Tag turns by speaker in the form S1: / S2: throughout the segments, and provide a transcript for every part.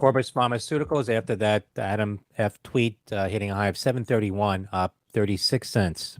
S1: Corbus Pharmaceuticals, after that Adam F. tweet, hitting a high of 731, up 36 cents.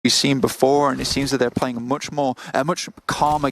S2: We've seen before, and it seems that they're playing a much calmer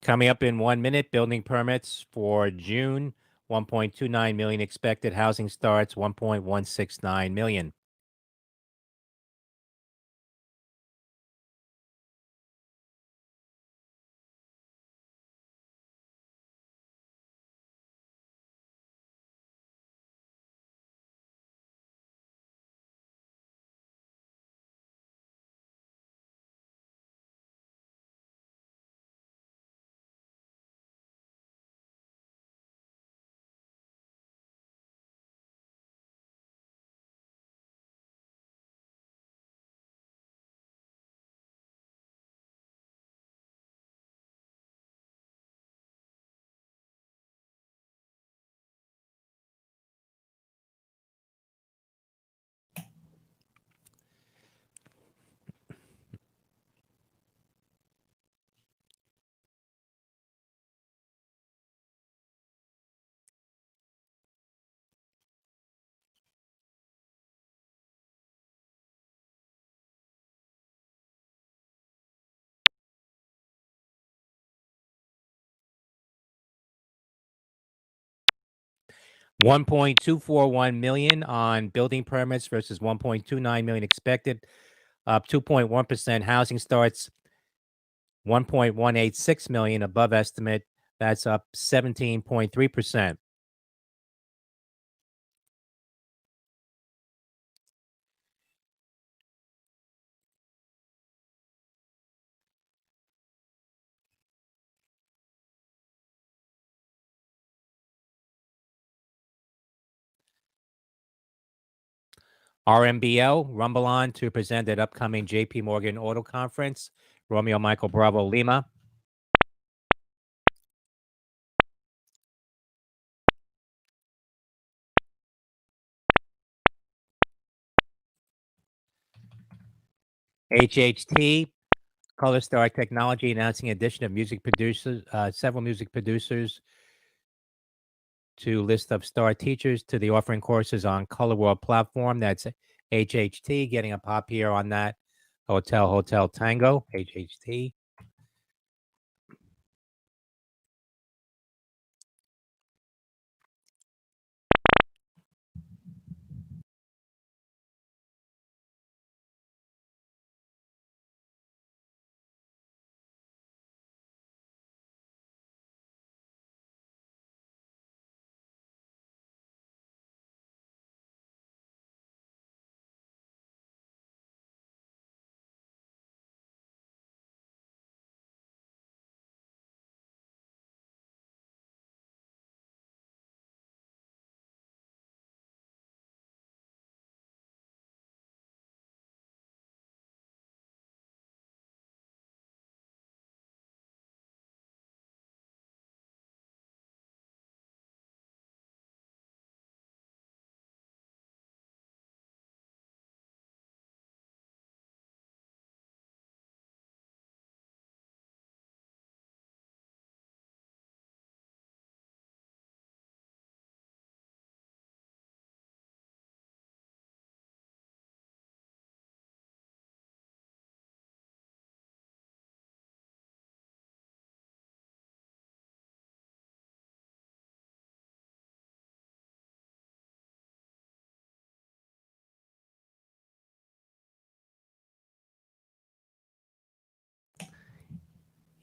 S1: Coming up in 1 minute, building permits for June, 1.29 million expected. Housing starts, 1.169 million. $1.241 million on building permits versus 1.29 million expected, up 2.1%. Housing starts, 1.186 million above estimate. That's up 17.3%. RMBL, rumble on to present at upcoming JP Morgan Auto Conference. Romeo Michael Bravo Lima. HHT, Color Star Technology announcing addition of music producers, several music producers to list of star teachers to the offering courses on Color World platform. That's HHT, getting a pop here on that. Hotel Tango, HHT.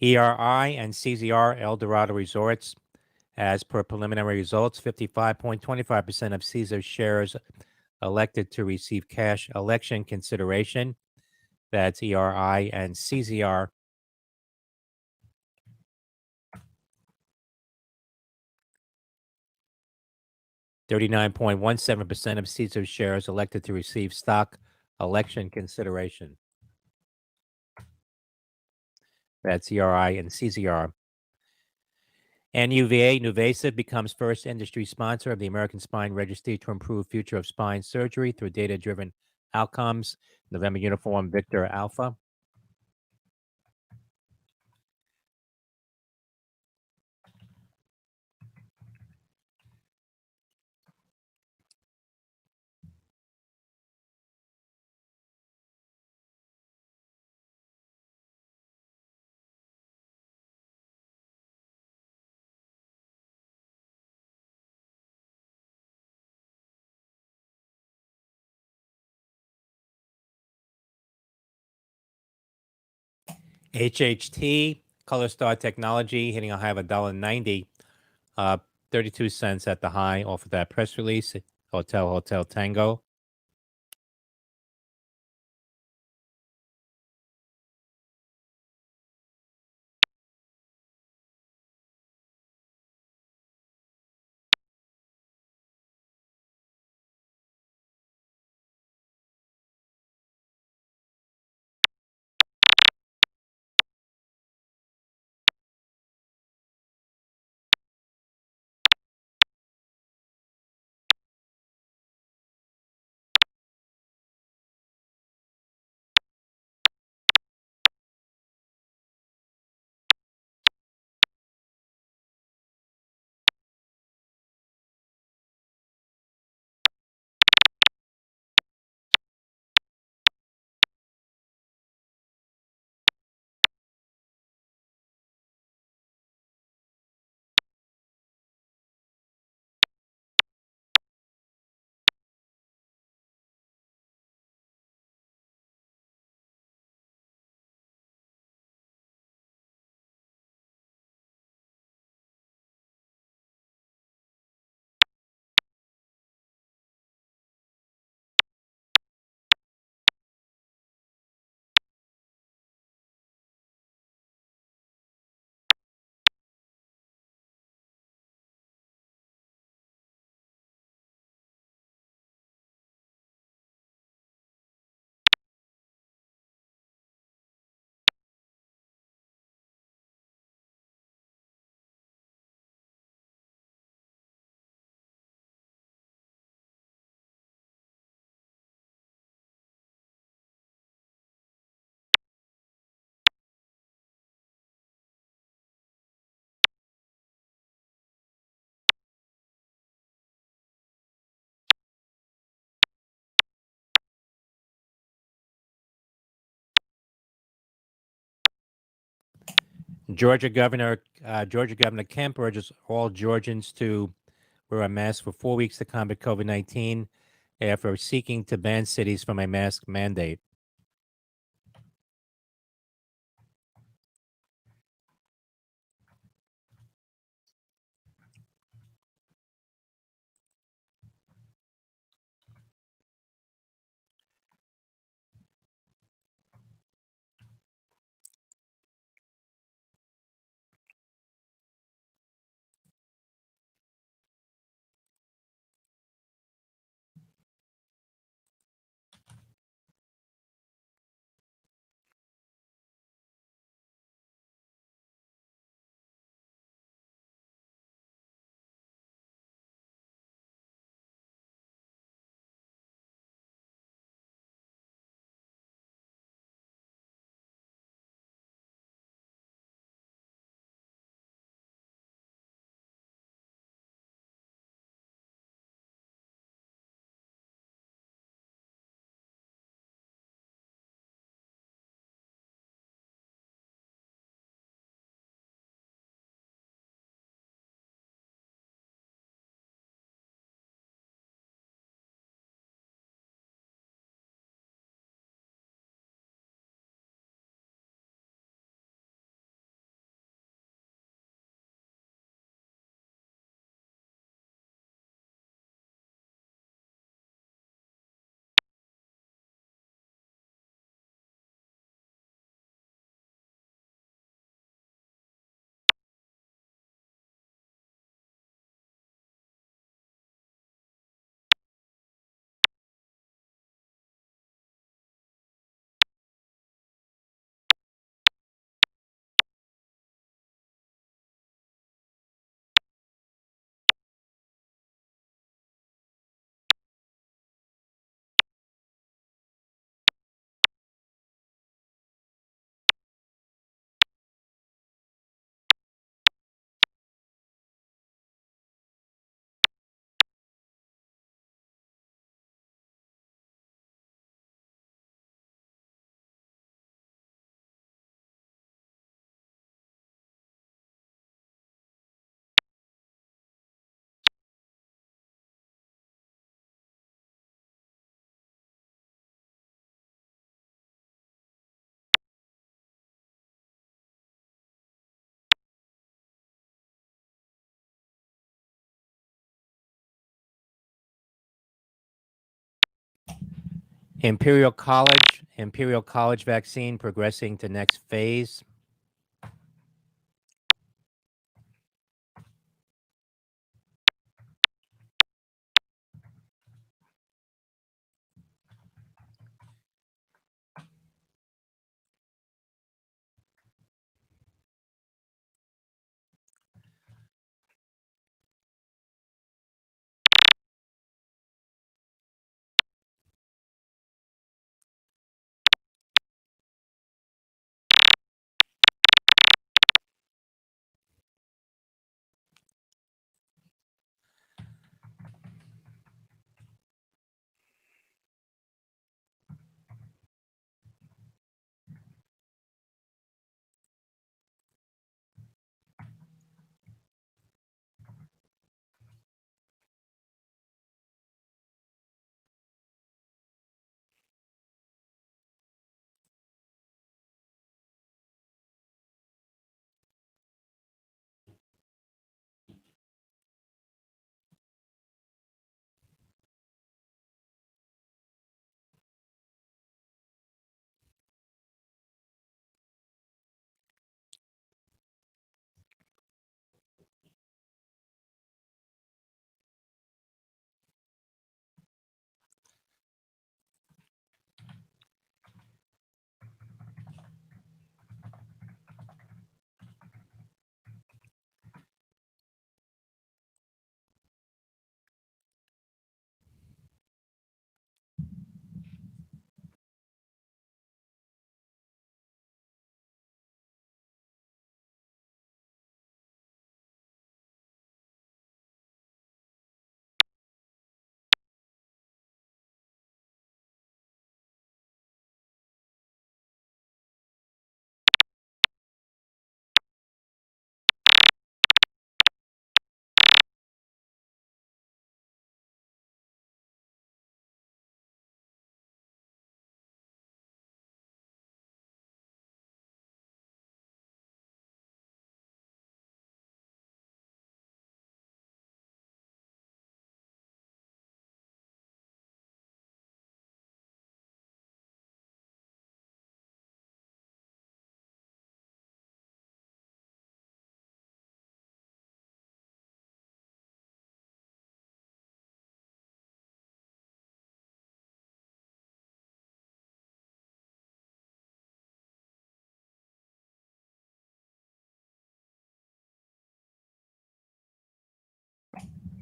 S1: ERI and CZR Eldorado Resorts. As per preliminary results, 55.25% of Caesars shares elected to receive cash election consideration. That's ERI and CZR. %39.17% of Caesars shares elected to receive stock election consideration. That's ERI and CZR. NUVA, NuVasive becomes first industry sponsor of the American Spine Registry to improve future of spine surgery through data-driven outcomes. November uniform, Victor Alpha. HHT, Color Star Technology, hitting a high of $1.90, 32 cents at the high off of that press release. Hotel Tango. Georgia Governor Kemp urges all Georgians to wear a mask for 4 weeks to combat COVID-19 after seeking to ban cities from a mask mandate. Imperial College vaccine progressing to next phase.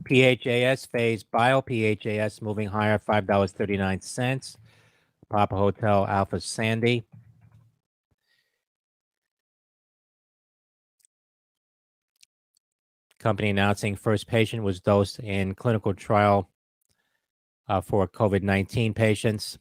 S1: PHAS phase, BioPHAS moving higher, $5.39. Papa Hotel Alpha Sandy. Company announcing first patient was dosed in clinical trial for COVID-19 patients.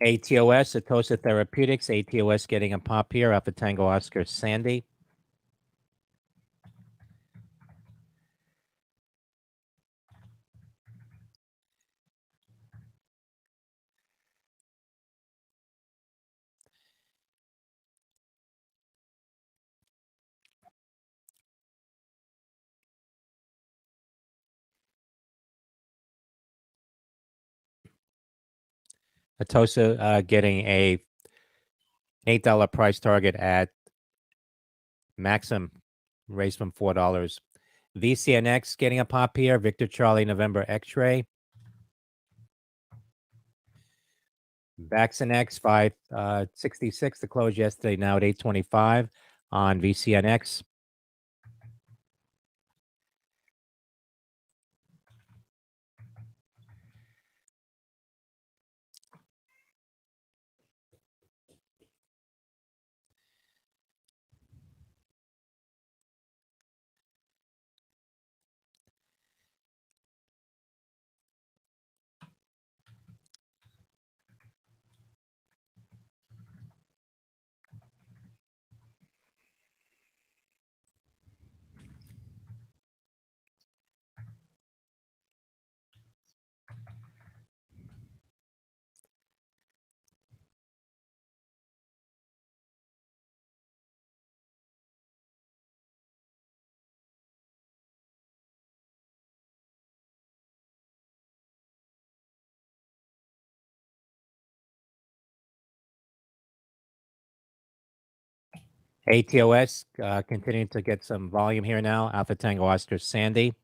S1: ATOS, Atosa Therapeutics, ATOS getting a pop here, Alpha Tango Oscar Sandy. Atosa getting a $8 price target at Maxim, raised from $4. VCNX getting a pop here. Victor Charlie November X-ray. Vaxinex 566 to close yesterday, now at 825 on VCNX. ATOS continuing to get some volume here now. Alpha Tango Oscar Sandy.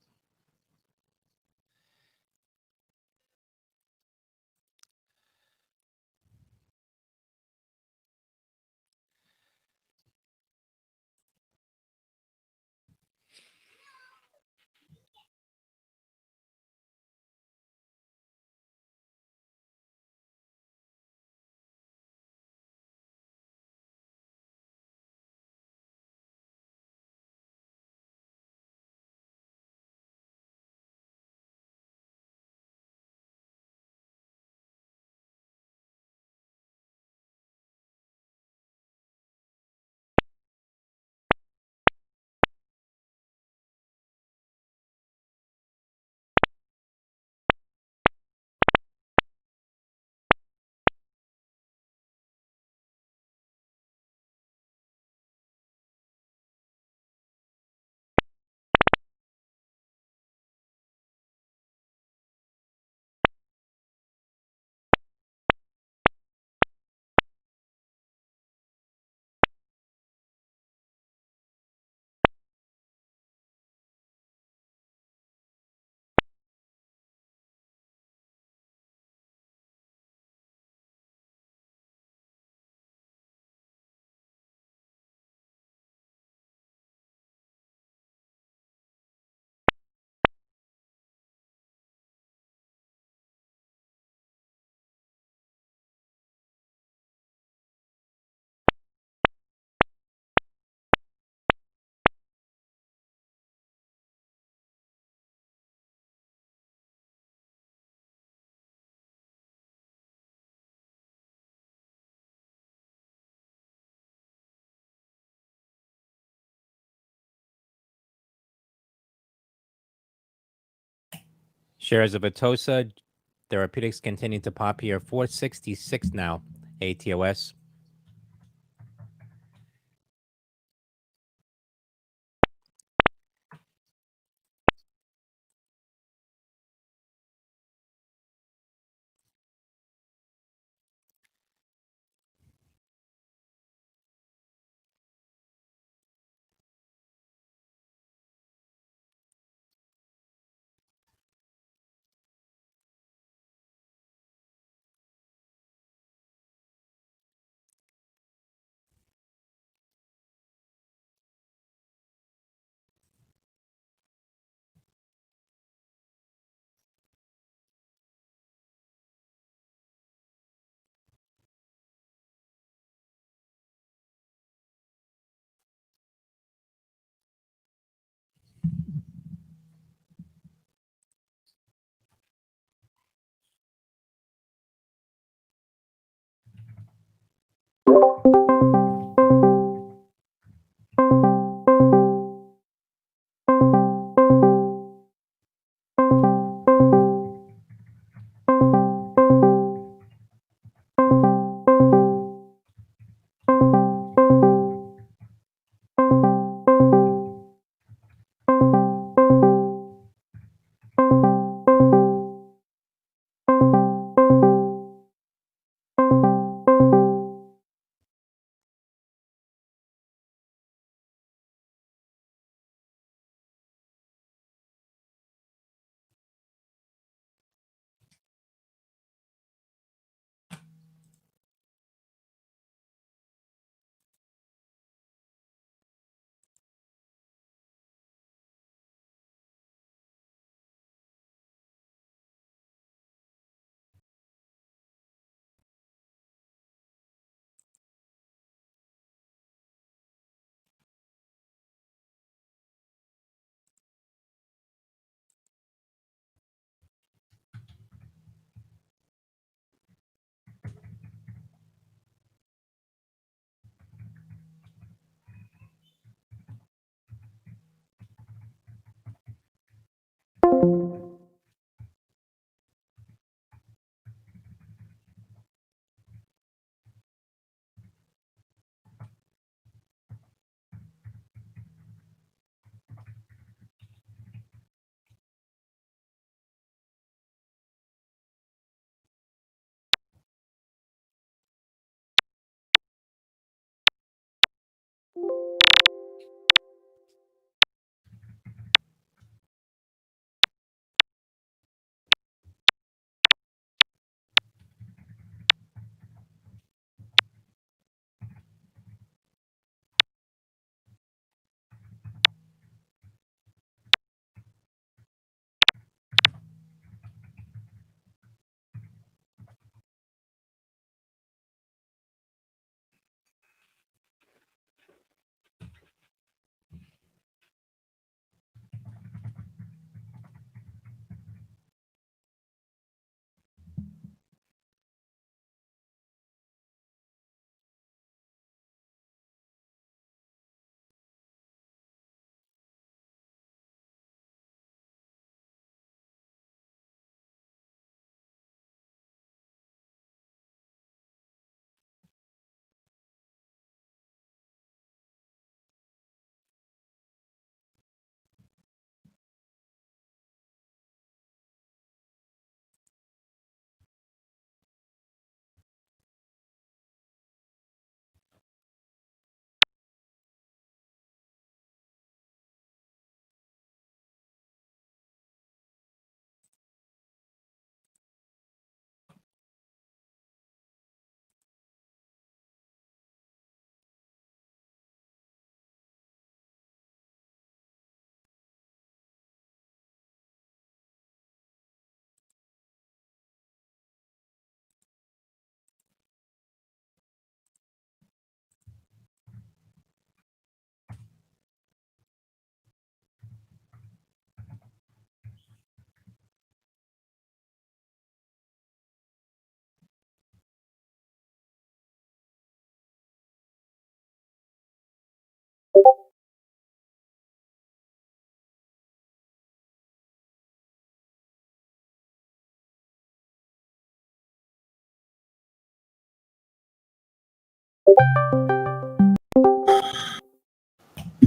S1: Shares of Atosa Therapeutics continue to pop here. 466 now. ATOS.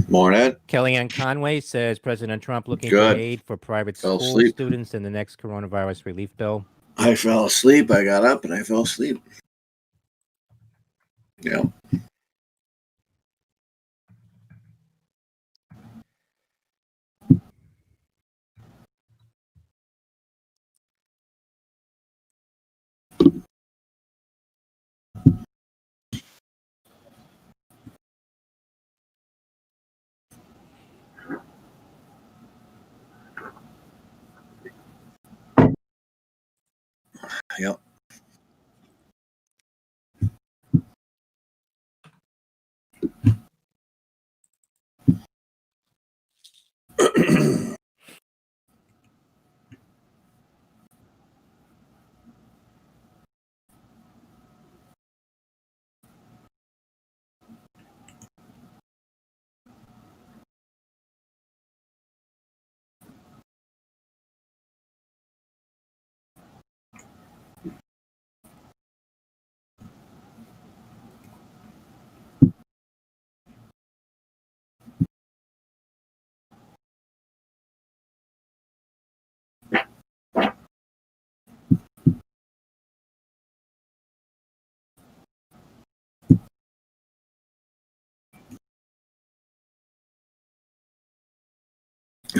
S3: Morning.
S1: Kellyanne Conway says President Trump looking
S3: Good.
S1: for aid for private
S3: Fell
S1: school
S3: asleep.
S1: students in the next coronavirus relief bill.
S3: I fell asleep. I got up and I fell asleep. Yeah. Yep.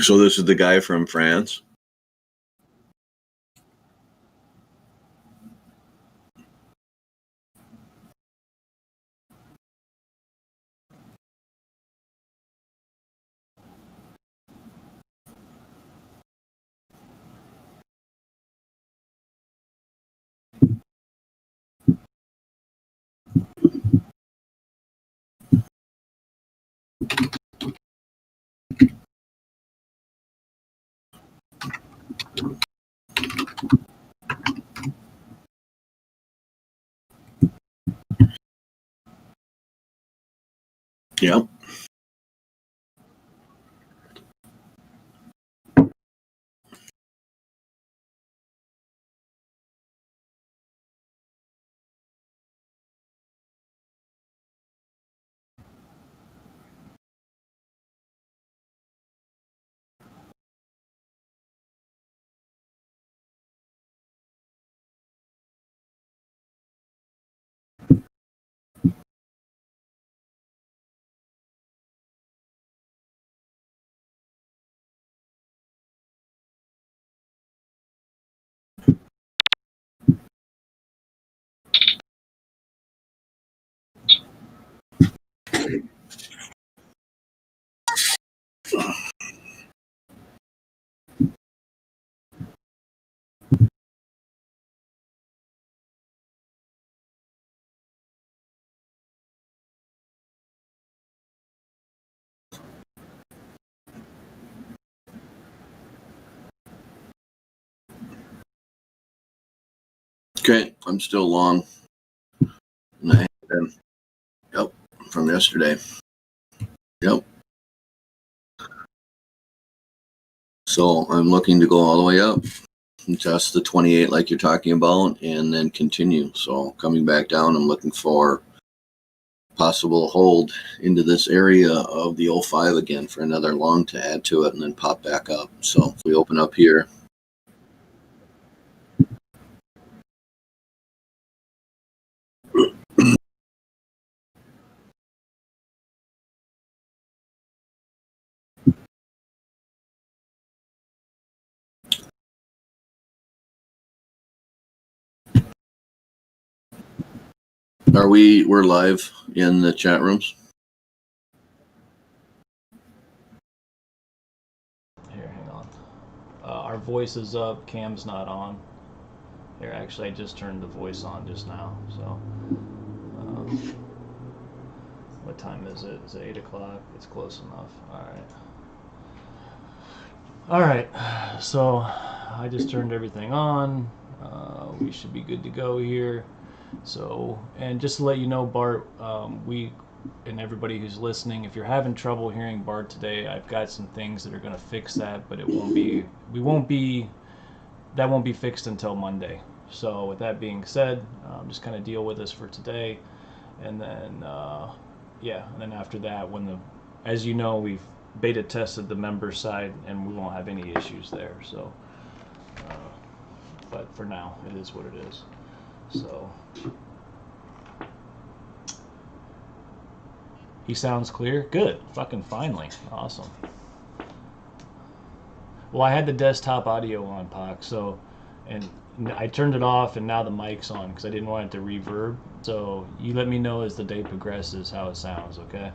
S3: So this is the guy from France. Yep. Okay, I'm still long. And I have been. Yep, from yesterday. Yep. So I'm looking to go all the way up and test the 28 like you're talking about and then continue. So coming back down, I'm looking for possible hold into this area of the 05 again for another long to add to it and then pop back up. So if we open up here, we're live in the chat rooms.
S4: Here, hang on. Our voice is up, cam's not on. Here, actually, I just turned the voice on just now, so. What time is it? Is it 8 o'clock? It's close enough. Alright, so I just turned everything on. We should be good to go here. So, and just to let you know, Bart, we and everybody who's listening, if you're having trouble hearing Bart today, I've got some things that are going to fix that, but that won't be fixed until Monday. So with that being said, just kind of deal with this for today. and then yeah, and then after that, as you know, we've beta tested the member side, and we won't have any issues there. So, but for now, it is what it is. So. He sounds clear? Good. Fucking finally. Awesome. Well, I had the desktop audio on, Pac, so, and I turned it off, and now the mic's on because I didn't want it to reverb. So you let me know as the day progresses how it sounds, okay?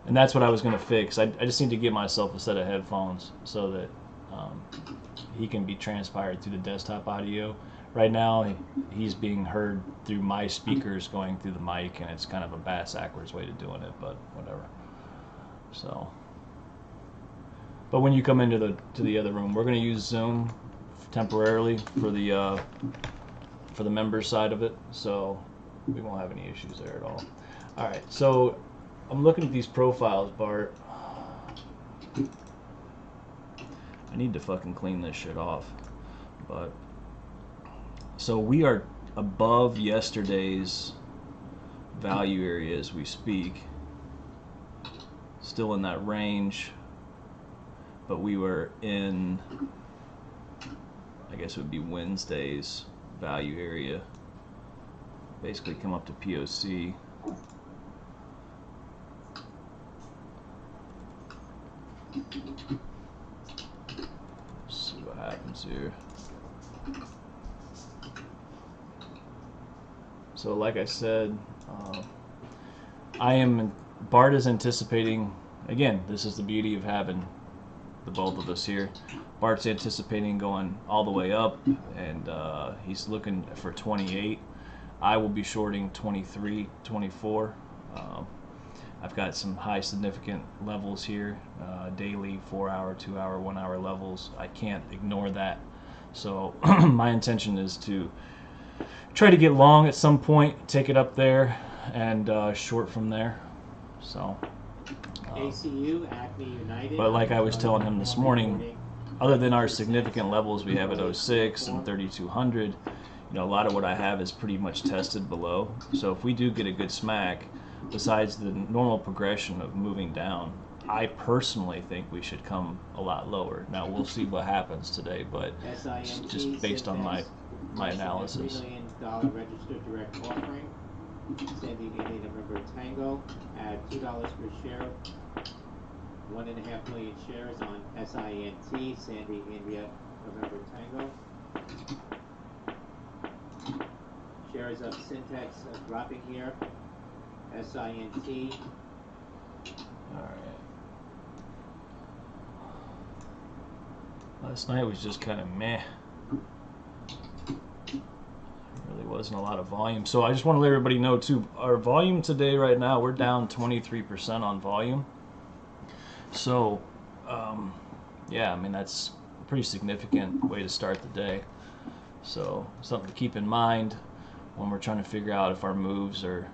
S4: And that's what I was going to fix. I just need to get myself a set of headphones so that he can be transpired through the desktop audio. Right now, he's being heard through my speakers going through the mic, and it's kind of a bass-backwards way to doing it, but whatever. So, but when you come into the other room, we're going to use Zoom temporarily for the member side of it, so we won't have any issues there at all. All right, so I'm looking at these profiles, Bart. I need to fucking clean this shit off, but. So we are above yesterday's value area as we speak. Still in that range, but we were in, I guess it would be Wednesday's value area. Basically come up to POC. Let's see what happens here. So like I said, Bart is anticipating, again, this is the beauty of having the both of us here. Bart's anticipating going all the way up, and he's looking for 28. I will be shorting 23, 24. I've got some high significant levels here, daily, 4-hour, 2-hour, 1-hour levels. I can't ignore that. So my intention is to try to get long at some point, take it up there, and short from there. So,
S5: ACU, Acme United.
S4: but like I was telling him this morning, other than our significant levels we have at 06 and 3200, you know, a lot of what I have is pretty much tested below. So if we do get a good smack, besides the normal progression of moving down, I personally think we should come a lot lower. Now we'll see what happens today, but it's just based on my analysis.
S5: $3 million registered direct offering. Sandy Indian November Tango at $2 per share. 1.5 million shares on SINT, Sandy India November Tango. Shares of Syntex dropping here. SINT.
S4: Alright. Last night was just kind of meh. Really wasn't a lot of volume. So I just want to let everybody know too, our volume today right now, we're down 23% on volume. So, yeah, I mean, that's a pretty significant way to start the day. So something to keep in mind when we're trying to figure out if our moves are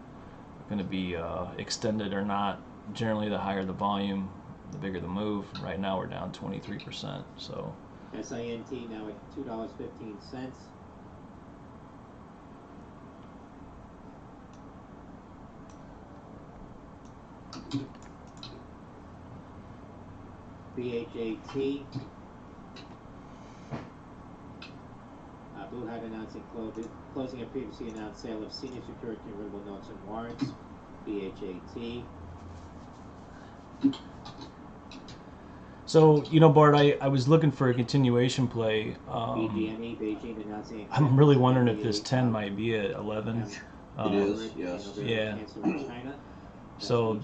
S4: going to be extended or not. Generally, the higher the volume, the bigger the move. Right now, we're down 23%. So
S5: SINT now at $2.15. BHAT. Blue Hat announcing closing a previously announced sale of senior secured convertible notes and warrants. BHAT.
S4: So, you know, Bart, I was looking for a continuation play.
S5: BGME, Beijing announcing.
S4: I'm really wondering if this 10 might be at 11.
S3: It is, yes.
S4: Yeah.
S5: China.
S4: So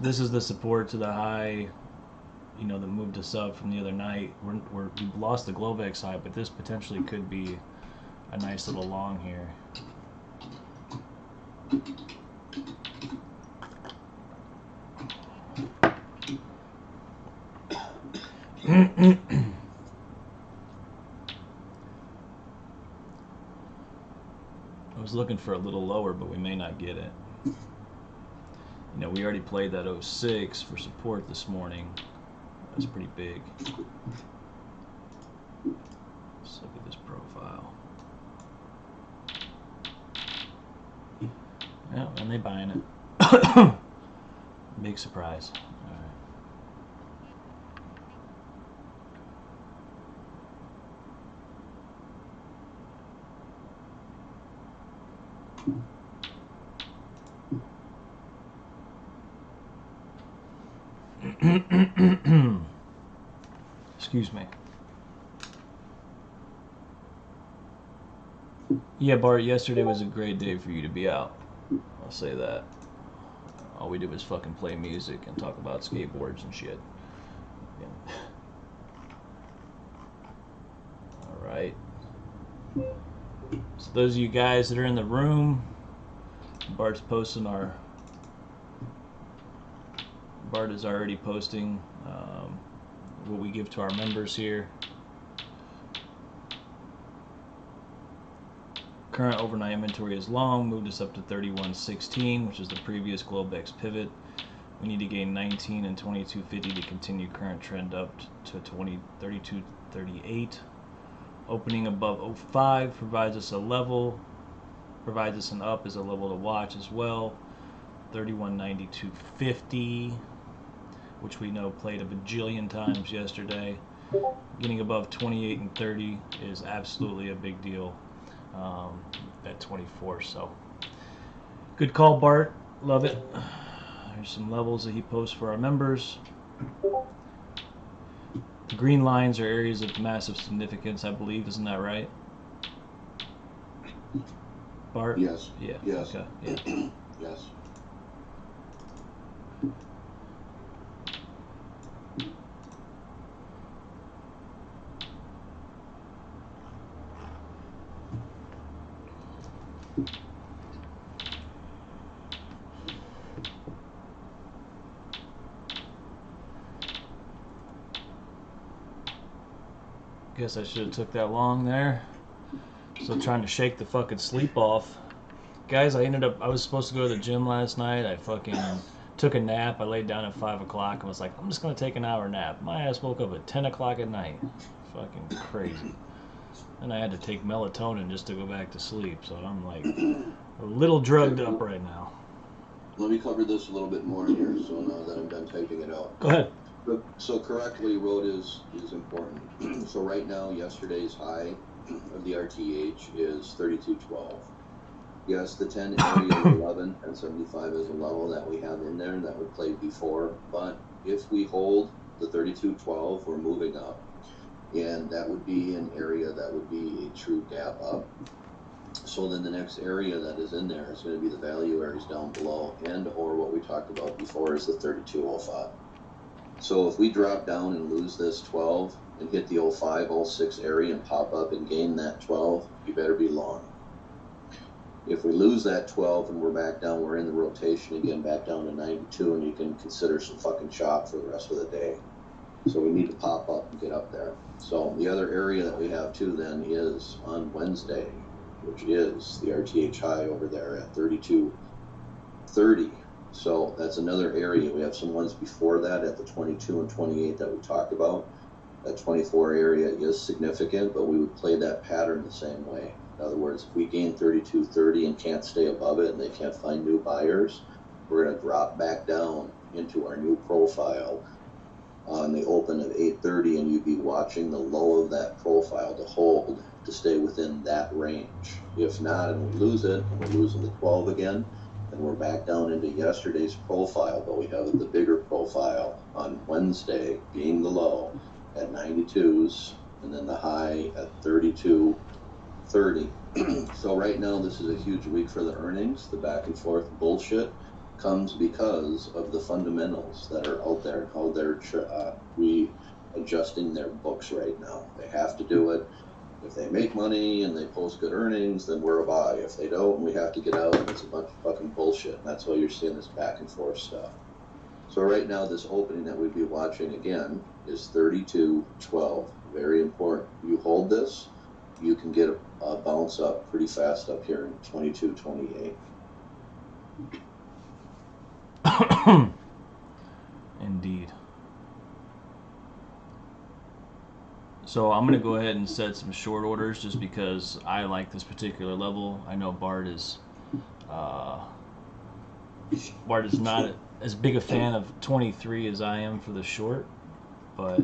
S4: this is the support to the high, you know, that moved us up from the other night. We've lost the Globex high, but this potentially could be a nice little long here. I was looking for a little lower, but we may not get it. You know, we already played that 06 for support this morning. That's pretty big. Let's look at this Yeah, and they buying it. Big surprise. All right. Excuse me. Yeah, Bart, yesterday was a great day for you to be out. I'll say that. All we did was fucking play music and talk about skateboards and shit. Yeah. Alright. So those of you guys that are in the room, Bart's posting our... Bart is already posting what we give to our members here. Current overnight inventory is long, moved us up to 3116, which is the previous Globex pivot. We need to gain 19 and 2250 to continue current trend up to 3238. Opening above 05 provides us a level, provides us an up as a level to watch as well. 3192.50, which we know played a bajillion times yesterday. Getting above 28 and 30 is absolutely a big deal at 24. So good call, Bart. Love it. There's some levels that he posts for our members. The green lines are areas of massive significance, I believe. Isn't that right, Bart?
S3: Yes.
S4: Yeah.
S3: Yes.
S4: Okay. Yeah.
S3: Yes.
S4: Guess I should have took that long there. Still trying to shake the fucking sleep off. Guys, I was supposed to go to the gym last night. I fucking took a nap. I laid down at 5 o'clock and was like, I'm just going to take an hour nap. My ass woke up at 10 o'clock at night. Fucking crazy. And I had to take melatonin just to go back to sleep. So I'm like a little drugged up right now.
S3: Let me cover this a little bit more here, so now that I'm done typing it out.
S4: Go ahead.
S3: So correct what he wrote is important. So right now, yesterday's high of the RTH is 3212. Yes, the 10 area is 11 and 75 is a level that we have in there that we played before. But if we hold the 3212, we're moving up. And that would be an area that would be a true gap up. So then the next area that is in there is going to be the value areas down below, and or what we talked about before is the 3205. So if we drop down and lose this 12 and hit the 05, 06 area and pop up and gain that 12, you better be long. If we lose that 12 and we're back down, we're in the rotation again, back down to 92, and you can consider some fucking chop for the rest of the day. So we need to pop up and get up there. So the other area that we have too then is on Wednesday, which is the RTH high over there at 3230. So that's another area. We have some ones before that at the 22 and 28 that we talked about. That 24 area is significant, but we would play that pattern the same way. In other words, if we gain 3230 and can't stay above it and they can't find new buyers, we're going to drop back down into our new profile on the open of 830, and you'd be watching the low of that profile to hold to stay within that range. If not, and we lose it, and we're losing the 12 again, and we're back down into yesterday's profile, but we have the bigger profile on Wednesday being the low at 92s, and then the high at 3230. So right now, this is a huge week for the earnings. The back and forth bullshit comes because of the fundamentals that are out there, how they're readjusting their books right now. They have to do it. If they make money and they post good earnings, then we're a buy. If they don't, we have to get out, and it's a bunch of fucking bullshit. And that's why you're seeing this back and forth stuff. So right now, this opening that we'd be watching again is 3212. Very important. You hold this, you can get a bounce up pretty fast up here in 2228.
S4: Indeed. So I'm going to go ahead and set some short orders just because I like this particular level. I know Bart is Bart is not as big a fan of 23 as I am for the short, but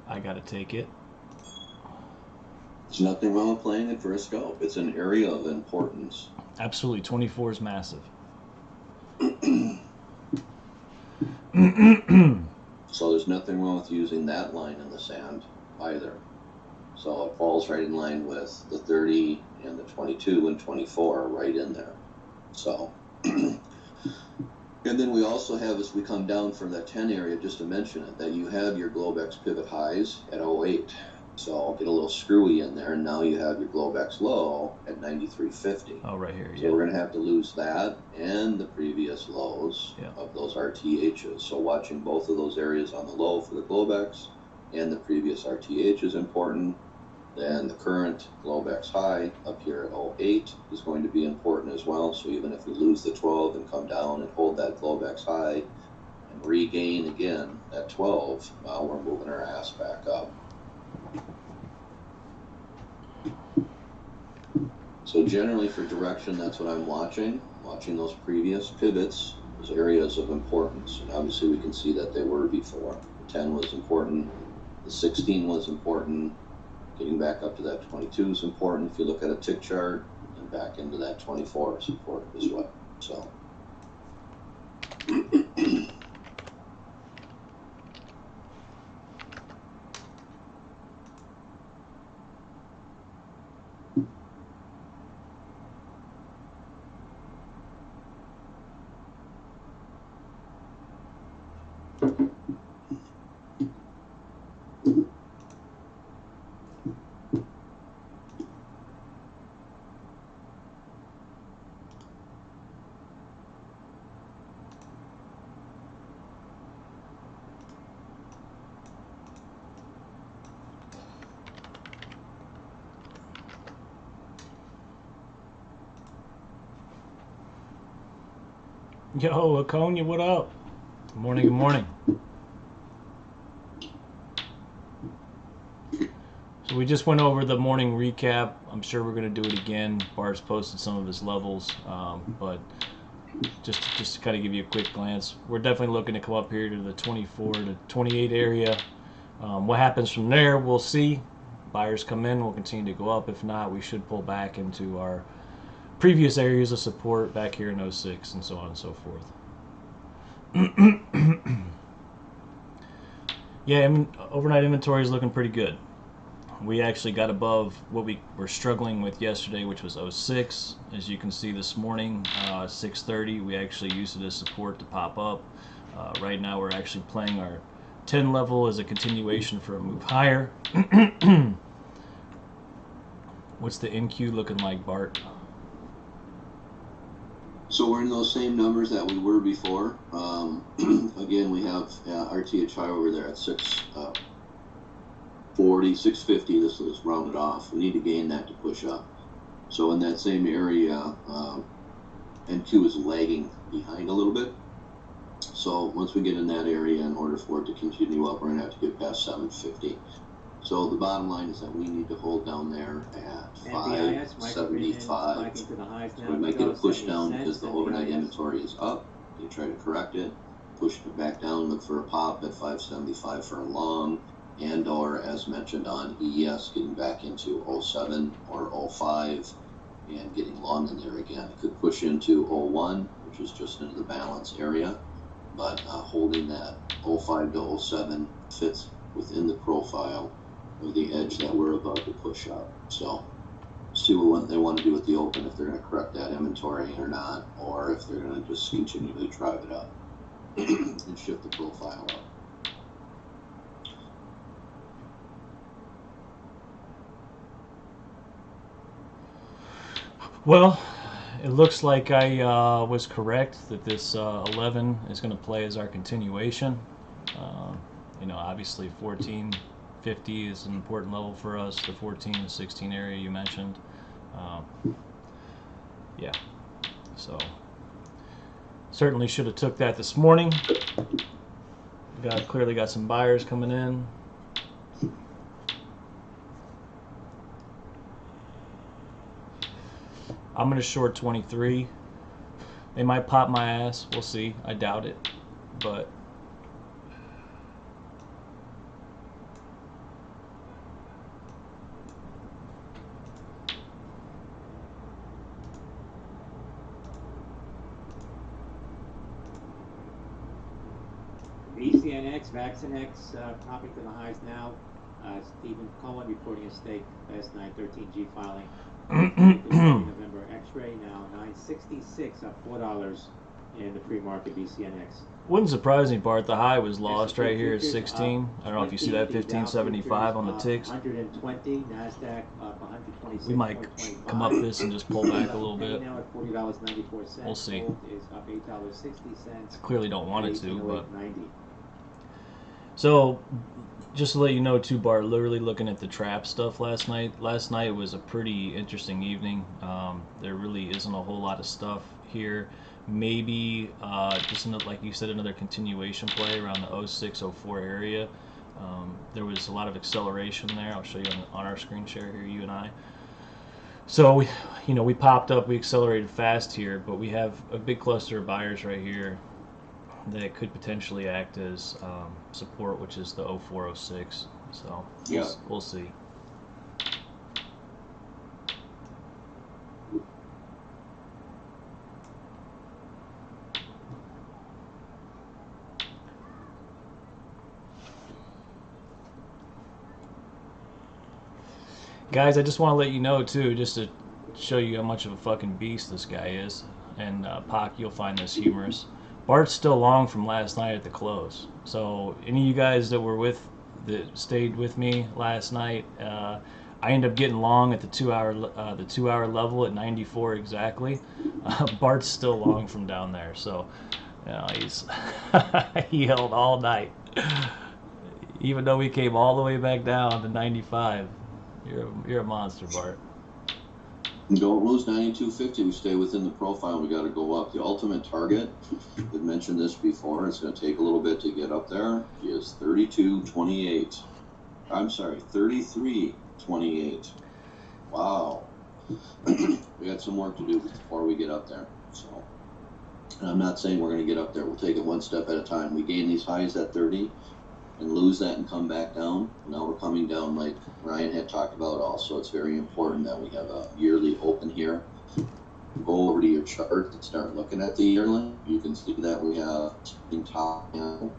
S4: I got to take it.
S3: There's nothing wrong with playing it for a scope. It's an area of importance.
S4: Absolutely, 24 is massive.
S3: So there's nothing wrong with using that line in the sand either. So it falls right in line with the 30 and the 22 and 24 right in there. So, and then we also have, as we come down from that 10 area, just to mention it, that you have your Globex pivot highs at 08. So I'll get a little screwy in there, and now you have your Globex low at 93.50.
S4: Oh, right here,
S3: So
S4: yeah.
S3: we're going to have to lose that and the previous lows of those RTHs. So watching both of those areas on the low for the Globex and the previous RTH is important. Then the current Globex high up here at 08 is going to be important as well. So even if we lose the 12 and come down and hold that Globex high and regain again at 12, well, we're moving our ass back up. So generally for direction, that's what I'm watching those previous pivots, those areas of importance. And obviously we can see that they were before. The 10 was important, the 16 was important, getting back up to that 22 is important if you look at a tick chart, and back into that 24 is important as well. So
S4: Yo, Aconia, what up? Good morning, good morning. So we just went over the morning recap. I'm sure we're going to do it again. Bart's posted some of his levels, but just to kind of give you a quick glance, we're definitely looking to come up here to the 24 to 28 area. What happens from there, we'll see. Buyers come in, we'll continue to go up. If not, we should pull back into our previous areas of support back here in 06 and so on and so forth. Yeah, overnight inventory is looking pretty good. We actually got above what we were struggling with yesterday, which was 06. As you can see this morning, 6:30, we actually used it as support to pop up. Right now we're actually playing our 10 level as a continuation for a move higher. What's the NQ looking like, Bart?
S3: So we're in those same numbers that we were before. Again, we have RTH high over there at 640, 650. This is rounded off. We need to gain that to push up. So in that same area, NQ is lagging behind a little bit. So once we get in that area, in order for it to continue up, we're going to have to get past 750. So the bottom line is that we need to hold down there at 575. So we might get a push down because the overnight inventory is up. You try to correct it, push it back down, look for a pop at 575 for a long, and or as mentioned on EES, getting back into 07 or 05 and getting long in there again. It could push into 01, which is just into the balance area, but holding that 05 to 07 fits within the profile of the edge that we're about to push up. So see what they want to do with the open, if they're going to correct that inventory or not, or if they're going to just continually drive it up and shift the profile up.
S4: Well, it looks like I was correct that this 11 is going to play as our continuation. You know, obviously 1450 is an important level for us, the 14 to 16 area you mentioned. Yeah, so certainly should have took that this morning. Clearly got some buyers coming in. I'm going to short 23. They might pop my ass. We'll see. I doubt it, but
S5: VCNX, Vaxinex, popping to the highs now. Stephen Cohen reporting a stake last night, 13G filing. November X-ray now 966, up $4 in the pre-market VCNX.
S4: wouldn't surprise me, Bart. The high was lost right here at 16. I don't know if you see that 1575 on the ticks.
S5: 120, Nasdaq up 126.
S4: We might come up this and just pull back a little bit.
S5: Now at $40.94.
S4: We'll see.
S5: Gold is up $8.60.
S4: I clearly don't want it to, but
S5: 90.
S4: so just to let you know too, Bart, literally looking at the trap stuff last night. Last night was a pretty interesting evening. There really isn't a whole lot of stuff here. Maybe just another, like you said, another continuation play around the 0604 area. There was a lot of acceleration there. I'll show you on our screen share here, you and I. So we popped up, we accelerated fast here, but we have a big cluster of buyers right here that could potentially act as support, which is the 0406. So
S3: Yeah.
S4: we'll see. Guys, I just want to let you know too, just to show you how much of a fucking beast this guy is. And Pac, you'll find this humorous. Bart's still long from last night at the close. So any of you guys that stayed with me last night, I ended up getting long at the 2 hour level at 94 exactly. Bart's still long from down there, so he's he held all night, even though we came all the way back down to 95. You're a monster, Bart.
S3: Don't lose 92.50. We stay within the profile. We got to go up. The ultimate target, we've mentioned this before, it's going to take a little bit to get up there, is 32.28. I'm sorry, 33.28. Wow. We got some work to do before we get up there. So, and I'm not saying we're going to get up there. We'll take it one step at a time. We gain these highs at 30 and lose that and come back down. Now we're coming down like Ryan had talked about also. It's very important that we have a yearly open here. Go over to your chart and start looking at the yearly. You can see that we have in top now.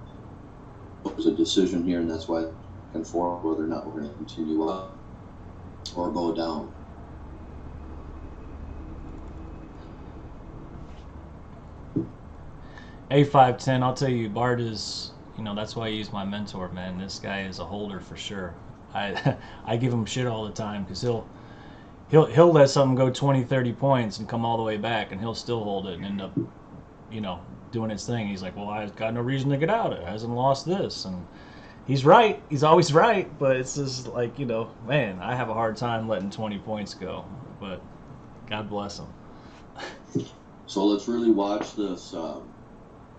S3: There's a decision here, and that's why and forth whether or not we're going to continue up or go down.
S4: A510, I'll tell you, Bart is, that's why he's my mentor, man. This guy is a holder for sure. I give him shit all the time because he'll let something go 20, 30 points and come all the way back, and he'll still hold it and end up, doing his thing. He's like, well, I've got no reason to get out. It hasn't lost this. And he's right. He's always right. But it's just like, man, I have a hard time letting 20 points go. But God bless him.
S3: So let's really watch this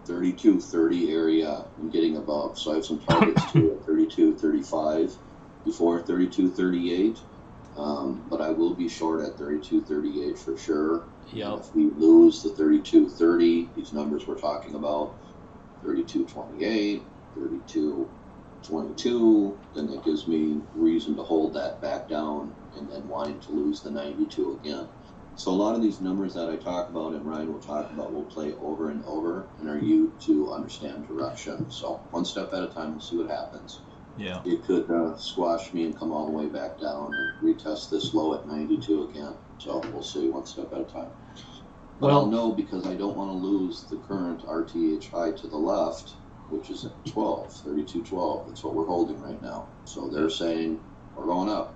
S3: 32.30 area and getting above. So I have some targets too at 32.35 before 32.38. But I will be short at 32.38 for sure.
S4: Yep.
S3: If we lose the 32.30, these numbers we're talking about, 32.28, 32.22, then that gives me reason to hold that back down and then wanting to lose the 92 again. So a lot of these numbers that I talk about and Ryan will talk about will play over and over and are you to understand direction. So one step at a time, we'll see what happens.
S4: Yeah.
S3: It could squash me and come all the way back down and retest this low at 92 again. So we'll see one step at a time. But
S4: Well,
S3: I'll know because I don't want to lose the current RTH high to the left, which is at 32.12. That's what we're holding right now. So they're saying we're going up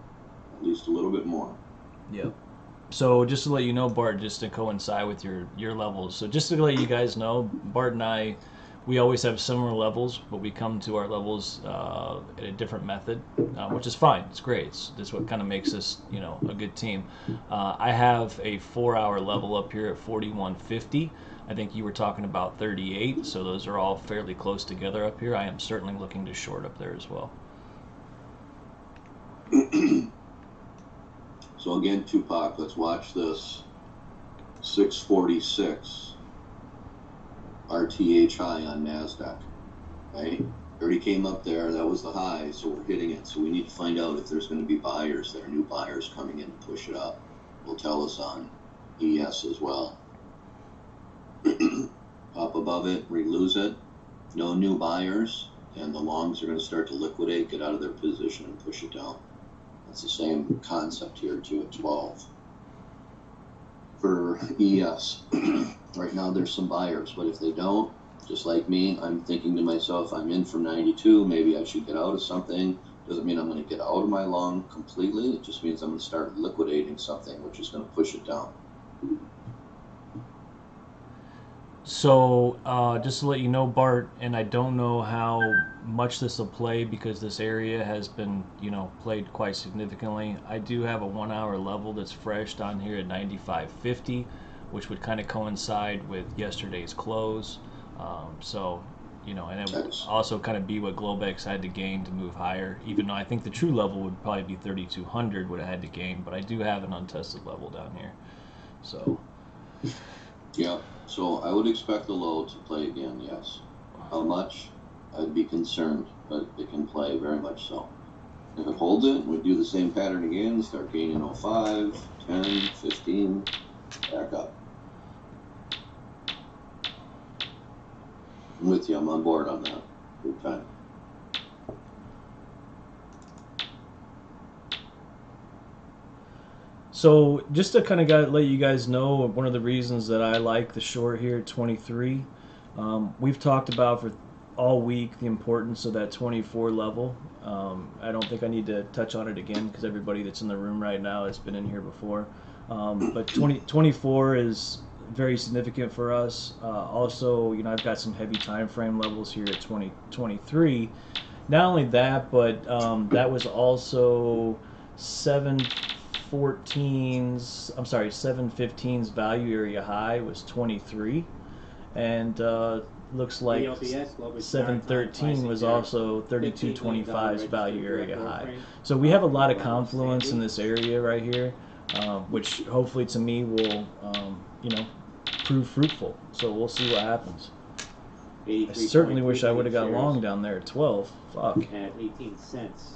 S3: at least a little bit more.
S4: Yep. So just to let you know, Bart, just to coincide with your levels. So just to let you guys know, Bart and I, we always have similar levels, but we come to our levels at a different method, which is fine. It's great. That's what kind of makes us, a good team. I have a 4-hour level up here at 41.50. I think you were talking about 38, so those are all fairly close together up here. I am certainly looking to short up there as well.
S3: So again, Tupac, let's watch this 646 RTH high on NASDAQ, right? Already came up there. That was the high, so we're hitting it. So we need to find out if there's going to be buyers there, new buyers coming in to push it up. Will tell us on ES as well. Up above it, we lose it. No new buyers, and the longs are going to start to liquidate, get out of their position, and push it down. That's the same concept here too at 12. For ES, right now there's some buyers, but if they don't, just like me, I'm thinking to myself, I'm in from 92, maybe I should get out of something. Doesn't mean I'm going to get out of my long completely, it just means I'm going to start liquidating something, which is going to push it down.
S4: So just to let you know, Bart, and I don't know how much this will play because this area has been, played quite significantly. I do have a 1 hour level that's fresh down here at 95.50, which would kind of coincide with yesterday's close. And it would also kind of be what Globex had to gain to move higher, even though I think the true level would probably be 3,200 would have had to gain, but I do have an untested level down here. So.
S3: Yeah, so I would expect the low to play again, yes. How much? I'd be concerned, but it can play very much so. If it holds it, we do the same pattern again, start gaining 05, 10, 15, back up. I'm with you, I'm on board on that. Good time.
S4: So just to kind of let you guys know, one of the reasons that I like the short here at 23, we've talked about for all week the importance of that 24 level. I don't think I need to touch on it again because everybody that's in the room right now has been in here before. But 24 is very significant for us. Also, I've got some heavy time frame levels here at 23. Not only that, but that was also 715's value area high was 23, and looks like 713 was also 32.25's value area high. So we have a lot of confluence in this area right here, which hopefully to me will prove fruitful. So we'll see what happens. I certainly wish I would have got long down there at 12. Fuck.
S5: At 18 cents.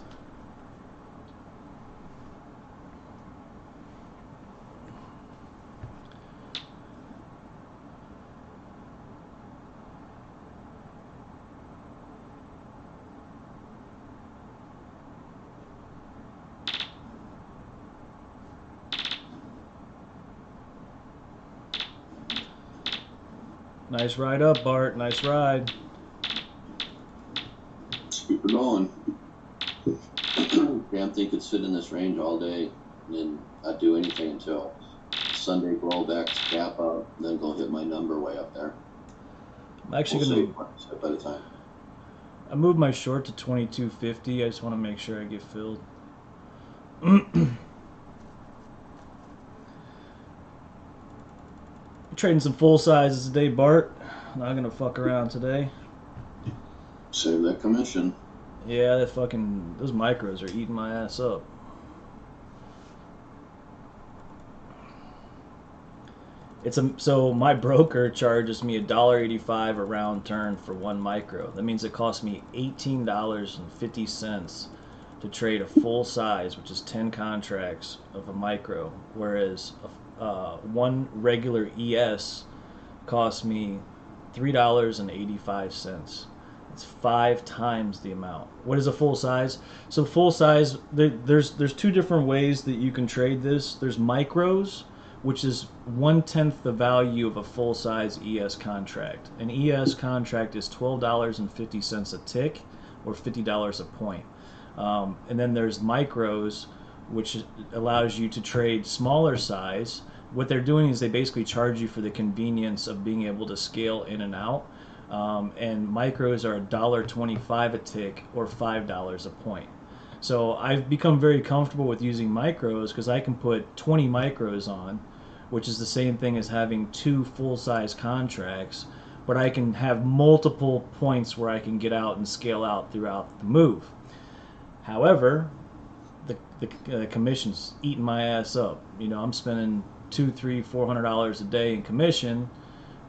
S4: Nice ride up, Bart. Nice ride.
S3: Let's keep it going. Damn thing could sit in this range all day and then not do anything until Sunday roll back to cap out, and then go hit my number way up there.
S4: I'm actually
S3: We'll
S4: gonna.
S3: see step at a time.
S4: I moved my short to 22.50. I just want to make sure I get filled. Trading some full sizes today, Bart. Not gonna fuck around today.
S3: Save that commission.
S4: Yeah, those micros are eating my ass up. So my broker charges me $1.85 a round turn for one micro. That means it costs me $18.50 to trade a full size, which is 10 contracts of a micro, whereas one regular ES costs me $3.85. It's 5 times the amount. What is a full size? So full size, there's two different ways that you can trade this. There's micros, which is 1/10 the value of a full size ES contract. An ES contract is $12.50 a tick, or $50 a point. And then there's micros, which allows you to trade smaller size. What they're doing is they basically charge you for the convenience of being able to scale in and out. And micros are $1.25 a tick, or $5 a point. So I've become very comfortable with using micros because I can put 20 micros on, which is the same thing as having 2 full-size contracts, but I can have multiple points where I can get out and scale out throughout the move. However, the commission's eating my ass up. I'm spending $200, $300, $400 a day in commission,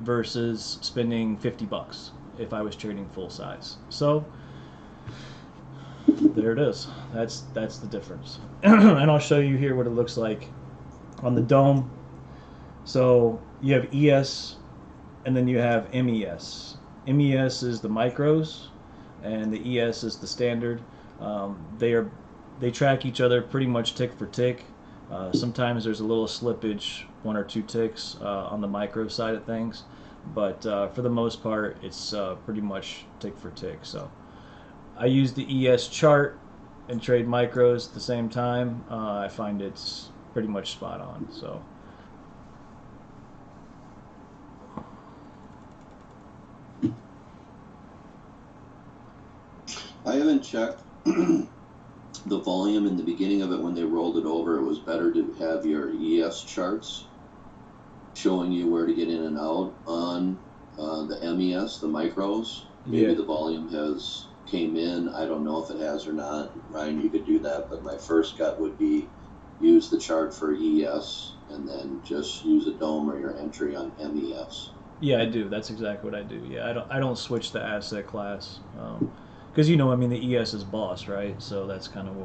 S4: versus spending $50 if I was trading full size. So there it is. That's the difference. And I'll show you here what it looks like on the dome. So you have ES and then you have MES. MES is the micros and the ES is the standard. They track each other pretty much tick for tick. Sometimes there's a little slippage, 1 or 2 ticks on the micro side of things, but for the most part, it's pretty much tick for tick. So I use the ES chart and trade micros at the same time. I find it's pretty much spot on. So.
S3: I haven't checked the volume in the beginning of it when they rolled it over. It was better to have your ES charts showing you where to get in and out on the MES, the micros. Maybe the volume has came in. I don't know if it has or not. Ryan, you could do that, but my first gut would be use the chart for ES and then just use a dome or your entry on MES.
S4: Yeah, I do. That's exactly what I do. Yeah, I don't switch the asset class. Because the ES is boss, right? So that's kind of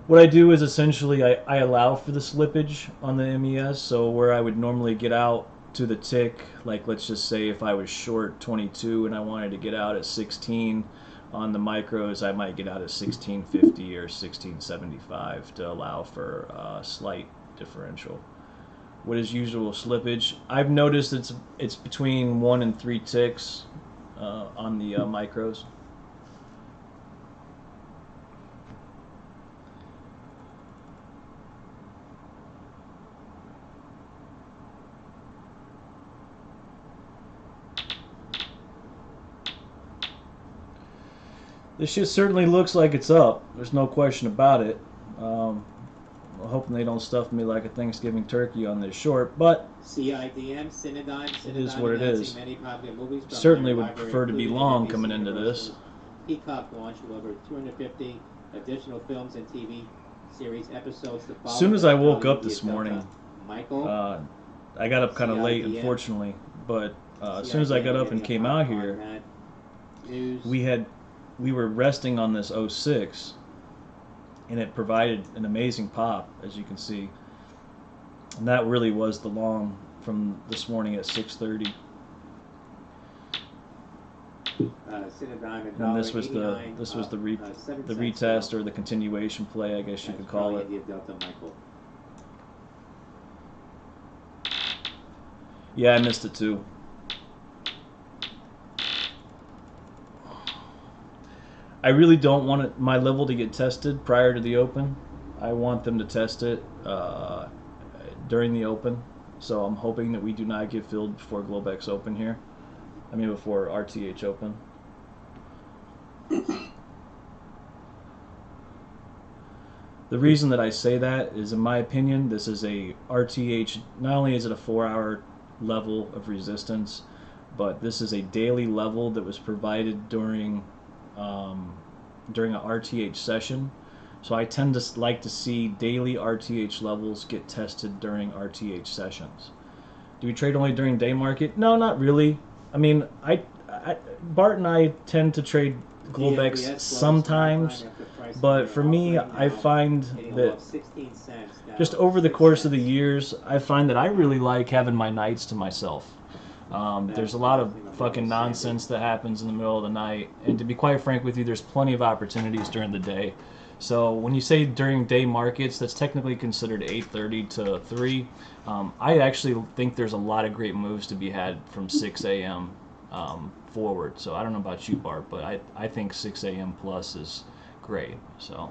S4: what I do is essentially I allow for the slippage on the MES. So where I would normally get out to the tick, like let's just say if I was short 22 and I wanted to get out at 16 on the micros, I might get out at 1650 or 1675 to allow for a slight differential. What is usual slippage? I've noticed it's between 1 and 3 ticks on the micros. This shit certainly looks like it's up. There's no question about it. I'm hoping they don't stuff me like a Thanksgiving turkey on this short, but
S5: CIDM, Cinedigm,
S4: it is what it is.
S5: many popular movies from
S4: Certainly
S5: their
S4: would
S5: library,
S4: prefer to be
S5: including
S4: long
S5: NBC
S4: coming into this.
S5: Universal. Peacock launched with over 250 additional films and TV series episodes to follow.
S4: As soon as I woke
S5: Hollywood
S4: up this
S5: Delta.
S4: morning,
S5: Michael,
S4: I got up kind of late,
S5: CIDM.
S4: unfortunately, but as soon as I got up and came out here,
S5: News.
S4: we were resting on this 06, and it provided an amazing pop, as you can see. And that really was the long from this morning at 6:30.
S5: Cinedigm
S4: And this was the
S5: $1.89,
S4: the retest or the continuation play, I guess you could call it.
S5: Delta, Michael.
S4: Yeah, I missed it too. I really don't want my level to get tested prior to the open. I want them to test it during the open. So I'm hoping that we do not get filled before Globex Open here. I mean before RTH Open. The reason that I say that is, in my opinion, this is a RTH, not only is it a 4-hour level of resistance, but this is a daily level that was provided during an RTH session. So I tend to like to see daily RTH levels get tested during RTH sessions. Do we trade only during day market? No, not really. I mean, Bart and I tend to trade Globex sometimes, but for me, I find that just over the course of the years, I find that I really like having my nights to myself. There's a lot of fucking nonsense that happens in the middle of the night, and to be quite frank with you, there's plenty of opportunities during the day. So when you say during day markets, that's technically considered 8:30 to 3. I actually think there's a lot of great moves to be had from 6 a.m. Forward. So I don't know about you, Bart, but I think 6 a.m. plus is great. So.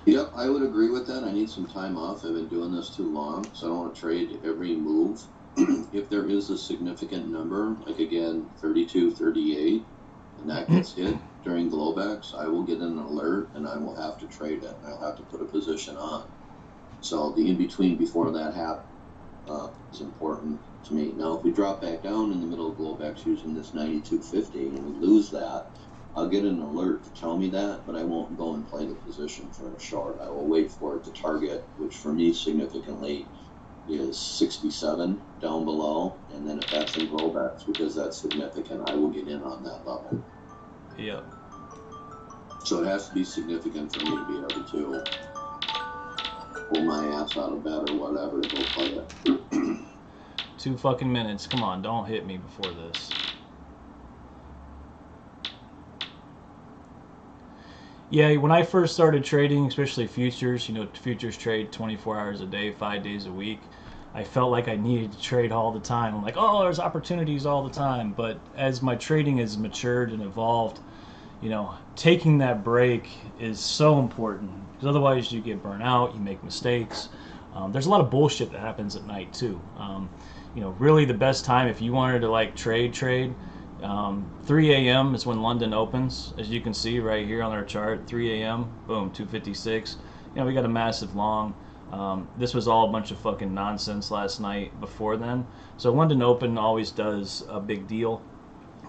S3: Yep, I would agree with that. I need some time off. I've been doing this too long, so I don't want to trade every move. If there is a significant number, like again, 32, 38, and that gets hit during Globex, I will get an alert and I will have to trade it. I'll have to put a position on. So the in-between before that happens is important to me. Now, if we drop back down in the middle of Globex using this 92.50 and we lose that, I'll get an alert to tell me that, but I won't go and play the position for a short. I will wait for it to target, which for me significantly is 67 down below, and then if that's in rollbacks, because that's significant, I will get in on that level.
S4: Yep.
S3: So it has to be significant for me to be able to pull my ass out of bed or whatever to go play it.
S4: 2 fucking minutes. Come on, don't hit me before this. Yeah, when I first started trading, especially futures, you know, futures trade 24 hours a day, 5 days a week. I felt like I needed to trade all the time. I'm like, oh, there's opportunities all the time. But as my trading has matured and evolved, you know, taking that break is so important, because otherwise you get burnt out, you make mistakes. There's a lot of bullshit that happens at night too. You know, really the best time if you wanted to like trade, 3 a.m. is when London opens, as you can see right here on our chart. 3 a.m. boom, 256. You know, we got a massive long. This was all a bunch of fucking nonsense last night before then. So London Open always does a big deal.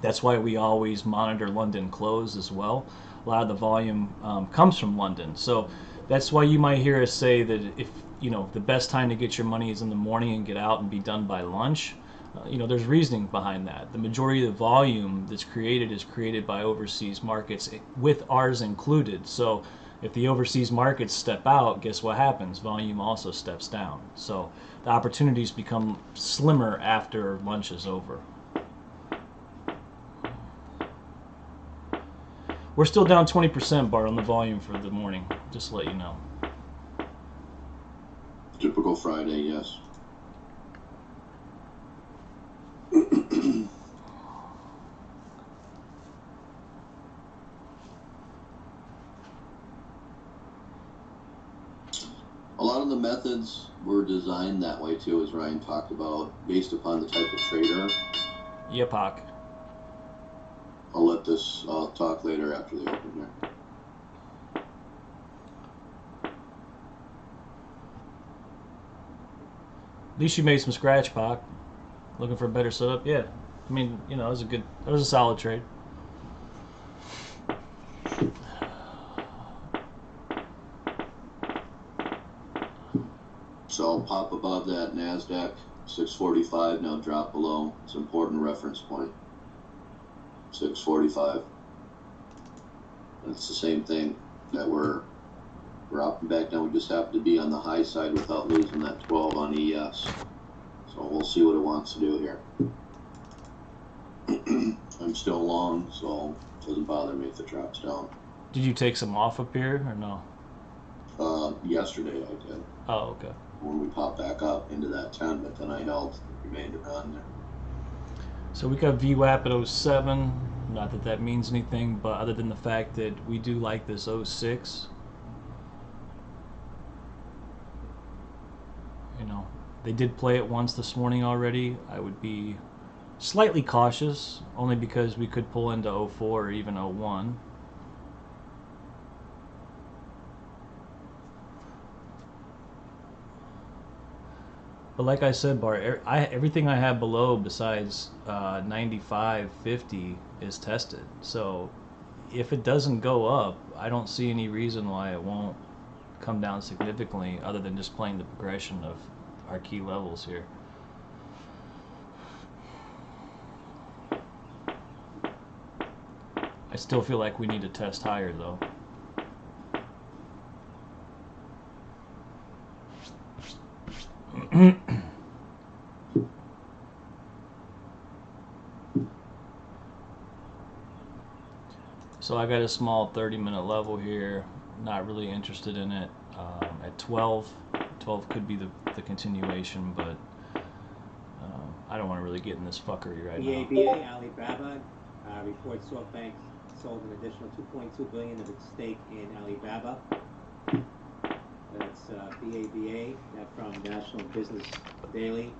S4: That's why we always monitor London close as well. A lot of the volume comes from London. So that's why you might hear us say that if, you know, the best time to get your money is in the morning and get out and be done by lunch. You know, there's reasoning behind that. The majority of the volume that's created is created by overseas markets, with ours included. So if the overseas markets step out, guess what happens? Volume also steps down. So the opportunities become slimmer after lunch is over. We're still down 20%, Bart, on the volume for the morning, just to let you know.
S3: Typical Friday, yes. A lot of the methods were designed that way too, as Ryan talked about, based upon the type of trader.
S4: Yep, Hawk.
S3: I'll talk later after the open here.
S4: At least you made some scratch, Pac. Looking for a better setup? Yeah. I mean, you know, it was a solid trade.
S3: So pop above that NASDAQ, 645, now drop below. It's an important reference point. 645. It's the same thing that we're up and back down. We just happen to be on the high side without losing that 12 on ES. So we'll see what it wants to do here. I'm still long, so it doesn't bother me if it drops down.
S4: Did you take some off up here or no?
S3: Yesterday I did.
S4: Oh, okay.
S3: When we popped back up into that 10, but then I held the remainder on there.
S4: So we got VWAP at 07. Not that that means anything, but other than the fact that we do like this 06. You know, they did play it once this morning already. I would be slightly cautious, only because we could pull into 04 or even 01. But like I said, Bart, everything I have below besides 95, 50 is tested. So if it doesn't go up, I don't see any reason why it won't come down significantly, other than just playing the progression of our key levels here. I still feel like we need to test higher though. So I got a small 30-minute level here. Not really interested in it. At 12 could be the continuation, but I don't want to really get in this fuckery right now.
S5: BABA, Alibaba, reports SoftBank sold an additional $2.2 billion of its stake in Alibaba. That's BABA, that from National Business Daily.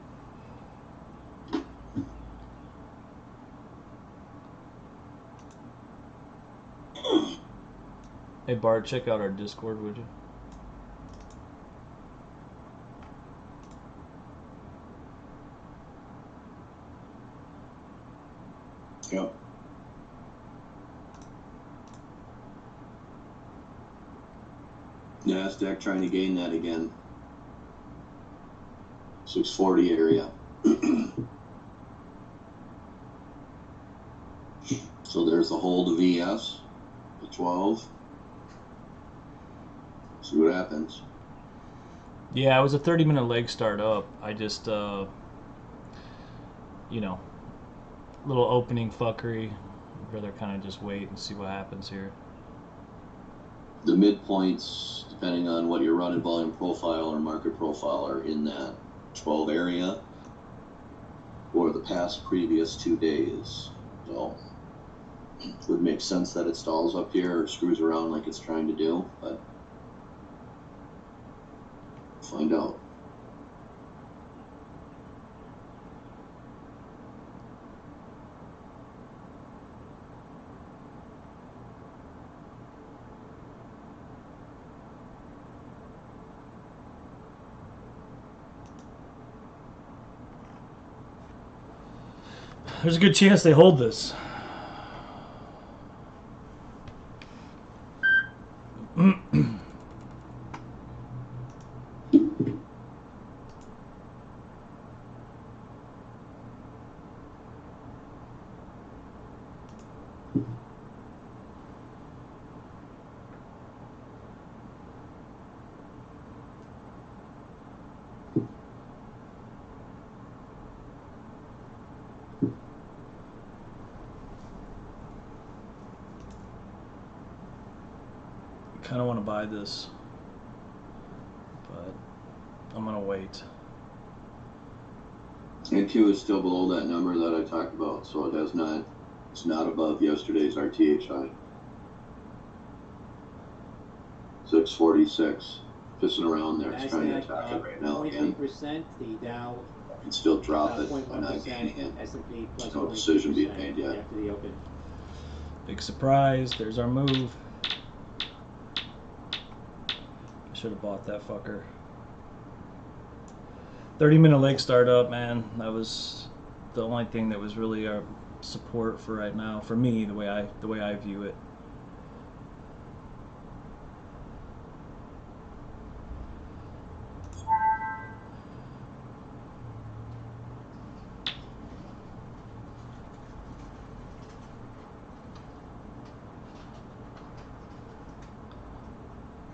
S4: Hey Bart, check out our Discord, would you?
S3: Yep. NASDAQ trying to gain that again. 640 area. So there's the hold of ES, the 12. See what happens.
S4: Yeah, it was a 30-minute leg start up. I just, you know, little opening fuckery. I'd rather kind of just wait and see what happens here.
S3: The midpoints, depending on what your run and volume profile or market profile, are in that 12 area or the past previous 2 days. So it would make sense that it stalls up here or screws around like it's trying to do, but find out.
S4: There's a good chance they hold this. Kind of want to buy this, but I'm gonna wait.
S3: NQ is still below that number that I talked about, so it has not. It's not above yesterday's RTH high. 646, pissing around there. It's trying to attack it right now again.
S5: 0.3%, the Dow
S3: You can still drop it by not
S5: 0.1%,
S3: gaining it.
S5: S&P plus
S3: There's no decision being
S5: 0.2%
S3: made yet.
S5: after the open.
S4: Big surprise. There's our move. I should have bought that fucker. 30-minute leg start up, man. That was the only thing that was really our support for right now. For me, the way I view it.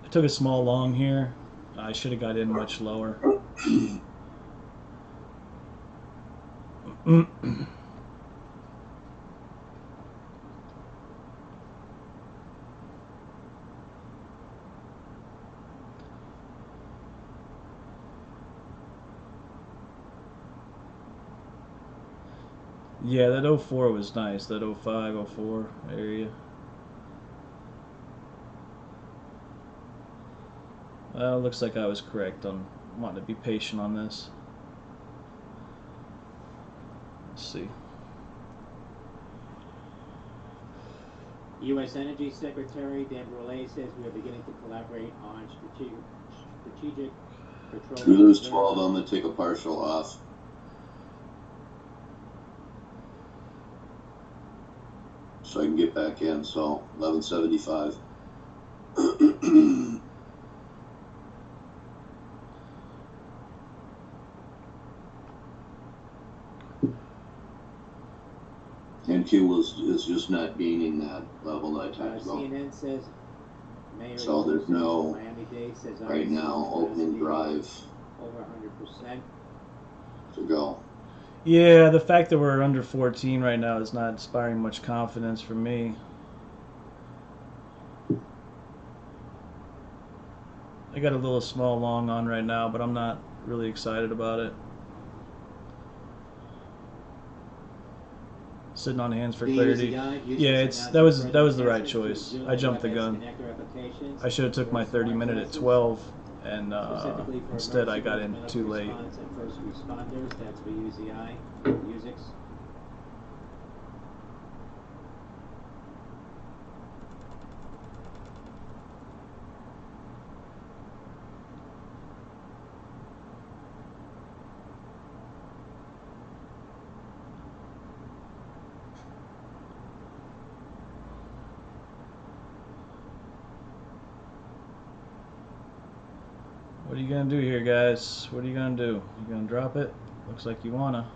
S4: I took a small long here. I should have got in much lower. Yeah, that 04 was nice. That 05, 04 area. Well, looks like I was correct on wanting to be patient on this. Let's see.
S5: U.S. Energy Secretary Dan Brule says we are beginning to collaborate on strategic
S3: If we lose
S5: reserves.
S3: 12, I'm going to take a partial off. So I can get back in, so 1175. NQ is just not gaining that level that I talked about.
S5: CNN says Mayor
S3: So there's no,
S5: Miami-Dade says
S3: right now, opening drive
S5: over 100%.
S3: to go.
S4: Yeah, the fact that we're under 14 right now is not inspiring much confidence for me. I got a little small long on right now, but I'm not really excited about it. Sitting on hands for clarity. Yeah, that was the right choice. I jumped the gun. I should have took my 30-minute at 12, and instead I got in too late.
S5: First responders, that's for UZI, UZIX.
S4: What What are you gonna do here, guys? What are you gonna do? You gonna drop it? Looks like you wanna.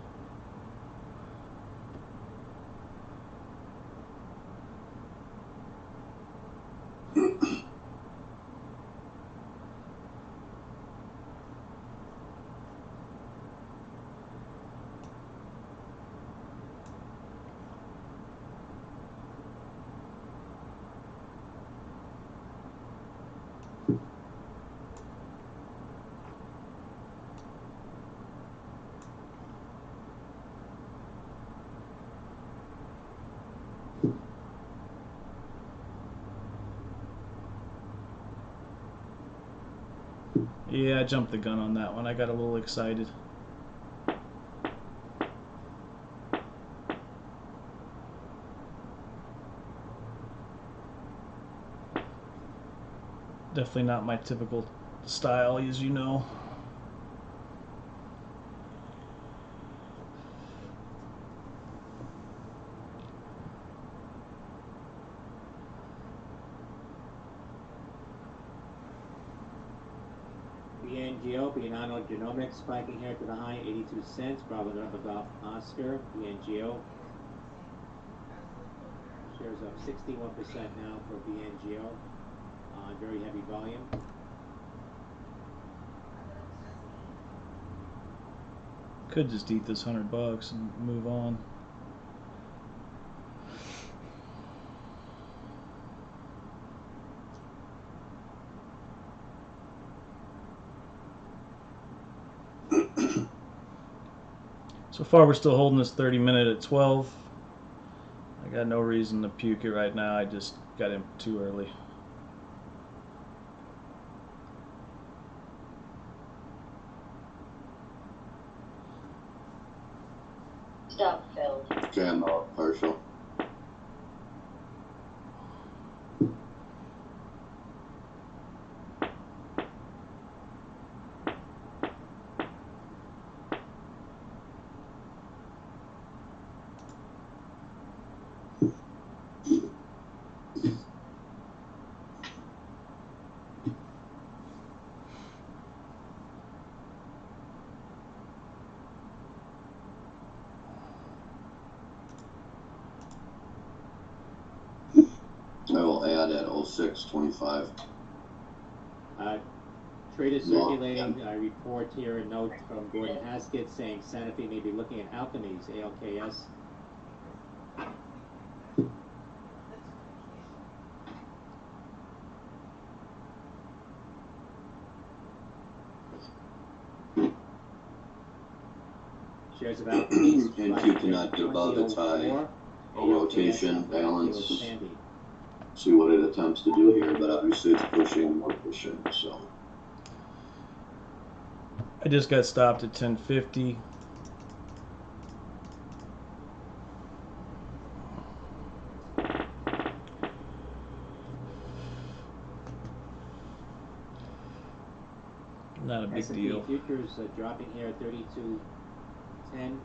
S4: Yeah, I jumped the gun on that one. I got a little excited. Definitely not my typical style, as you know.
S5: BNGO, Bionano Genomics, spiking here to the high, 82 cents. Bravo November Golf Oscar, BNGO. Shares up 61% now for BNGO on very heavy volume.
S4: Could just eat this $100 and move on. So far, we're still holding this 30-minute at 12. I got no reason to puke it right now. I just got in too early.
S6: Stop filled.
S3: Okay, I'm out partial. I will add at 0625.
S5: Trade is
S3: No,
S5: circulating a report here, a note from Gordon Haskett saying Sanofi may be looking at Alkermes, ALKS. Shares of Alkermes.
S3: NQ cannot get above its high. Rotation, balance. See what it attempts to do here, but obviously it's pushing more pushing, so.
S4: I just got stopped at 1050. Not a big
S5: S&P
S4: deal.
S5: futures dropping here at 32.10.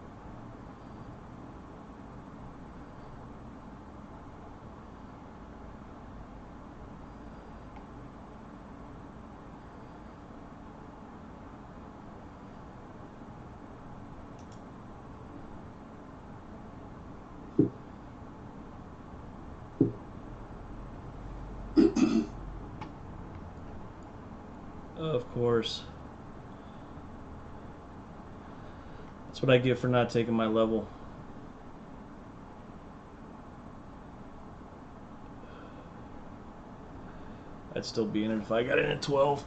S4: Of course. That's what I get for not taking my level. I'd still be in it if I got in at 12.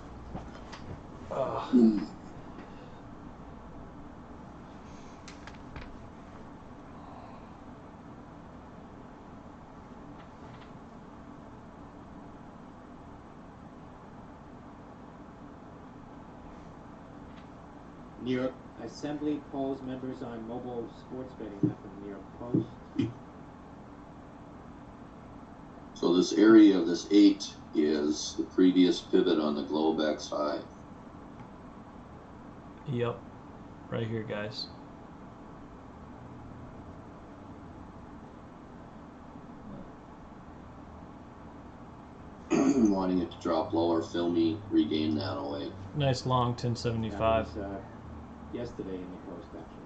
S5: New York Assembly polls members on mobile sports betting. That's from the New York Post.
S3: So this area of this 8 is the previous pivot on the Globex high.
S4: Yep. Right here, guys.
S3: wanting it to drop lower. Filmy regained that away.
S4: Nice long
S5: That
S4: 1075.
S5: was yesterday in the post, actually.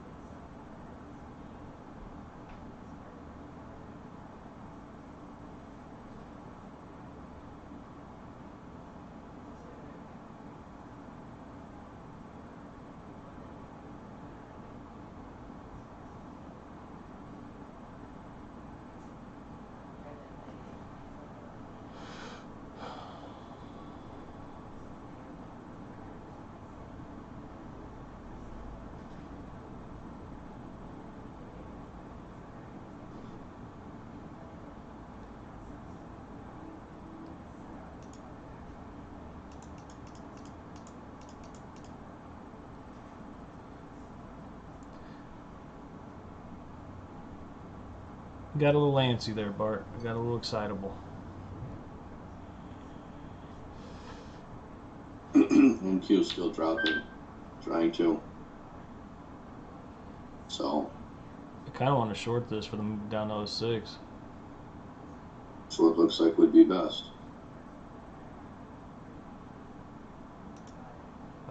S4: Got a little antsy there, Bart. I got a little excitable.
S3: NQ still dropping, trying to. So
S4: I kind of want to short this for the move down to 06.
S3: that's what it looks like would be best.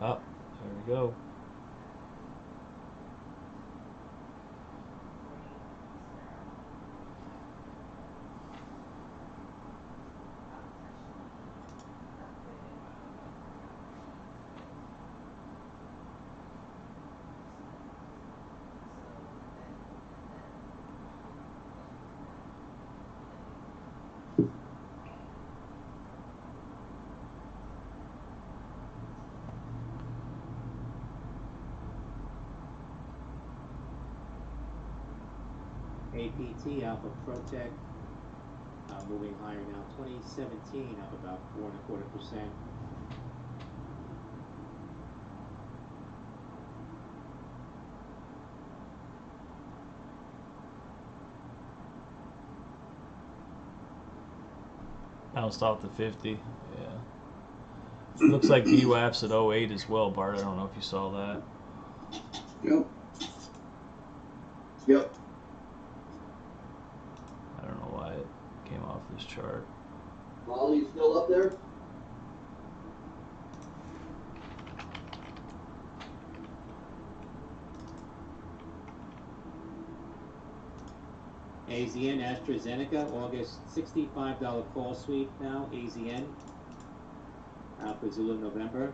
S4: Oh, there we go.
S5: APT, Alpha Protec, moving higher now. 2017 up about 4.25%.
S4: Bounced off the 50. Yeah. Looks like BWAP's at 08 as well, Bart. I don't know if you saw that.
S3: Yep. Yep.
S4: I don't know why it came off this chart.
S3: Molly, you still up there?
S5: AZN, AstraZeneca, August $65 call sweep now, AZN. Alpha Zulu November.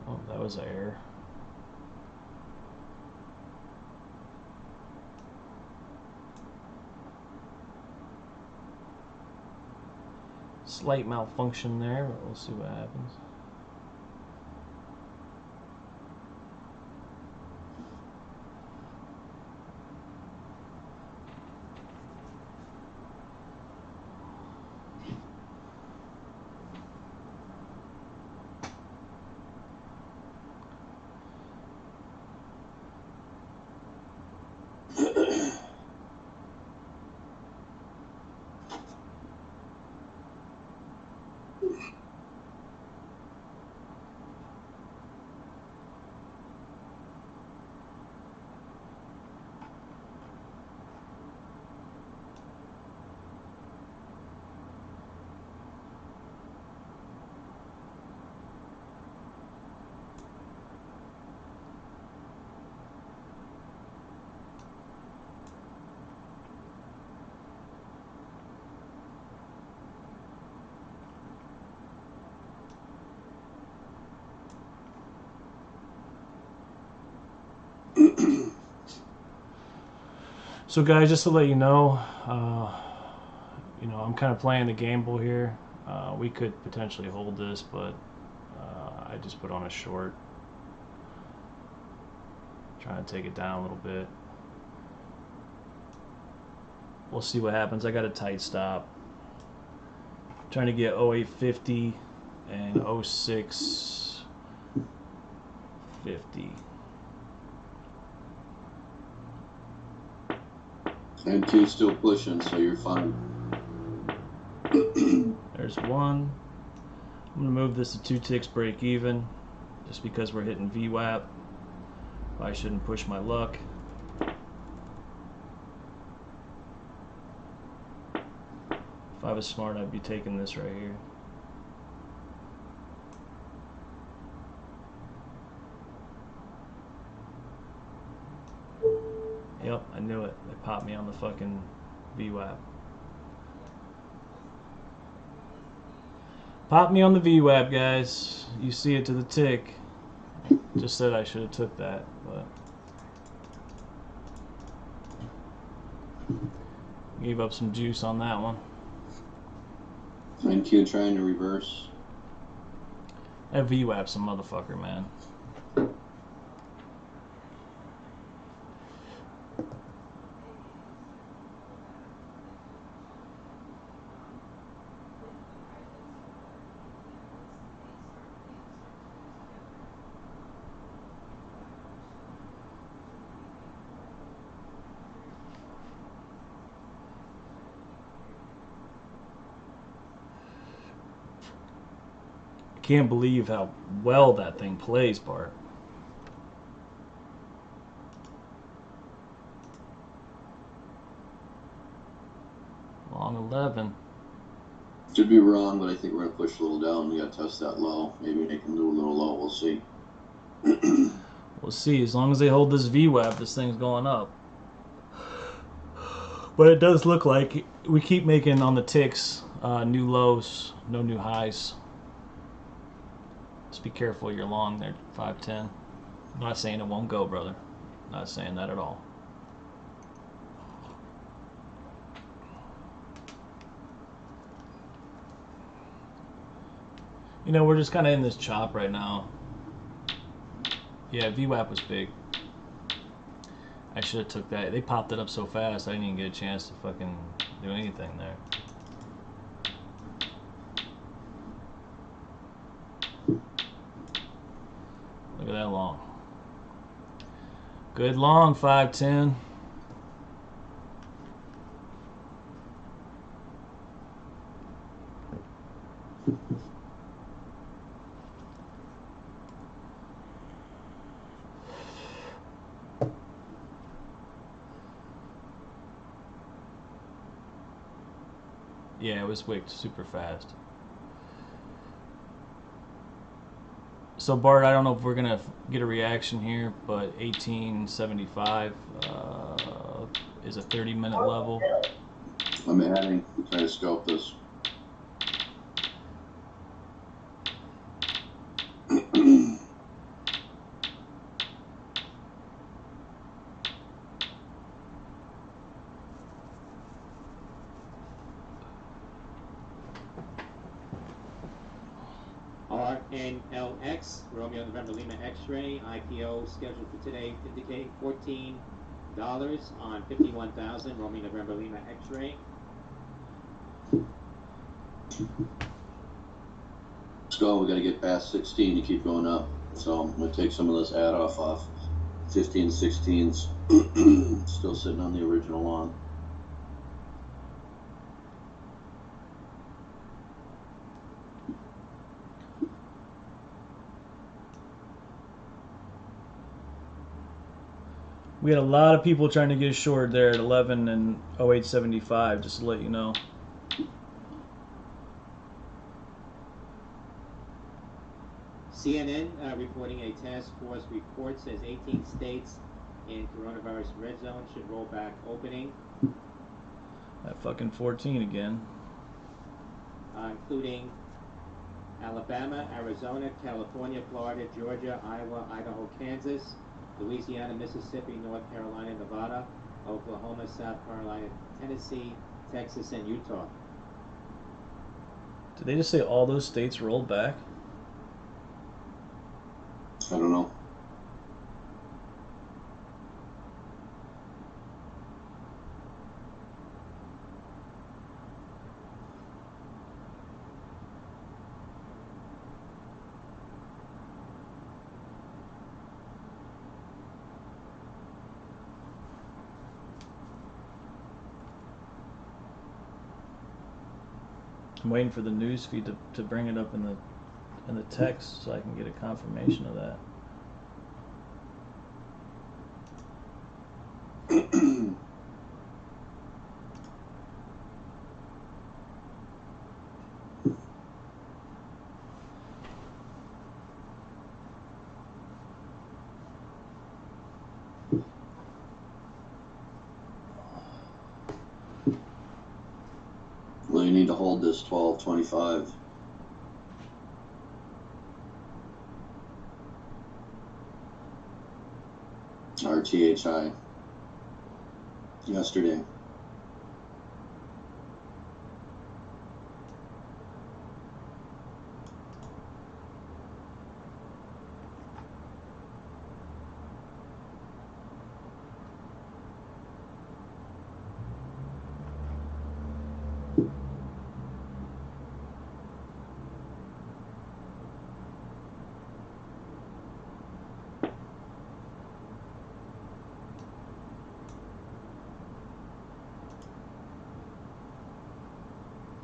S4: Oh, that was an error. Slight malfunction there, but we'll see what happens. So guys, just to let you know, I'm kind of playing the gamble here. We could potentially hold this, but I just put on a short. Trying to take it down a little bit. We'll see what happens. I got a tight stop. Trying to get 0850 and 06 50.
S3: And Q's still pushing, so you're fine.
S4: There's one. I'm gonna move this to 2 ticks break even, just because we're hitting VWAP. I shouldn't push my luck. If I was smart, I'd be taking this right here. Yep, I knew it. They popped me on the fucking VWAP. Pop me on the VWAP, guys. You see it to the tick. Just said I should have took that, but gave up some juice on that one.
S3: And Q trying to reverse.
S4: That VWAP's a motherfucker, man. Can't believe how well that thing plays, Bart. Long 11.
S3: Could be wrong, but I think we're gonna push a little down. We gotta test that low. Maybe make them do a little low. We'll see.
S4: We'll see. As long as they hold this VWAP, this thing's going up. But it does look like we keep making on the ticks new lows, no new highs. Just be careful you're long there, 510. I'm not saying it won't go, brother. Not saying that at all. You know, we're just kind of in this chop right now. Yeah, VWAP was big. I should have took that. They popped it up so fast, I didn't even get a chance to fucking do anything there. Look at that long. Good long, 510. Yeah, it was wicked super fast. So Bart, I don't know if we're gonna get a reaction here, but 1875 is a 30-minute level.
S3: I'm adding. I'm trying to scalp this.
S5: RNLX, Romeo November Lima X-ray, IPO scheduled for today, indicate $14 on 51,000, Romeo November Lima X-ray.
S3: Let's go. We got to get past 16 to keep going up. So I'm going to take some of this add off 15, 16s. Still sitting on the original long.
S4: We had a lot of people trying to get short there at 11 and 0875, just to let you know.
S5: CNN reporting a task force report says 18 states in coronavirus red zone should roll back opening,
S4: That fucking 14 again.
S5: including Alabama, Arizona, California, Florida, Georgia, Iowa, Idaho, Kansas, Louisiana, Mississippi, North Carolina, Nevada, Oklahoma, South Carolina, Tennessee, Texas, and Utah.
S4: Did they just say all those states rolled back?
S3: I don't know.
S4: I'm waiting for the news feed to bring it up in the text so I can get a confirmation of that.
S3: Well, you need to hold this 12.25. RTHI. Yesterday.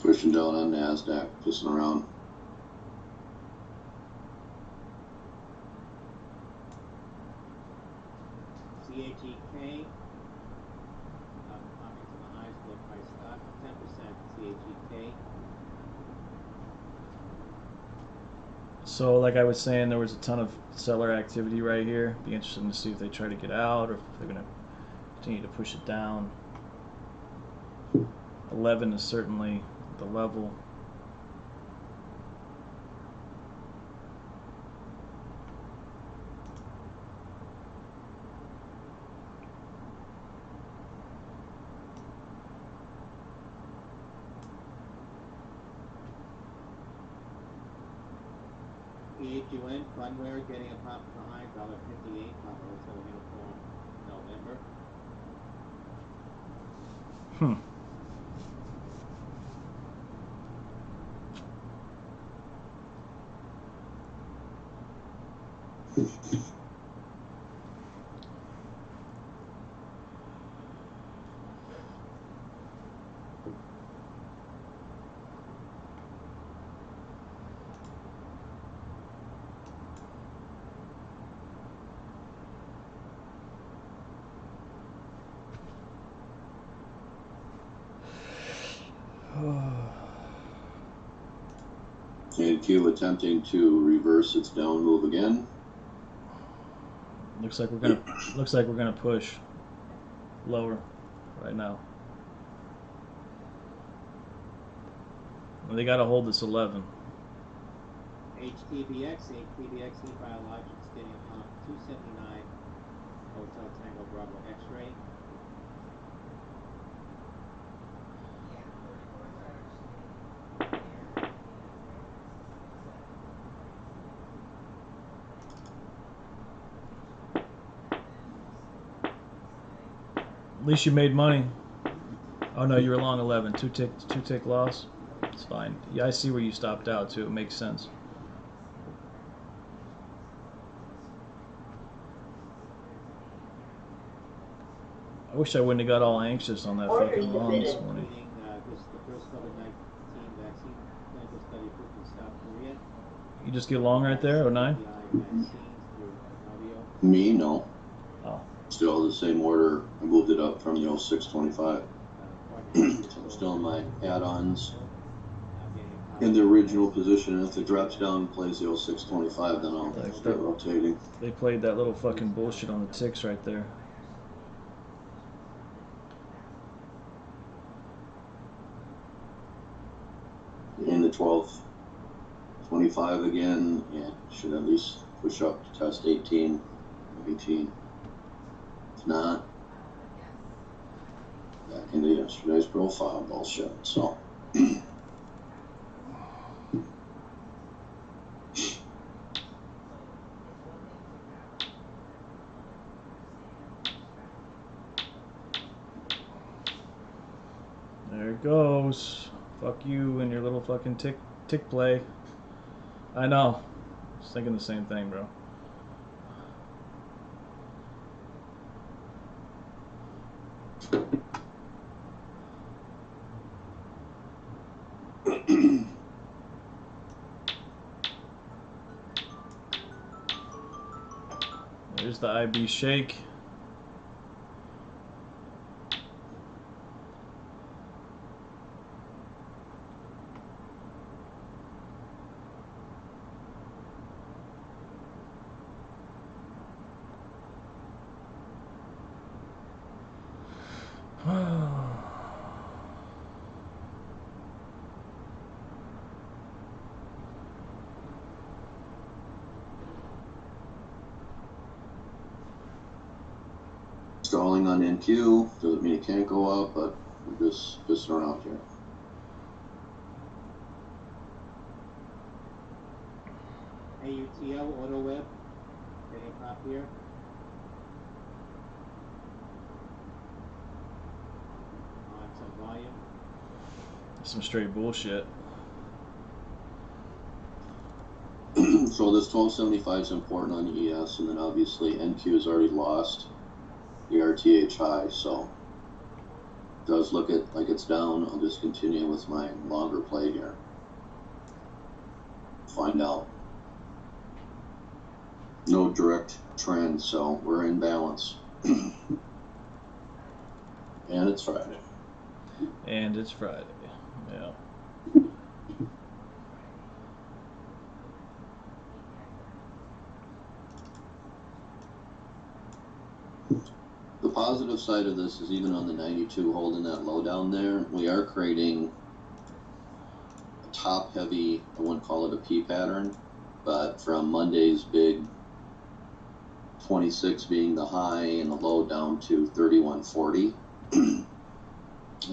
S3: Pushing down on NASDAQ, pissing around.
S5: CAGK, popping to the highest low price stock, 10% CAGK.
S4: So, like I was saying, there was a ton of seller activity right here. Be interesting to see if they try to get out or if they're going to continue to push it down. 11 is certainly the level.
S5: PHUN, Funware getting a pop behind, $1.58, pop also uniform November.
S3: ADQ attempting to reverse its down move again.
S4: Looks like we're gonna push lower right now. Well, they got to hold this 11.
S5: HTBX Biologics getting a pop 279, Hotel Tango Bravo X-ray.
S4: At least you made money. Oh no, you were long 11. Two tick loss. It's fine. Yeah, I see where you stopped out too. It makes sense. I wish I wouldn't have got all anxious on that fucking long this morning.
S5: The first COVID-19 vaccine clinical study approved in South Korea.
S4: You just get long right there, 09?
S5: Vaccines through Novio.
S3: Me, no.
S4: Oh.
S3: Still the same order. I moved it up from the 06.25. So I'm still in my add-ons. In the original position, if it drops down and plays the 06.25, then I'll start rotating.
S4: They played that little fucking bullshit on the ticks right there.
S3: In the 12.25 again, and should at least push up to test 18, 18. If not, back into yesterday's profile bullshit. So.
S4: There it goes. Fuck you and your little fucking tick play. I know. I was thinking the same thing, bro. the IB shake.
S3: Stalling on NQ. Doesn't mean it can't go up, but we're just pissing around here.
S5: AUTO, Auto Web, getting pop here. On some volume.
S4: Some straight bullshit.
S3: So this 1275 is important on ES, and then obviously NQ has already lost the RTH high, so it does look like it's down. I'll just continue with my longer play here. Find out. No direct trend, so we're in balance. And it's Friday.
S4: And it's Friday. Yeah.
S3: The positive side of this is even on the 92 holding that low down there, we are creating a top heavy, I wouldn't call it a P pattern, but from Monday's big 26 being the high and the low down to 3140 and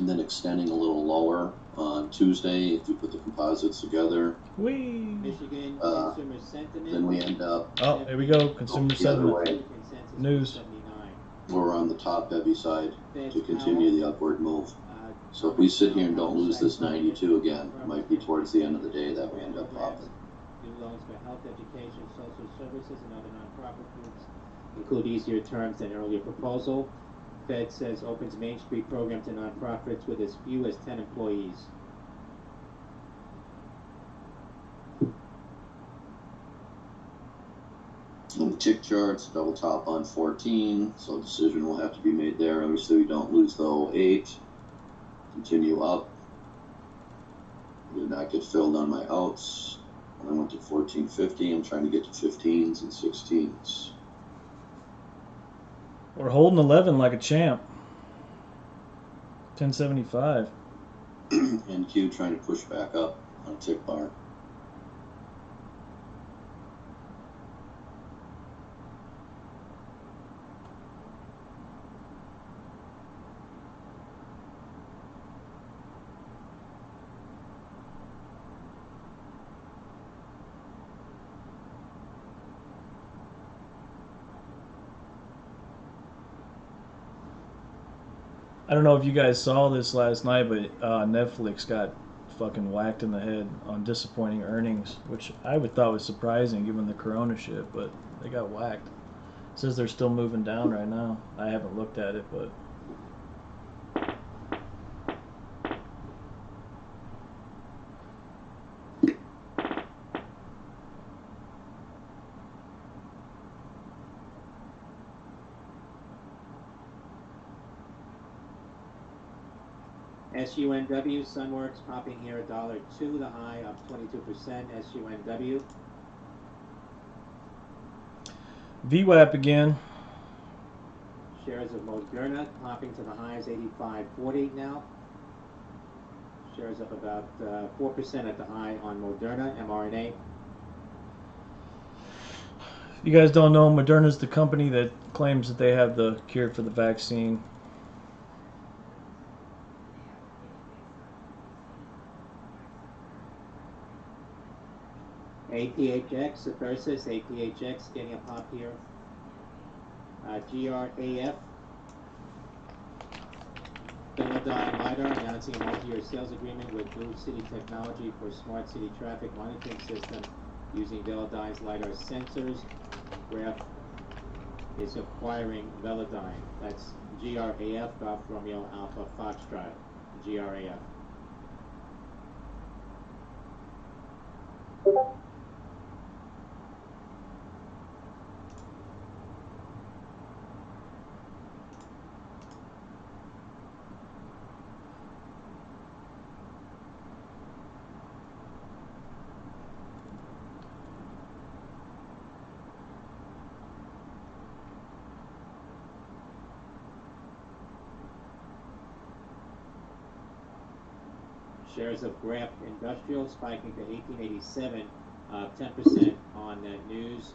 S3: then extending a little lower on Tuesday if you put the composites together.
S4: Whee!
S5: Michigan consumer sentiment.
S3: Then we end up
S4: Oh, here we go. Consumer
S3: the other
S4: sentiment.
S3: way.
S5: Consensus
S4: News.
S5: 79.
S3: We're on the top heavy side
S5: Fed's
S3: to continue the upward move. So if we sit here and don't lose this 92 again, it might be towards the end of the day that we end up popping.
S5: New loans for health, education, social services, and other nonprofit groups include easier terms than earlier proposal. Fed says opens Main Street program to nonprofits with as few as 10 employees.
S3: On the tick charts, double top on 14, so a decision will have to be made there. Obviously, we don't lose the 08. Continue up. Did not get filled on my outs. When I went to 1450, I'm trying to get to 15s and 16s.
S4: We're holding 11 like a champ. 1075.
S3: NQ trying to push back up on a tick bar.
S4: I don't know if you guys saw this last night, but Netflix got fucking whacked in the head on disappointing earnings, which I would thought was surprising given the Corona shit, but they got whacked. It says they're still moving down right now. I haven't looked at it, but
S5: SUNW, Sunworks popping here $1.02, the high up 22%. SUNW.
S4: VWAP again.
S5: Shares of Moderna popping to the highs 85.40 now. Shares up about 4% at the high on Moderna, mRNA.
S4: If you guys don't know, Moderna's the company that claims that they have the cure for the vaccine.
S5: APHX versus APHX getting a pop here. GRAF. Velodyne LiDAR announcing a multi-year sales agreement with Blue City Technology for smart city traffic monitoring system using Velodyne's LiDAR sensors. GRAF is acquiring Velodyne. That's GRAF, Golf Romeo Alpha Foxtrot. GRAF. Shares of Graft Industrial spiking to 1887, 10% on news.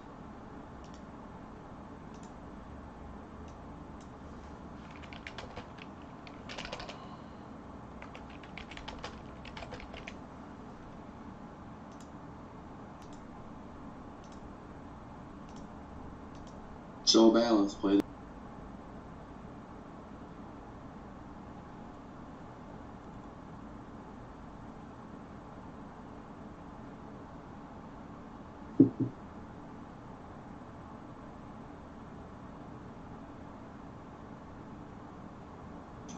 S3: So balance, play.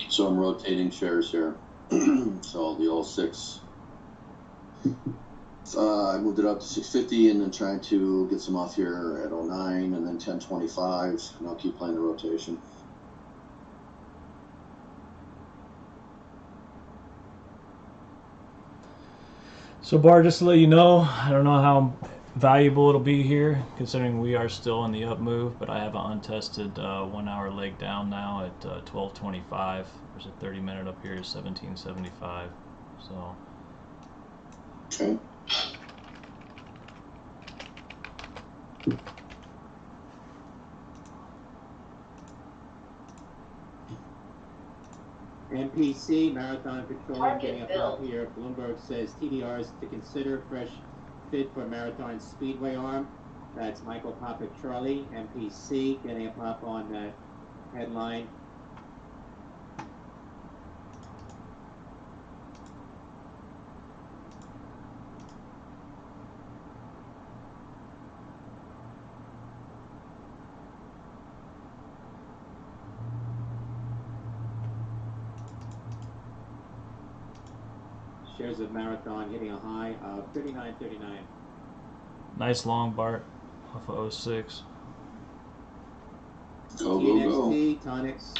S3: So I'm rotating shares here. So the 06, I moved it up to 650 and then trying to get some off here at 09 and then 1025, and I'll keep playing the rotation.
S4: So Bar, just to let you know, I don't know how valuable it'll be here, considering we are still in the up move, but I have an untested 1 hour leg down now at 1225. There's a 30-minute up here, 1775. So.
S3: Okay.
S5: MPC, Marathon Petroleum,
S6: Target
S5: getting up
S6: filled.
S5: top here. Bloomberg says TDRs to consider fresh fit for Marathon Speedway arm. That's Michael Popick Charlie, MPC, getting up top on that headline. Shares of Marathon hitting a high of 39.39.
S4: Nice long Bart off of 06.
S3: Go, go, go.
S5: TNXT, Tonics,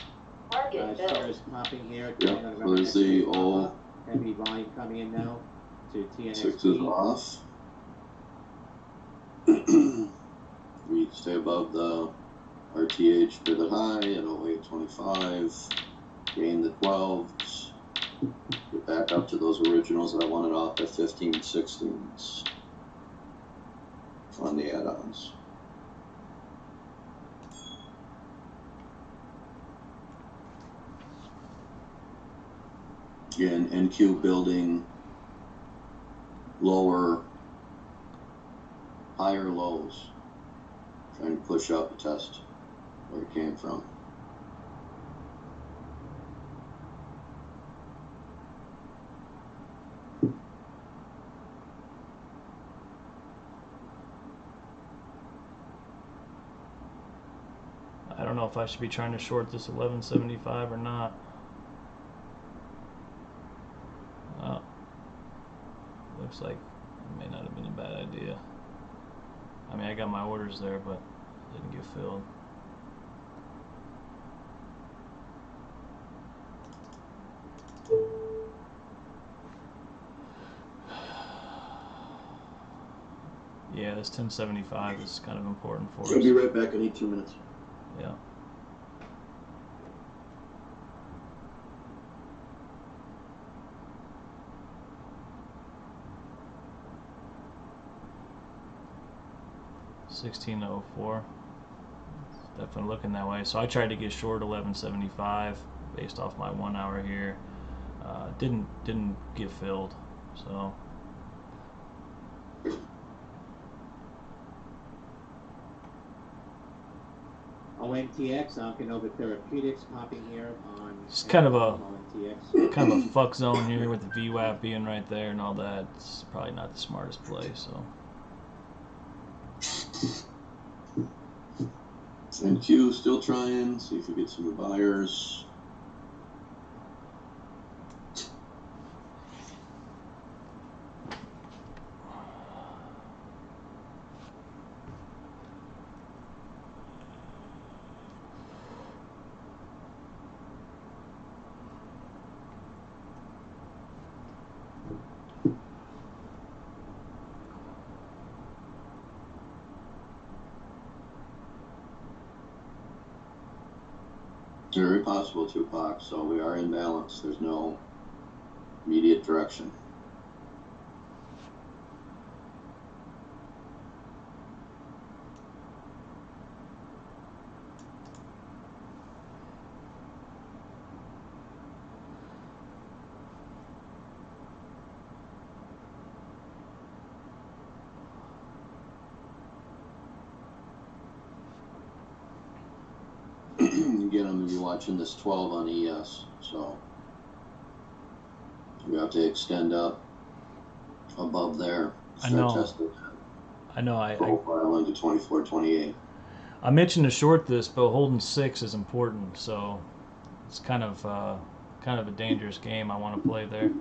S6: Target filled.
S5: shares popping here.
S3: Yep,
S5: depending on November
S3: there's
S5: next
S3: the
S5: week.
S3: O.
S5: Heavy volume coming in now to
S3: Six is
S5: TNXT.
S3: off. We stay above the RTH pivot high at 0825. Gain the 12s. Get back up to those originals that I wanted off at 15, 16s on the add-ons. Again, NQ building lower, higher lows. Trying to push up the test where it came from.
S4: I don't know if I should be trying to short this 1175 or not. Well, looks like it may not have been a bad idea. I mean, I got my orders there, but didn't get filled. Yeah, this 1075 is kind of important for us.
S3: I'll be right back. I need 2 minutes.
S4: Yeah. $16.04. Definitely looking that way. So I tried to get short 1175 based off my 1 hour here. Didn't get filled. So.
S5: ONTX, Onconova Therapeutics popping here on.
S4: It's kind of a
S5: ONTX.
S4: fuck zone here with the VWAP being right there and all that. It's probably not the smartest play. So.
S3: NQ still trying. See if we get some buyers. Very possible, Tupac. So we are in balance. There's no immediate direction. Again, I'm going to be watching this 12 on ES, so we have to extend up above there.
S4: I
S3: Start
S4: know.
S3: testing
S4: I know. I
S3: profile into 24, 28.
S4: I'm itching to short this, but holding 6 is important. So it's kind of a dangerous game I want to play there.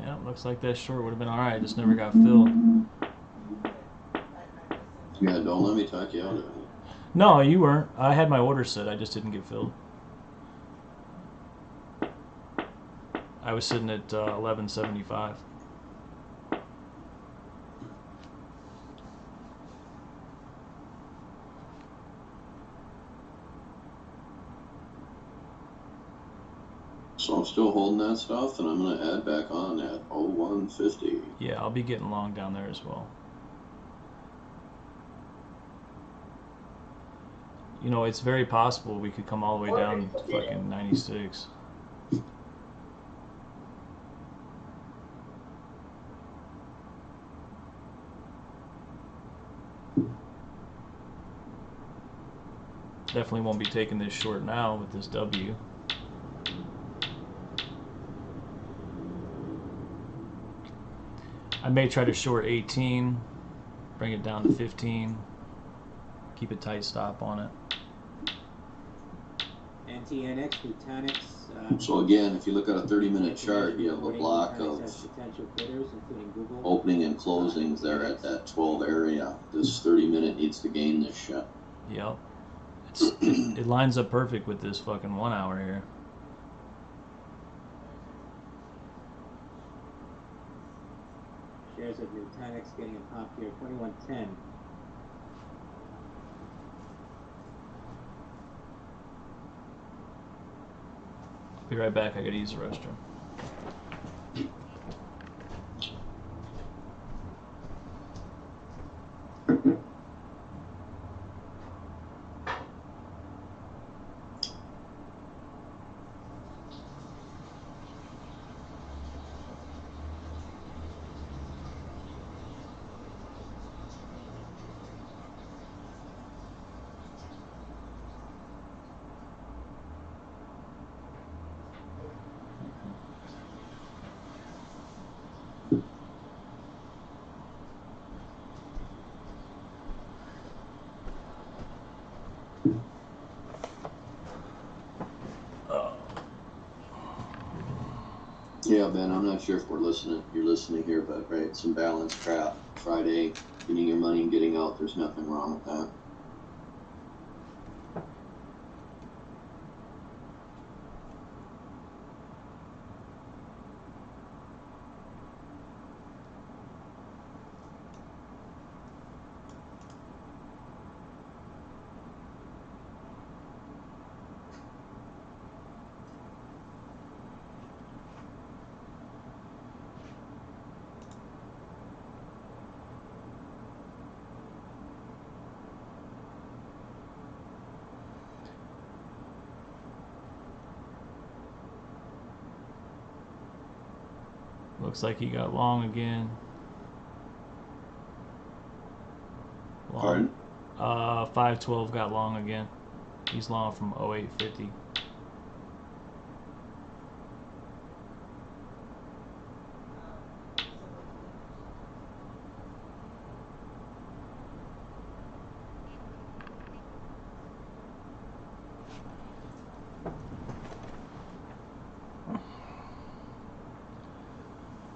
S4: Yeah, looks like that short would have been all right. Just never got filled.
S3: Yeah, don't let me talk you out of it.
S4: No, you weren't. I had my order set. I just didn't get filled. I was sitting at 1175.
S3: So I'm still holding that stuff, and I'm going to add back on at 0150.
S4: Yeah, I'll be getting long down there as well. You know, it's very possible we could come all the way down to fucking 96. Definitely won't be taking this short now with this W. I may try to short 18, bring it down to 15, keep a tight stop on it.
S5: NTNX, Nutanix.
S3: So again, if you look at a 30-minute chart, you have a block of
S5: potential bidders, including Google.
S3: opening and closings there at that 12 area. This 30-minute needs to gain this shit.
S4: Yep. It lines up perfect with this fucking 1 hour here.
S5: Shares of Nutanix getting a pop here, 2110.
S4: I'll be right back. I gotta use the restroom.
S3: Yeah, Ben, I'm not sure if you're listening here, but right, some balance crap. Friday, getting your money and getting out, there's nothing wrong with that.
S4: Looks like he got long again. Long.
S3: Pardon?
S4: 512 got long again. He's long from 0850.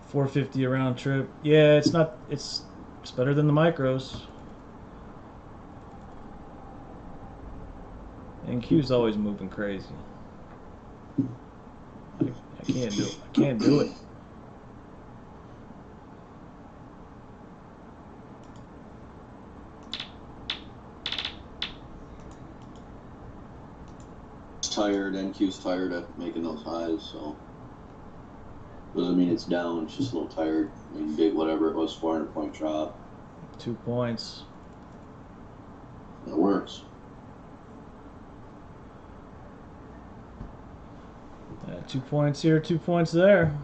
S4: 450 a round trip. Yeah, it's not. It's better than the micros. NQ's always moving crazy. I can't do it. I can't do it.
S3: It's tired. NQ's tired at making those highs, so doesn't mean it's down. It's just a little tired. I mean, big whatever it was, 400-point drop.
S4: 2 points.
S3: It works.
S4: Yeah, 2 points here, 2 points there.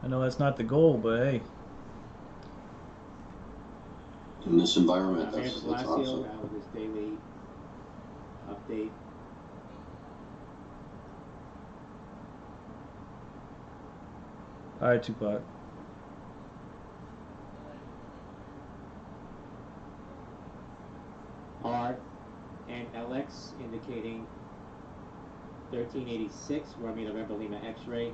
S4: I know that's not the goal, but hey.
S3: In this environment,
S5: Mayor
S3: that's
S5: Blasio
S3: awesome.
S5: out with his daily update.
S4: All right, Tupac.
S5: R and LX indicating 1386, Romeo November Lima X-ray.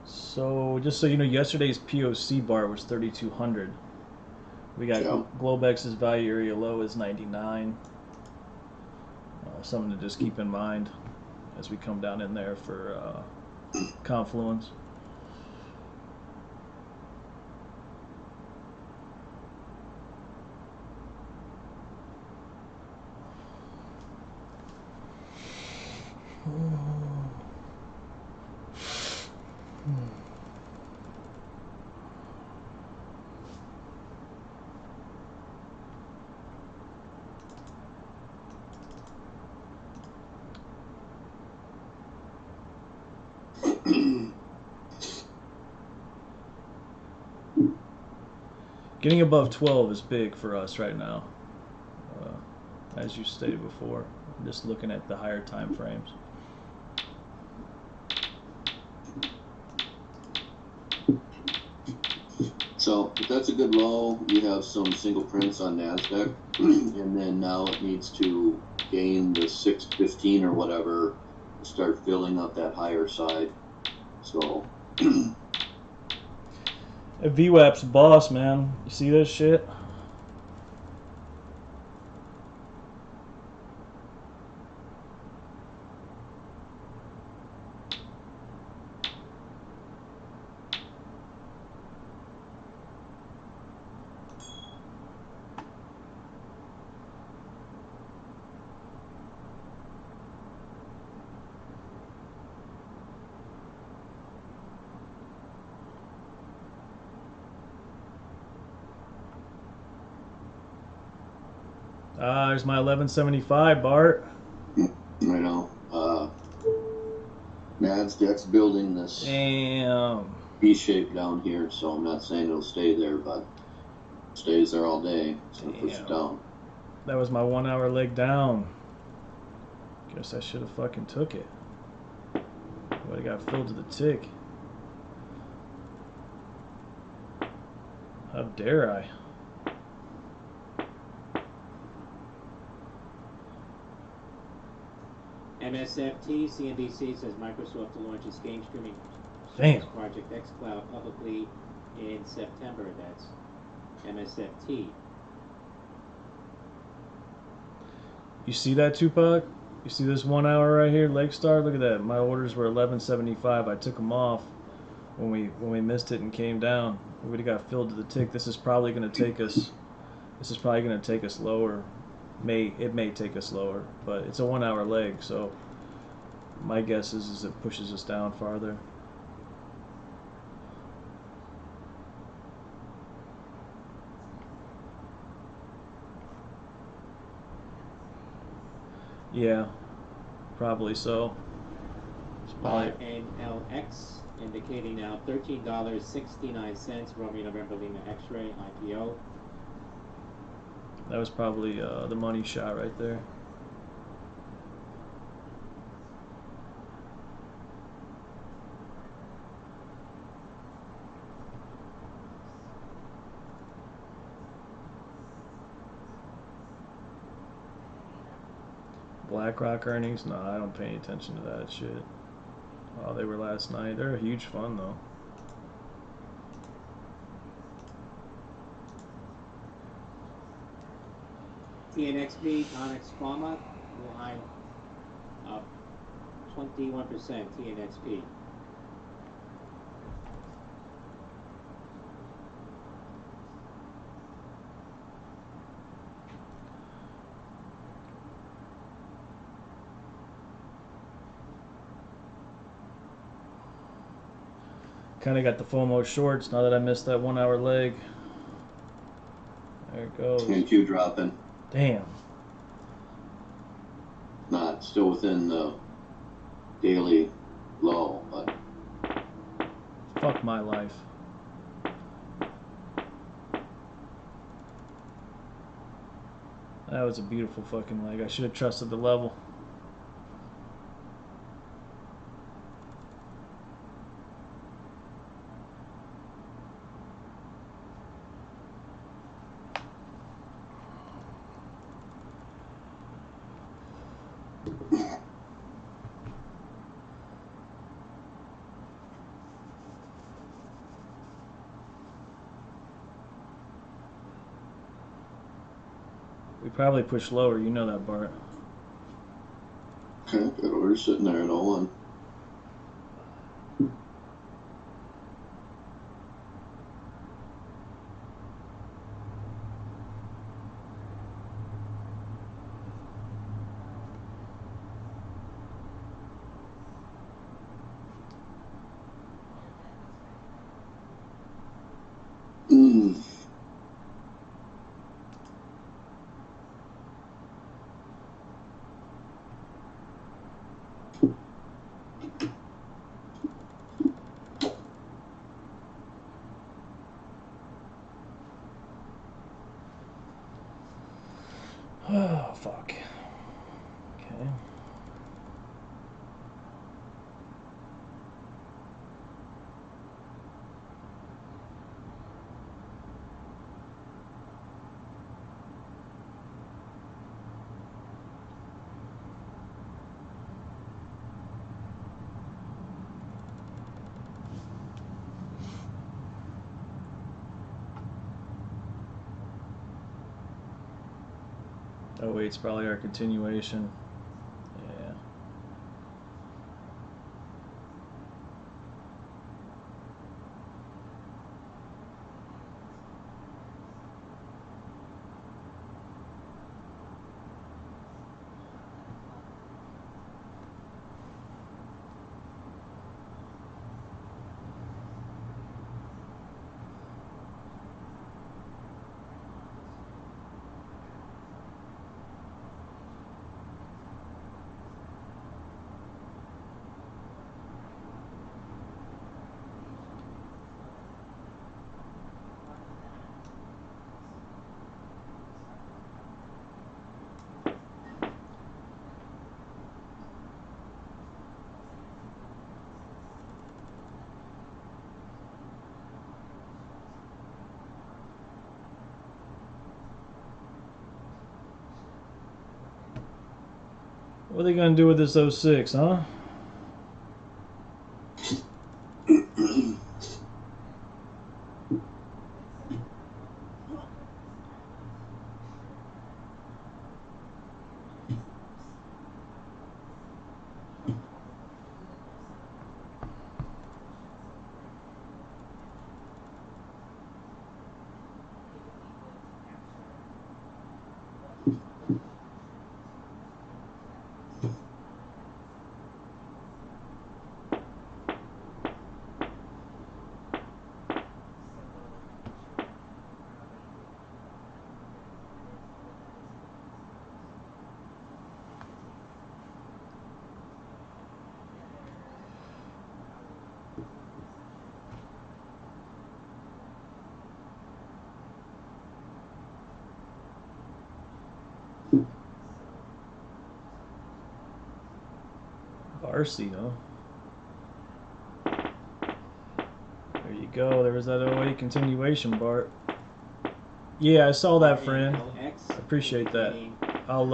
S4: So just so you know, yesterday's POC bar was 3,200. We got
S3: Yeah.
S4: Globex's value area low is 99. Something to just keep in mind as we come down in there for Confluence. Getting above 12 is big for us right now, as you stated before. I'm just looking at the higher time frames.
S3: So if that's a good low, you have some single prints on NASDAQ, and then now it needs to gain the 615 or whatever to start filling up that higher side. So
S4: VWAP's boss, man. You see this shit? There's my 1175, Bart.
S3: you know, NASDAQ's building this
S4: Damn.
S3: V shape down here, so I'm not saying it'll stay there, but it stays there all day. It's gonna push it down.
S4: That was my 1 hour leg down. Guess I should have fucking took it. Would have got filled to the tick. How dare I?
S5: MSFT, CNBC says Microsoft to launch its game streaming
S4: Damn.
S5: Project xCloud publicly in September. That's MSFT.
S4: You see that, Tupac? You see this 1 hour right here, Lake Star? Look at that. My orders were 1175. I took them off when we missed it and came down. We would have got filled to the tick. This is probably going to take us. This is probably going to take us lower. It may take us lower, but it's a 1 hour leg, so my guess is it pushes us down farther. Yeah, probably so. It's probably
S5: RNLX indicating now $13.69, Romeo November Lima X-ray IPO.
S4: that was probably the money shot right there. BlackRock earnings? No, I don't pay any attention to that shit. Oh, they were last night. They're a huge fund, though.
S5: TNXP, Onyx Pharma, line up 21%, TNXP.
S4: Kind of got the FOMO shorts now that I missed that 1 hour leg. There it goes.
S3: And Q dropping.
S4: Damn.
S3: Not still within the daily low, but
S4: Fuck my life. That was a beautiful fucking leg. I should have trusted the level. We probably push lower, you know that, Bart.
S3: okay, good order sitting there at 01.
S4: Oh, fuck. Okay. Oh wait, it's probably our continuation. Yeah. What are they gonna do with this 06, huh? Varsity, huh? There you go. There was that 08 continuation, Bart. Yeah, I saw that, friend. Appreciate that. I'll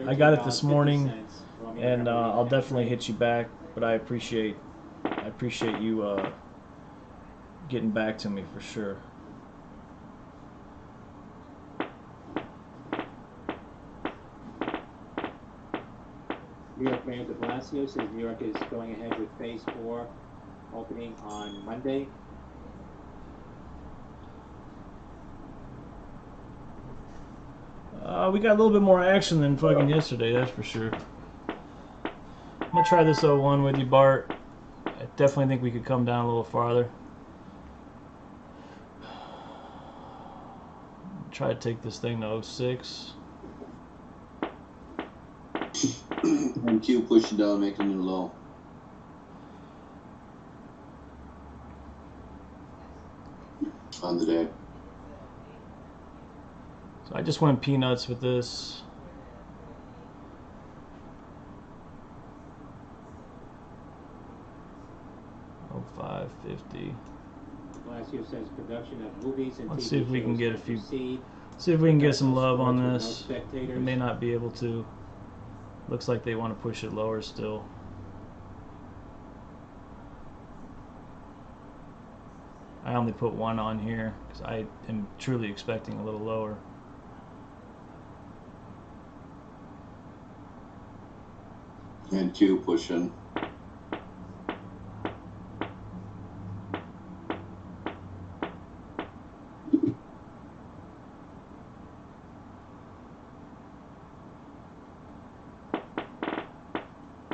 S4: I got it this morning,
S5: $13.50. Romeo
S4: and
S5: November
S4: I'll
S5: 8
S4: definitely
S5: X-ray.
S4: hit you back. But I appreciate you getting back to me for sure.
S5: New York Mayor de Blasio says New York is going ahead with Phase 4 opening on Monday.
S4: We got a little bit more action than fucking yesterday, that's for sure. I'm gonna try this 01 with you, Bart. I definitely think we could come down a little farther. Try to take this thing to 06.
S3: And Q pushing down, making you low. On the day.
S4: So I just went peanuts with this. Oh, 550.
S5: Blasio says production of movies and
S4: Let's
S5: TV
S4: see if we can
S5: shows
S4: get a
S5: will
S4: few.
S5: proceed.
S4: See if we can get some
S5: Professional
S4: love on
S5: sports with no
S4: this.
S5: spectators.
S4: We may not be able to. Looks like they want to push it lower still. I only put one on here because I am truly expecting a little lower.
S3: And Q pushing.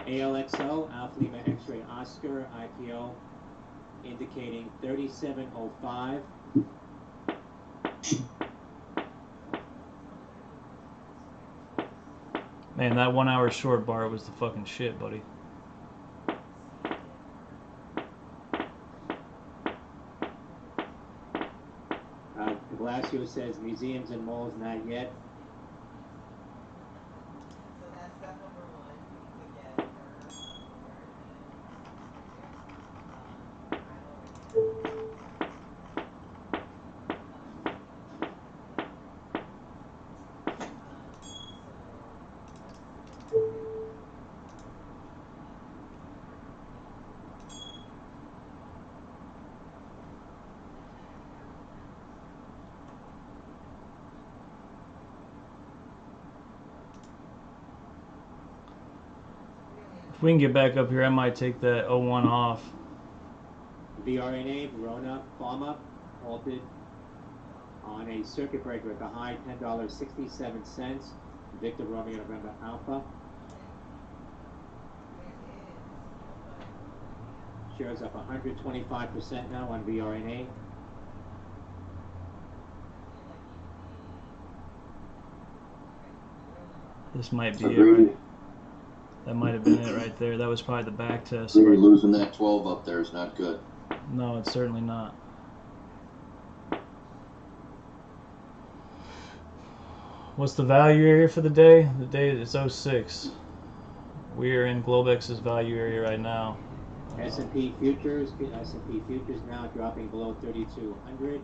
S5: ALXO, Alpha Lima X-ray Oscar, IPO, indicating 3705.
S4: Man, that 1 hour short bar was the fucking shit, buddy.
S5: Blasio says museums and malls not yet.
S4: If we can get back up here, I might take that 01 off.
S5: VRNA, Verona, Pharma, halted on a circuit breaker at the high, $10.67. Victor Romeo November Alpha. Shares up 125% now on VRNA.
S4: This might be it. Right? That might have been it right there. That was probably the back test.
S3: Really losing that 12 up there is not good.
S4: No, it's certainly not. What's the value area for the day? The day is 06. We are in Globex's value area right now.
S5: S&P futures now dropping below 3,200.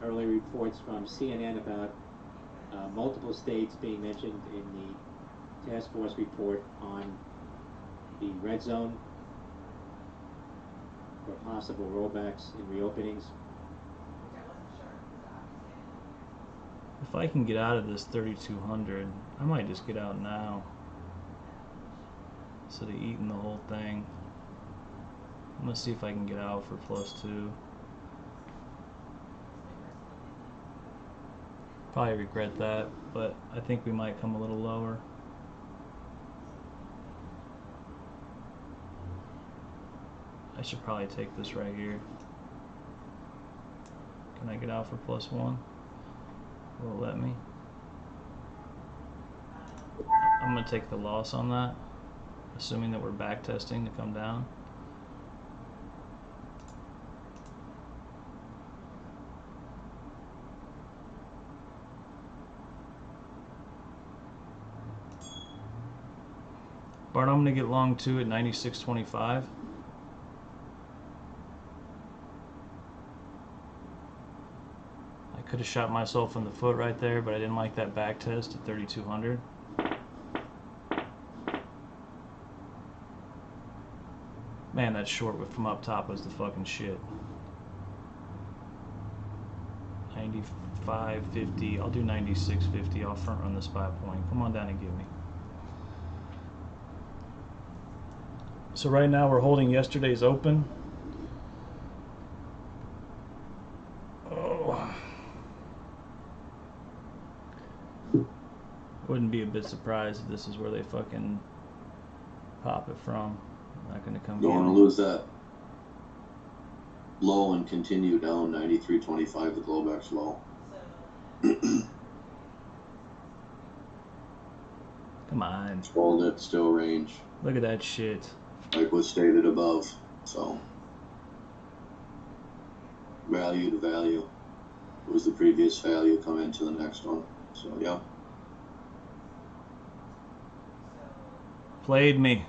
S5: Early reports from CNN about multiple states being mentioned in the task force report on the red zone for possible rollbacks in reopenings.
S4: If I can get out of this 3,200, I might just get out now instead of eating the whole thing. I'm gonna see if I can get out for +2. Probably regret that, but I think we might come a little lower. I should probably take this right here. Can I get out for +1? Will it let me? I'm gonna take the loss on that, assuming that we're back testing to come down. Bart, I'm gonna get long 2 at 96.25. I could have shot myself in the foot right there, but I didn't like that back test at 3,200. Man, that short from up top was the fucking shit. 95.50. I'll do 96.50. I'll front run the spot point. Come on down and get me. So right now we're holding yesterday's open. Oh. Wouldn't be a bit surprised if this is where they fucking pop it from. Not gonna come.
S3: Don't want to lose that low and continue down 93.25, the Globex low.
S4: Come on.
S3: Hold it, still range.
S4: Look at that shit.
S3: Like was stated above. So value to value was the previous value, come into the next one. So yeah.
S4: Played me.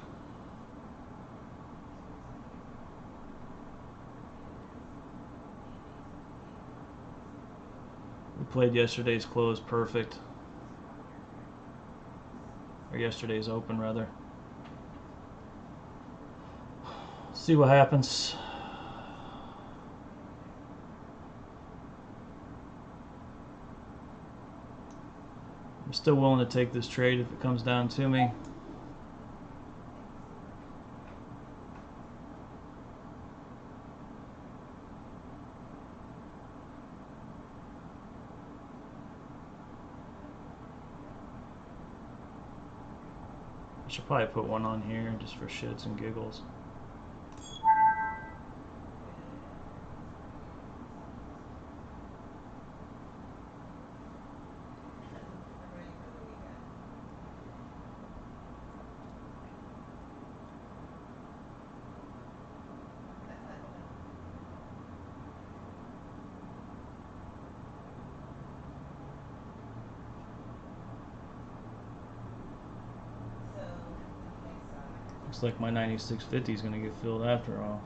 S4: We played yesterday's close perfect. Or yesterday's open, rather. See what happens. I'm still willing to take this trade if it comes down to me. I should probably put one on here just for shits and giggles. Looks like my 96.50 is going to get filled after all.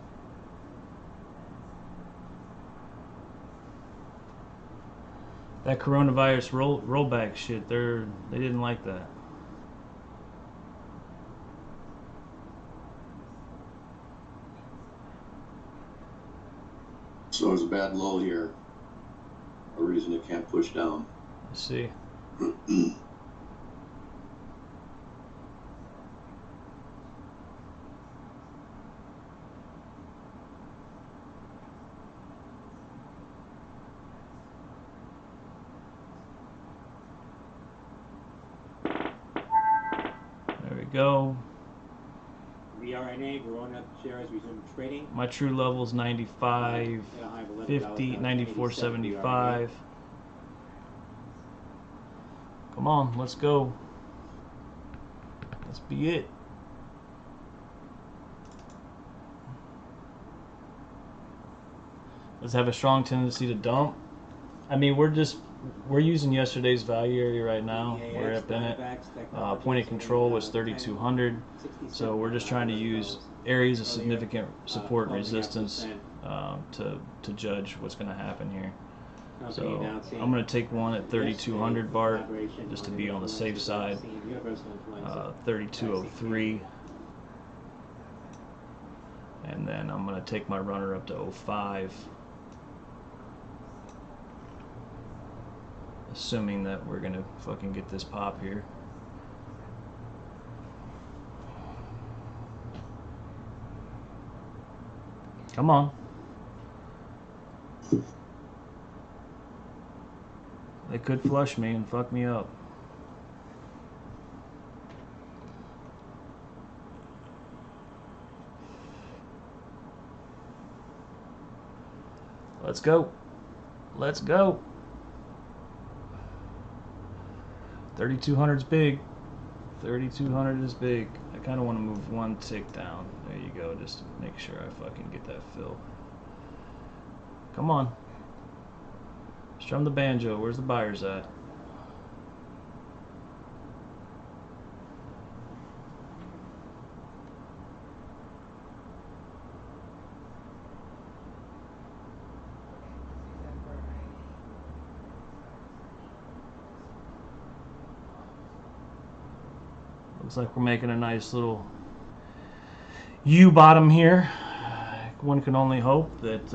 S4: That coronavirus rollback shit, they didn't like that.
S3: So there's a bad low here. A reason it can't push down.
S4: Let's see. Go.
S5: VRNA, Verona shares resume trading.
S4: My true level is 95, 50, 94.75. Come on, let's go. Let's be it. Let's have a strong tendency to dump. I mean, we're using yesterday's value area right now. We're up in it. Point of control was 3,200. So we're just trying to use areas of significant support and resistance to judge what's going to happen here. So I'm going to take one at 3,200 Bart just to be on the safe side. 3,203. And then I'm going to take my runner up to 05. Assuming that we're gonna fucking get this pop here. Come on. They could flush me and fuck me up. Let's go. Let's go. 3,200 is big. 3,200 is big. I kind of want to move one tick down. There you go, just to make sure I fucking get that fill. Come on. Strum the banjo. Where's the buyers at? Looks like we're making a nice little U-bottom here. One can only hope that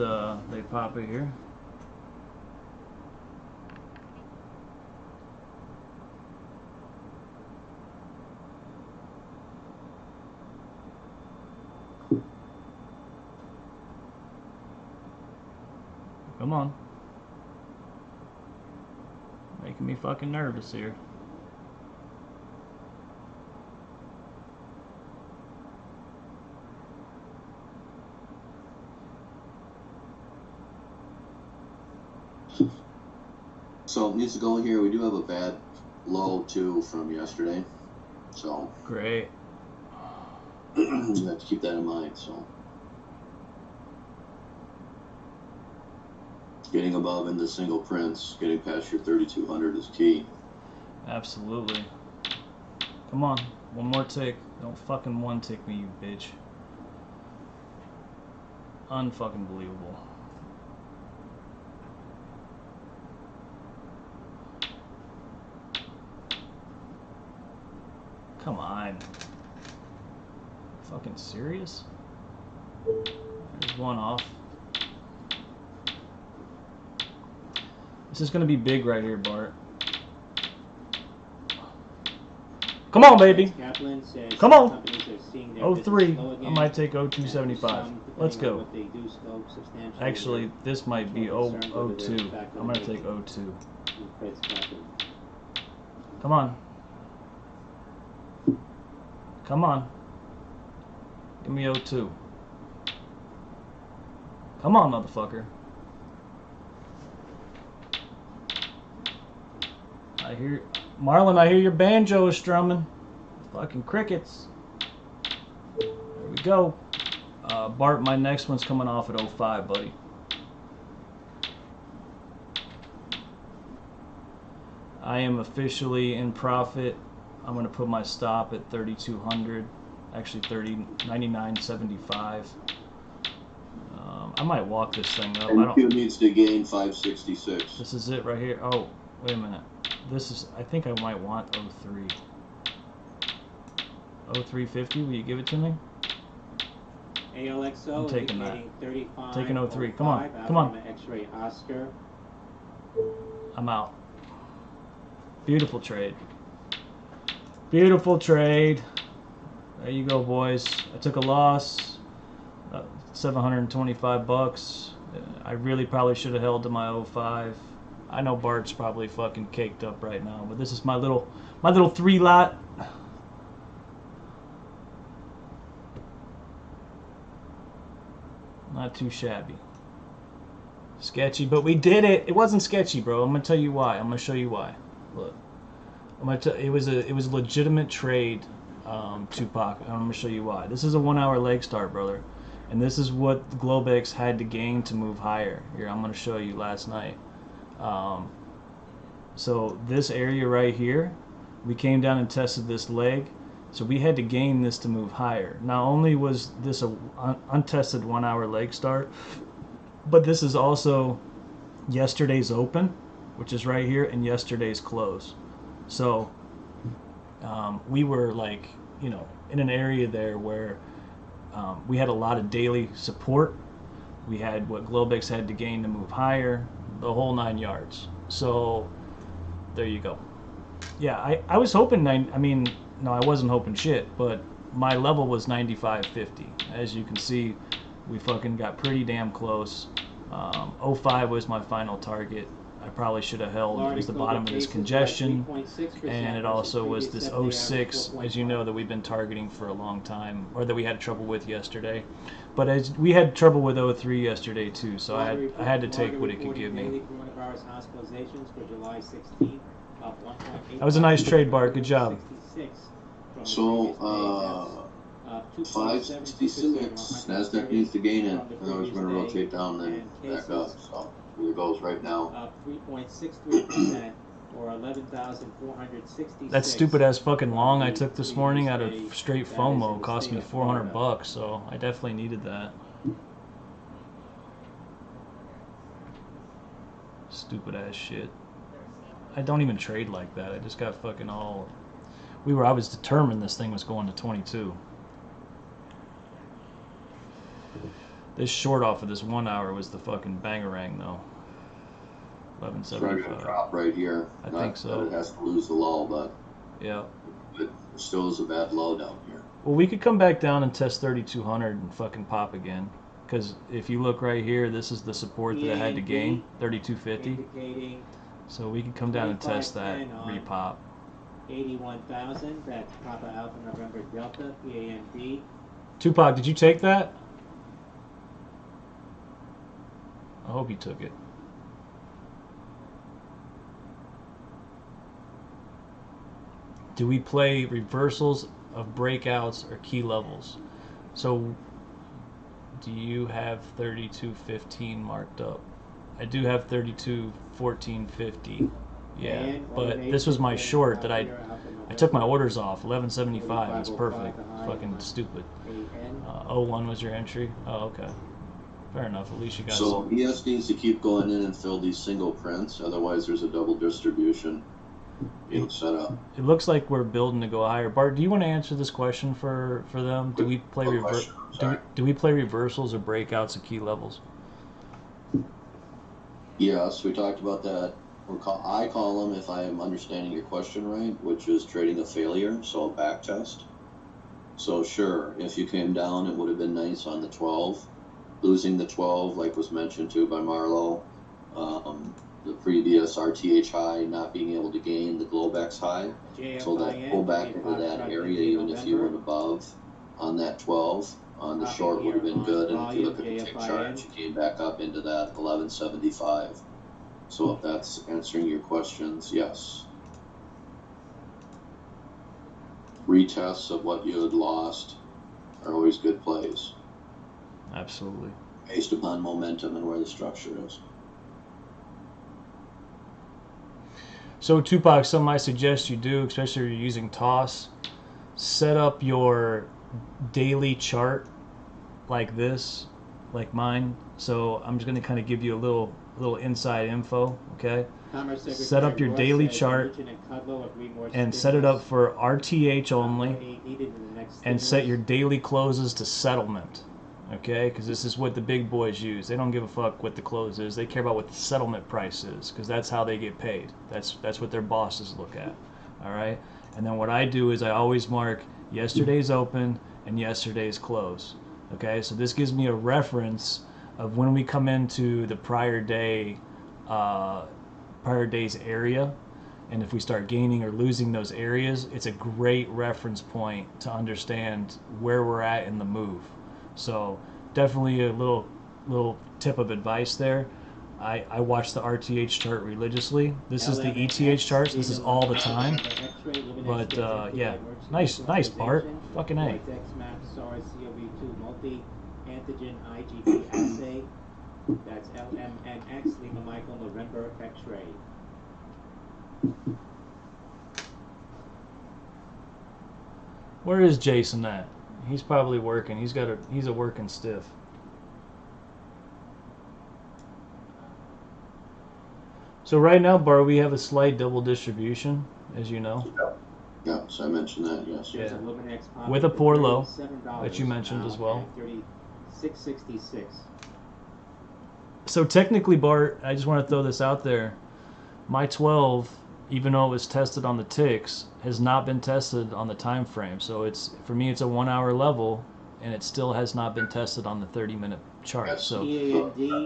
S4: they pop it here. Come on. Making me fucking nervous here.
S3: So it needs to go here. We do have a bad low too from yesterday. So
S4: Great.
S3: you have to keep that in mind. So getting above into single prints, getting past your 3200 is key.
S4: Absolutely. Come on. One more tick. Don't fucking one tick me, you bitch. Unfucking believable. Come on. Fucking serious? There's one off. This is gonna be big right here, Bart. Come on, baby.
S5: Kaplan says
S4: Come on.
S5: companies are seeing their
S4: 03.
S5: business slow
S4: I
S5: again,
S4: might take
S5: and
S4: 0275.
S5: some,
S4: Let's
S5: depending on
S4: go.
S5: what they do, slow substantially
S4: Actually, this might be
S5: more concerned over their
S4: 02.
S5: impact
S4: I'm
S5: on
S4: gonna
S5: the
S4: take
S5: rating.
S4: 02.
S5: Fed's capital.
S4: Come on. Come on. Give me 02. Come on, motherfucker. I hear... Marlon, I hear your banjo is strumming. Fucking crickets. There we go. Bart, my next one's coming off at 05, buddy. I am officially in profit. I'm going to put my stop at 3,200. Actually, 99.75. I might walk this thing up. I
S3: NQ
S4: don't.
S3: needs to gain 566.
S4: This is it right here. Oh, wait a minute. This is. I think I might want 03. 0350. Will you give it to me?
S5: ALXO
S4: I'm taking
S5: indicating 35.
S4: Taking 03. Come on. Come on.
S5: X-ray Oscar.
S4: I'm out. Beautiful trade. Beautiful trade. There you go, boys. I took a loss. 725 bucks. I really probably should have held to my 05. I know Bart's probably fucking caked up right now, but this is my little 3 lot. Not too shabby. Sketchy, but we did it. It wasn't sketchy, bro. I'm gonna tell you why. I'm gonna show you why. Look, it was a legitimate trade, Tupac. I'm gonna show you why. This is a 1 hour leg start, brother, and this is what Globex had to gain to move higher. Here, I'm gonna show you last night. So this area right here, we came down and tested this leg. So we had to gain this to move higher. Not only was this a untested 1 hour leg start, but this is also yesterday's open, which is right here, and yesterday's close. So we were like, you know, in an area there where we had a lot of daily support. We had what Globex had to gain to move higher, the whole 9 yards. So there you go. Yeah, I was hoping, no, I wasn't hoping shit, but my level was 95.50. As you can see, we fucking got pretty damn close. 05 was my final target. I probably should have held. It was the bottom of this congestion, and it also was this 06, as you know, that we've been targeting for a long time, or that we had trouble with yesterday. But as we had trouble with 03 yesterday too, so I had to take what it could give me. That was a nice trade, Bart. Good job.
S3: So 566. Nasdaq needs to gain it. Otherwise, we're gonna rotate down and back up. So here it goes right now.
S5: Up 3.63%, or 11,466.
S4: That stupid ass fucking long I took this morning out of straight FOMO cost me 400 bucks, so I definitely needed that. Stupid ass shit. I don't even trade like that. I just got fucking all... I was determined this thing was going to 22. This short off of this 1 hour was the fucking bangarang though.
S3: It's probably gonna
S4: 11.75.
S3: drop right here.
S4: I
S3: Not
S4: think so.
S3: that it has to lose the low, but
S4: Yeah.
S3: it still is a bad low down here.
S4: Well, we could come back down and test 3,200 and fucking pop again. Because if you look right here, this is the support that I had to gain, 3,250.
S5: Indicating
S4: So we can come down and test that
S5: 2510 on
S4: repop.
S5: 81,000. That's Papa Alpha November Delta, PAMD.
S4: Tupac, did you take that? I hope you took it. Do we play reversals of breakouts or key levels? So do you have 3215 marked up? I do have 321450. Yeah,
S5: And
S4: but this was my short that I took my orders off. 1175. It's perfect. Fucking stupid. 01 was your entry. Oh, okay. Fair enough. At least you got
S3: So
S4: some.
S3: ES needs to keep going in and fill these single prints, otherwise there's a double distribution being set up.
S4: It looks like we're building to go higher. Bart, do you want to answer this question for them? Do we play
S3: What question? Sorry.
S4: do we play reversals or breakouts at key levels?
S3: Yes, we talked about that. I call them, if I am understanding your question right, which is trading a failure, so a back test. So sure, if you came down, it would have been nice on the 12. Losing the 12, like was mentioned too by Marlo, the previous RTH high, not being able to gain the Globex high. So that pull back into that area, even if you went above on that 12, on the short would have been good. And if you look at the tick chart, you came back up into that 1175. So if that's answering your questions, yes. Retests of what you had lost are always good plays,
S4: Absolutely.
S3: based upon momentum and where the structure is.
S4: So Tupac, something I suggest you do, especially if you're using TOS, set up your daily chart like this, like mine. So I'm just going to kind of give you a little inside info, okay? Set up your daily chart and set it up for RTH only, and set your daily closes to settlement, okay? Because this is what the big boys use. They don't give a fuck what the close is. They care about what the settlement price is, because that's how they get paid. That's what their bosses look at, all right? And then what I do is I always mark yesterday's open and yesterday's close, okay? So this gives me a reference of when we come into the prior day's area, and if we start gaining or losing those areas, it's a great reference point to understand where we're at in the move. So definitely a little tip of advice there. I watch the RTH chart religiously. This is the ETH charts. This is all the time. But yeah, nice Bart. Fucking A.
S5: SARS-CoV-2 multi-antigen IgG assay. That's LMNX Lima Michael November X-ray.
S4: Where is Jason at? He's probably working. He's a working stiff. So right now, Bart, we have a slight double distribution, as you know.
S3: Yeah, so I mentioned that, yes.
S4: Yeah. With a poor low that you mentioned as well.
S5: 36.66.
S4: So technically, Bart, I just want to throw this out there. My 12, even though it was tested on the ticks, has not been tested on the time frame. So it's, for me, it's a 1 hour level, and it still has not been tested on the 30-minute chart.
S3: Yes.
S4: So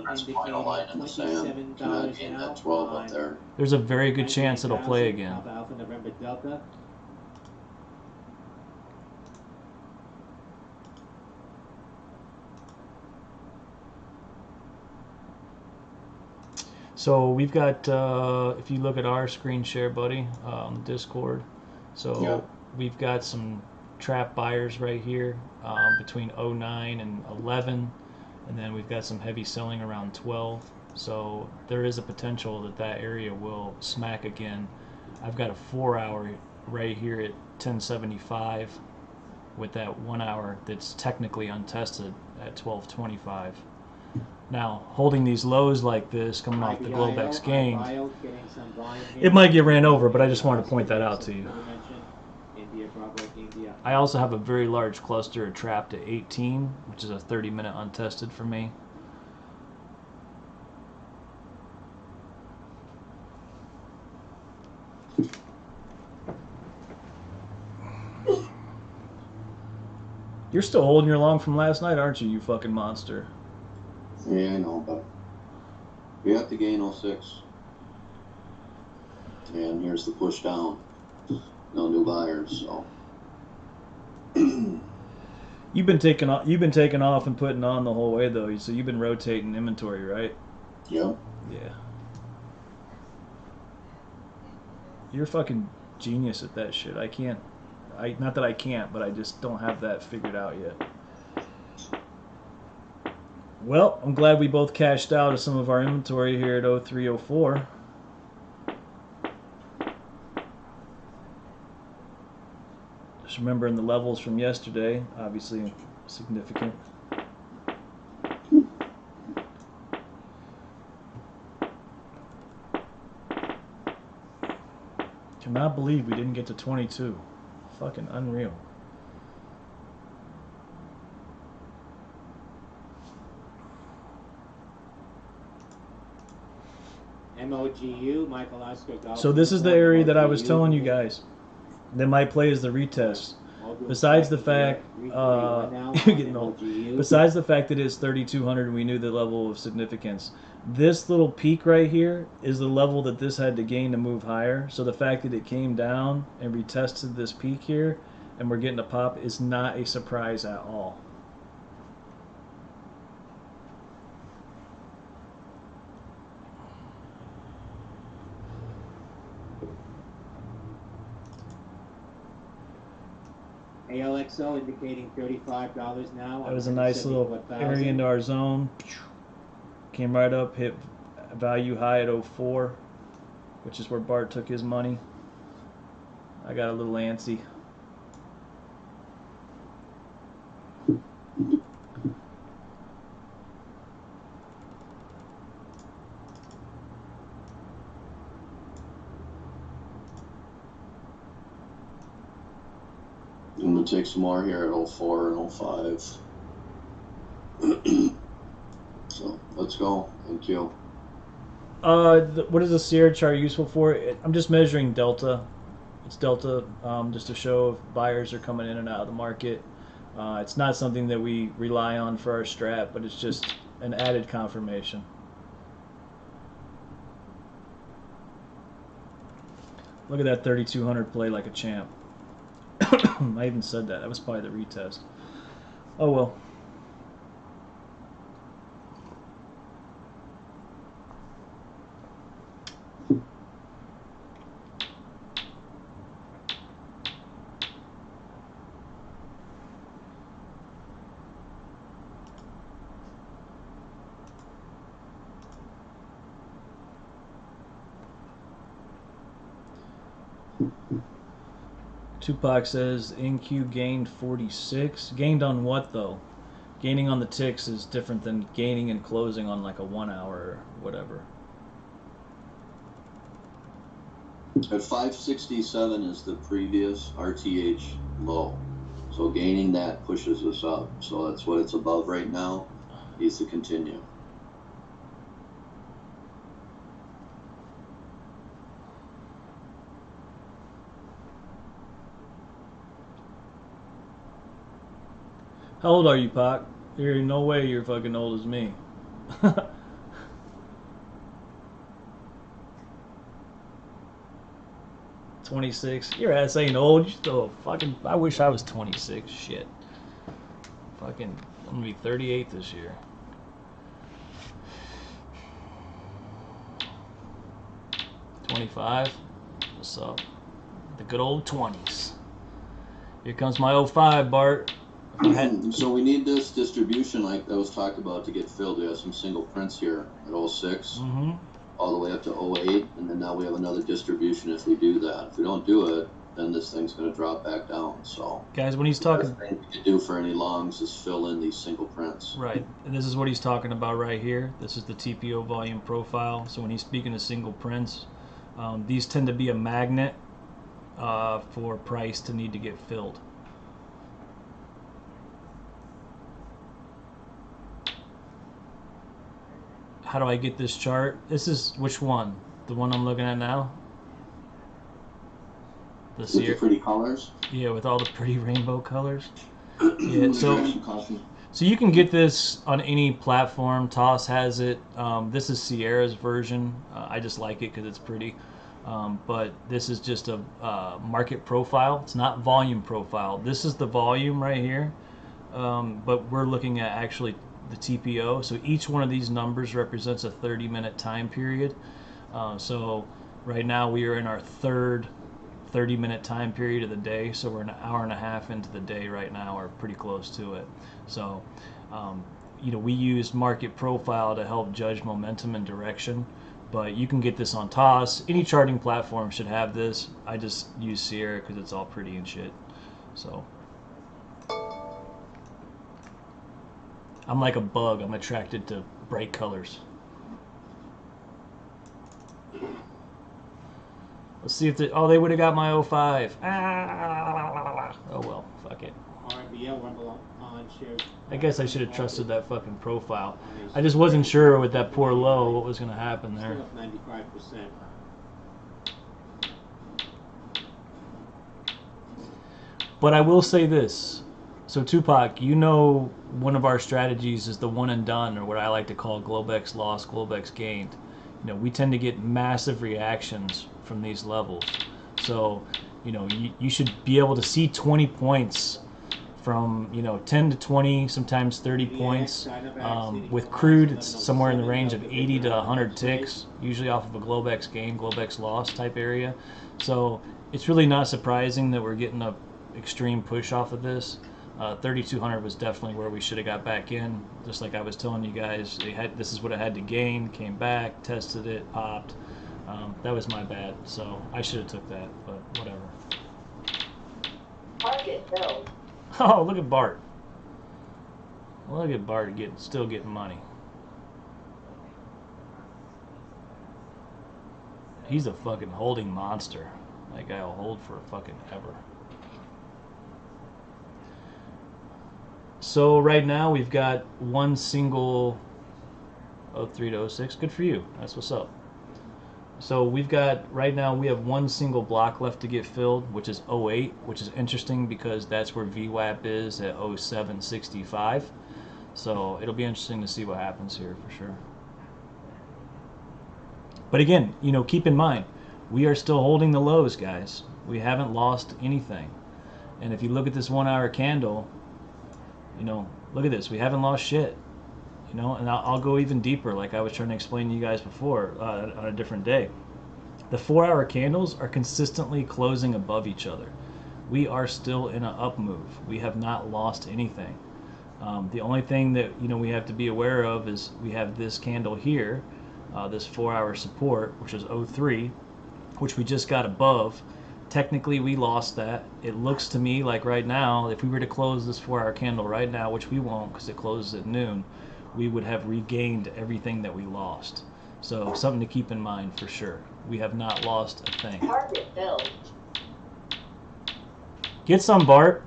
S3: That's final line in the sand. Cannot gain that 12 up there.
S4: there's a very good chance it'll play again.
S5: Papa Alpha November Delta.
S4: So we've got, if you look at our screen share, buddy, on the Discord, so
S3: Yeah.
S4: we've got some trap buyers right here between 09 and 11, and then we've got some heavy selling around 12. So there is a potential that that area will smack again. I've got a 4 hour right here at 1075 with that 1 hour that's technically untested at 1225. Now, holding these lows like this, coming off the Globex gains, it might get ran over, but I just wanted to point that out to you.
S5: India, Bravo, India.
S4: I also have a very large cluster trapped at 18, which is a 30-minute untested for me. You're still holding your long from last night, aren't you, you fucking monster?
S3: Yeah, I know, but we have to gain 06. And here's the push down. No new buyers, so.
S4: You've been taking off and putting on the whole way though, so you've been rotating inventory, right?
S3: Yep.
S4: Yeah. You're a fucking genius at that shit. Not that I can't, but I just don't have that figured out yet. Well, I'm glad we both cashed out of some of our inventory here at 0304. Just remembering the levels from yesterday, obviously significant. Cannot believe we didn't get to 22. Fucking unreal.
S5: MOGU, Michael Oscar Golf.
S4: So this is the area that I was telling you guys that might play as the retest. Besides the fact, you're getting old. Besides the fact that it's 3,200 and we knew the level of significance, this little peak right here is the level that this had to gain to move higher. So the fact that it came down and retested this peak here and we're getting a pop is not a surprise at all.
S5: ALXO indicating $35 now.
S4: That was a nice little area into our zone. Came right up, hit value high at 04, which is where Bart took his money. I got a little antsy.
S3: I'm going to take some more here at 04 and 05. So let's go. Thank you.
S4: What is the Sierra chart useful for? I'm just measuring delta. It's delta just to show if buyers are coming in and out of the market. It's not something that we rely on for our strat, but it's just an added confirmation. Look at that 3,200 play like a champ. I even said that. That was probably the retest. Oh well. Tupac says NQ gained 46. Gained on what though? Gaining on the ticks is different than gaining and closing on like a 1 hour or whatever.
S3: At 567 is the previous RTH low. So gaining that pushes us up. So that's what it's above right now. Needs to continue.
S4: How old are you, Pac? There ain't no way you're fucking old as me. 26. Your ass ain't old. You still fucking. I wish I was 26. Shit. Fucking. I'm gonna be 38 this year. $25. What's up? The good old 20s. Here comes my 05, Bart.
S3: So we need this distribution like that was talked about to get filled. We have some single prints here at 06, all the way up to 08, and then now we have another distribution if we do that. If we don't do it, then this thing's going to drop back down. So
S4: guys, when he's talking,
S3: the best thing we could do for any longs is fill in these single prints.
S4: Right, and this is what he's talking about right here. This is the TPO volume profile. So when he's speaking of single prints, these tend to be a magnet for price to need to get filled. How do I get this chart? This is which one? The one I'm looking at now?
S3: With the pretty colors.
S4: Yeah, with all the pretty rainbow colors. Yeah, so you can get this on any platform. Toss has it. This is Sierra's version. I just like it because it's pretty. But this is just a market profile. It's not volume profile. This is the volume right here. But we're looking at actually the TPO. So each one of these numbers represents a 30-minute time period. So right now we are in our third 30-minute time period of the day. So we're an hour and a half into the day right now, or pretty close to it. So, you know, we use market profile to help judge momentum and direction. But you can get this on Toss. Any charting platform should have this. I just use Sierra because it's all pretty and shit. So I'm like a bug. I'm attracted to bright colors. Let's see if they would have got my 05. Oh well, fuck it.
S5: RBL rumble on shares.
S4: I guess I should have trusted that fucking profile. I just wasn't sure with that poor low what was going to happen there.
S5: Still up 95%.
S4: But I will say this. So Tupac, you know one of our strategies is the one and done, or what I like to call Globex lost, Globex gained. You know, we tend to get massive reactions from these levels. So, you know, you should be able to see 20 points from, you know, 10 to 20, sometimes 30 points. With crude, it's somewhere in the range of 80 to 100 ticks, usually off of a Globex gain, Globex loss type area. So it's really not surprising that we're getting a extreme push off of this. 3200 was definitely where we should have got back in. Just like I was telling you guys, this is what it had to gain, came back, tested it, popped. That was my bad, so I should have took that, but whatever.
S6: Target filled.
S4: Oh, look at Bart. Look at Bart still getting money. He's a fucking holding monster. That guy will hold for fucking ever. So right now we've got one single 03 to 06. Good for you. That's what's up. So we've got, right now we have one single block left to get filled, which is 08, which is interesting because that's where VWAP is at 0765. So it'll be interesting to see what happens here for sure. But again, you know, keep in mind, we are still holding the lows, guys. We haven't lost anything. And if you look at this 1 hour candle, you know, look at this. We haven't lost shit. You know, and I'll go even deeper, like I was trying to explain to you guys before on a different day. The 4 hour candles are consistently closing above each other. We are still in an up move. We have not lost anything. The only thing that, you know, we have to be aware of is we have this candle here, this 4 hour support, which is 03, which we just got above. Technically, we lost that. It looks to me like right now, if we were to close this 4 hour candle right now, which we won't because it closes at noon, we would have regained everything that we lost. So something to keep in mind for sure. We have not lost a thing.
S6: Target filled.
S4: Get some, Bart.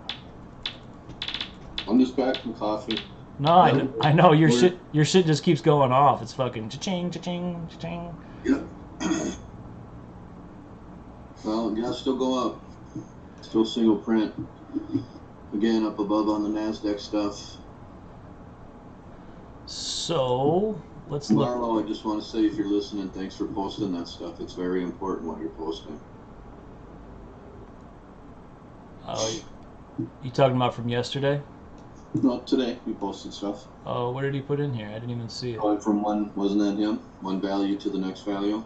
S3: I'm just back from coffee.
S4: No, I know your shit just keeps going off. It's fucking cha-ching, cha-ching, cha-ching.
S3: Yep. Well, yeah, still go up. Still single print. Again, up above on the NASDAQ stuff.
S4: So let's look.
S3: Marlo, I just want to say, if you're listening, thanks for posting that stuff. It's very important what you're posting.
S4: Oh, you talking about from yesterday?
S3: No, today we posted stuff.
S4: Oh, what did he put in here? I didn't even see it.
S3: Going from one, wasn't that him? One value to the next value.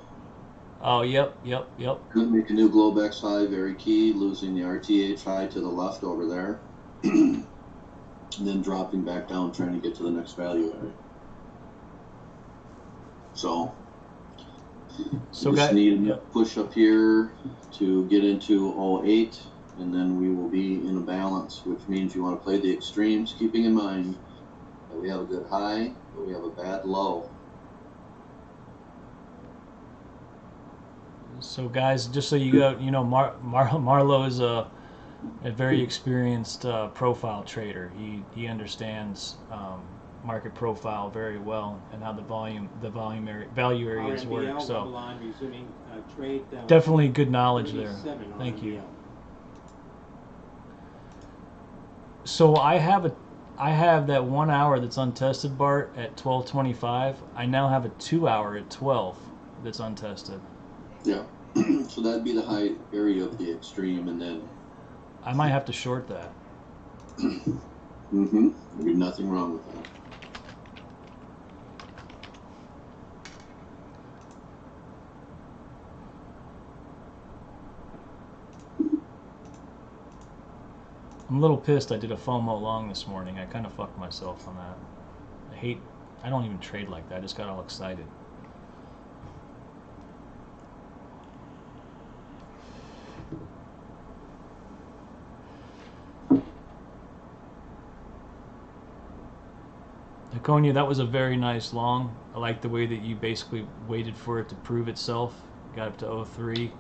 S4: Oh, yep.
S3: Could make a new Globex high, very key. Losing the RTH high to the left over there. And then dropping back down, trying to get to the next value area. So just need a push up here to get into 08, and then we will be in a balance, which means you want to play the extremes, keeping in mind that we have a good high, but we have a bad low.
S4: So guys, just so you know, Marlo is a very experienced profile trader. He understands market profile very well and how the value areas work.
S5: RMBL,
S4: So
S5: Rumble on, resuming trade.
S4: definitely good knowledge there.
S5: 37
S4: Thank you.
S5: RMBL.
S4: So I have that 1 hour that's untested, Bart, at 12:25. I now have a 2 hour at 12 that's untested.
S3: Yeah. So that'd be the high area of the extreme, and then.
S4: I might have to short that.
S3: Mm-hmm. There'd be nothing wrong with that.
S4: I'm a little pissed I did a FOMO long this morning. I kind of fucked myself on that. I don't even trade like that. I just got all excited. Hakonia, that was a very nice long. I like the way that you basically waited for it to prove itself. Got up to 03.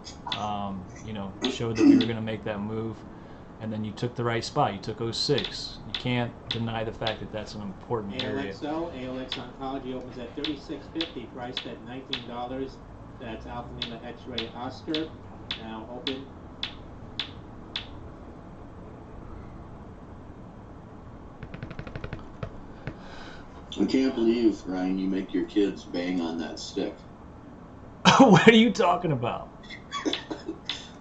S4: You know, showed that we were going to make that move. And then you took the right spot. You took 06. You can't deny the fact that that's an important area.
S5: ALX Oncology opens at 36.50, priced at $19. That's Alpha Lima X-Ray Oscar. Now open.
S3: I can't believe, Ryan, you make your kids bang on that stick.
S4: What are you talking about?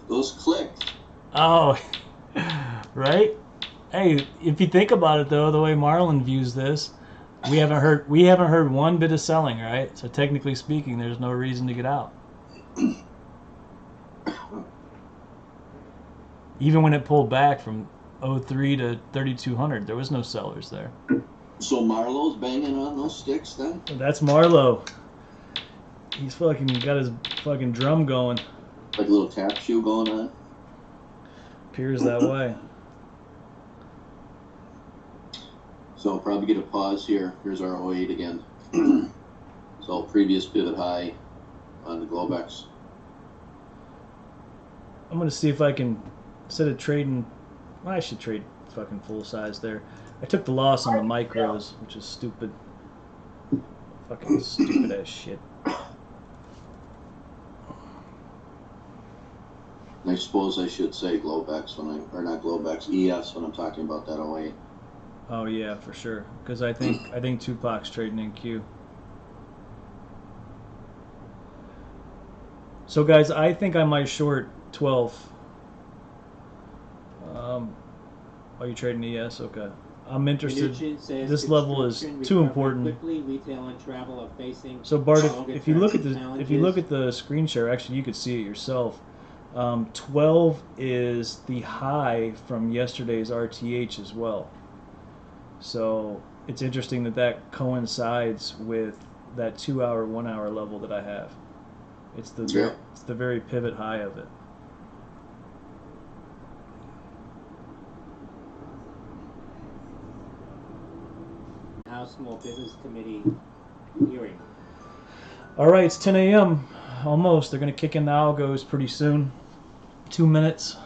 S3: Those clicked.
S4: Oh, right? Hey, if you think about it though, the way Marlon views this, we haven't heard one bit of selling, right? So technically speaking, there's no reason to get out. Even when it pulled back from 03 to 3200, there was no sellers there.
S3: So Marlo's banging on those sticks then?
S4: That's Marlo. He's fucking got his fucking drum going.
S3: Like a little tap shoe going on?
S4: Appears that way.
S3: So I'll probably get a pause here. Here's our 08 again. So previous pivot high on the Globex.
S4: I'm gonna see if I can, instead of trading, well, I should trade fucking full size there. I took the loss on the micros, which is stupid. Fucking stupid ass shit.
S3: I suppose I should say Globex or not Globex, ES when I'm talking about that 08.
S4: Oh yeah, for sure. Because I think Tupac's trading in Q. So guys, I think I might short 12. Are you trading ES? Okay. I'm interested. This level is too important.
S5: Quickly, retail and travel are facing.
S4: So Bart, if you look at the screen share, actually you could see it yourself. 12 is the high from yesterday's RTH as well. So it's interesting that coincides with that 2 hour, 1 hour level that I have. It's the very pivot high of it.
S5: House Small Business Committee hearing.
S4: All right, it's 10 a.m. almost. They're going to kick in the algos pretty soon. 2 minutes.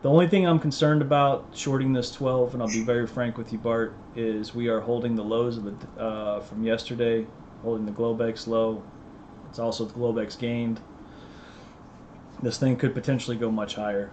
S4: The only thing I'm concerned about shorting this 12, and I'll be very frank with you, Bart, is we are holding the lows of the from yesterday, holding the Globex low. It's also the Globex gained. This thing could potentially go much higher.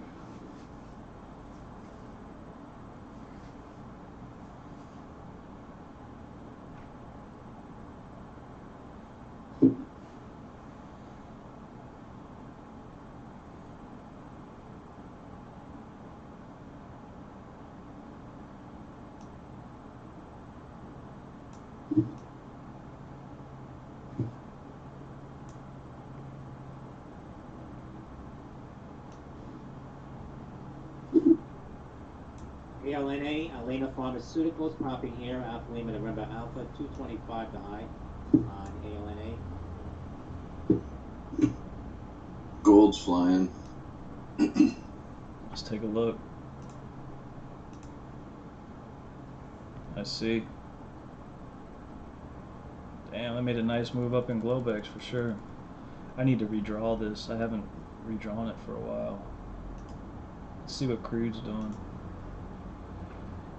S5: ALNA, Alena Pharmaceuticals, popping here. Alpha Lima November Alpha, 225 to high on ALNA.
S3: Gold's flying.
S4: Let's take a look. I see. Damn, I made a nice move up in Globex for sure. I need to redraw this. I haven't redrawn it for a while. Let's see what crude's doing.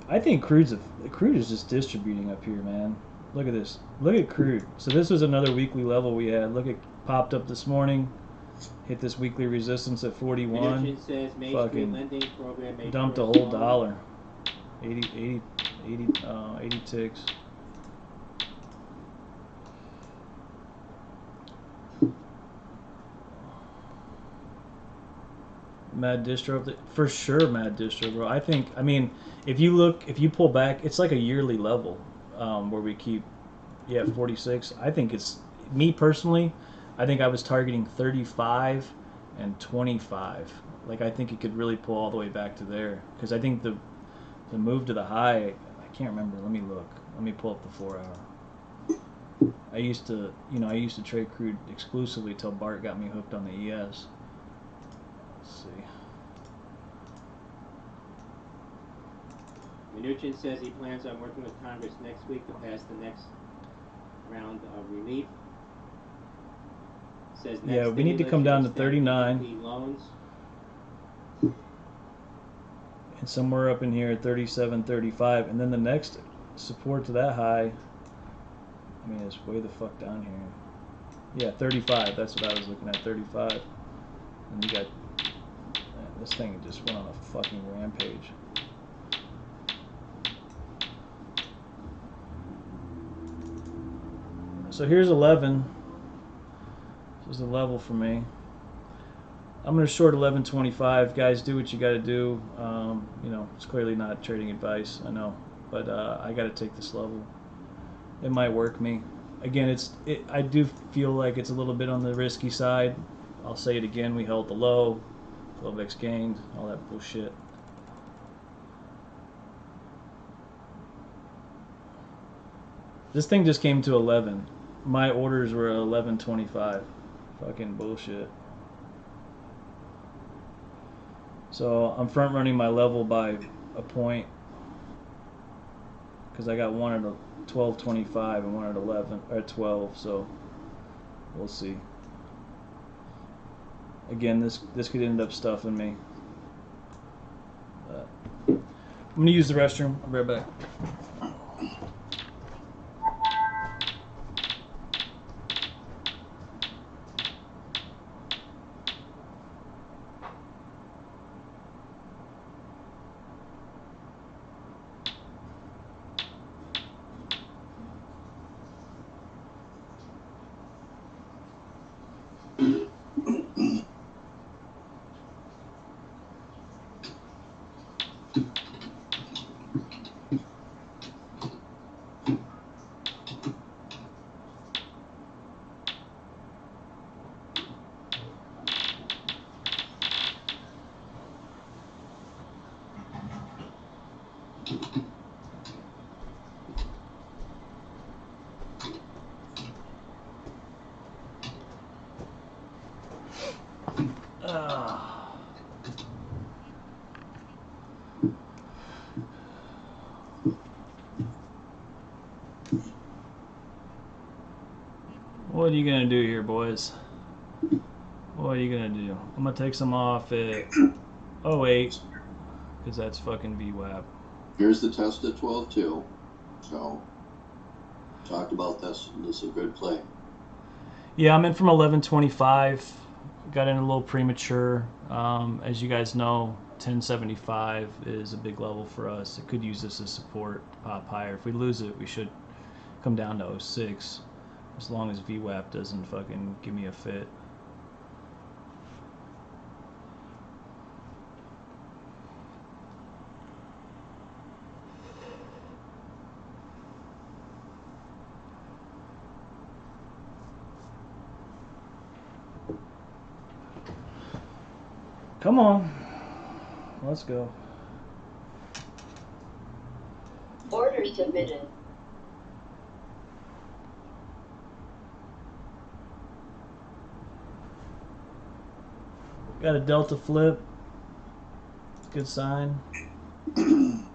S4: I think crude is just distributing up here, man. Look at this. Look at crude. So this was another weekly level we had. Look, it popped up this morning. Hit this weekly resistance at 41.
S5: Mnuchin says Main Street
S4: Fucking
S5: lending program may
S4: dumped a
S5: first
S4: whole
S5: follow-
S4: dollar. 80 ticks. Mad Distro, for sure. Mad Distro, bro. I mean, if you pull back, it's like a yearly level where we keep, 46. I think it's, me personally, I think I was targeting 35 and 25. Like, I think it could really pull all the way back to there. Because I think the move to the high, I can't remember. Let me look. Let me pull up the 4 hour. I used to trade crude exclusively till Bart got me hooked on the ES. Let's see.
S5: Mnuchin says he plans on working with Congress next week to pass the next round of relief. Says next
S4: Yeah, we need to come down to 39.
S5: PPP loans.
S4: And somewhere up in here at 37, 35. And then the next support to that high, I mean, it's way the fuck down here. Yeah, 35. That's what I was looking at, 35. And you got, man, this thing just went on a fucking rampage. So here's 11. This is the level for me. I'm going to short 11.25. Guys, do what you got to do. It's clearly not trading advice, I know, but I got to take this level. It might work me. Again, I do feel like it's a little bit on the risky side. I'll say it again. We held the low, Globex gained, all that bullshit. This thing just came to 11. My orders were 11.25. Fucking bullshit. So I'm front running my level by a point because I got one at 12.25 and one at 11 or 12. So we'll see. Again, this could end up stuffing me. But I'm gonna use the restroom. I'll be right back. What are you gonna do here, boys? What are you gonna do? I'm gonna take some off at 08 because that's fucking VWAP.
S3: Here's the test at 12.2. So, talked about this. This is a good play.
S4: Yeah, I'm in from 11.25. Got in a little premature. As you guys know, 10.75 is a big level for us. It could use this as support to pop higher. If we lose it, we should come down to 06. As long as VWAP doesn't fucking give me a fit. Come on. Let's go.
S6: Order submitted.
S4: Got a delta flip. Good sign.
S5: PAND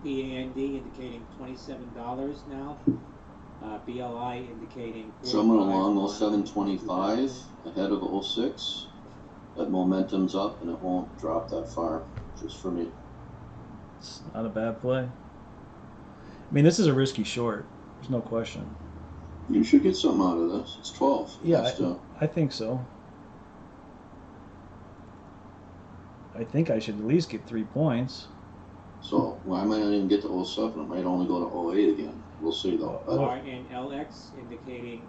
S5: indicating $27 now. BLI indicating
S3: Somewhere
S5: 45
S3: along
S5: on
S3: 0725
S5: 2000.
S3: ahead of 06. That momentum's up and it won't drop that far, just for me.
S4: It's not a bad play. I mean, this is a risky short. There's no question.
S3: You should get something out of this. It's 12.
S4: Yeah,
S3: That's,
S4: I think so. I think I should at least get 3 points.
S3: so why might not even get to 07? It might only go to 08 again. We'll see though.
S4: Oh,
S5: R and LX indicating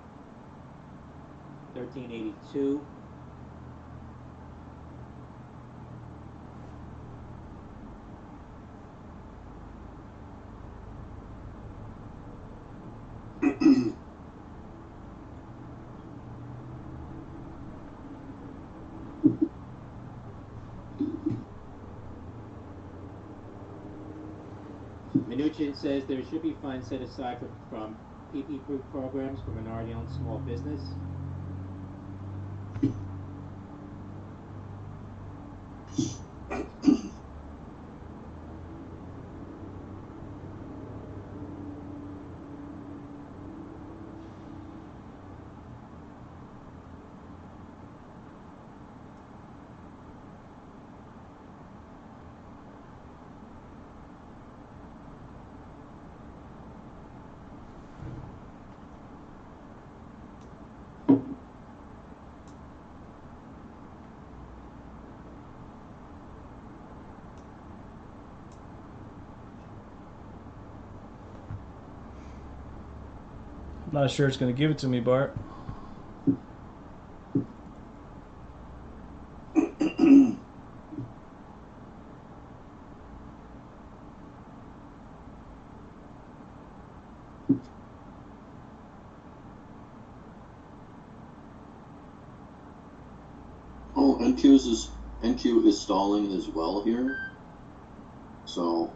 S5: 1382. Mnuchin says there should be funds set aside from PPP programs for minority-owned small business.
S4: I'm not sure it's going to give it to me, Bart.
S3: Oh, NQ is stalling as well here. So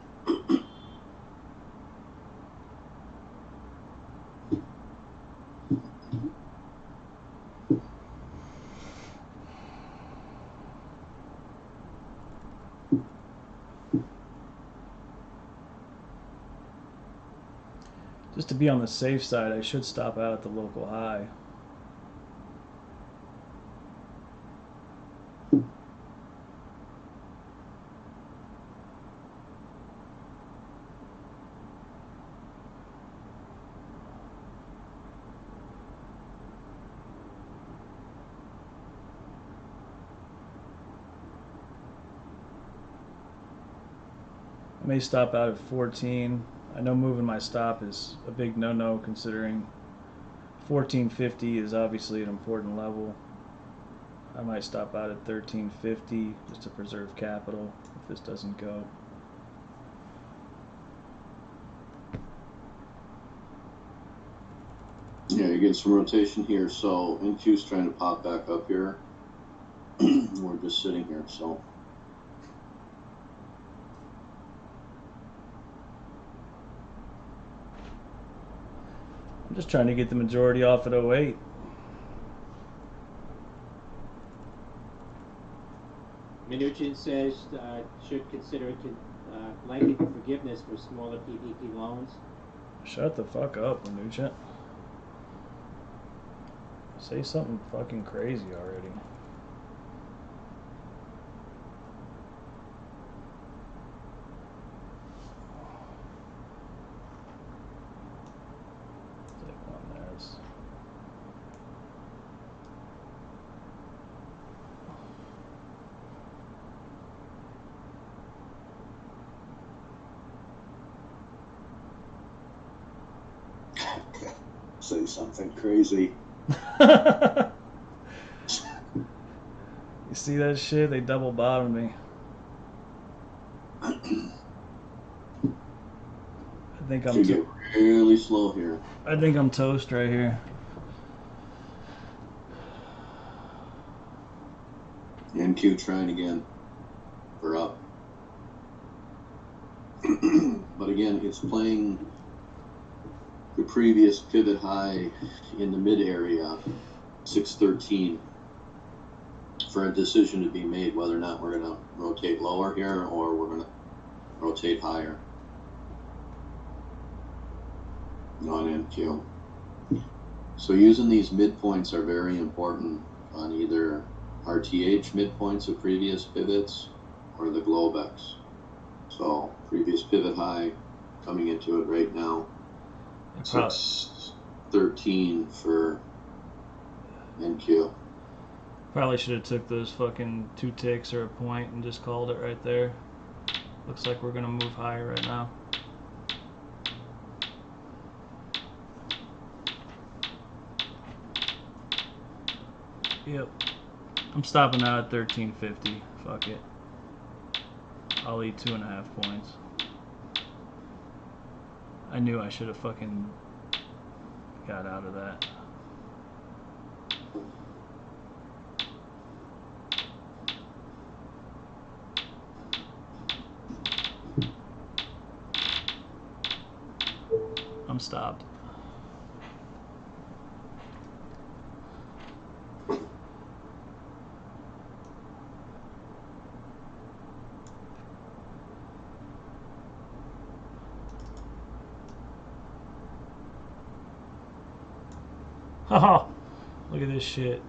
S4: Just to be on the safe side, I should stop out at the local high. I may stop out at 14. I know moving my stop is a big no-no considering 1450 is obviously an important level. I might stop out at 1350 just to preserve capital if this doesn't go.
S3: yeah, you get some rotation here. So NQ's trying to pop back up here. We're just sitting here, so.
S4: I'm just trying to get the majority off at 08.
S5: Mnuchin says should consider blanket forgiveness for smaller PPP loans.
S4: Shut the fuck up, Mnuchin. Say something fucking crazy already. Take one there. It's...
S3: Say something crazy.
S4: You see that shit? They double bottomed me. I think I'm
S3: Should get really slow here.
S4: I think I'm toast right here.
S3: NQ trying again. We're up. But again, it's playing the previous pivot high in the mid area, 613, for a decision to be made whether or not we're going to rotate lower here or we're going to rotate higher on NQ. So using these midpoints are very important on either RTH midpoints of previous pivots or the Globex. So previous pivot high, coming into it right now, 613 for NQ.
S4: Probably should have took those fucking 2 ticks or a point and just called it right there. Looks like we're gonna move higher right now. Yep. I'm stopping out at 1350. Fuck it. I'll eat 2.5 points. I knew I should have fucking got out of that. I'm stopped. Haha! Look at this shit.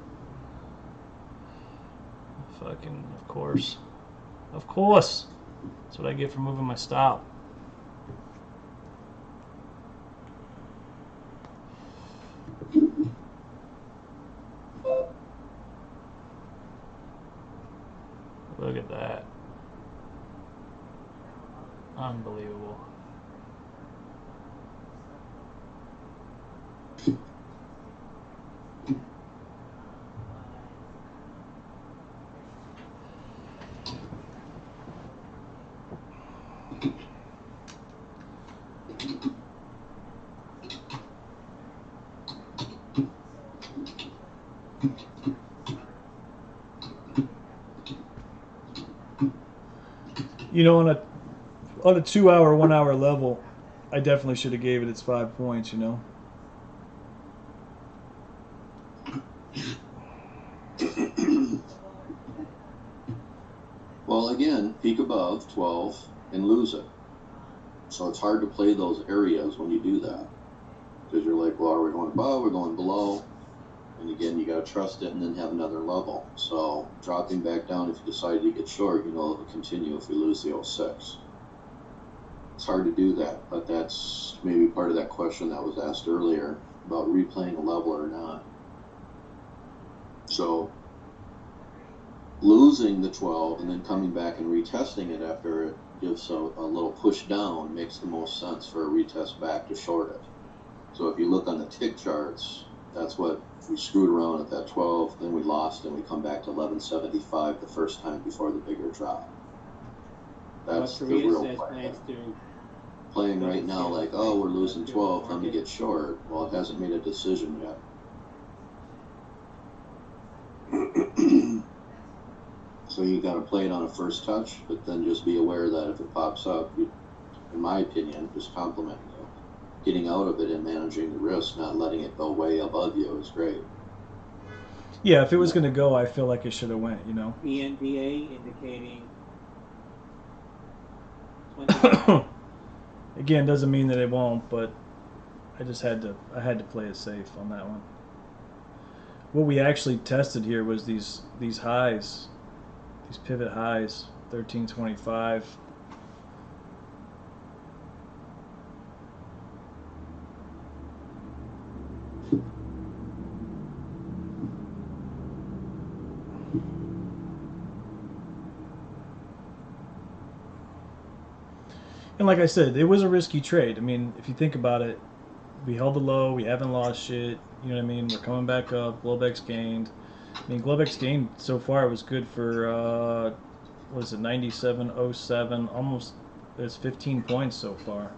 S4: Fucking, of course. Of course! That's what I get for moving my stop. Look at that. Unbelievable. You know, on a 2-hour, 1-hour level, I definitely should have gave it its 5 points, you know.
S3: Well, again, peak above 12 and lose it. So it's hard to play those areas when you do that. Because you're like, well, are we going above, we're going below? And again, you got to trust it and then have another level. So dropping back down, if you decide to get short, you know it'll continue if we lose the 06. It's hard to do that, but that's maybe part of that question that was asked earlier about replaying a level or not. So losing the 12 and then coming back and retesting it after it gives a little push down makes the most sense for a retest back to short it. So if you look on the tick charts, that's what we screwed around at that 12, then we lost and we come back to 1175 the first time before the bigger drop. That's the real play. Playing right now like, oh, we're losing 12, time to get short. Well, it hasn't made a decision yet. So you got to play it on a first touch, but then just be aware that if it pops up, you, in my opinion, just compliment you. Getting out of it and managing the risk, not letting it go way above you is great.
S4: Yeah, if it was going to go, I feel like it should have went, you know.
S5: ENVA indicating 20.
S4: Again, doesn't mean that it won't, but I had to play it safe on that one. What we actually tested here was these highs, these pivot highs, 1325. And like I said, it was a risky trade. I mean, if you think about it, we held the low, we haven't lost shit. You know what I mean? We're coming back up. Globex gained. I mean, Globex gained so far. It was good for what is it, 97.07? Almost. It's 15 points so far.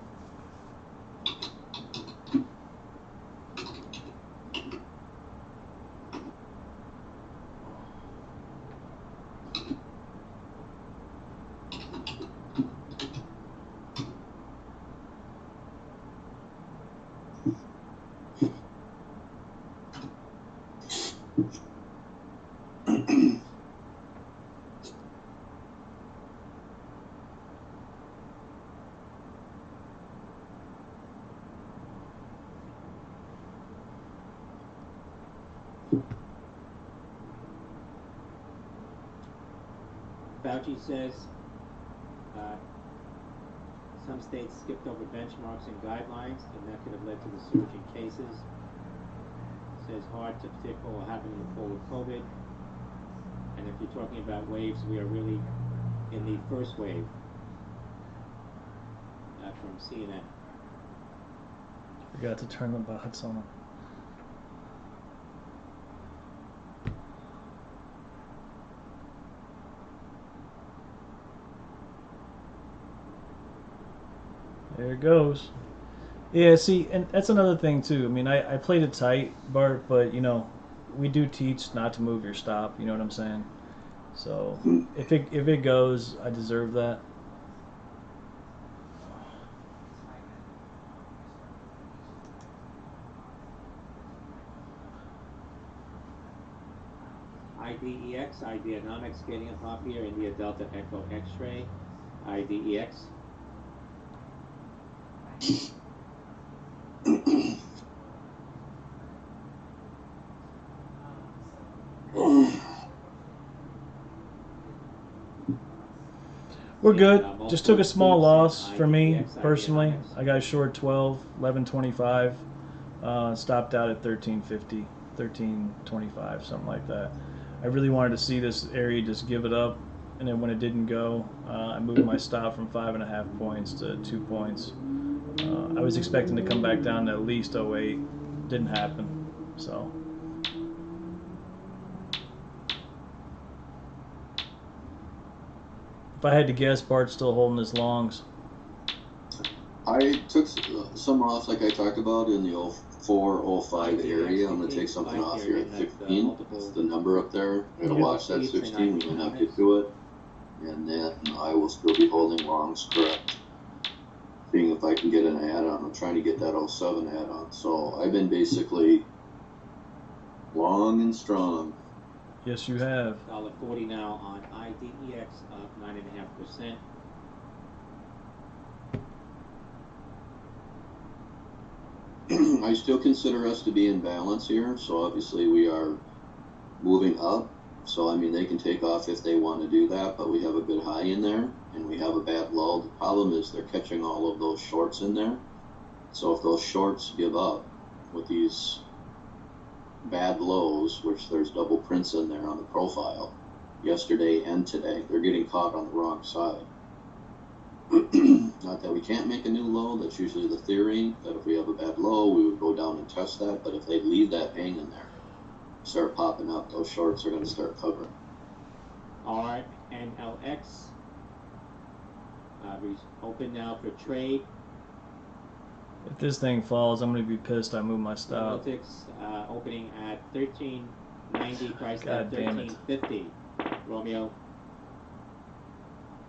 S5: Fauci says some states skipped over benchmarks and guidelines, and that could have led to the surge in cases. Says hard to predict what will happen in the fall with COVID. And if you're talking about waves, we are really in the first wave. From CNN.
S4: Forgot to turn the bots on. There it goes. Yeah, see, and that's another thing too. I mean, I played it tight, Bart, but you know, we do teach not to move your stop. You know what I'm saying? So if it goes, I deserve that.
S5: IDEX, Ideanomics getting up top here, India Delta Echo X-ray, IDEX.
S4: We're good. Just took a small loss for me personally. I got a short 12, 11.25. Stopped out at 13.50, 13.25, something like that. I really wanted to see this area just give it up, and then when it didn't go, I moved my stop from 5.5 points to 2 points. I was expecting to come back down to at least 08. Didn't happen. So. If I had to guess, Bart's still holding his longs.
S3: I took some off, like I talked about, in the 04, 05 area. I'm going to take something off here at 15. It's the number up there. I'm going to watch that 16. We may not get to it. And then I will still be holding longs, correct. Seeing if I can get an add-on. I'm trying to get that 07 add-on. So I've been basically long and strong.
S4: Yes, you have.
S5: $1.40 now on IDEX, up 9.5%.
S3: I still consider us to be in balance here, so obviously we are moving up. So, I mean, they can take off if they want to do that, but we have a good high in there, and we have a bad low. The problem is they're catching all of those shorts in there. So if those shorts give up with these bad lows, which there's double prints in there on the profile, yesterday and today, they're getting caught on the wrong side. Not that we can't make a new low, that's usually the theory, that if we have a bad low, we would go down and test that, but if they leave that hanging there, start popping up, those shorts are going to start covering.
S5: RNLX, open now for trade.
S4: If this thing falls, I'm going to be pissed I moved my stop.
S5: Analytics opening at 13.90, priced
S4: God
S5: at
S4: damn it.
S5: 13.50. Romeo,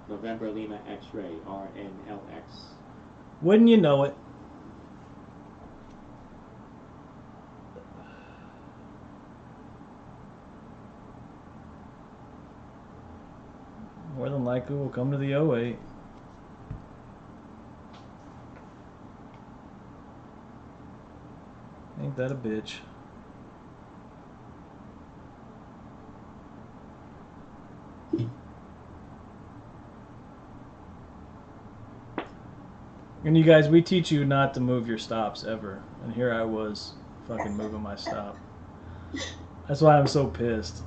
S5: November Lima X-ray, RNLX.
S4: Wouldn't you know it? More than likely we'll come to the 08. Ain't that a bitch? And you guys, we teach you not to move your stops ever. And here I was fucking moving my stop. That's why I'm so pissed.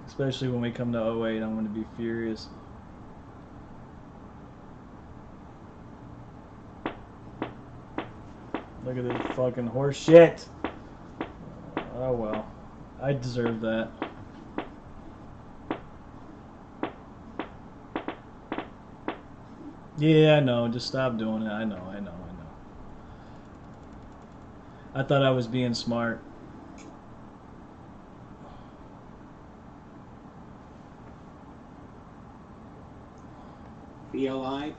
S4: Especially when we come to 08, I'm going to be furious. Look at this fucking horse shit. Oh well, I deserve that. Yeah, I know. Just stop doing it. I know. I thought I was being smart.
S5: BLI,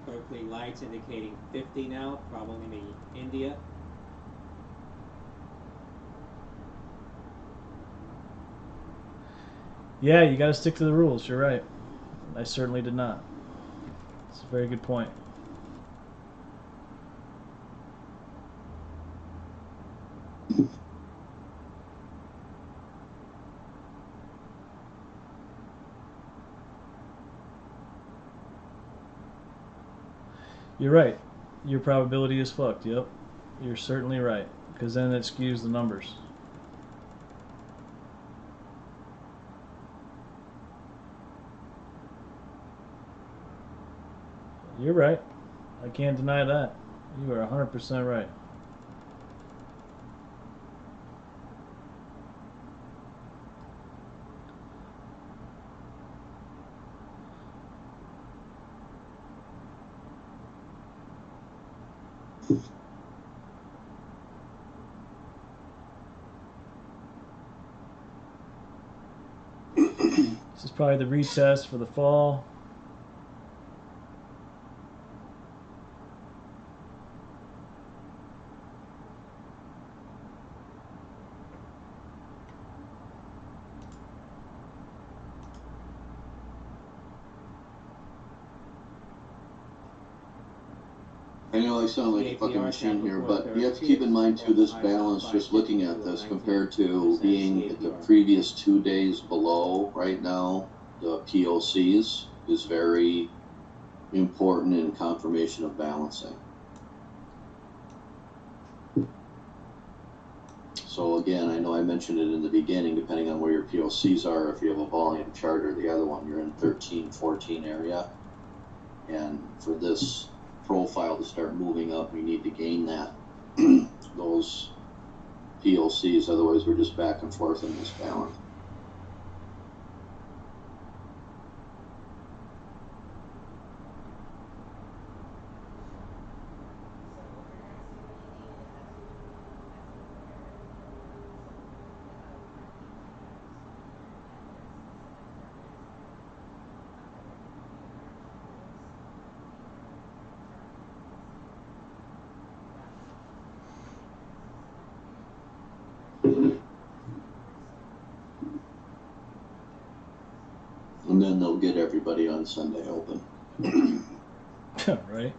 S5: Berkeley lights indicating 50 now, probably India.
S4: Yeah, you got to stick to the rules. You're right. I certainly did not. It's a very good point. You're right. Your probability is fucked. Yep. You're certainly right. Because then it skews the numbers. You're right. I can't deny that. You are 100% right. This is probably the retest for the fall.
S3: I know I sound like a fucking machine here, but you have to keep in mind too, this balance, just looking at this compared to being at the previous 2 days below right now, the POCs is very important in confirmation of balancing. So again, I know I mentioned it in the beginning, depending on where your POCs are, if you have a volume chart or the other one, you're in 13, 14 area. And for this profile to start moving up, we need to gain that those PLCs, otherwise we're just back and forth in this balance. And then they'll get everybody on Sunday open.
S4: Right?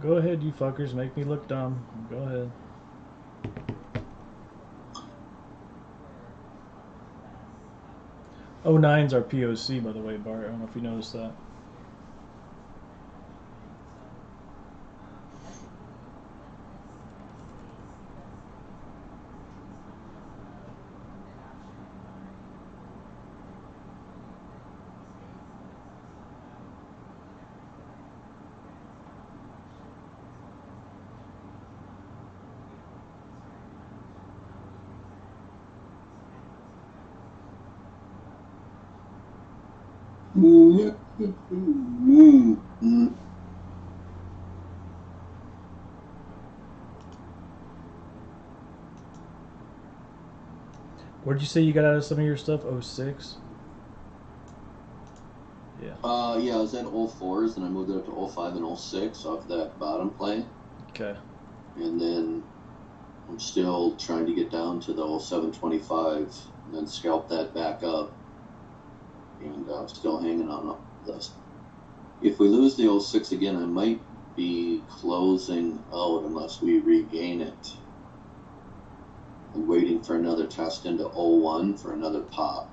S4: Go ahead, you fuckers. Make me look dumb. Go ahead. Oh, 09's our POC, by the way, Bart. I don't know if you noticed that. Where'd you say you got out of some of your stuff? 06? Yeah.
S3: Yeah, I was at 04s, and I moved it up to 05 and 06 off that bottom play.
S4: Okay.
S3: And then I'm still trying to get down to the 0725 and then scalp that back up. And I'm still hanging on this. If we lose the 06 again, I might be closing out unless we regain it. I'm waiting for another test into 01 for another pop.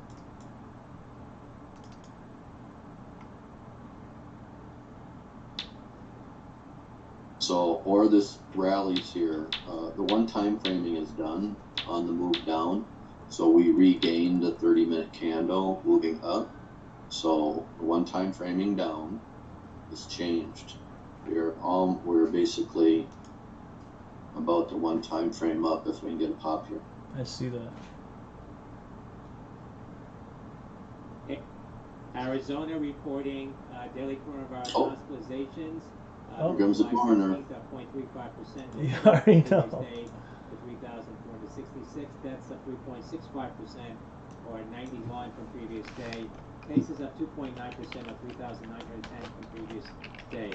S3: So, or this rallies here. The one time framing is done on the move down. So we regained the 30-minute candle moving up. So the one time framing down is changed. We're basically about the one time frame up if we can get a pop here.
S4: I see that.
S5: Arizona reporting daily coronavirus
S3: Oh.
S5: hospitalizations.
S4: Oh.
S3: Here comes the coroner.
S5: 0.35%.
S4: You already know.
S5: Day to 3,466. Deaths up 3.65%, or 91 from previous day. Cases up 2.9%, or 3,910 from previous day.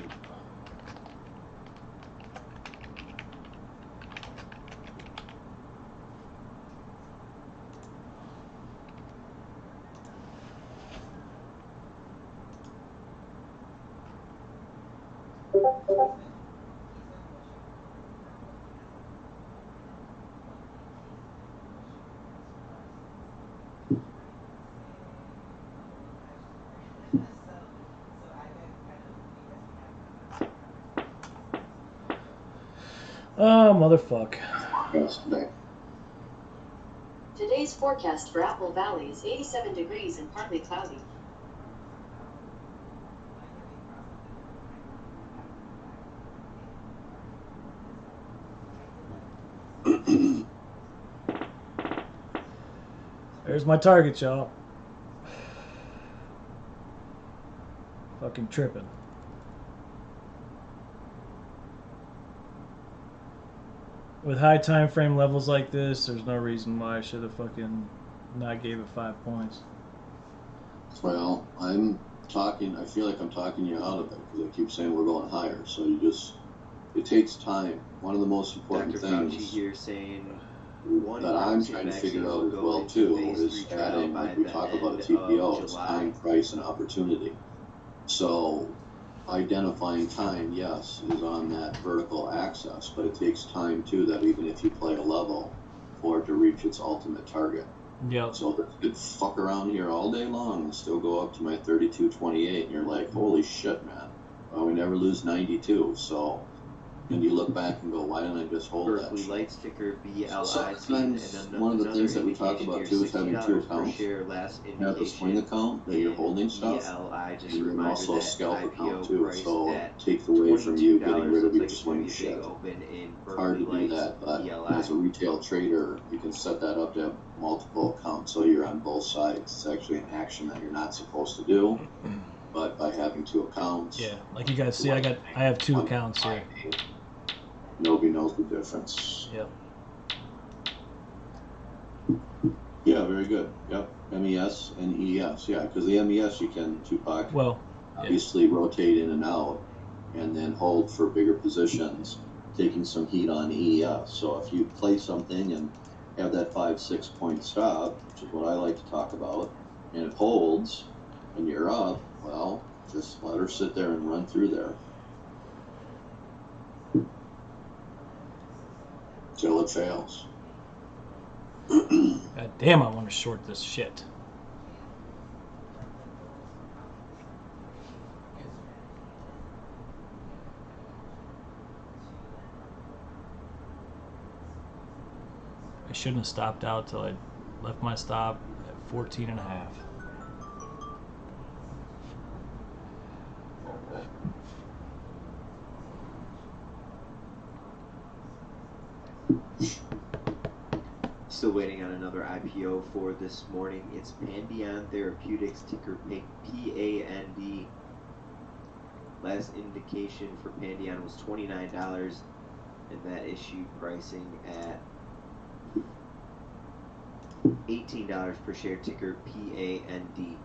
S4: Oh, motherfuck.
S3: Yes, today.
S6: Today's forecast for Apple Valley is 87 degrees and partly cloudy.
S4: There's my target, y'all. Fucking tripping. With high time frame levels like this, there's no reason why I should have fucking not gave it 5 points.
S3: Well, I'm talking, I feel like I'm talking you out of it because I keep saying we're going higher. So you just, it takes time. One of the most important
S7: Dr. Fauci
S3: things
S7: here saying
S3: that I'm trying to figure out as well too is adding, like we talk about a TPO, it's time, price, and opportunity. So identifying time, yes, is on that vertical axis, but it takes time too, that even if you play a level for it to reach its ultimate target.
S4: Yep.
S3: So this could fuck around here all day long and still go up to my 32.28, and you're like, holy shit, man. Well, we never lose 92, so and you look back and go, why didn't I just hold that
S7: Berkeley
S3: shit?
S7: Lights ticker BLIC.
S3: Sometimes
S7: and
S3: one of the things that we talk
S7: indication
S3: about
S7: here,
S3: too is having two
S7: $60 per
S3: accounts.
S7: share, last
S3: You have the swing
S7: indication
S3: account that you're
S7: in
S3: holding stuff,
S7: BLI, just
S3: and
S7: a
S3: then
S7: reminder
S3: also a
S7: that
S3: scalp
S7: IPO
S3: account too.
S7: priced
S3: So it
S7: at
S3: takes away from you getting rid of
S7: looks
S3: your
S7: like it's
S3: swing
S7: gonna be a
S3: shit.
S7: big open in
S3: It's hard to
S7: Berkeley
S3: do
S7: Lights
S3: that, but
S7: BLI.
S3: as a retail trader, you can set that up to have multiple accounts, so you're on both sides. It's actually an action that you're not supposed to do, but by having two accounts,
S4: Yeah, like you guys see, I have 2 accounts here.
S3: nobody knows the difference.
S4: Yep.
S3: Yeah, very good. Yep, MES and ES. Yeah, because the MES you can Tupac
S4: Well,
S3: obviously rotate in and out, and then hold for bigger positions, taking some heat on ES. So if you play something and have that 5-6 point stop, which is what I like to talk about, and it holds, and you're up, well, just let her sit there and run through there till it fails.
S4: God damn, I want to short this shit. I shouldn't have stopped out till I left my stop at 14 and a half.
S7: Still waiting on another IPO for this morning. It's Pandion Therapeutics, ticker PAND. Last indication for Pandion was $29, and that issued pricing at $18 per share, ticker PAND.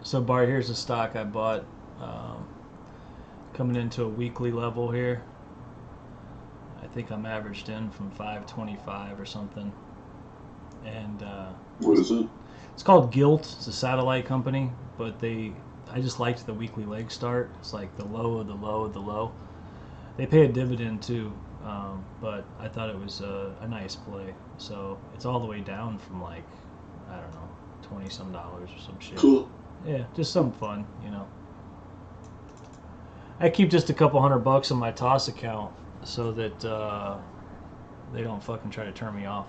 S4: So Bart, here's a stock I bought coming into a weekly level here. I think I'm averaged in from 525 or something. And
S3: What is it?
S4: it's called Gilt. It's a satellite company, but I just liked the weekly leg start. It's like the low of the low of the low. They pay a dividend too, but I thought it was a nice play. So it's all the way down from like, I don't know, 20 some dollars or some shit.
S3: Cool.
S4: Yeah, just something fun, you know. I keep just a couple $100 on my toss account so that they don't fucking try to turn me off.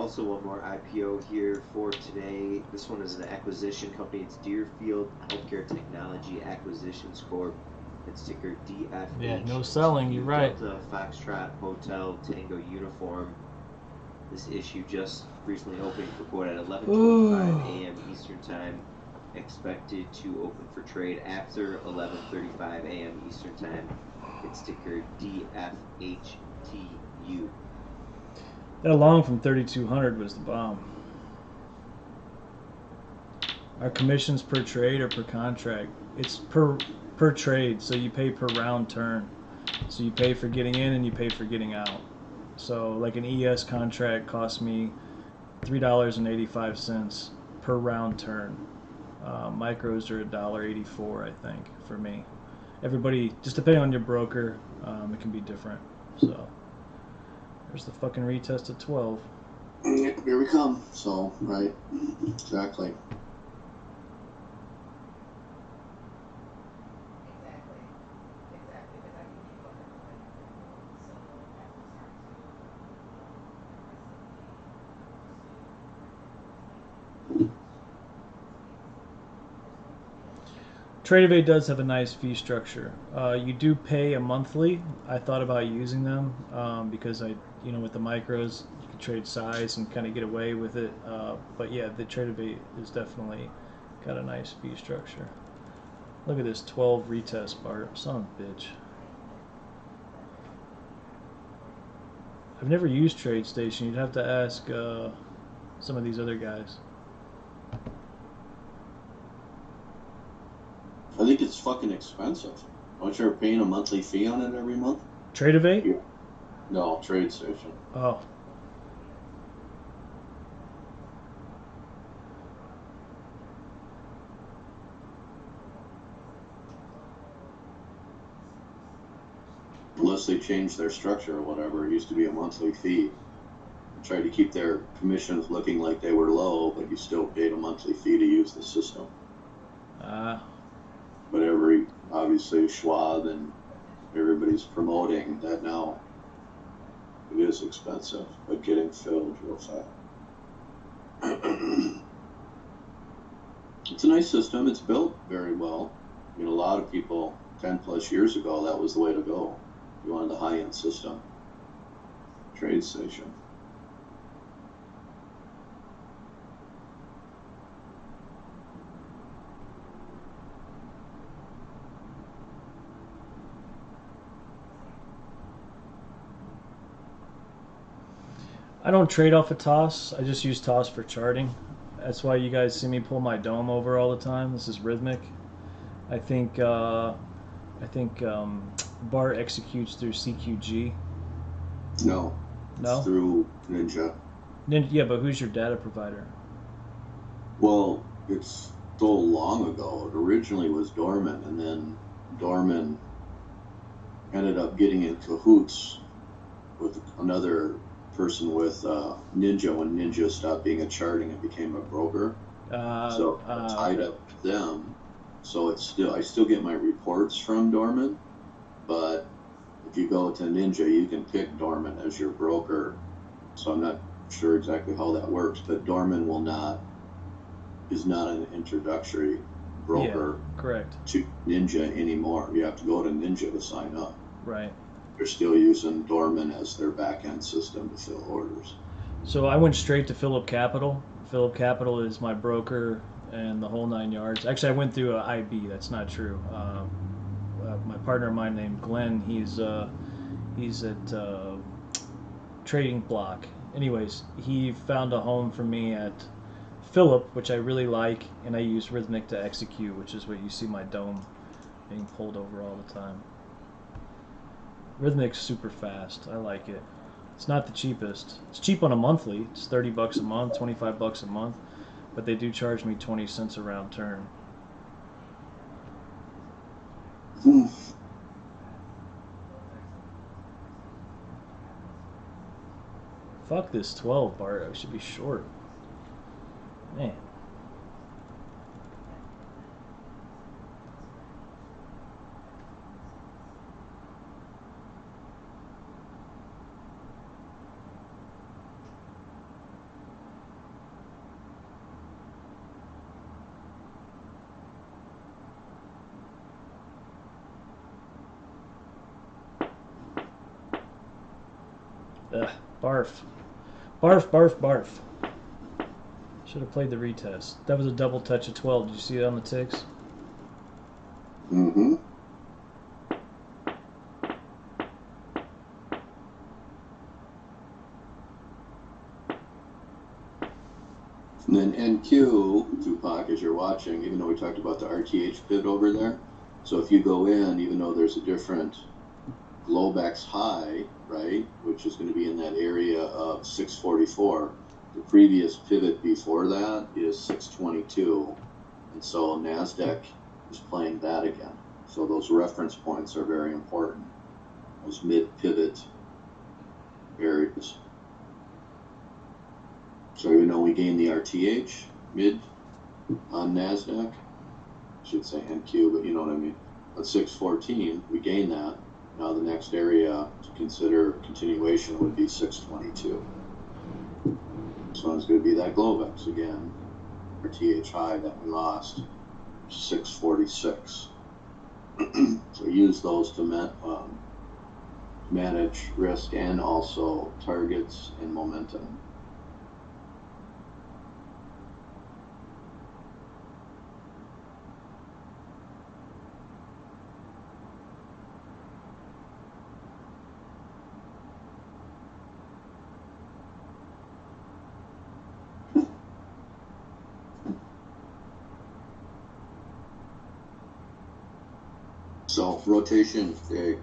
S7: also one more IPO here for today. This one is an acquisition company. It's Deerfield Healthcare Technology Acquisitions Corp. It's ticker DFH.
S4: Yeah, no selling, you're right.
S7: Delta Foxtrot Hotel Tango Uniform. This issue just recently opened for quote at 11:25 a.m. Eastern Time. Expected to open for trade after 11:35 a.m. Eastern Time. It's ticker DFHTU.
S4: That long from 3,200 was the bomb. Our commissions per trade or per contract? It's per trade, so you pay per round turn. So you pay for getting in and you pay for getting out. So like an ES contract costs me $3.85 per round turn. Micros are $1.84, I think, for me. Everybody, just depending on your broker, it can be different. So there's the fucking retest at 12.
S3: Here we come. So, right. Exactly.
S4: TradeAway does have a nice fee structure. You do pay a monthly. I thought about using them because with the micros, you can trade size and kind of get away with it. But yeah, the TradeAway is definitely got a nice fee structure. Look at this 12 retest, Bart. Son of a bitch. I've never used TradeStation. You'd have to ask some of these other guys.
S3: I think it's fucking expensive. Don't you ever paying a monthly fee on it every month?
S4: TradeAway?
S3: Yeah. No, TradeStation.
S4: Oh.
S3: Unless they change their structure or whatever, it used to be a monthly fee. They tried to keep their commissions looking like they were low, but you still paid a monthly fee to use the system. But obviously Schwab and everybody's promoting that now. It is expensive, but getting filled real fast. It's a nice system. It's built very well. I mean, a lot of people 10 plus years ago, that was the way to go. You wanted the high-end system. TradeStation.
S4: I don't trade off of TOS. I just use TOS for charting. That's why you guys see me pull my dome over all the time. This is Rhythmic. I think Bart executes through CQG.
S3: No.
S4: No?
S3: It's through Ninja.
S4: Yeah, but who's your data provider?
S3: Well, it's so long ago. It originally was Dorman, and then Dorman ended up getting in cahoots with another person with Ninja when Ninja stopped being a charting and became a broker. So I tied up with them. So I still get my reports from Dorman, but if you go to Ninja, you can pick Dorman as your broker. So I'm not sure exactly how that works, but Dorman is not an introductory broker to Ninja anymore. You have to go to Ninja to sign up.
S4: Right.
S3: They're still using Dorman as their back-end system to fill orders.
S4: So I went straight to Phillip Capital. Phillip Capital is my broker and the whole 9 yards. Actually, I went through a IB. That's not true. My partner of mine named Glenn, he's at Trading Block. Anyways, he found a home for me at Phillip, which I really like, and I use Rhythmic to execute, which is what you see my dome being pulled over all the time. Rhythmic's super fast. I like it. It's not the cheapest. It's cheap on a monthly. It's $30 a month, $25 a month, but they do charge me 20 cents a round turn. Fuck this 12, Bart. I should be short. Man. Ugh, barf. Barf, barf, barf. Should have played the retest. That was a double touch of 12. Did you see it on the ticks?
S3: Mm-hmm. And then NQ, Tupac, as you're watching, even though we talked about the RTH pivot over there, so if you go in, even though there's a different Globex high, right, which is going to be in that area of 644, the previous pivot before that is 622, and so NASDAQ is playing that again. So those reference points are very important, those mid-pivot areas. So even though we gained the RTH mid on NASDAQ, I should say NQ, but you know what I mean. At 614, we gained that. Now the next area to consider continuation would be 622. This one's going to be that Globex again, RTH high that we lost, 646. So use those to manage risk and also targets and momentum. So rotation day.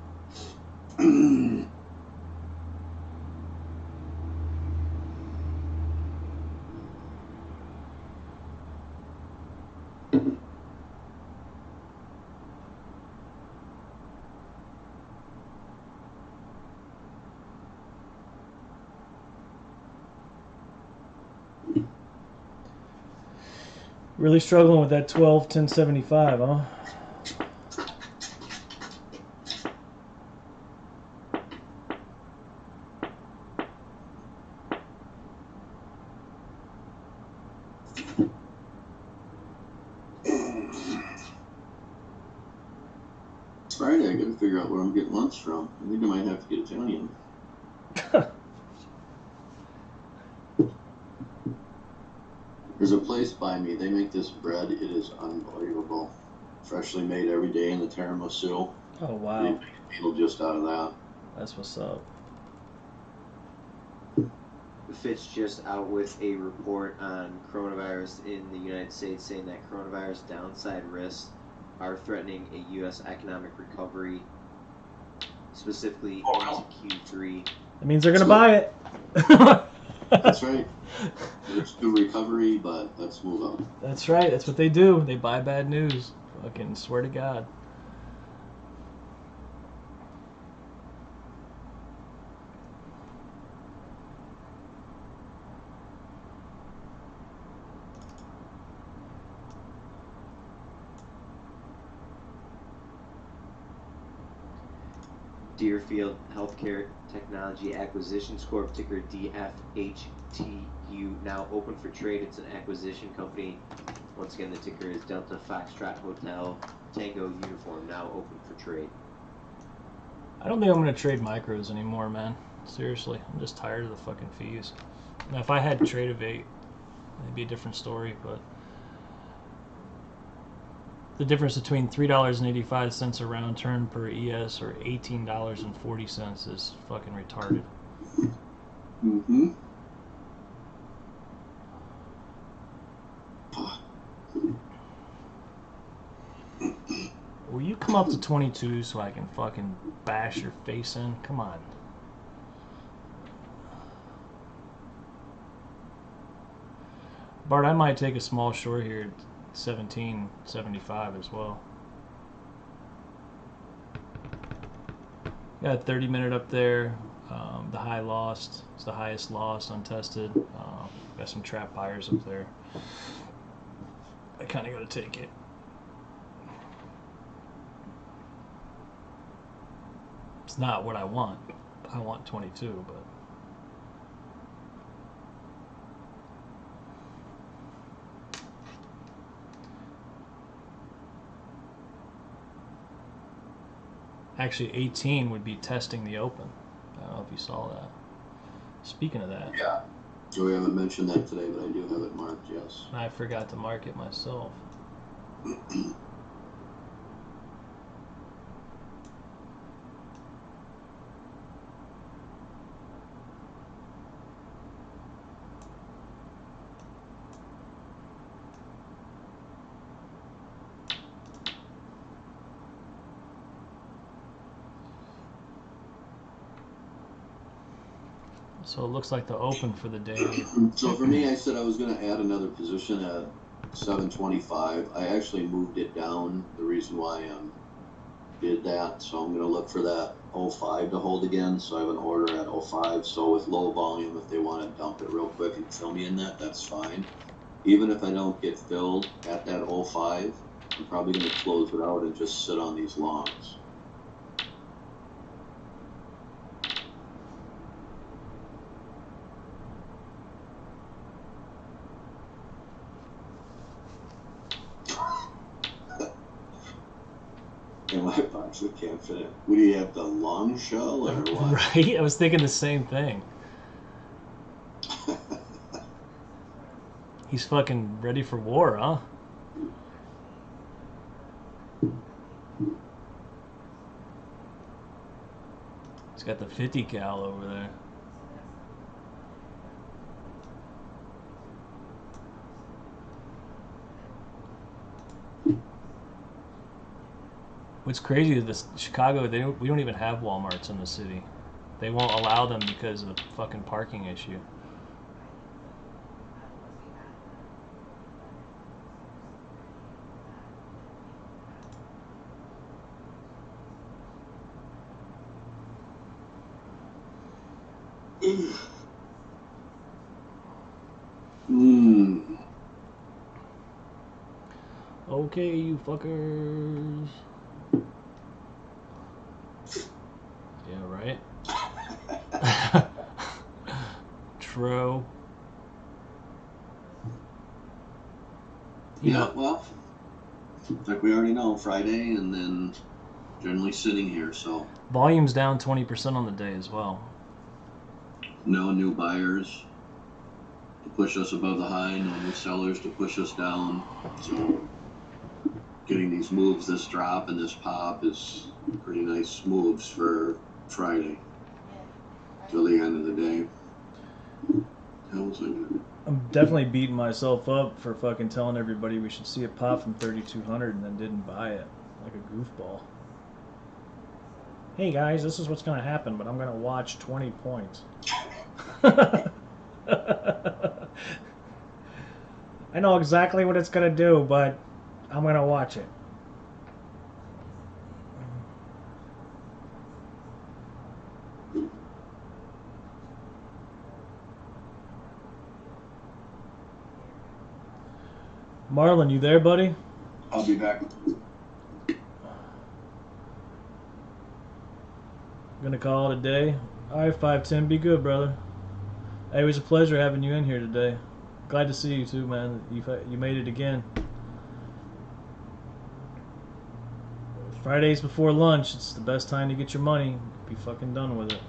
S4: Really struggling with that 12, 1075, huh?
S3: It's Friday, I gotta figure out where I'm getting lunch from. I think I might have to get Italian. There's a place by me, they make this bread, it is unbelievable. Freshly made every day in the tiramisu.
S4: Oh, wow.
S3: They make a meal just out of that.
S4: That's what's up.
S7: Fitch just out with a report on coronavirus in the United States, saying that coronavirus downside risks are threatening a U.S. economic recovery, specifically into Q3.
S4: That means they're going to buy it.
S3: That's right. There's good recovery, but let's move on.
S4: That's right. That's what they do. They buy bad news. Fucking swear to God.
S7: Deerfield Healthcare Technology Acquisitions Corp, ticker DFHTU, now open for trade. It's an acquisition company. Once again, the ticker is Delta Foxtrot Hotel Tango Uniform, now open for trade.
S4: I don't think I'm going to trade micros anymore, man. Seriously. I'm just tired of the fucking fees. Now, if I had Tradeovate, it'd be a different story, but the difference between $3.85 a round turn per ES or $18.40 is fucking retarded.
S3: Mm-hmm.
S4: Will you come up to 22 so I can fucking bash your face in? Come on. Bart, I might take a small short here at 17.75 as well. Got a 30-minute up there. The high lost. It's the highest lost untested. Got some trap buyers up there. I kind of got to take it. It's not what I want. I want 22, but actually 18 would be testing the open. I don't know if you saw that. Speaking of that,
S3: Yeah. So we haven't mentioned that today, but I do have it marked, yes.
S4: I forgot to mark it myself. So it looks like the open for the day.
S3: So for me, I said I was going to add another position at 725. I actually moved it down. The reason why I did that, so I'm going to look for that 05 to hold again. So I have an order at 05. So with low volume, if they want to dump it real quick and fill me in that, that's fine. Even if I don't get filled at that 05, I'm probably going to close it out and just sit on these longs. In my box, we can't fit it. What do you have, the long shell or what?
S4: Right? I was thinking the same thing. He's fucking ready for war, huh? He's got the 50 cal over there. What's crazy is this Chicago, we don't even have Walmarts in the city. They won't allow them because of the fucking parking issue. Okay, you fuckers. Yeah, right? True.
S3: Yeah, well, like we already know, Friday, and then generally sitting here, so.
S4: Volume's down 20% on the day as well.
S3: No new buyers to push us above the high, no new sellers to push us down. So getting these moves, this drop and this pop is pretty nice moves for Friday till the end of the day.
S4: I'm definitely beating myself up for fucking telling everybody we should see it pop from 3,200 and then didn't buy it like a goofball. Hey guys, this is what's going to happen, but I'm going to watch 20 points. I know exactly what it's going to do, but I'm going to watch it. Marlon, you there, buddy?
S3: I'll be back.
S4: Gonna call it a day. Alright, 510, be good, brother. Hey, it was a pleasure having you in here today. Glad to see you too, man. You made it again. Fridays before lunch, it's the best time to get your money. Be fucking done with it.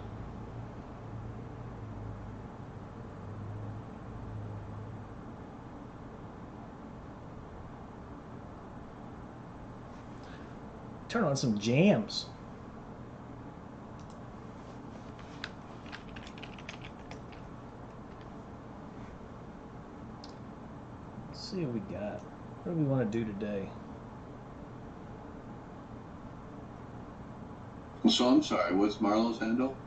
S4: Turn on some jams. Let's see what we got. What do we want to do today?
S3: So I'm sorry, what's Marlo's handle?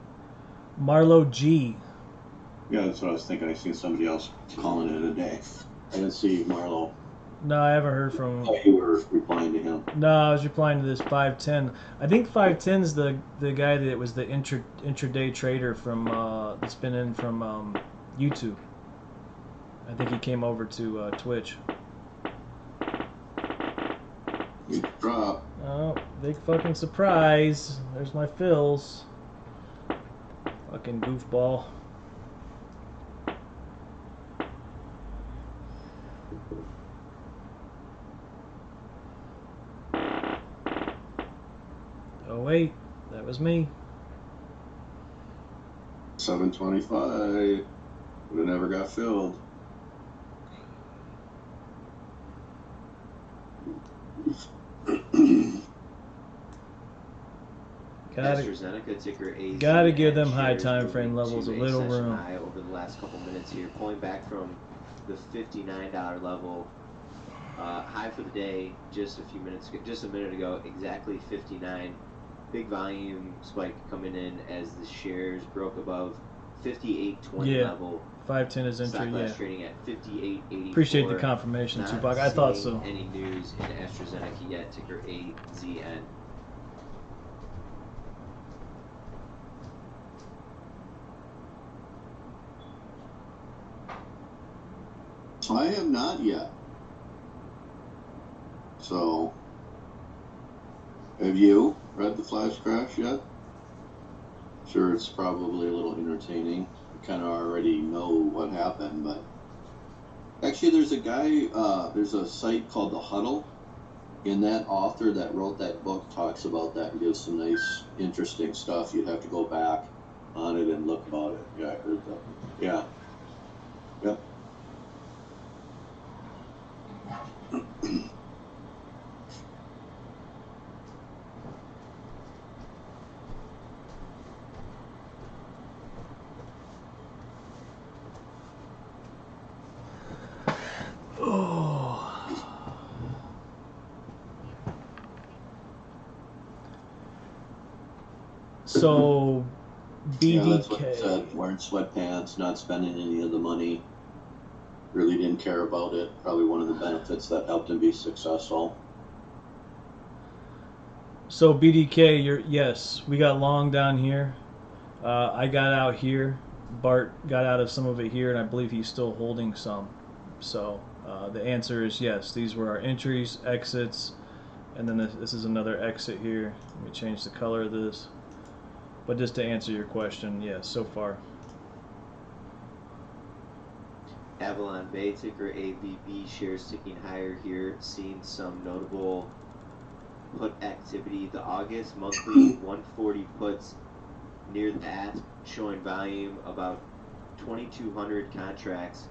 S4: Marlo G.
S3: Yeah, that's what I was thinking. I seen somebody else calling it a day. I didn't see Marlo.
S4: No, I haven't heard from him.
S3: Oh, you were replying to him.
S4: No, I was replying to this 510. I think 510's the guy that was the intraday trader from that's been in from YouTube. I think he came over to Twitch.
S3: You drop.
S4: Oh, big fucking surprise. There's my fills. Fucking goofball. Oh wait, that was me.
S3: 725. Would have never got filled.
S7: AstraZeneca ticker AZN
S4: Gotta give them high
S7: shares
S4: time frame
S7: moving
S4: levels
S7: to
S4: a little
S7: session
S4: room.
S7: high over the last couple minutes here, pulling back from the $59 level. High for the day just a minute ago, exactly 59. Big volume spike coming in as the shares broke above 58.20 level.
S4: 510 is entry.
S7: Stock last
S4: Yeah.
S7: trading at 58.84.
S4: Appreciate the confirmation,
S7: Not
S4: Tupac. I thought so.
S7: seeing any news in AstraZeneca yet. Ticker AZN.
S3: I have not yet. So, have you read the flash crash yet? Sure, it's probably a little entertaining. You kind of already know what happened, but actually, there's a guy. There's a site called The Huddle, and that author that wrote that book talks about that and gives some nice, interesting stuff. You'd have to go back on it and look about it. Yeah, I heard that. Yeah. Yep.
S4: So,
S3: Yeah, that's what it
S4: BDK.
S3: said. Wearing sweatpants, not spending any of the money. Really didn't care about it. Probably one of the benefits that helped him be successful.
S4: So BDK, yes, we got long down here. I got out here. Bart got out of some of it here, and I believe he's still holding some. So the answer is yes. These were our entries, exits, and then this is another exit here. Let me change the color of this. But just to answer your question, yes, so far.
S7: Avalon Bay ticker AVB shares ticking higher here, seeing some notable put activity. The August monthly 140 puts near that, showing volume about 2,200 contracts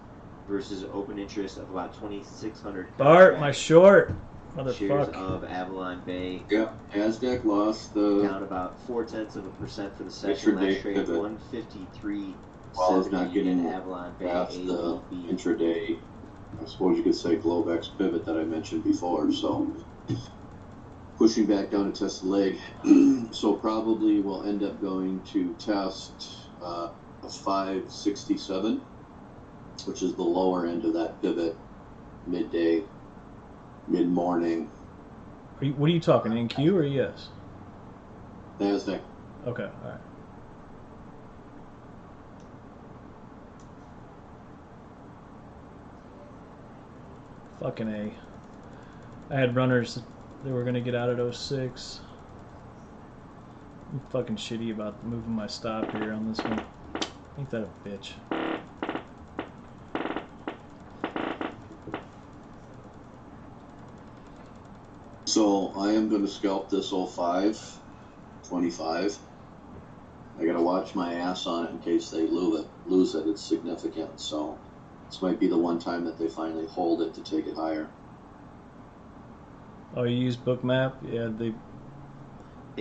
S7: versus open interest of about 2,600 contracts.
S4: Bart, my short.
S7: Shares
S4: Motherfucker.
S7: of Avalon Bay
S3: Yep, Nasdaq lost the
S7: down about 0.4% for the session. Last trade
S3: pivot.
S7: 153.
S3: While it's not getting
S7: Avalon Bay
S3: past the
S7: AVB.
S3: intraday, I suppose you could say Globex pivot that I mentioned before. So pushing back down to test the leg. So probably we'll end up going to test a 567, which is the lower end of that pivot, midday, mid-morning.
S4: What are you talking, NQ or yes?
S3: Nasdaq.
S4: Okay, all right. Fucking A. I had runners that were going to get out at 06. I'm fucking shitty about moving my stop here on this one. Ain't that a bitch?
S3: So I am going to scalp this 05, 25. I got to watch my ass on it in case they lose it. It's significant. So this might be the one time that they finally hold it to take it higher.
S4: Oh, you use Bookmap? Yeah, they.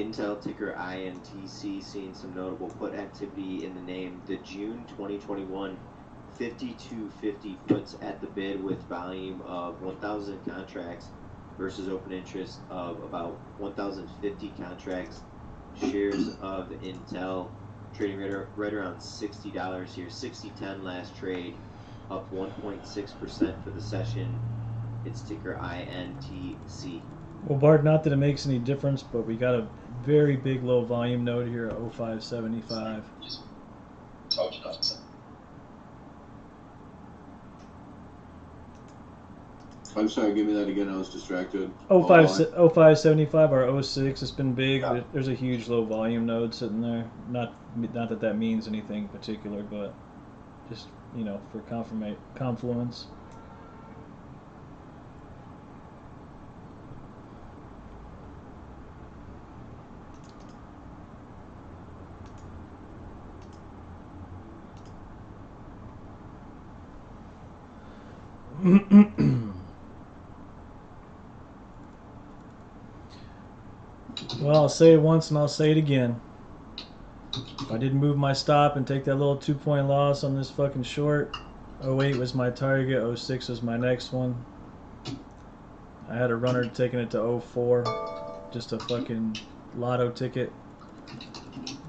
S7: Intel ticker INTC seeing some notable put activity in the name. The June 2021 5250 puts at the bid with volume of 1,000 contracts versus open interest of about 1,050 contracts. Shares of Intel trading right around $60 here. 60.10 last trade, up 1.6% for the session. It's ticker INTC.
S4: Well, Bart, not that it makes any difference, but we got a very big low volume node here at 0575.
S3: I'm sorry, give me that again. I was distracted.
S4: 0575 or 06, it's been big.
S3: Yeah.
S4: There's a huge low volume node sitting there. Not that that means anything particular, but just, you know, for confluence. Well, I'll say it once and I'll say it again. If I didn't move my stop and take that little 2-point loss on this fucking short, 08 was my target, 06 was my next one. I had a runner taking it to 04, just a fucking lotto ticket.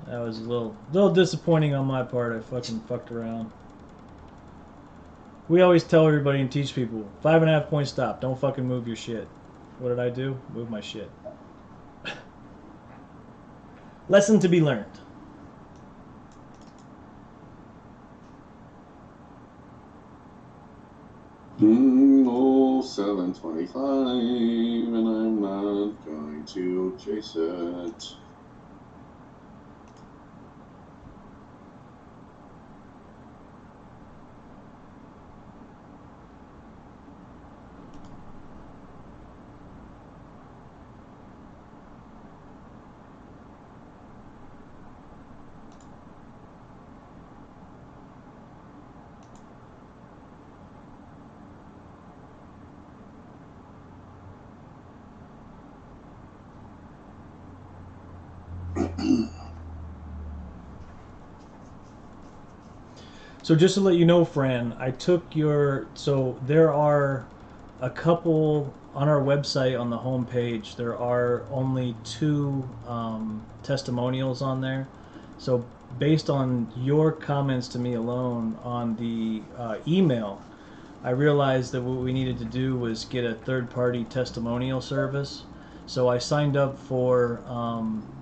S4: That was a little disappointing on my part. I fucking fucked around. We always tell everybody and teach people, 5.5 point stop, don't fucking move your shit. What did I do? Move my shit. Lesson to be learned.
S3: Oh, 725, and I'm not going to chase it.
S4: So just to let you know, Fran, I took your... So there are a couple on our website on the home page. There are only 2 testimonials on there. So based on your comments to me alone on the email, I realized that what we needed to do was get a third-party testimonial service. So I signed up for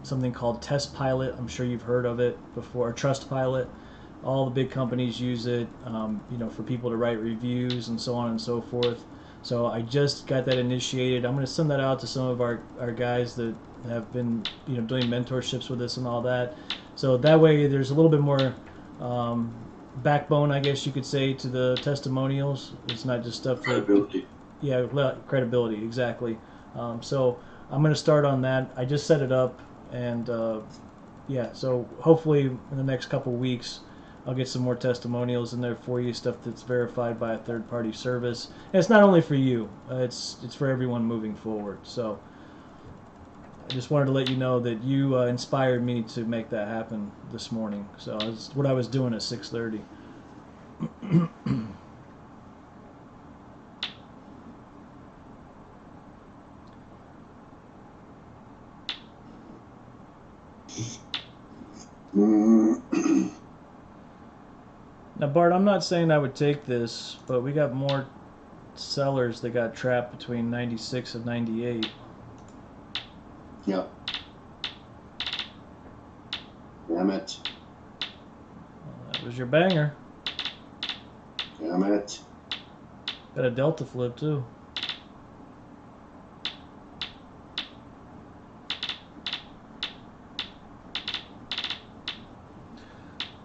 S4: something called Test Pilot. I'm sure you've heard of it before. Trustpilot. All the big companies use it, you know, for people to write reviews and so on and so forth. So I just got that initiated. I'm going to send that out to some of our guys that have been, you know, doing mentorships with us and all that. So that way there's a little bit more backbone, I guess you could say, to the testimonials. It's not just stuff that...
S3: Credibility.
S4: Yeah, credibility, exactly. So I'm going to start on that. I just set it up, and yeah, so hopefully in the next couple weeks I'll get some more testimonials in there for you, stuff that's verified by a third-party service. And it's not only for you, it's for everyone moving forward. So I just wanted to let you know that you inspired me to make that happen this morning. So that's what I was doing at 6:30. Now, Bart, I'm not saying I would take this, but we got more sellers that got trapped between 96 and 98.
S3: Yep. Damn it.
S4: Well, that was your banger.
S3: Damn it.
S4: Got a delta flip, too.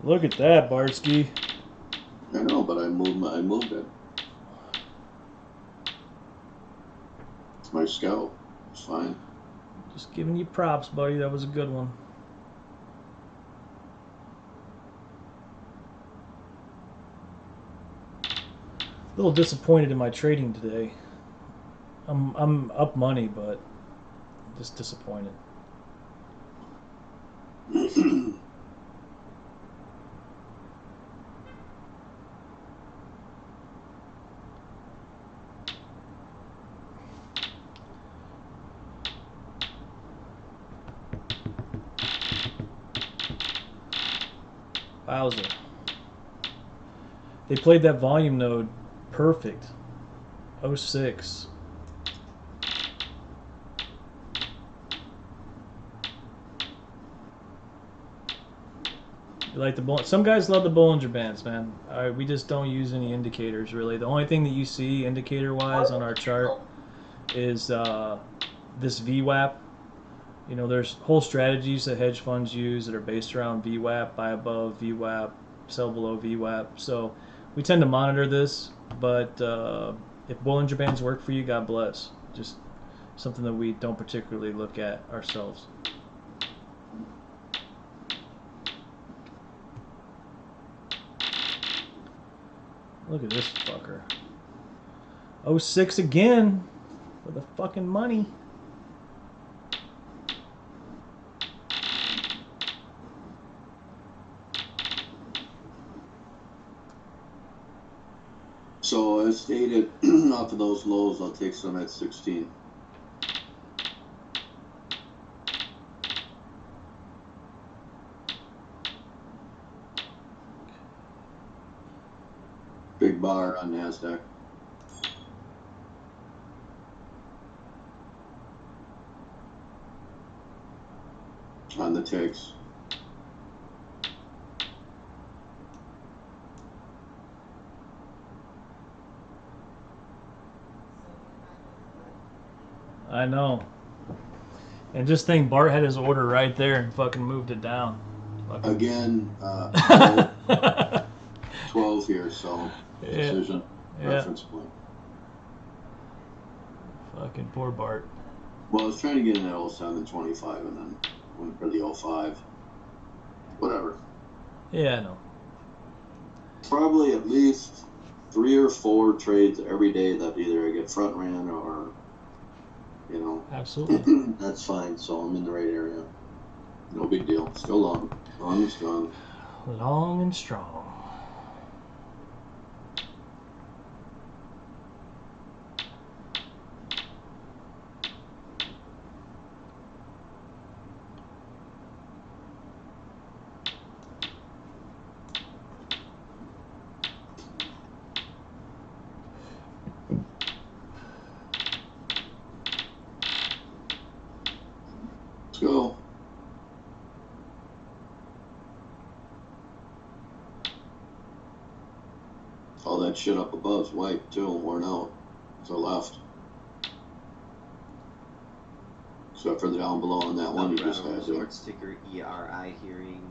S4: Look at that, Barsky.
S3: I know, but I moved it. It's my scout. It's fine.
S4: Just giving you props, buddy. That was a good one. A little disappointed in my trading today. I'm up money, but just disappointed. Wowzer. They played that volume node perfect. 06. You like the some guys love the Bollinger Bands, man. We just don't use any indicators, really. The only thing that you see indicator-wise on our chart is this VWAP. You know, there's whole strategies that hedge funds use that are based around VWAP, buy above VWAP, sell below VWAP. So we tend to monitor this, but if Bollinger Bands work for you, God bless. Just something that we don't particularly look at ourselves. Look at this fucker. 06 again for the fucking money.
S3: So as stated, off of those lows, I'll take some at 16. Big bar on NASDAQ. On the ticks.
S4: I know. And just think, Bart had his order right there and fucking moved it down. Fucking...
S3: Again, 12 here, so decision, reference point.
S4: Fucking poor Bart.
S3: Well, I was trying to get in at 07.25 and then went for the 05. Whatever.
S4: Yeah, I know.
S3: Probably at least 3 or 4 trades every day that either I get front ran or, you know.
S4: Absolutely.
S3: That's fine, so I'm in the right area. No big deal. Still long. Long and strong.
S4: Long and strong.
S3: Let's go. All that shit up above's white too, worn out. To the left. Except for the down below on that one you just had there.
S7: Resort ticker ERI hearing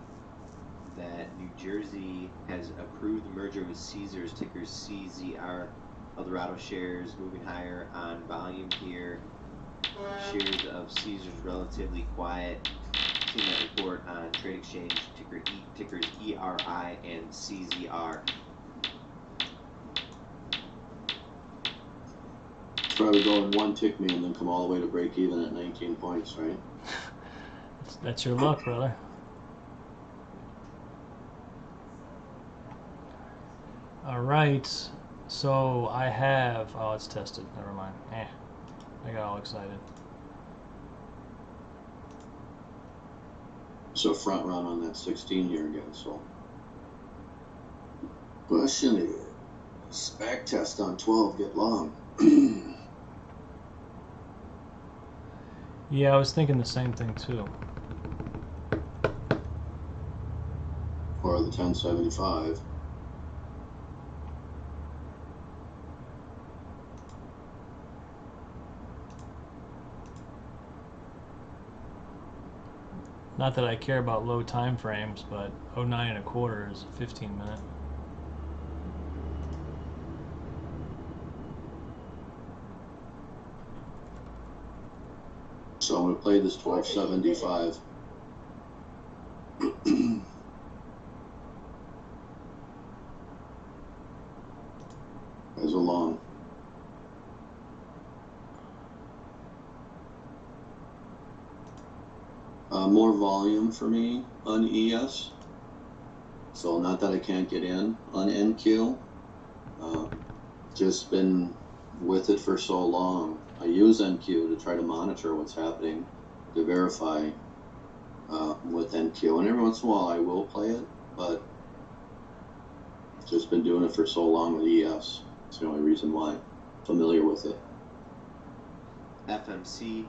S7: that New Jersey has approved the merger with Caesars, ticker CZR. Eldorado shares moving higher on volume here. Shares of Caesars relatively quiet. Seen that report on Trade Exchange, tickers ERI and CZR.
S3: Probably go in one tick me and then come all the way to break even at 19 points, right?
S4: That's your luck, brother. All right. So I have. Oh, it's tested. Never mind. I got all excited.
S3: So front run on that 16 here again, so. Question is, back test on 12 get long.
S4: Yeah, I was thinking the same thing too.
S3: Or the 1075.
S4: Not that I care about low time frames, but 09.25 is a 15-minute.
S3: So I'm going to play this 1275. As a long. More volume for me on ES. So not that I can't get in on NQ. Just been with it for so long. I use NQ to try to monitor what's happening, to verify with NQ. And every once in a while I will play it, but just been doing it for so long with ES. It's the only reason why I'm familiar with it.
S7: FMC,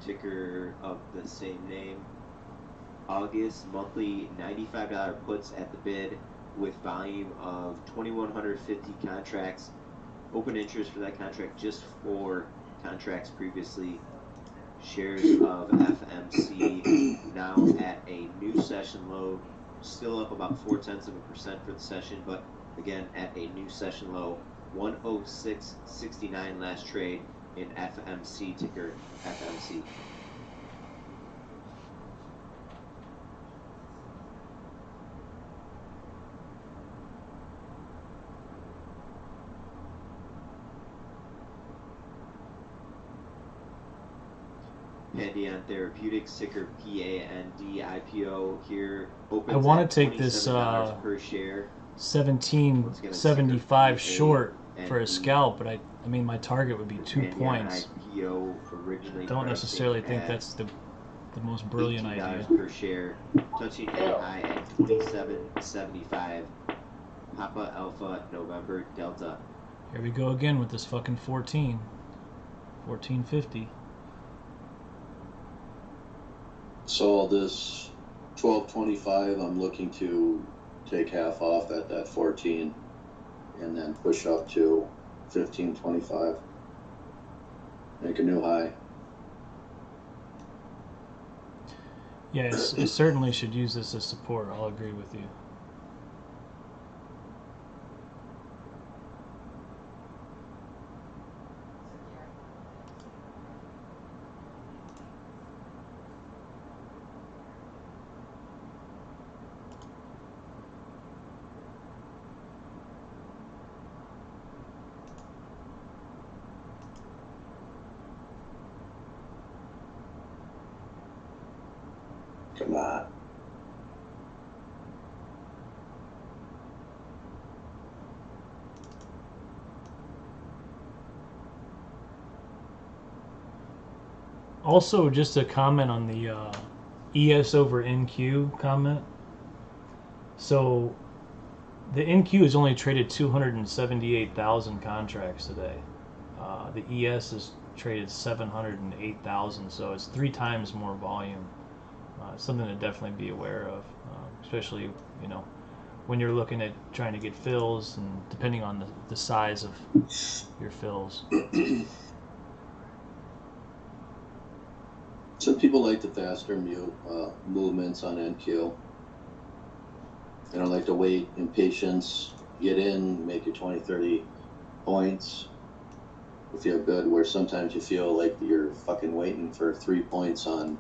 S7: ticker of the same name. August monthly $95 puts at the bid with volume of 2,150 contracts. Open interest for that contract just for contracts previously. Shares of FMC now at a new session low, still up about 0.4% for the session, but again at a new session low, 106.69 last trade in FMC, ticker FMC. Pandion Therapeutics, ticker PAND, IPO here. Opens
S4: I want
S7: at
S4: to take this
S7: $27 per share.
S4: 1775 short for a
S7: PAND.
S4: scalp, but I mean my target would be 2
S7: Pandion
S4: points.
S7: IPO originally
S4: Don't
S7: pricing
S4: necessarily think
S7: at
S4: that's the most brilliant
S7: $18
S4: idea.
S7: per share, touching a high at 27.75. Papa Alpha November Delta.
S4: Here we go again with this fucking 1450.
S3: So this 1225, I'm looking to take half off at that 14 and then push up to 1525. Make a new high.
S4: Yeah, it certainly should use this as support. I'll agree with you.
S3: Come on.
S4: Also, just a comment on the ES over NQ comment. So, the NQ has only traded 278,000 contracts today. The ES has traded 708,000, so it's 3 times more volume. Something to definitely be aware of, especially when you're looking at trying to get fills and depending on the size of your fills.
S3: Some people like the faster movements on NQ. They don't like to wait in patience, get in, make your 20, 30 points. You feel good, where sometimes you feel like you're fucking waiting for 3 points on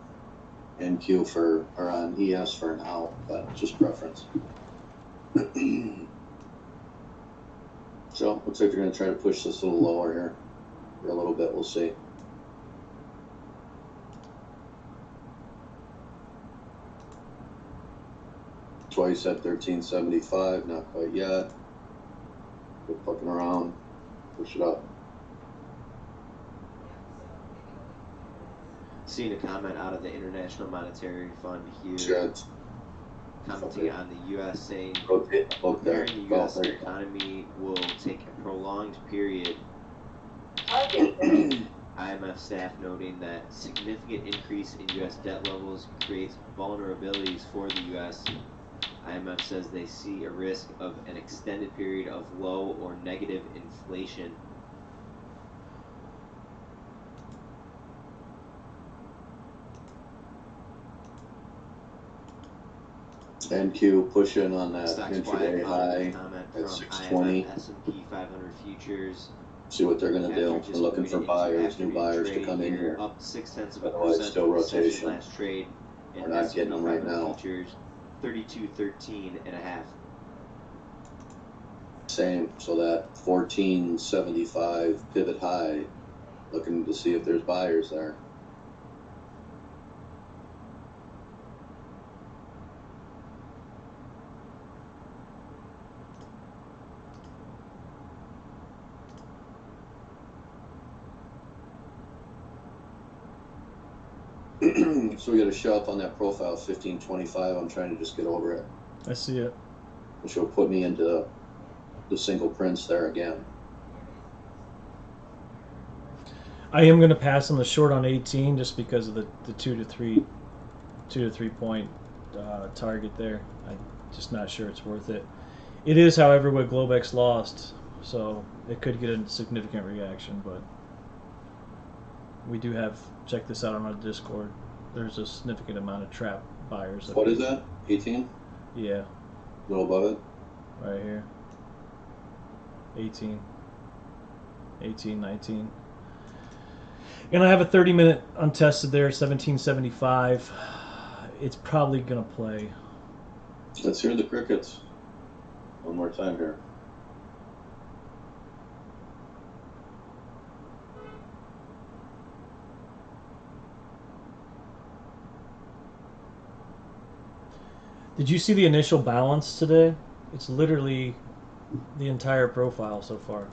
S3: NQ or on ES for an out, but just preference. So looks like they're going to try to push this a little lower here for a little bit. We'll see. Twice at 1375, not quite yet. Quit fucking around. Push it up.
S7: Seeing a comment out of the International Monetary Fund here,
S3: Shit.
S7: commenting on the U.S. saying
S3: Rotate up there.
S7: comparing the U.S. economy will take a prolonged period. IMF staff noting that significant increase in U.S. debt levels creates vulnerabilities for the U.S. IMF says they see a risk of an extended period of low or negative inflation.
S3: NQ pushing on that
S7: Stocks quiet
S3: intraday
S7: following
S3: high
S7: comment
S3: at
S7: from
S3: 620.
S7: IMF S&P 500 futures.
S3: See what they're going to do.
S7: After
S3: They're
S7: just
S3: looking
S7: moving
S3: for
S7: into
S3: buyers, new
S7: afternoon
S3: buyers to
S7: trading
S3: come in here.
S7: Up 0.6%.
S3: Otherwise, still
S7: from the session
S3: rotation.
S7: last trade.
S3: We're
S7: And
S3: not
S7: S&P
S3: getting them right
S7: 500
S3: now.
S7: Futures 3213.5.
S3: Same. So that 1475 pivot high, looking to see if there's buyers there. So we got to show up on that profile 1525. I'm trying to just get over it,
S4: I see it.
S3: which will put me into the single prints there again.
S4: I am going to pass on the short on 18 just because of the 2 to 3 point target there. I'm just not sure it's worth it. It is, however, what Globex lost, so it could get a significant reaction, but we do have, check this out on our Discord, there's a significant amount of trap buyers.
S3: What is that? 18?
S4: Yeah,
S3: A little above it?
S4: right here. 18, 19. And I have a 30-minute untested there, 1775. It's probably going to play.
S3: Let's hear the crickets one more time here.
S4: Did you see the initial balance today? It's literally the entire profile so far.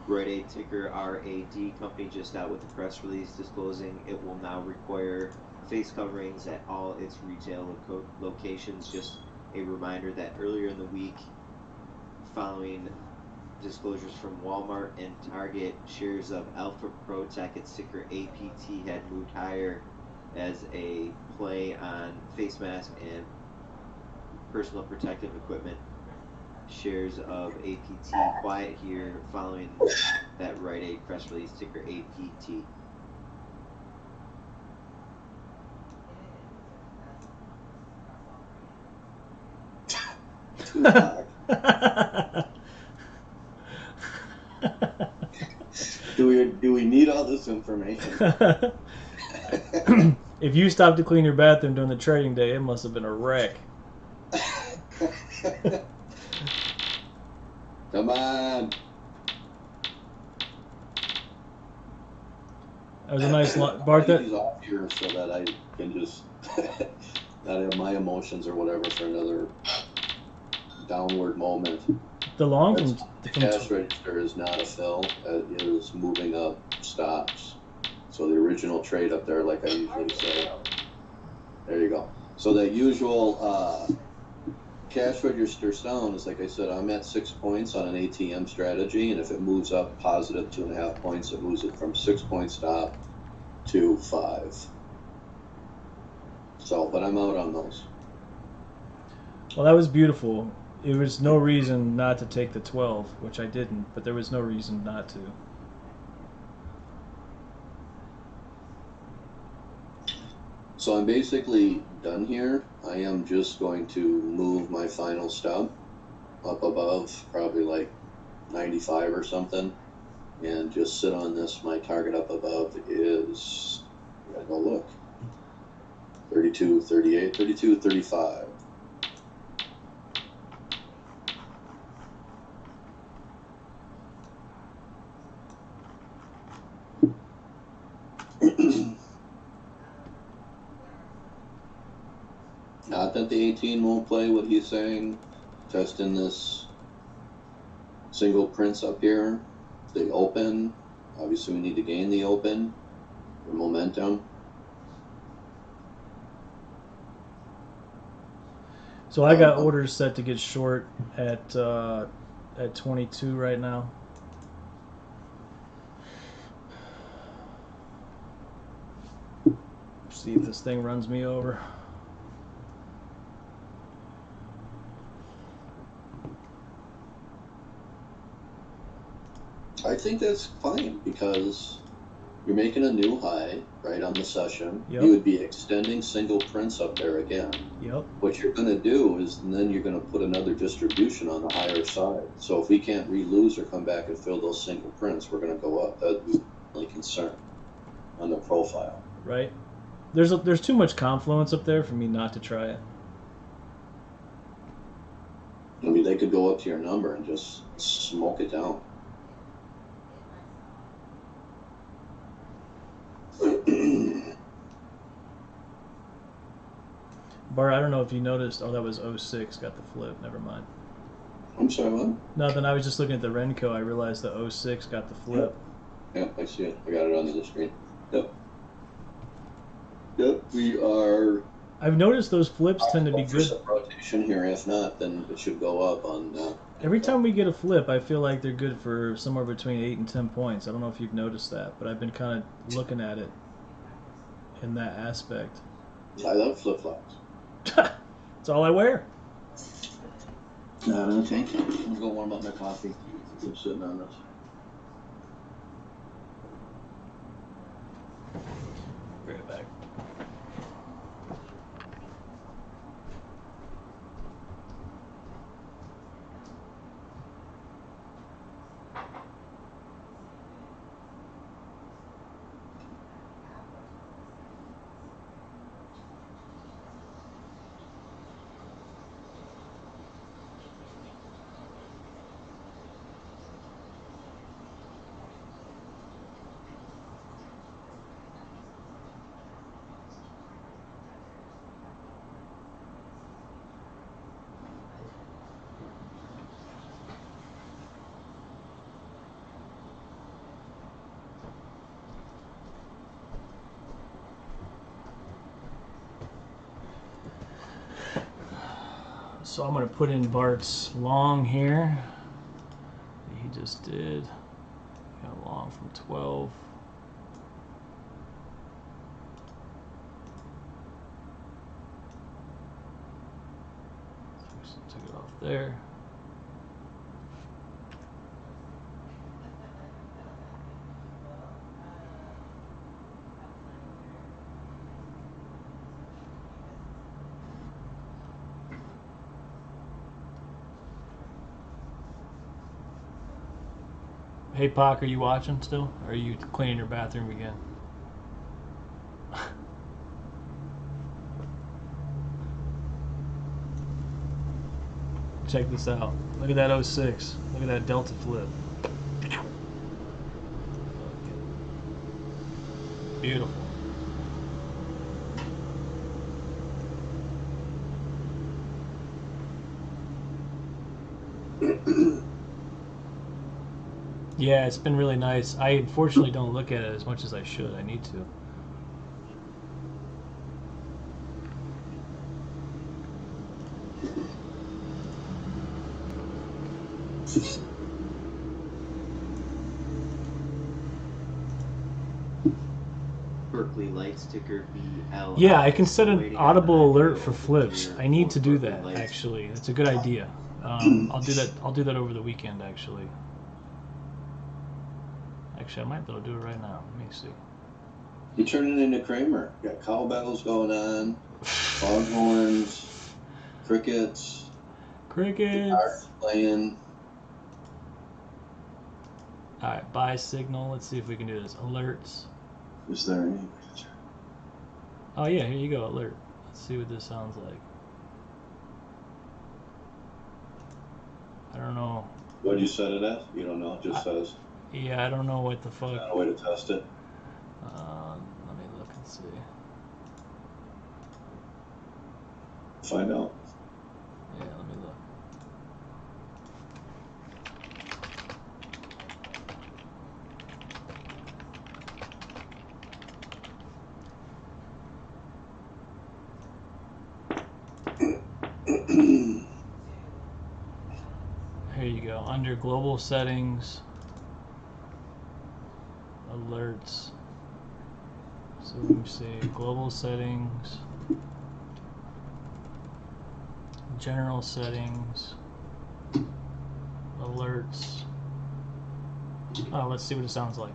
S7: Rite Aid ticker RAD company just out with a press release disclosing it will now require face coverings at all its retail locations. Just a reminder that earlier in the week, following disclosures from Walmart and Target, shares of Alpha Pro Tech, its ticker APT, had moved higher as a play on face mask and personal protective equipment. Shares of APT quiet here following that Rite Aid press release, ticker APT.
S3: Do we need all this information?
S4: If you stopped to clean your bathroom during the trading day, it must have been a wreck.
S3: Come on.
S4: That was a nice line. Bart,
S3: He's off here so that I can just not have my emotions or whatever for another downward moment.
S4: the long
S3: The
S4: from
S3: cash register is not a fill. It is moving up stops. So the original trade up there, like I usually say. There you go. So that usual cash register down is, like I said, I'm at 6 points on an ATM strategy, and if it moves up positive 2.5 points, it moves it from 6 point stop to 5. So, but I'm out on those.
S4: Well, that was beautiful. There was no reason not to take the 12, which I didn't, but there was no reason not to.
S3: So I'm basically done here. I am just going to move my final stub up above, probably like 95 or something, and just sit on this. My target up above is, I gotta go look, 32, 38, 32, 35. Not that the 18 won't play what he's saying, testing this single prints up here, the open. Obviously we need to gain the open for momentum.
S4: So I got orders set to get short at 22 right now. See if this thing runs me over.
S3: I think that's fine because you're making a new high right on the session.
S4: Yep.
S3: You would be extending single prints up there again.
S4: Yep.
S3: What you're going to do is, and then you're going to put another distribution on the higher side. So if we can't re-lose or come back and fill those single prints, we're going to go up. That'd be really concerned on the profile.
S4: Right. There's too much confluence up there for me not to try it.
S3: I mean, they could go up to your number and just smoke it down.
S4: Bart, I don't know if you noticed. Oh, that was 06. Got the flip. Never mind.
S3: I'm sorry, what?
S4: Nothing. I was just looking at the Renko. I realized the 06 got the flip.
S3: Yep, I see it. I got it on the screen. Yep. Yep, we are.
S4: I've noticed those flips tend to be
S3: for
S4: good.
S3: some rotation here. If not, then it should go up on.
S4: Every time we get a flip, I feel like they're good for somewhere between 8 and 10 points. I don't know if you've noticed that, but I've been kind of looking at it in that aspect.
S3: I love flip flops.
S4: That's all I wear.
S3: Okay. I'm gonna go warm up my coffee. I'm sitting on this.
S4: Bring it back. So I'm going to put in Bart's long here. He just did. Got long from 12. Took it off there. Hey, Pac, are you watching still? Or are you cleaning your bathroom again? Check this out. Look at that 06. Look at that Delta flip. Beautiful. Yeah, it's been really nice. I unfortunately don't look at it as much as I should. I need to.
S7: Berkeley Lights, ticker BL.
S4: Yeah, I can set an audible alert for flips. I need to do that, actually. That's a good idea. I'll do that. I'll do that over the weekend, actually. Actually, I might be able to do it right now. Let me see.
S3: You turn it into Kramer. You got cowbells going on, foghorns, crickets, guitars playing.
S4: All right, buy signal. Let's see if we can do this. Alerts.
S3: Is there any?
S4: Oh yeah, here you go. Alert. Let's see what this sounds like. I don't know.
S3: What did you set it as? You don't know. It just says.
S4: Yeah, I don't know what the fuck.
S3: Not a way to test it.
S4: Let me look and see.
S3: Find out.
S4: Yeah, let me look. Here you go. Under global settings, alerts. So let me see. Global settings, general settings, alerts. Oh, let's see what it sounds like.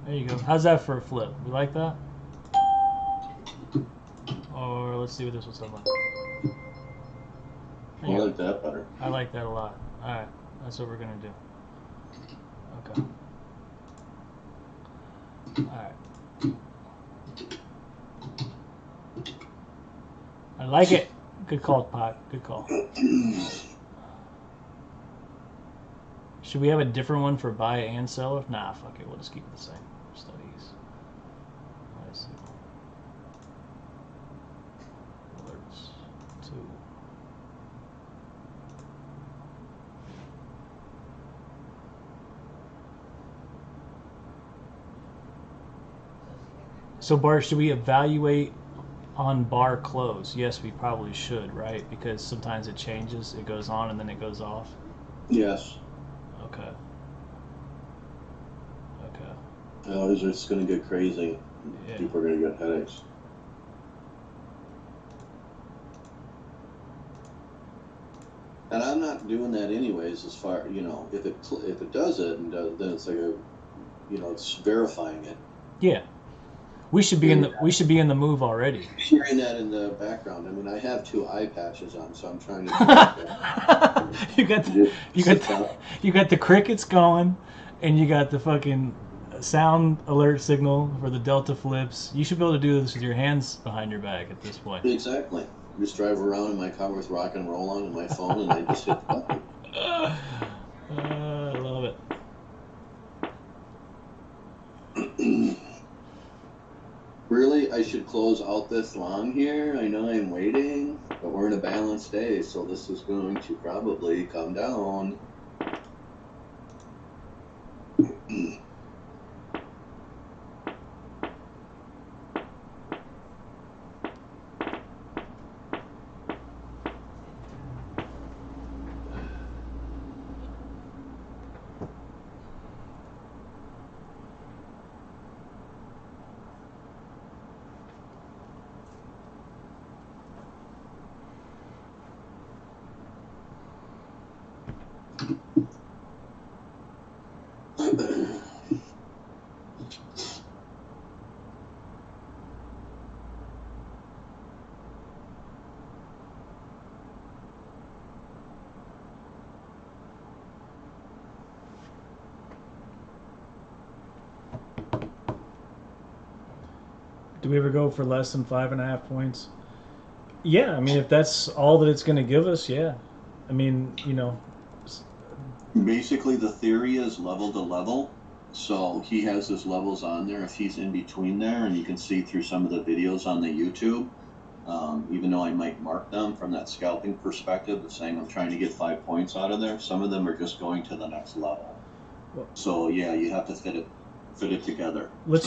S4: There you go. How's that for a flip? We like that? Or let's see what this will sound like.
S3: I like that better.
S4: I like that a lot. Alright, that's what we're gonna do. Okay. Alright. I like it. Good call, Pot. Good call. Should we have a different one for buy and sell? Nah, fuck it. We'll just keep it the same. Studies. Let's see. Alerts. 2. So, Bart, should we evaluate on bar close? Yes, we probably should, right? Because sometimes it changes. It goes on and then it goes off.
S3: Yes.
S4: Okay. Okay.
S3: Otherwise, it's going to get crazy.
S4: Yeah.
S3: People are going to get headaches. And I'm not doing that anyways. As far if it does it and then it's like it's verifying it.
S4: Yeah. We should be in the move already.
S3: Hearing that in the background. I mean, I have 2 eye patches on, so I'm trying to.
S4: you got the crickets going, and you got the fucking sound alert signal for the Delta flips. You should be able to do this with your hands behind your back at this point.
S3: Exactly. Just drive around in my car with rock and roll on my phone, and I just hit the button.
S4: I love it.
S3: Really, I should close out this long here. I know I'm waiting, but we're in a balanced day, so this is going to probably come down.
S4: Do we ever go for less than 5.5 points? Yeah, I mean, if that's all that it's going to give us, yeah. I mean, you know.
S3: Basically, the theory is level to level. So he has his levels on there. If he's in between there, and you can see through some of the videos on the YouTube, even though I might mark them from that scalping perspective of saying I'm trying to get 5 points out of there, some of them are just going to the next level. So yeah, you have to fit it together.
S4: Let's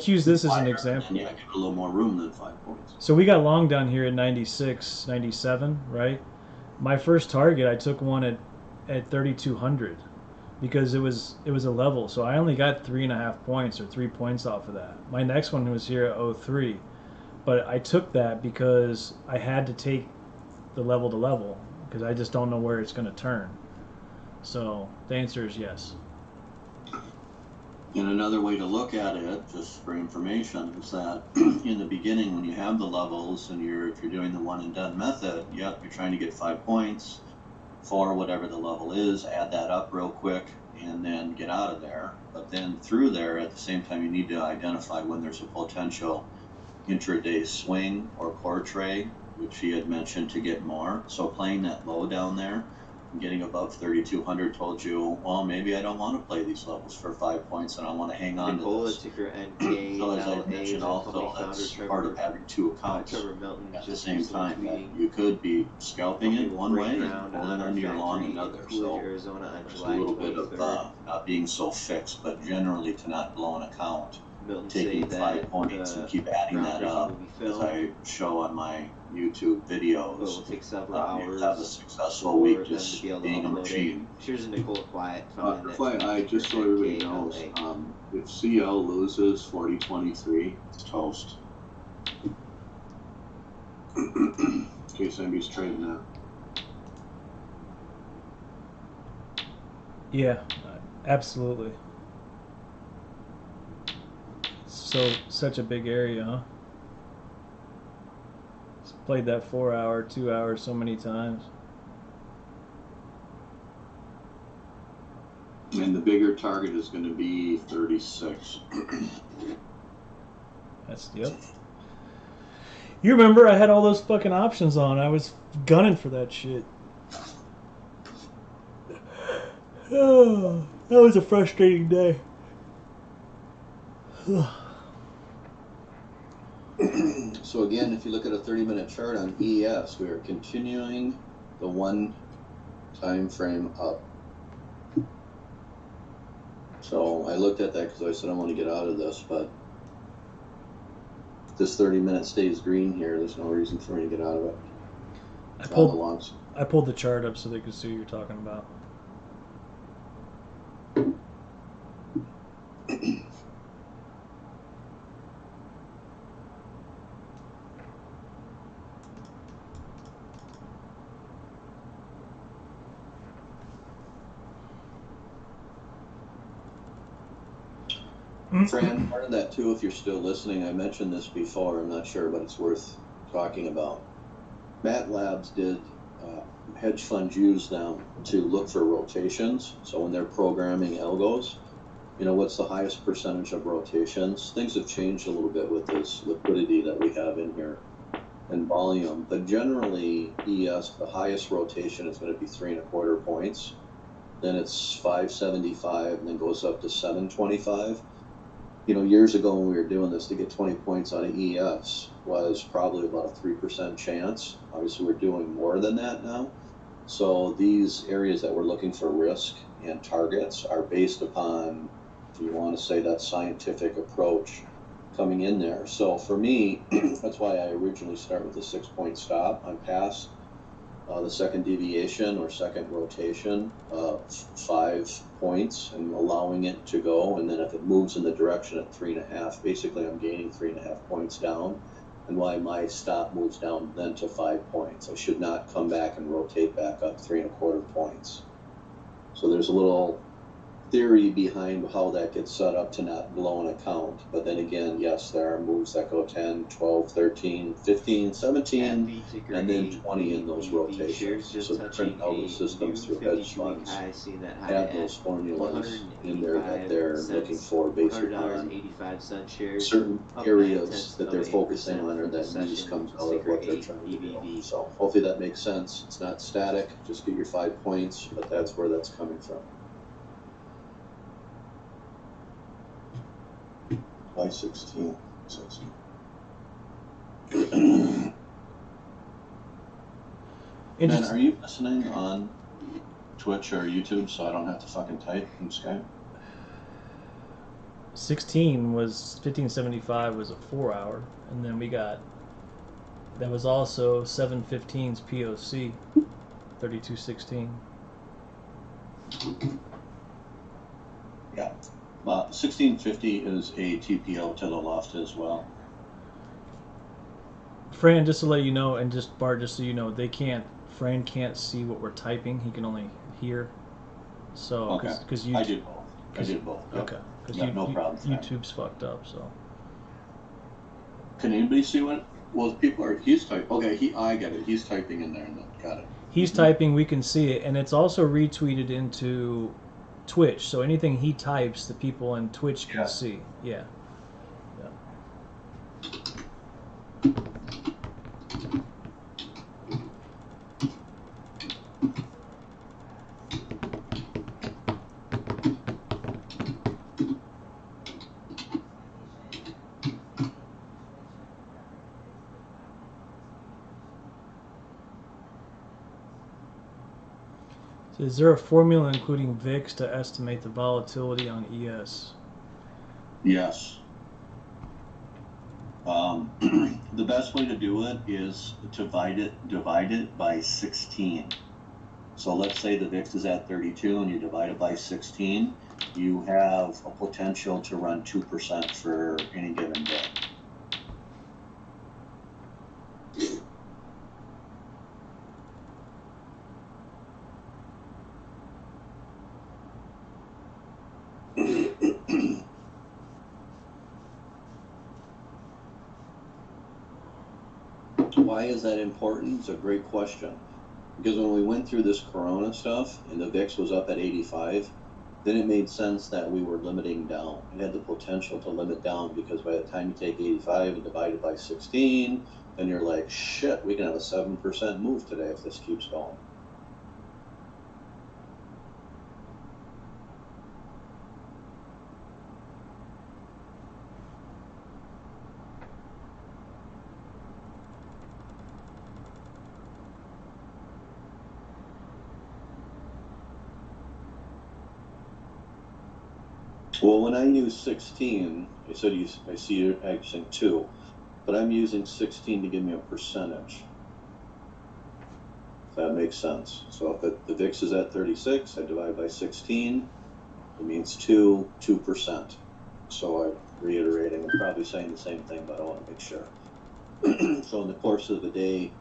S4: use this as an example.
S3: Yeah, give it a little more room than 5 points.
S4: So we got long down here at 96, 97, right? My first target, I took one at 3,200 because it was a level. So I only got 3.5 points or 3 points off of that. My next one was here at 03, but I took that because I had to take the level to level because I just don't know where it's going to turn. So the answer is yes.
S3: And another way to look at it, just for information, is that in the beginning, when you have the levels and if you're doing the one and done method, yep, you're trying to get 5 points for whatever the level is, add that up real quick, and then get out of there. But then through there, at the same time, you need to identify when there's a potential intraday swing or core trade, which he had mentioned to get more. So playing that low down there, getting above 3,200 told you, well, maybe I don't want to play these levels for 5 points and I want to hang on to this.
S7: Ticker NK,
S3: So as I mentioned also, that's part of having two accounts at the same time. That you could be scalping it one way and pulling on your long another. So there's a little bit of not being so fixed, but generally to not blow an account. Taking 5 points and keep adding that up, as I show on my YouTube videos.
S7: It will take several hours.
S3: Have a successful week just being a machine.
S7: Here's Nicole Quiet.
S3: FYI, just so everybody knows, if CL loses 40-23, it's toast. In case anybody's trading that.
S4: Yeah, absolutely. Such a big area, huh? Played that 4 hour, 2 hours so many times.
S3: And the bigger target is going to be 36.
S4: Yep. You remember I had all those fucking options on. I was gunning for that shit. Oh, that was a frustrating day.
S3: So again, if you look at a 30-minute chart on ES, we are continuing the one time frame up. So I looked at that because I said I want to get out of this, but if this 30-minute stays green here, there's no reason for me to get out of it.
S4: I pulled the chart up so they could see what you're talking about.
S3: Fran, part of that too, if you're still listening, I mentioned this before, I'm not sure, but it's worth talking about. MATLabs did, hedge funds use them to look for rotations. So when they're programming algos, you know, what's the highest percentage of rotations? Things have changed a little bit with this liquidity that we have in here and volume, but generally ES, the highest rotation is going to be 3.25 points. Then it's 575 and then goes up to 725. You know, years ago when we were doing this, to get 20 points on an ES was probably about a 3% chance. Obviously, we're doing more than that now. So these areas that we're looking for risk and targets are based upon, if you want to say, that scientific approach coming in there. So for me, that's why I originally start with a 6-point stop. I'm past the second deviation or second rotation of 5 points and allowing it to go. And then if it moves in the direction at 3.5, basically I'm gaining 3.5 points down. And why my stop moves down then to 5 points. I should not come back and rotate back up 3.25 points. So there's a little theory behind how that gets set up to not blow an account. But then again, yes, there are moves that go 10, 12, 13, 15, 17,
S7: FB ticker
S3: and then 20 in those
S7: ABBV
S3: rotations.
S7: shares just
S3: So
S7: touching
S3: different algo
S7: a
S3: systems
S7: new
S3: through hedge
S7: 52-week
S3: funds
S7: high, seeing that high
S3: have
S7: at
S3: those formulas in there that they're looking for based upon
S7: $100.85 shares.
S3: certain
S7: up
S3: areas that they're
S7: 0.9%
S3: focusing on or
S7: from the
S3: that news
S7: session.
S3: comes out of
S7: Ticker
S3: what they're trying to do.
S7: ABBV.
S3: So hopefully that makes sense. It's not static, just get your 5 points, but that's where that's coming from. By 16. Ben, are you listening on Twitch or YouTube so I don't have to fucking type in Skype?
S4: 1575 was a 4-hour, and then we got that was also 715's POC 3216.
S3: Yeah. 1650 is a TPO to the left as well.
S4: Fran, just to let you know, and just Bart, just so you know, Fran can't see what we're typing. He can only hear. So,
S3: Okay.
S4: because
S3: I did both. Yep.
S4: Okay. Because
S3: no problem.
S4: YouTube's fucked up. So.
S3: Can anybody see what? Well, people are. He's typing. Okay. I get it. He's typing in there. Got it.
S4: He's typing. We can see it, and it's also retweeted into Twitch. So anything he types, the people on Twitch can see. Yeah. So is there a formula including VIX to estimate the volatility on ES?
S3: Yes. The best way to do it is to divide it by 16. So let's say the VIX is at 32 and you divide it by 16, you have a potential to run 2% for any given day. Why is that important? It's a great question. Because when we went through this Corona stuff and the VIX was up at 85, then it made sense that we were limiting down. It had the potential to limit down because by the time you take 85 and divide it by 16, then you're like, shit, we can have a 7% move today if this keeps going. Well, when I use 16, I see you're using 2, but I'm using 16 to give me a percentage. If that makes sense. So if the VIX is at 36, I divide by 16, it means 2%. So I'm reiterating, I'm probably saying the same thing, but I want to make sure. So in the course of the day,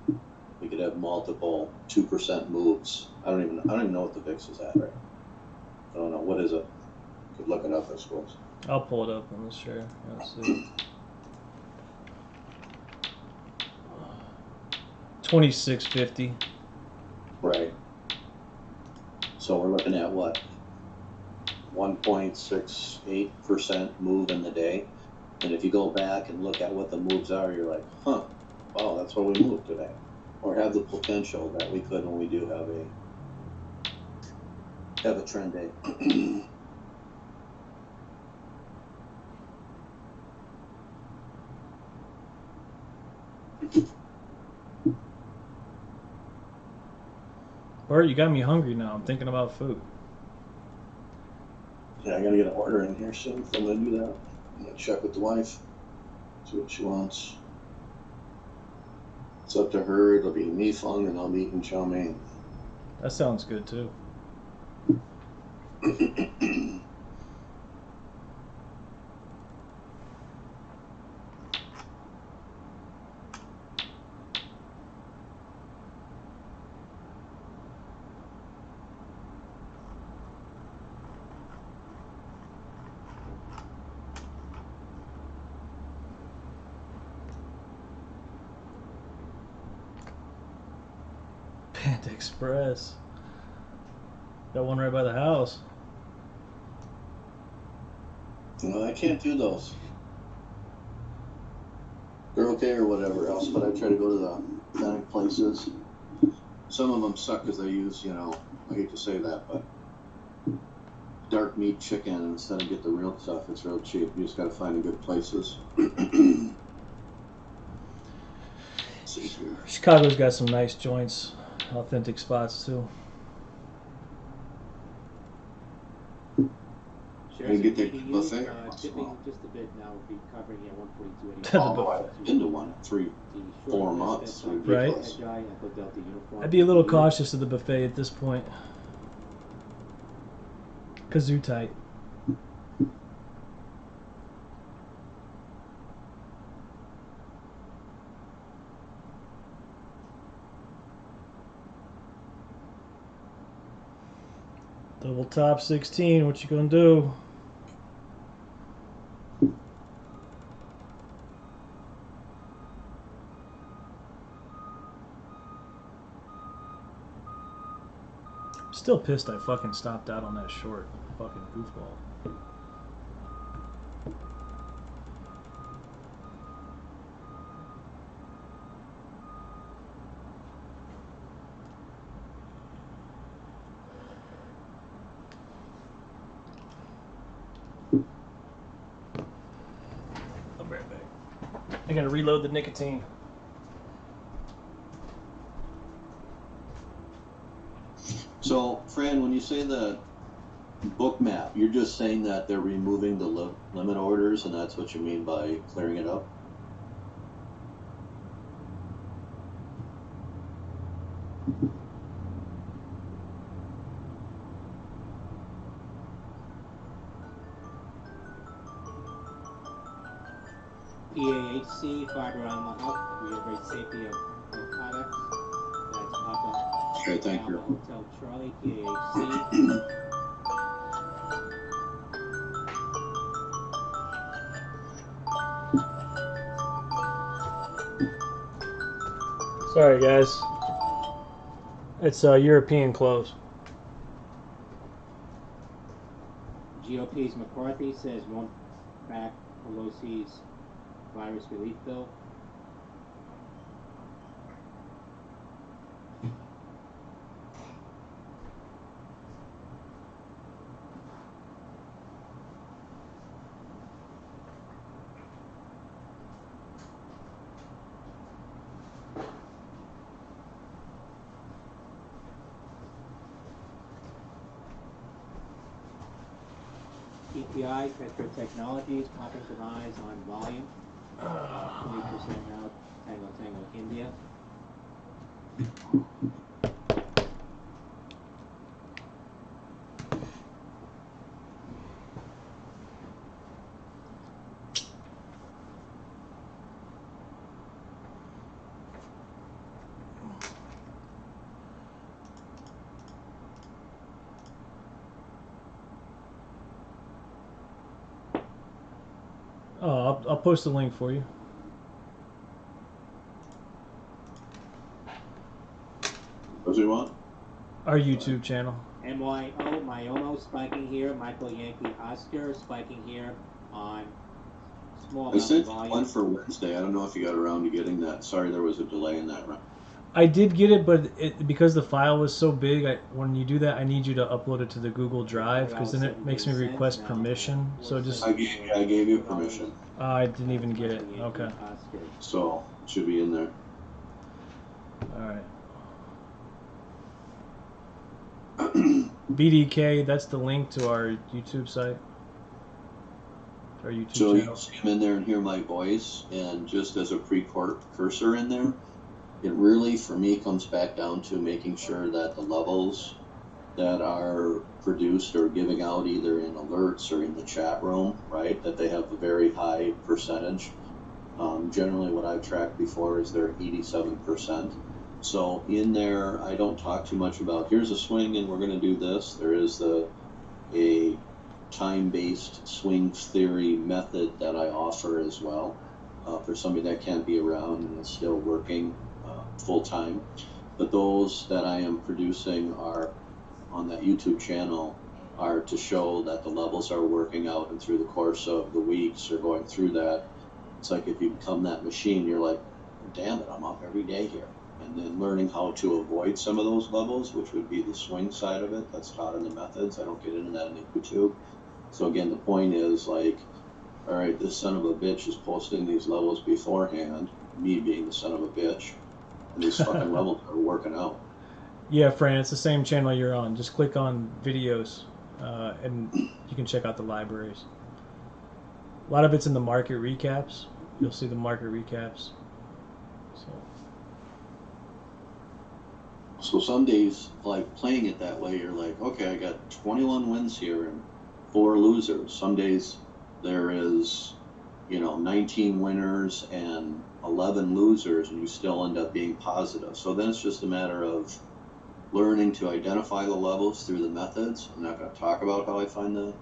S3: we could have multiple 2% moves. I don't even know what the VIX is at right now. I don't know, what is it? Could look it up, I suppose.
S4: I'll pull it up on the share. Let's see. 2650.
S3: Right. So we're looking at what? 1.68% move in the day. And if you go back and look at what the moves are, you're like, huh, wow, that's what we moved today. Or have the potential that we could when we do have a trend day.
S4: Bart, you got me hungry now. I'm thinking about food.
S3: Yeah, I gotta get an order in here soon if I'm gonna do that. I'm gonna check with the wife, see what she wants. It's up to her. It'll be mi fung and I'll be eating chow mein.
S4: That sounds good too. Panda Express. Got one right by the house.
S3: No, I can't do those. They're okay or whatever else, but I try to go to the authentic places. Some of them suck because they use, I hate to say that, but dark meat chicken instead of get the real stuff. It's real cheap. You just got to find the good places. See here.
S4: Chicago's got some nice joints, authentic spots too.
S5: Shares
S3: get
S5: are
S3: the
S5: being
S3: buffet
S5: used,
S3: once in a
S5: dipping
S3: while.
S5: just a bit now, will be covering at 142.85.
S4: The
S3: Although I've been to one in 3-4 months.
S4: Right.
S3: Ridiculous.
S4: I'd be a little cautious of the buffet at this point. Kazoo tight. Double top 16, what you gonna do? Still pissed I fucking stopped out on that short. Fucking goofball. I'll be right back. I gotta reload the nicotine.
S3: So, Fran, when you say the book map, you're just saying that they're removing the limit orders, and that's what you mean by clearing it up?
S5: PAHC, Fiber Animal Health, Reiterate Safety of Products. That's Papa.
S3: Okay, thank you.
S5: Hotel Charlie, PAHC.
S4: Sorry, guys. It's European clothes.
S5: GOP's McCarthy says won't back Pelosi's virus relief bill. EPI, Petro Technologies, popping demise on volume. 20% now, Tango Tango India.
S4: Oh, I'll post the link for you.
S3: What do you want?
S4: Our YouTube channel.
S5: MYO, Myomo spiking here, Michael Yankee Oscar spiking here on small
S3: I
S5: amount of
S3: sent
S5: volume.
S3: one for Wednesday. I don't know if you got around to getting that. Sorry, there was a delay in that run.
S4: I did get it, but because the file was so big, when you do that, I need you to upload it to the Google Drive, because then it makes me request permission. So just
S3: I gave you permission,
S4: I didn't even get it. Okay.
S3: so it should be in there.
S4: All right. BDK, that's the link to our YouTube site. Our YouTube
S3: So
S4: channel.
S3: you'll see him in there and hear my voice, and just as a precursor in there, it really, for me, comes back down to making sure that the levels that are produced or giving out either in alerts or in the chat room, right, that they have a very high percentage. Generally, what I've tracked before is they're 87%. So in there, I don't talk too much about, here's a swing and we're going to do this. There is a time-based swing theory method that I offer as well for somebody that can't be around and is still working full-time. but those that I am producing are on that YouTube channel are to show that the levels are working out, and through the course of the weeks or going through that, it's like if you become that machine, you're like, damn it, I'm up every day here. And then learning how to avoid some of those levels, which would be the swing side of it, that's taught in the methods. I don't get into that in the YouTube. So again, the point is like, all right, this son of a bitch is posting these levels beforehand, me being the son of a bitch, and these fucking levels are working out.
S4: Yeah, Fran, it's the same channel you're on. Just click on videos, and you can check out the libraries. A lot of it's in the market recaps. You'll see the market recaps.
S3: So some days, like playing it that way, you're like, okay, I got 21 wins here and 4 losers. Some days there is, 19 winners and 11 losers, and you still end up being positive. So then it's just a matter of learning to identify the levels through the methods. I'm not going to talk about how I find the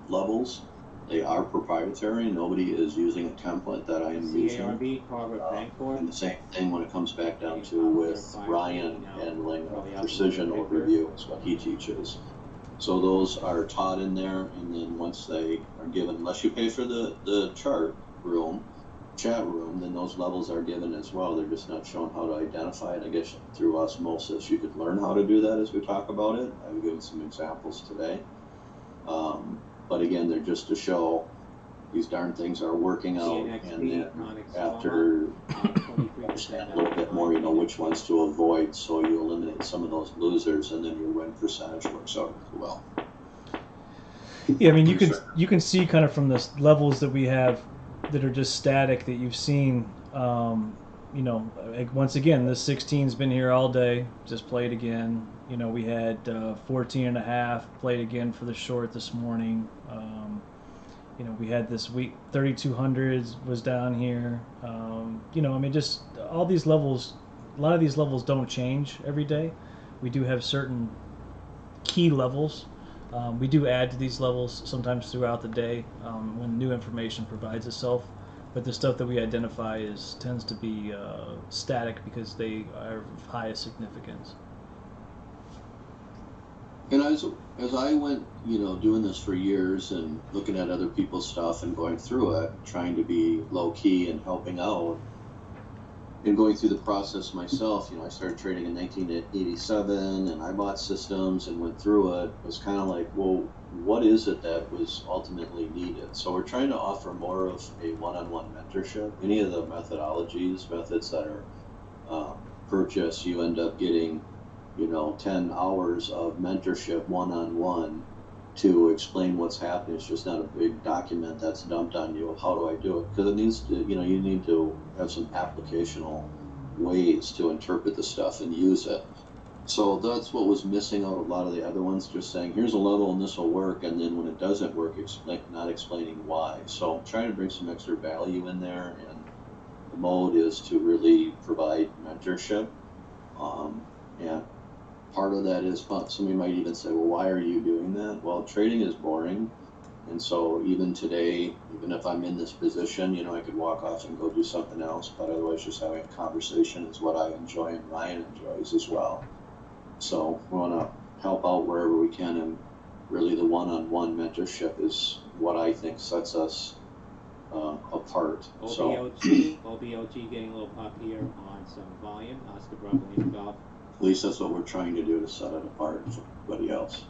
S3: levels. They are proprietary. Nobody is using a template that I am using.
S5: CARB, Carver, Bancor.
S3: And the same thing when it comes back down to with Ryan handling precision overview is what he teaches. So those are taught in there, and then once they are given, unless you pay for the chat room, then those levels are given as well. They're just not shown how to identify it. I guess through osmosis you could learn how to do that as we talk about it. I've given some examples today. But again, they're just to show these darn things are working out, and then after understand a little bit more, which ones to avoid, so you eliminate some of those losers, and then your win percentage works out really well.
S4: Yeah, I mean, you can see kind of from the levels that we have that are just static that you've seen. Like once again, this 16's been here all day, just played again. We had 14 and a half, played again for the short this morning. We had this week 3200s was down here. Just all these levels, a lot of these levels don't change every day. We do have certain key levels. We do add to these levels sometimes throughout the day when new information provides itself. But the stuff that we identify tends to be static because they are of highest significance.
S3: And as I went, doing this for years and looking at other people's stuff and going through it, trying to be low key and helping out, and going through the process myself, I started trading in 1987, and I bought systems and went through it. It was kind of like, well, what is it that was ultimately needed? So we're trying to offer more of a one-on-one mentorship. Any of the methods that are purchased, you end up getting 10 hours of mentorship one-on-one to explain what's happening. It's just not a big document that's dumped on you of how do I do it, because it needs to, you need to have some applicational ways to interpret the stuff and use it. So that's what was missing out of a lot of the other ones, just saying here's a level and this will work, and then when it doesn't work, not explaining why. So I'm trying to bring some extra value in there, and the mode is to really provide mentorship. And part of that is, somebody might even say, well, why are you doing that? Well, trading is boring. And so even today, even if I'm in this position, I could walk off and go do something else, but otherwise just having a conversation is what I enjoy, and Ryan enjoys as well. So we want to help out wherever we can, and really the one-on-one mentorship is what I think sets us apart.
S5: OBOG getting a little pop here on some volume. Oscar Bravo Lima Golf.
S3: At least that's what we're trying to do, to set it apart from everybody else.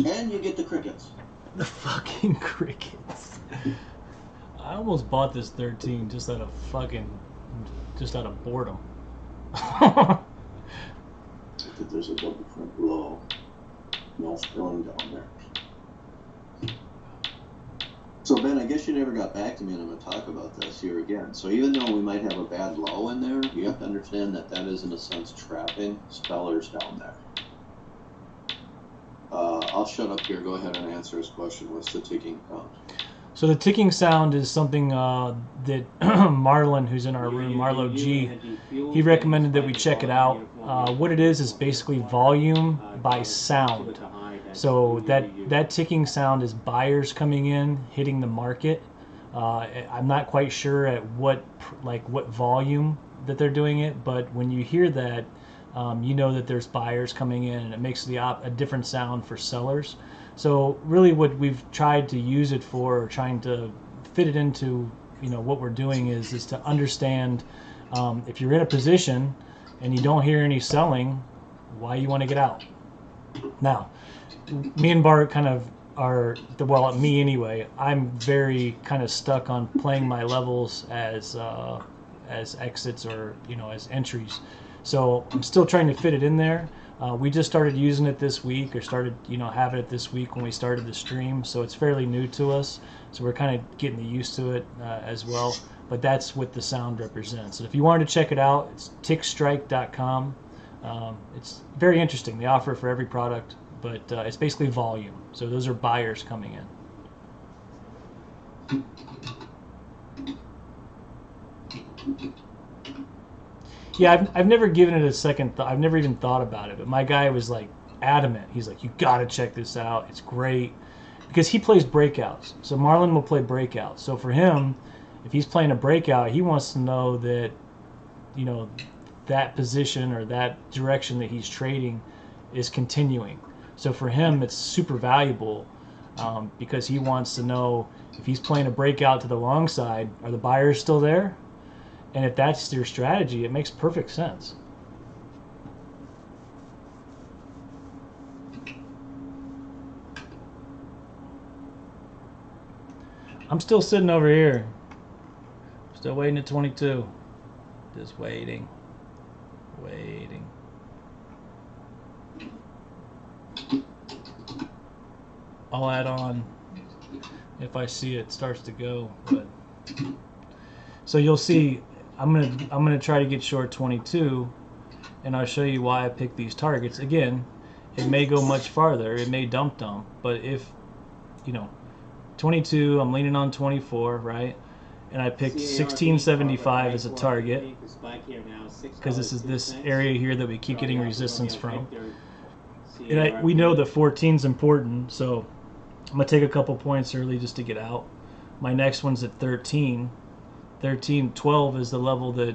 S3: And you get the crickets.
S4: The fucking crickets. I almost bought this 13 just out of boredom.
S3: I think there's a double print below. No filling down there. So Ben, I guess you never got back to me, and I'm going to talk about this here again. So even though we might have a bad low in there, you have to understand that is in a sense trapping sellers down there. I'll shut up here. Go ahead and answer his question. What's the ticking sound?
S4: So the ticking sound is something that Marlon, who's in our room, Marlo G, he recommended that we check it out. What it is basically volume by sound. So that ticking sound is buyers coming in, hitting the market, I'm not quite sure at what volume that they're doing it, but when you hear that, you know that there's buyers coming in, and it makes a different sound for sellers. So really, what we've tried to use it for, or trying to fit it into, what we're doing is to understand if you're in a position and you don't hear any selling, why you want to get out. Now, me and Bart kind of me anyway, I'm very kind of stuck on playing my levels as exits, or as entries. So I'm still trying to fit it in there. We just started using it this week, or started having it this week when we started the stream. So it's fairly new to us. So we're kind of getting used to it as well. But that's what the sound represents. And if you wanted to check it out, it's tickstrike.com. It's very interesting. They offer it for every product, but it's basically volume. So those are buyers coming in. Yeah, I've never given it a second thought. I've never even thought about it. But my guy was like adamant. He's like, you got to check this out. It's great. Because he plays breakouts. So Marlon will play breakouts. So for him, if he's playing a breakout, he wants to know that, that position or that direction that he's trading is continuing. So for him, it's super valuable because he wants to know if he's playing a breakout to the long side, are the buyers still there? And if that's your strategy, it makes perfect sense. I'm still sitting over here. Still waiting at 22. Just waiting. Waiting. I'll add on if I see it starts to go. But so you'll see I'm gonna try to get short 22, and I'll show you why I picked these targets. Again, it may go much farther, it may dump, but if 22, I'm leaning on 24, right? And I picked 1675 as a target because this is this area here that we keep getting resistance from. And we know that 14 is important, so I'm gonna take a couple points early just to get out. My next one's at 13. 12 is the level that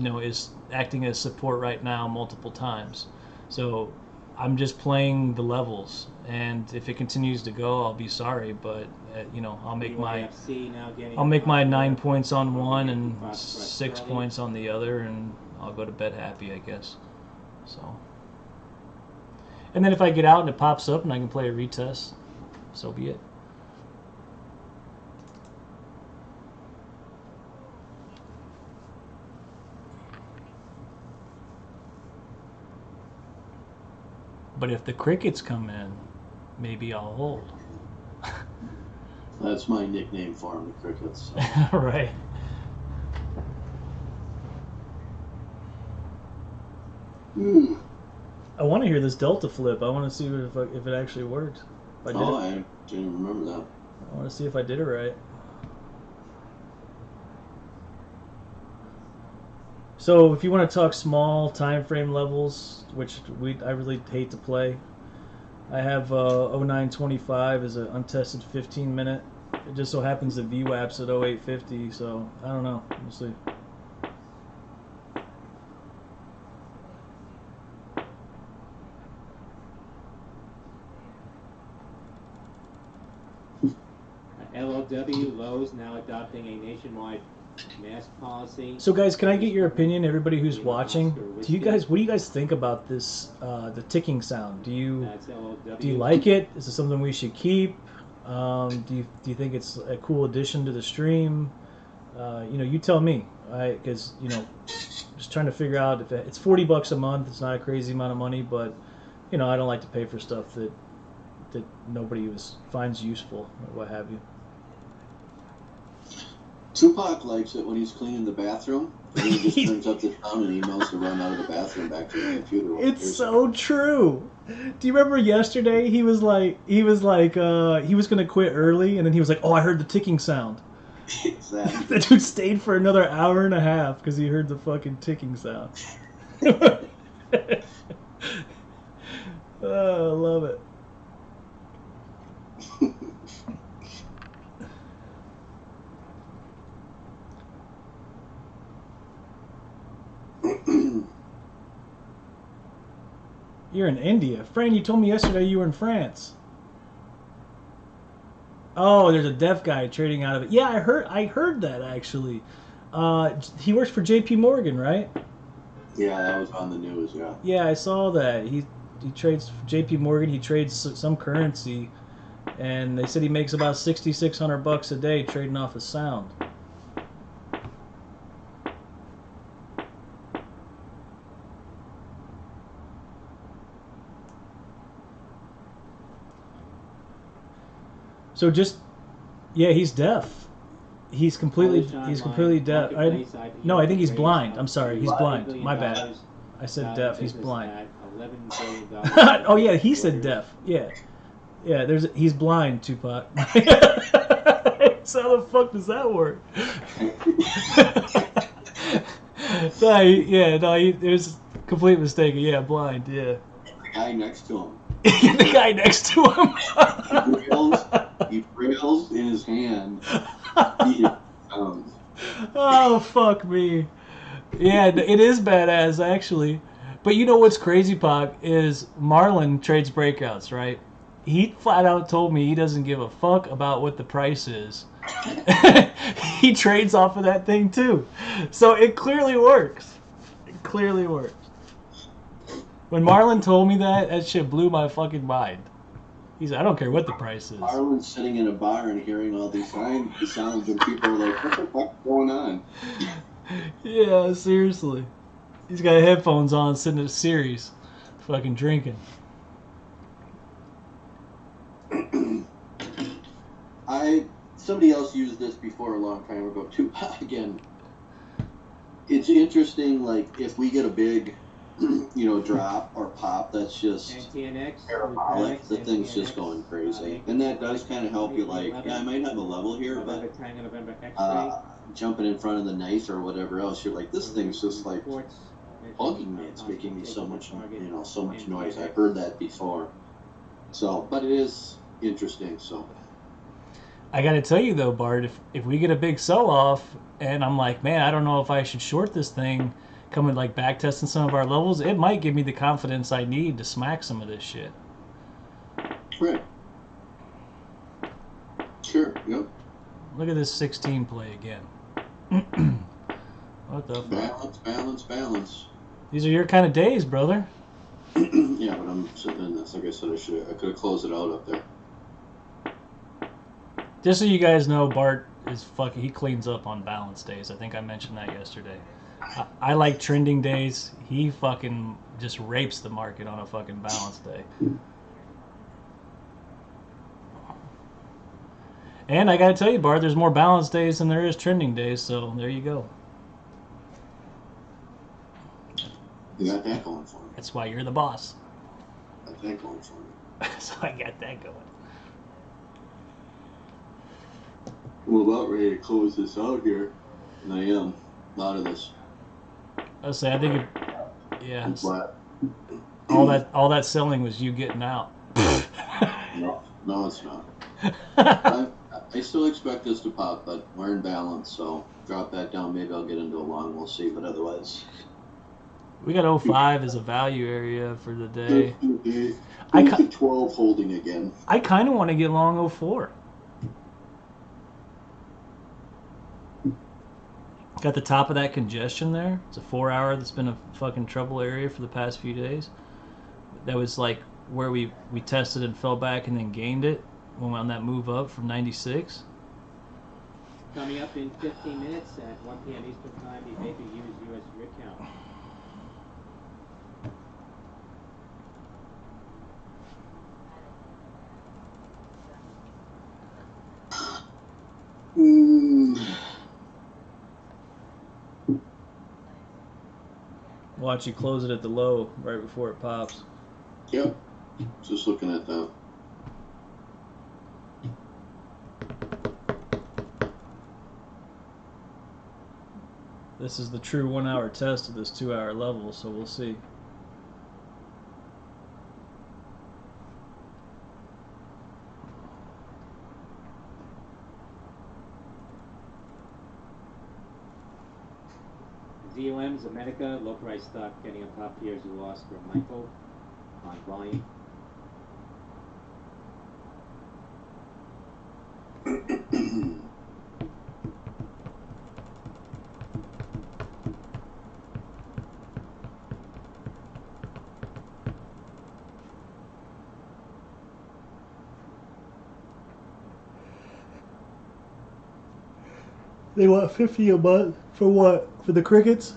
S4: is acting as support right now multiple times. So I'm just playing the levels, and if it continues to go, I'll be sorry, but I'll make my 9 points on one and 6 points on the other, and I'll go to bed happy, I guess. So, and then if I get out and it pops up and I can play a retest, so be it. But if the crickets come in, maybe I'll hold.
S3: That's my nickname for them, the crickets.
S4: So. Right. I want to hear this delta flip. I want to see if it actually worked.
S3: I didn't remember that.
S4: I want to see if I did it right. So if you want to talk small time frame levels, which I really hate to play, I have 0925 as an untested 15-minute. It just so happens that VWAP's at 0850, so I don't know. We'll see.
S5: LOW Lowe's now adopting a nationwide mask policy.
S4: So guys, can I get your opinion, everybody who's watching? What do you guys think about this, the ticking sound? Do you like it? Is it something we should keep? Do you think it's a cool addition to the stream? You tell me. Because just trying to figure out if it's $40 a month. It's not a crazy amount of money, but I don't like to pay for stuff that nobody finds useful or what have you.
S3: Tupac likes it when he's cleaning the bathroom, and he just turns up the sound and he knows to run out of the bathroom back to the computer.
S4: It's so true. Do you remember yesterday he was like he was gonna quit early, and then he was like, oh, I heard the ticking sound.
S3: Exactly.
S4: The dude stayed for another hour and a half because he heard the fucking ticking sound. Oh, I love it. You're in India. Fran, you told me yesterday you were in France. Oh, there's a deaf guy trading out of it. Yeah, I heard that actually. He works for J.P. Morgan, right?
S3: Yeah, that was on the news. Yeah.
S4: Yeah, I saw that. He trades for J.P. Morgan. He trades some currency, and they said he makes about $6,600 a day trading off of sound. So just, yeah, he's deaf. He's completely deaf. No, I think he's blind. I'm sorry, he's blind. My bad. I said deaf. He's blind. Oh yeah, he said deaf. Yeah, yeah. He's blind, Tupac. So how the fuck does that work? It was a complete mistake. Yeah, blind. Yeah.
S3: The guy next to him.
S4: The guy next to him.
S3: He trails in his hand.
S4: Oh, fuck me. Yeah, it is badass, actually. But you know what's crazy, Pac, is Marlon trades breakouts, right? He flat out told me he doesn't give a fuck about what the price is. He trades off of that thing, too. So it clearly works. It clearly works. When Marlon told me that shit blew my fucking mind. He said, I don't care what the price is.
S3: Marlon's sitting in a bar and hearing all these sounds, and people are like, what the fuck's going on?
S4: Yeah, seriously. He's got headphones on, sitting at a series, fucking drinking.
S3: Somebody else used this before a long time ago, too. Again, it's interesting, like, if we get a big, drop or pop, that's just parabolic. The thing's just going crazy. And that does kind of help you, like, yeah, I might have a level here, but jumping in front of the knife or whatever else, you're like, this thing's just like bugging me. It's making me so much noise. I've heard that before. So, but it is interesting, so.
S4: I gotta tell you though, Bart, if we get a big sell-off and I'm like, man, I don't know if I should short this thing, coming like back testing some of our levels, it might give me the confidence I need to smack some of this shit.
S3: Right. Sure, yep.
S4: Look at this 16 play again. What the fuck?
S3: Balance.
S4: These are your kind of days, brother.
S3: Yeah, but I'm sitting in this. Like I said, I could have closed it out up there.
S4: Just so you guys know, Bart is fucking, he cleans up on balance days. I think I mentioned that yesterday. I like trending days. He fucking just rapes the market on a fucking balance day. And I gotta tell you, Bart, there's more balance days than there is trending days, so there you go.
S3: You got that going for me.
S4: That's why you're the boss.
S3: Got that going for me.
S4: So I got that going.
S3: I'm about ready to close this out here, and I am. A lot of this.
S4: I think yeah.
S3: Flat.
S4: All that selling was you getting out.
S3: No, it's not. I still expect this to pop, but we're in balance, so drop that down. Maybe I'll get into a long. We'll see, but otherwise.
S4: We got 05 as a value area for the day.
S3: I got 12 holding again.
S4: I kind of want to get long 04. Got the top of that congestion there. It's a 4 hour that's been a fucking trouble area for the past few days. That was like where we tested and fell back and then gained it when we on that move up from 96.
S5: Coming up in 15 minutes at 1 p.m. Eastern Time, the Baker Hughes U.S. rig count.
S4: Watch you close it at the low right before it pops.
S3: Yep. Just looking at that.
S4: This is the true 1 hour test of this 2 hour level, so we'll see.
S5: ZOM, Zemetica, low price stock getting on top tiers loss for Michael on volume.
S4: They want 50 a month for what? For the crickets?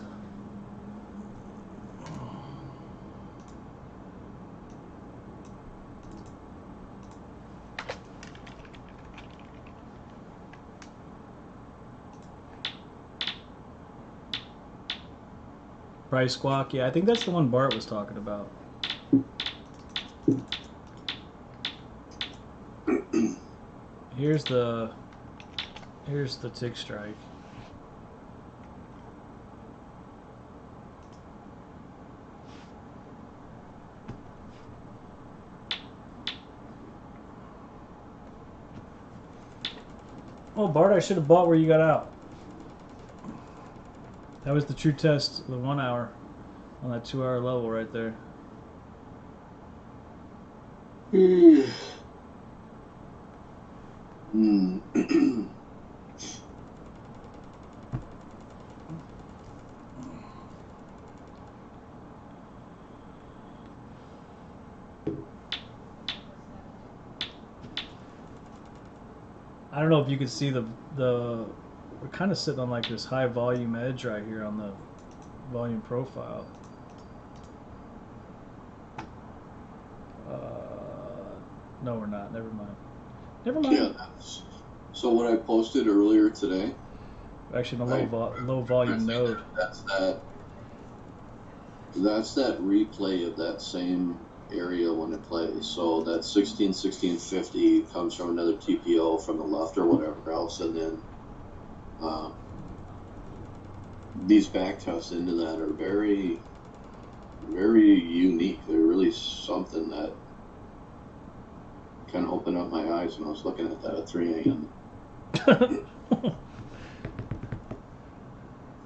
S4: Price Squawk, yeah, I think that's the one Bart was talking about. Here's the tick strike. Oh, Bart, I should have bought where you got out. That was the true test, the 1 hour on that 2 hour level right there. I don't know if you can see the we're kind of sitting on like this high volume edge right here on the volume profile. No, we're not. Never mind. Never mind.
S3: Yeah, so what I posted earlier today.
S4: Actually, in a low volume node.
S3: That's that replay of that same area when it plays. So that 1650 comes from another TPO from the left or whatever else, and then these back tests into that are very, very unique. They're really something that kind of opened up my eyes when I was looking at that at 3 a.m.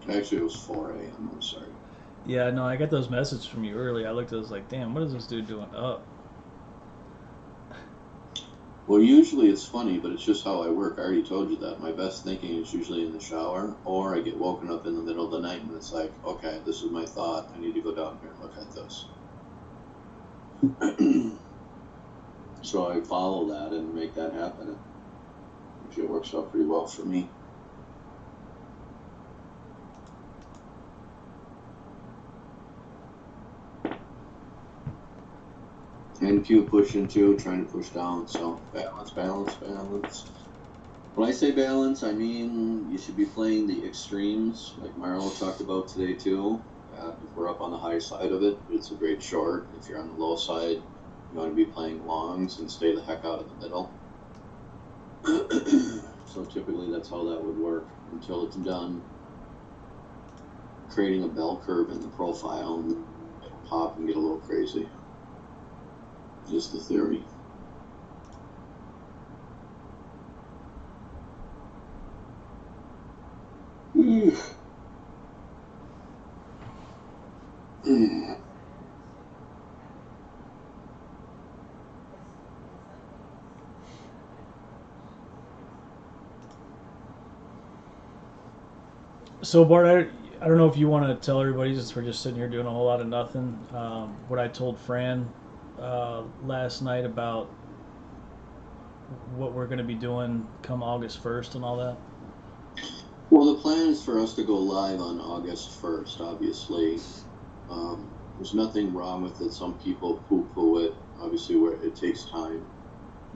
S3: Actually, it was 4 a.m. I'm sorry.
S4: Yeah, no, I got those messages from you early. I looked at it, I was like, damn, what is this dude doing up?
S3: Well, usually it's funny, but it's just how I work. I already told you that. My best thinking is usually in the shower, or I get woken up in the middle of the night and it's like, okay, this is my thought. I need to go down here and look at this. So I follow that and make that happen. It works out pretty well for me. NQ pushing too, trying to push down, so balance, balance, balance. When I say balance, I mean you should be playing the extremes, like Marlo talked about today too. If we're up on the high side of it, it's a great short. If you're on the low side, you want to be playing longs and stay the heck out of the middle. So typically that's how that would work until it's done creating a bell curve in the profile and it'll pop and get a little crazy. Just the theory.
S4: So Bart, I don't know if you want to tell everybody, since we're just sitting here doing a whole lot of nothing, what I told Fran last night about what we're going to be doing come August 1st and all that.
S3: Well, the plan is for us to go live on August 1st, obviously. There's nothing wrong with it. Some people poo-poo it, obviously, where it takes time.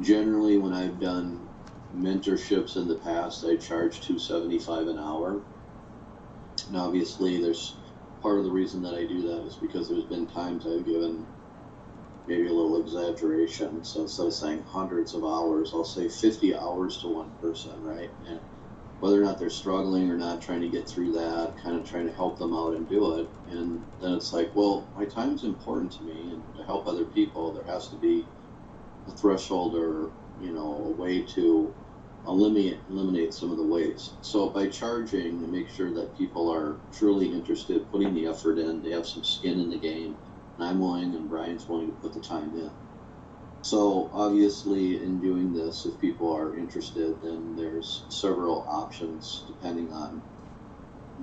S3: Generally, when I've done mentorships in the past, I charge $275 an hour. And obviously, there's part of the reason that I do that is because there's been times I've given maybe a little exaggeration. So instead of saying hundreds of hours, I'll say 50 hours to one person, right? And whether or not they're struggling or not, trying to get through that, kind of trying to help them out and do it. And then it's like, well, my time's important to me, and to help other people, there has to be a threshold or, a way to eliminate some of the waste. So by charging to make sure that people are truly interested, putting the effort in, they have some skin in the game, and I'm willing and Brian's willing to put the time in. So obviously in doing this, if people are interested, then there's several options depending on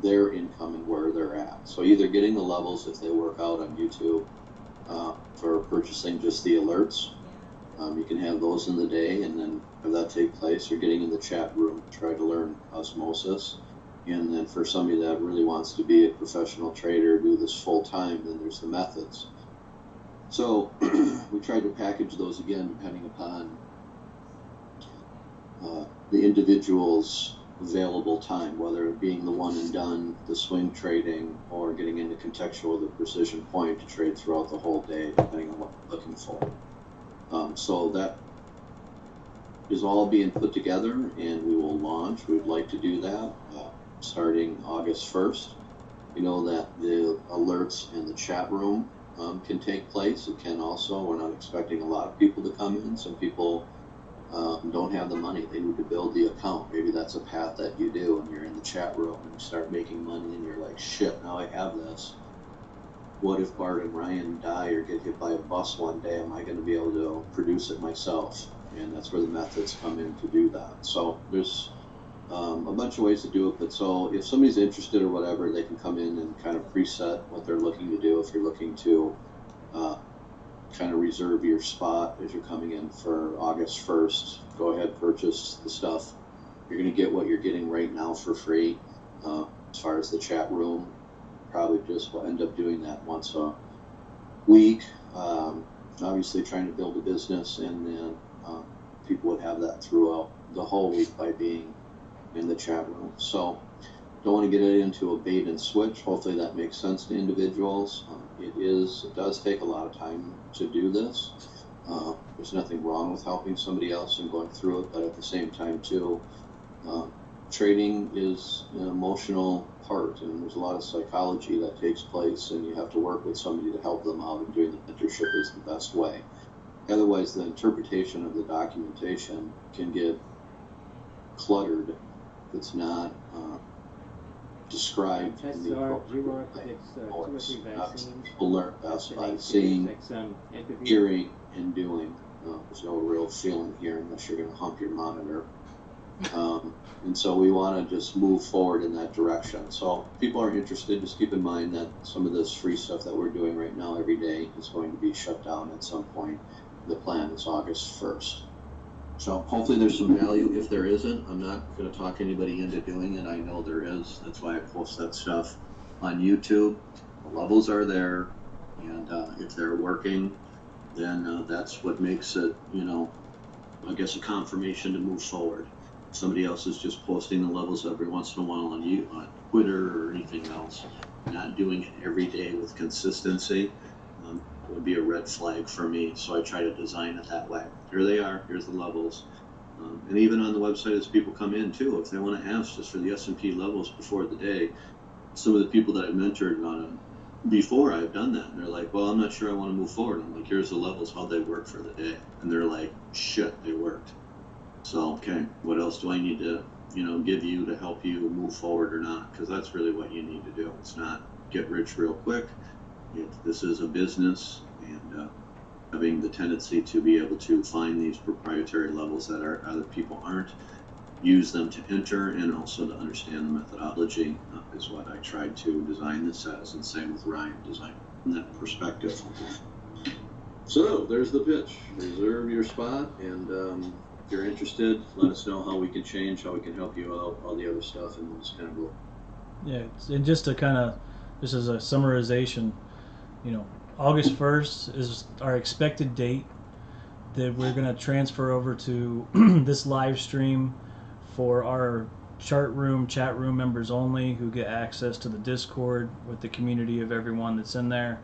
S3: their income and where they're at. So either getting the levels if they work out on YouTube for purchasing just the alerts. You can have those in the day and then have that take place, or getting in the chat room to try to learn osmosis. And then for somebody that really wants to be a professional trader, do this full time, then there's the methods. So we tried to package those again depending upon the individual's available time, whether it being the one and done, the swing trading, or getting into contextual, the precision point to trade throughout the whole day, depending on what you're looking for. So that is all being put together, and we will launch. We'd like to do that starting August 1st. We know that the alerts in the chat room can take place. It can also. We're not expecting a lot of people to come in. Some people don't have the money. They need to build the account. Maybe that's a path that you do, and you're in the chat room and you start making money, and you're like, shit, now I have this. What if Bart and Ryan die or get hit by a bus one day? Am I going to be able to produce it myself? And that's where the methods come in to do that. So there's a bunch of ways to do it. But so if somebody's interested or whatever, they can come in and kind of preset what they're looking to do. If you're looking to kind of reserve your spot as you're coming in for August 1st, go ahead, purchase the stuff. You're going to get what you're getting right now for free. As far as the chat room, probably just will end up doing that once a week. Obviously trying to build a business, and then people would have that throughout the whole week by being in the chat room. So don't want to get it into a bait and switch. Hopefully that makes sense to individuals. It does take a lot of time to do this. There's nothing wrong with helping somebody else and going through it, but at the same time too, trading is an emotional part, and there's a lot of psychology that takes place, and you have to work with somebody to help them out, and doing the mentorship is the best way. Otherwise, the interpretation of the documentation can get cluttered if it's not described in the appropriate way. People learn best by seeing, hearing, and doing. There's no real feeling here unless you're going to hump your monitor. And so we want to just move forward in that direction. So if people are interested, just keep in mind that some of this free stuff that we're doing right now every day is going to be shut down at some point. The plan is August 1st. So hopefully there's some value. If there isn't, I'm not going to talk anybody into doing it. I know there is. That's why I post that stuff on YouTube. The levels are there, and if they're working, then that's what makes it, I guess, a confirmation to move forward. Somebody else is just posting the levels every once in a while on Twitter or anything else, not doing it every day with consistency, would be a red flag for me. So I try to design it that way. Here they are. Here's the levels. And even on the website, as people come in too, if they want to ask just for the S&P levels before the day, some of the people that I've mentored on it before, I've done that. And they're like, well, I'm not sure I want to move forward. I'm like, here's the levels, how they work for the day. And they're like, shit, they worked. So, okay, what else do I need to, give you to help you move forward or not? Because that's really what you need to do. It's not get rich real quick. This is a business, and having the tendency to be able to find these proprietary levels that other people aren't, use them to enter, and also to understand the methodology is what I tried to design this as, and same with Ryan, design from that perspective. So there's the pitch. Reserve your spot, and if you're interested, let us know how we can change, how we can help you out, all the other stuff, and we'll just kind of go.
S4: Yeah, and just to kind of, just as a summarization, August 1st is our expected date that we're going to transfer over to this live stream for our chat room members only, who get access to the Discord with the community of everyone that's in there.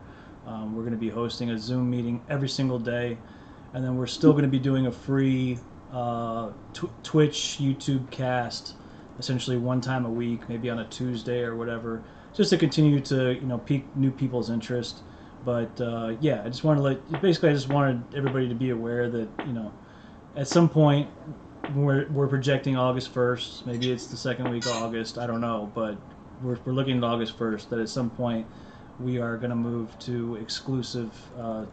S4: We're going to be hosting a Zoom meeting every single day, and then we're still going to be doing a free Twitch, YouTube cast, essentially one time a week, maybe on a Tuesday or whatever, just to continue to pique new people's interest. But yeah, I just wanted everybody to be aware that at some point we're projecting August 1st. Maybe it's the second week of August. I don't know, but we're looking at August 1st. That at some point we are going to move to exclusive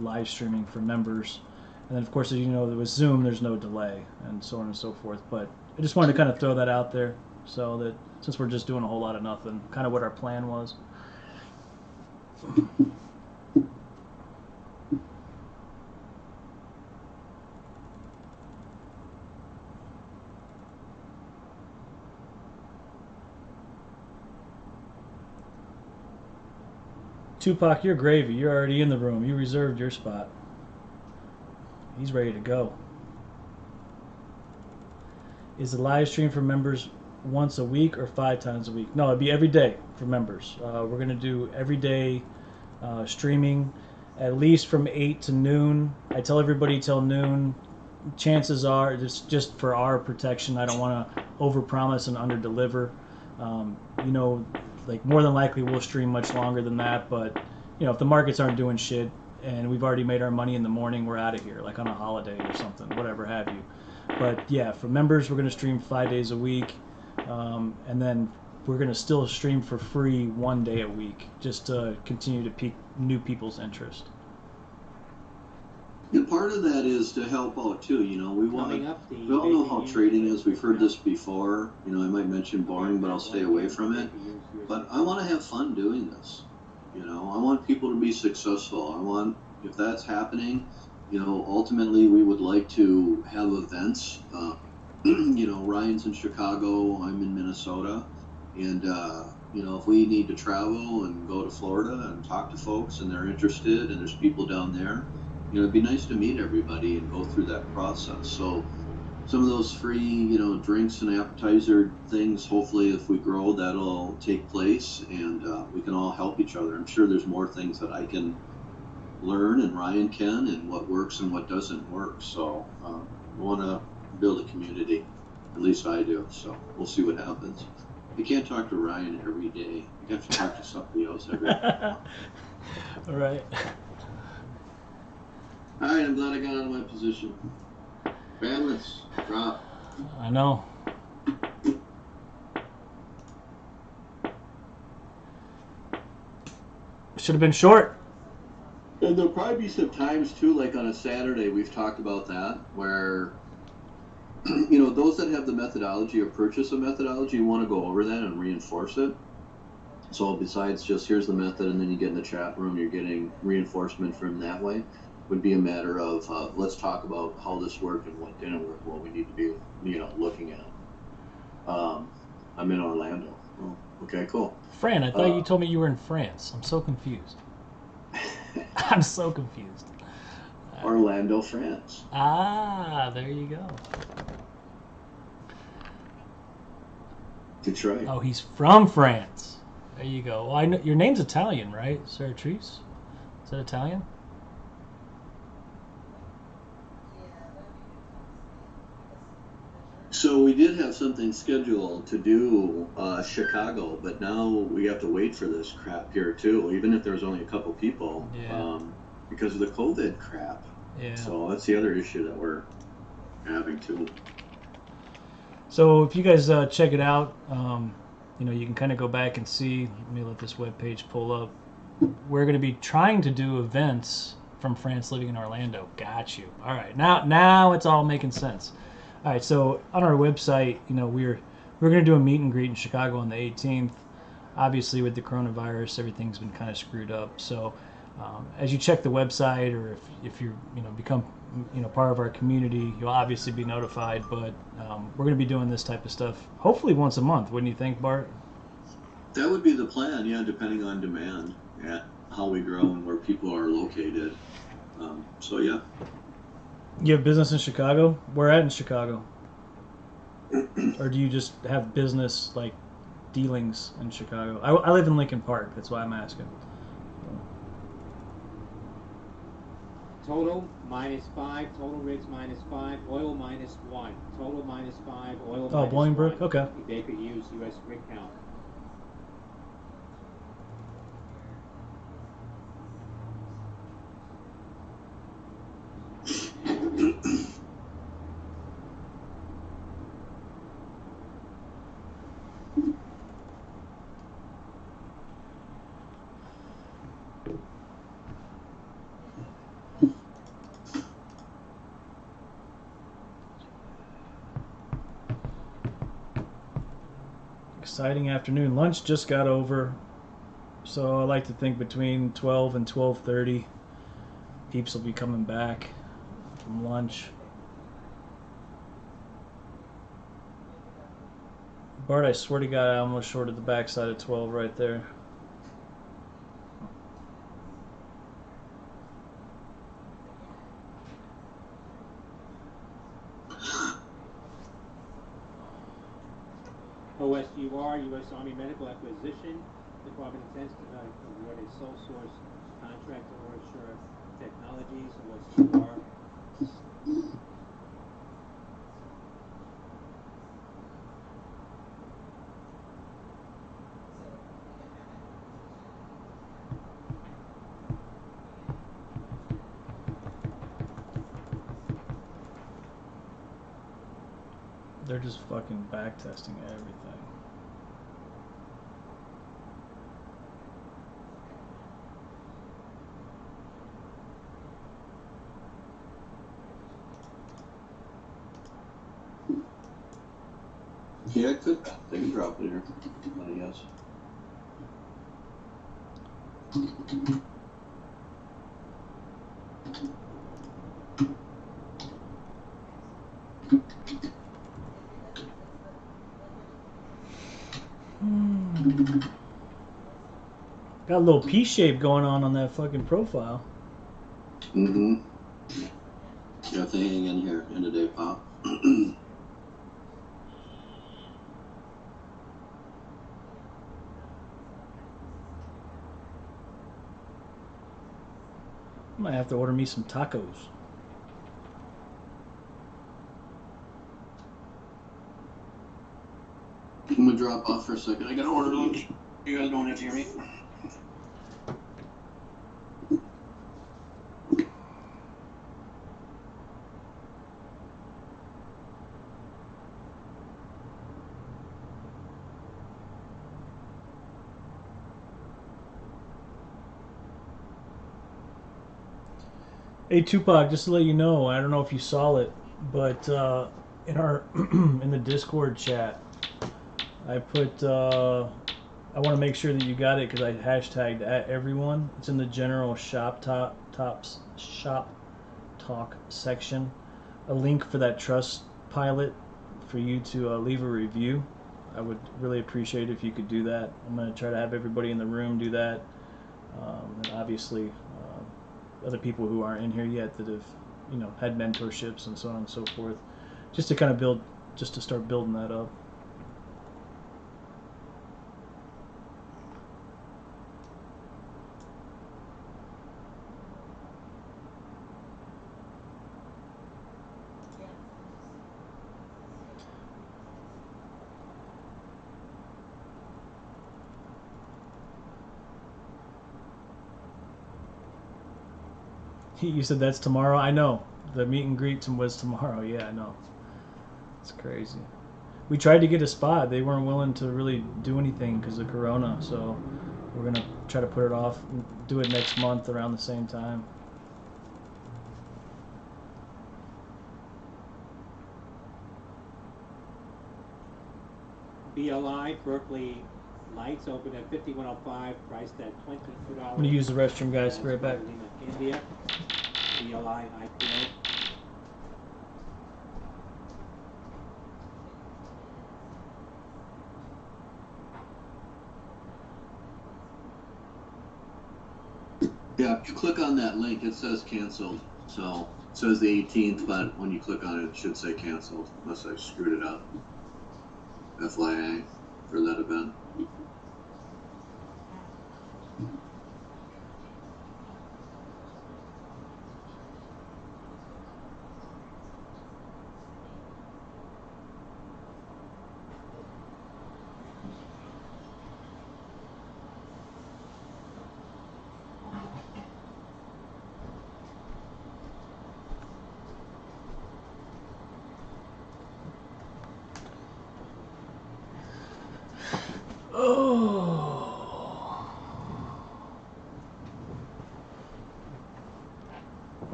S4: live streaming for members. And then, of course, as you know, with Zoom, there's no delay, and so on and so forth. But I just wanted to kind of throw that out there, so that since we're just doing a whole lot of nothing, kind of what our plan was. Tupac, you're gravy. You're already in the room. You reserved your spot. He's ready to go. Is the live stream for members once a week or 5 times a week? No, it'd be every day for members. We're going to do every day streaming, at least from 8 to noon. I tell everybody till noon. Chances are, just for our protection, I don't want to overpromise and underdeliver. You know, like more than likely we'll stream much longer than that, but you know, if the markets aren't doing shit and we've already made our money in the morning, we're out of here, like on a holiday or something, whatever have you. But yeah, for members, we're going to stream 5 days a week, and then we're going to still stream for free 1 day a week, just to continue to pique new people's interest.
S3: And part of that is to help out too. You know, we
S5: Coming up, the
S3: all know how
S5: basic
S3: trading
S5: use
S3: is. We've heard this before. You know, I might mention boring, but I'll stay away from it. But I want to have fun doing this. You know, I want people to be successful. I want, if that's happening, you know, ultimately we would like to have events. You know, Ryan's in Chicago, I'm in Minnesota, and you know, if we need to travel and go to Florida and talk to folks and they're interested and there's people down there, you know, it'd be nice to meet everybody and go through that process. So some of those free, you know, drinks and appetizer things, hopefully if we grow, that'll take place, and we can all help each other. I'm sure there's more things that I can learn and Ryan can, and what works and what doesn't work. So we want to build a community, at least I do. So we'll see what happens. You can't talk to Ryan every day. You have to talk to somebody else every day.
S4: All right.
S3: All right, I'm glad I got out of my position. Bandwidths, drop.
S4: I know. Should have been short.
S3: And there'll probably be some times too, like on a Saturday, we've talked about that, where, you know, those that have the methodology or purchase a methodology want to go over that and reinforce it. So besides just here's the method and then you get in the chat room, you're getting reinforcement from that way, would be a matter of let's talk about how this worked and what didn't work, what we need to be, you know, looking at. I'm in Orlando. Oh, okay, cool.
S4: Fran, I thought you told me you were in France. I'm so confused. I'm so confused.
S3: Orlando, France.
S4: Ah, there you go.
S3: Detroit.
S4: Oh, he's from France. There you go. Well, I know your name's Italian, right? Saratrice? Is that Italian?
S3: So we did have something scheduled to do Chicago, but now we have to wait for this crap here too, even if there's only a couple people, because of the COVID crap.
S4: Yeah.
S3: So that's the other issue that we're having too.
S4: So if you guys check it out, you know, you can kind of go back and see. Let me let this web page pull up. We're going to be trying to do events from France living in Orlando. Got you. All right. Now it's all making sense. All right, so on our website, you know, we're going to do a meet and greet in Chicago on the 18th. Obviously, with the coronavirus, everything's been kind of screwed up. So, as you check the website, or if you become part of our community, you'll obviously be notified. But we're going to be doing this type of stuff hopefully once a month. Wouldn't you think, Bart?
S3: That would be the plan, yeah, depending on demand, how we grow and where people are located. So yeah.
S4: You have business in Chicago? Where at in Chicago? Or do you just have business, like, dealings in Chicago? I live in Lincoln Park. That's why I'm asking.
S5: Total -5, total rigs -5, oil -1, total -5, oil
S4: Oh, Bolingbrook?
S5: 1.
S4: Okay.
S5: They could use U.S. rig count.
S4: exciting afternoon. Lunch just got over, so I like to think between 12 and 12:30, peeps will be coming back from lunch. Bart, I swear to God, I almost shorted the backside of 12 right there.
S5: OSUR, U.S. Army Medical Acquisition Department intends to award a sole source contract to OSUR Technologies, OSUR.
S4: They're just fucking back testing everything.
S3: Yeah, I could. They can drop it here. I guess.
S4: Got a little P shape going on that fucking profile.
S3: Mm-hmm. Got the hang in here in today, Pop.
S4: Might have to order me some tacos.
S3: I'm gonna drop off for a second. I gotta order lunch. You guys don't have to hear me.
S4: Hey Tupac, just to let you know, I don't know if you saw it, but in our in the Discord chat, I put I want to make sure that you got it because I hashtagged at everyone. It's in the general shop talk section. A link for that Trust Pilot for you to leave a review. I would really appreciate it if you could do that. I'm going to try to have everybody in the room do that, and obviously other people who aren't in here yet that have, you know, had mentorships and so on and so forth, just to kind of build, just to start building that up. You said that's tomorrow? I know. The meet and greet was tomorrow. Yeah, I know. It's crazy. We tried to get a spot. They weren't willing to really do anything because of Corona. So we're going to try to put it off and do it next month around the same time.
S5: BLI, Berkeley Lights, open at 5105, priced at $22.
S4: I'm going to use the restroom, guys. Be right back.
S5: India, BLI IPO.
S3: Yeah, if you click on that link, it says canceled. So it says the 18th, but when you click on it, it should say canceled, unless I screwed it up. FYI for that event.
S4: Oh.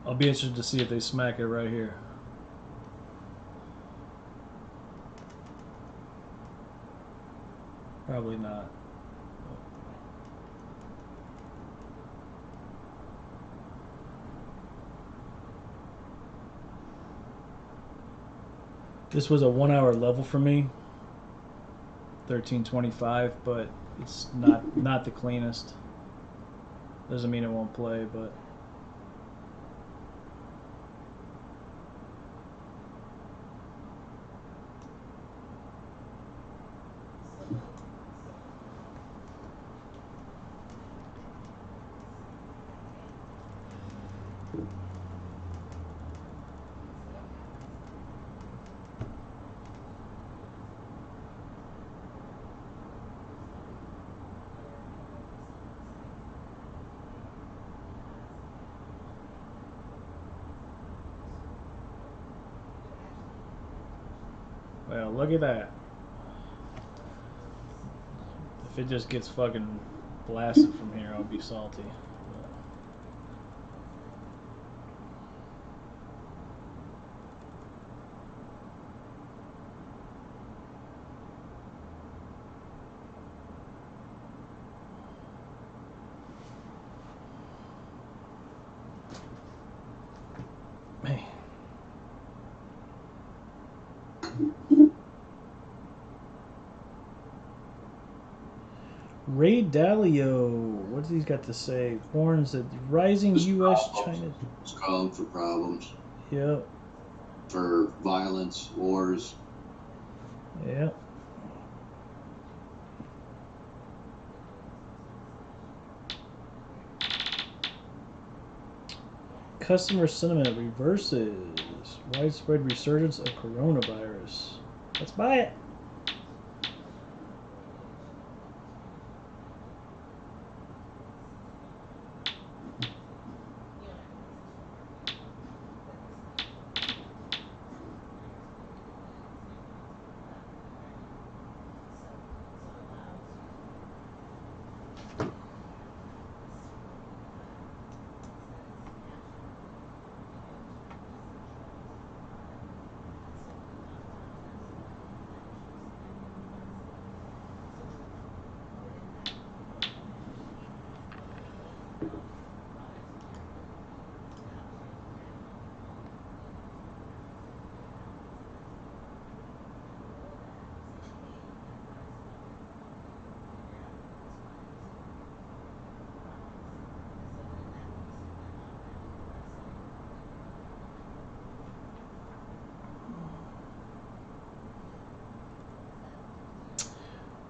S4: I'll be interested to see if they smack it right here. Probably not. This was a 1 hour level for me. 1325, but it's not the cleanest. Doesn't mean it won't play, but well, look at that. If it just gets fucking blasted from here, I'll be salty. Man. Ray Dalio, what does he got to say? Warns that rising
S3: Just
S4: U.S.
S3: problems.
S4: China.
S3: It's calling for problems,
S4: Yep.
S3: for violence, wars.
S4: Yep. Customer sentiment reverses. Widespread resurgence of coronavirus. Let's buy it.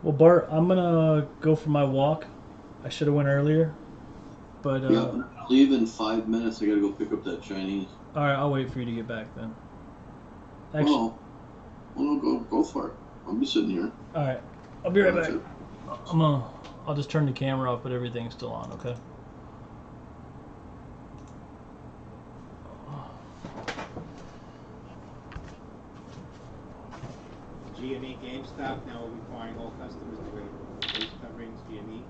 S4: Well, Bart, I'm gonna go for my walk. I should have went earlier, but
S3: Yeah, I'm gonna leave in 5 minutes. I gotta go pick up that Chinese.
S4: all right, I'll wait for you to get back then. Actually,
S3: Well, no, go for it. I'll be sitting here.
S4: all right, I'll be right back.
S3: Gotcha.
S4: I'll just turn the camera off, but everything's still on. Okay.
S5: GME GameStop now requiring all customers to wear face coverings. GME.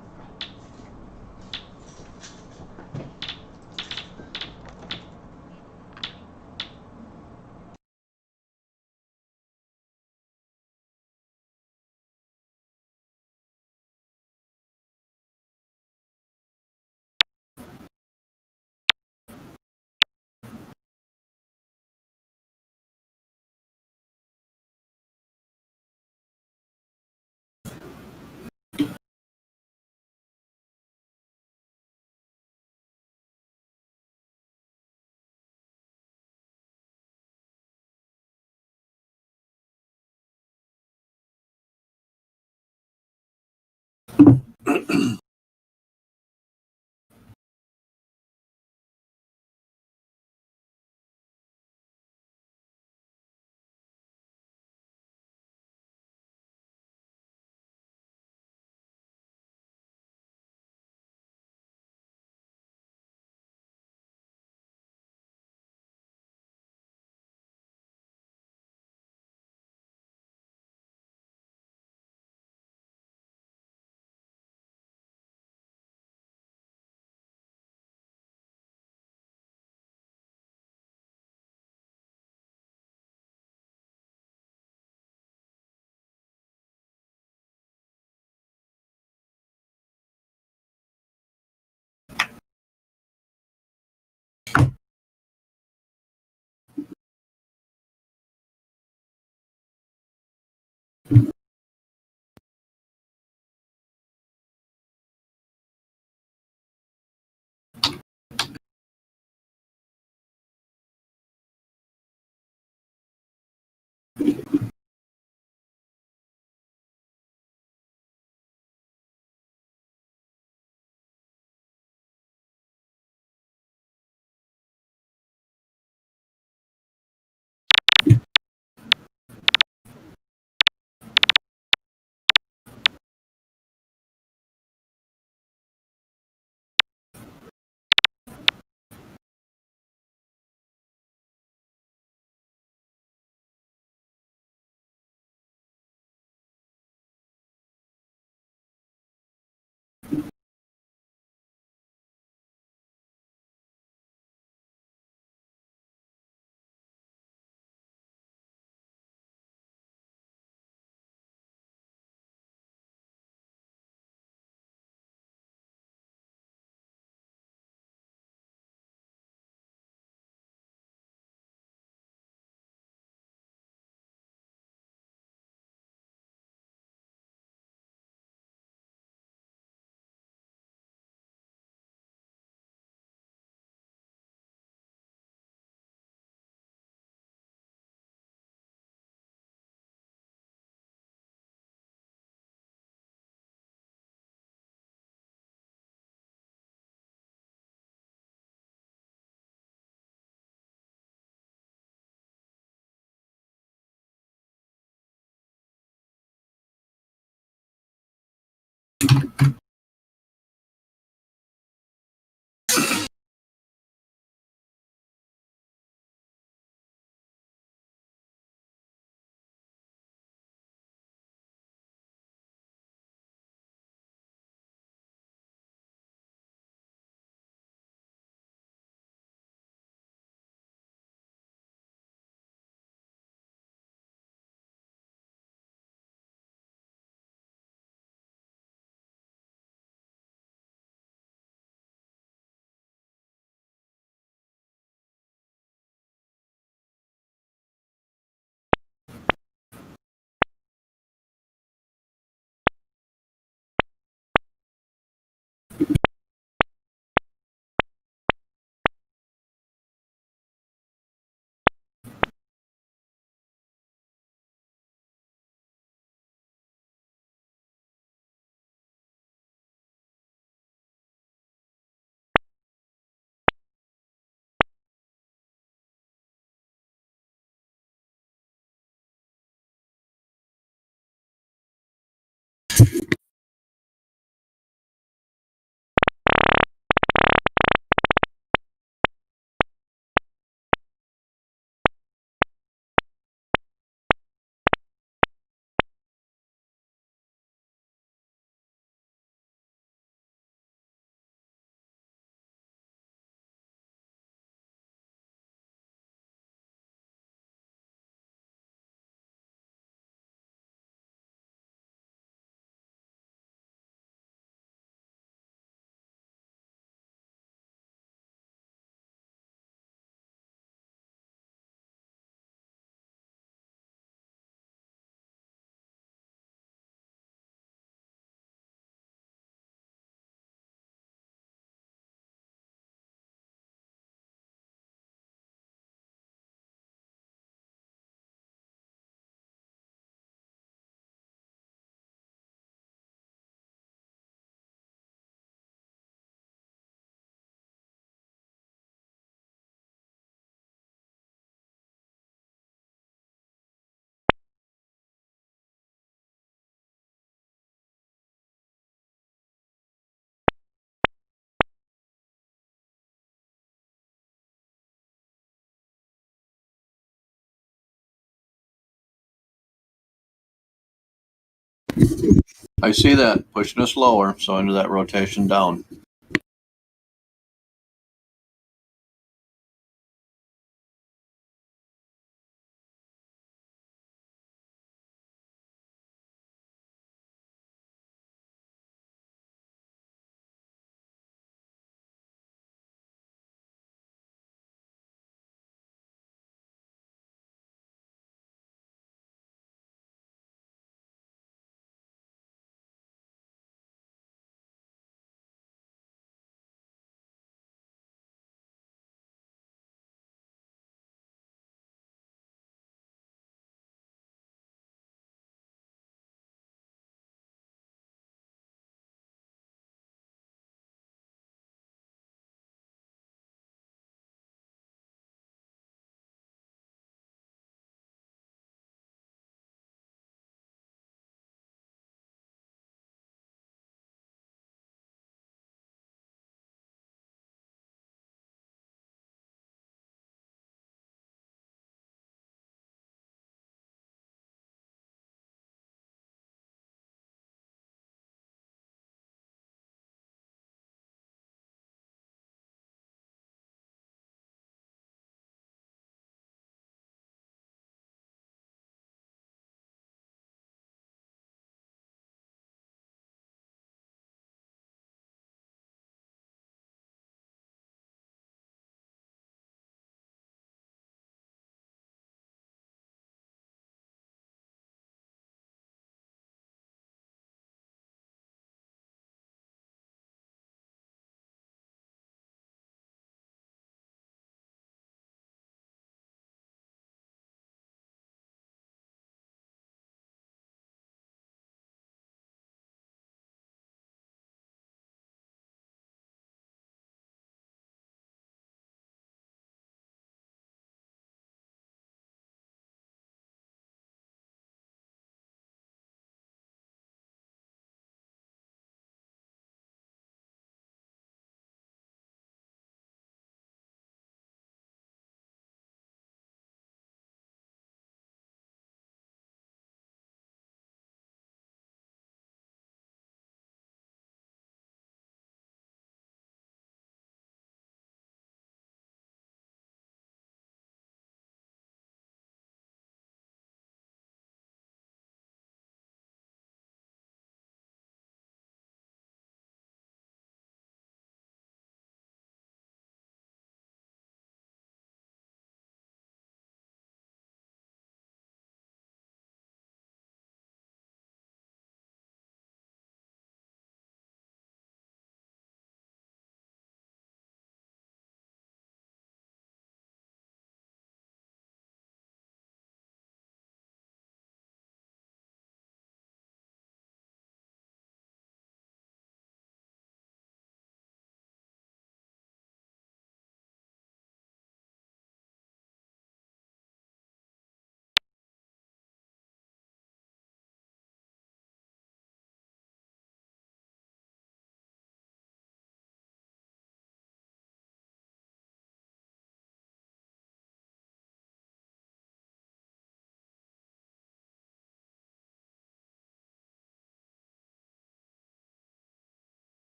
S3: I see that pushing us lower, so into that rotation down.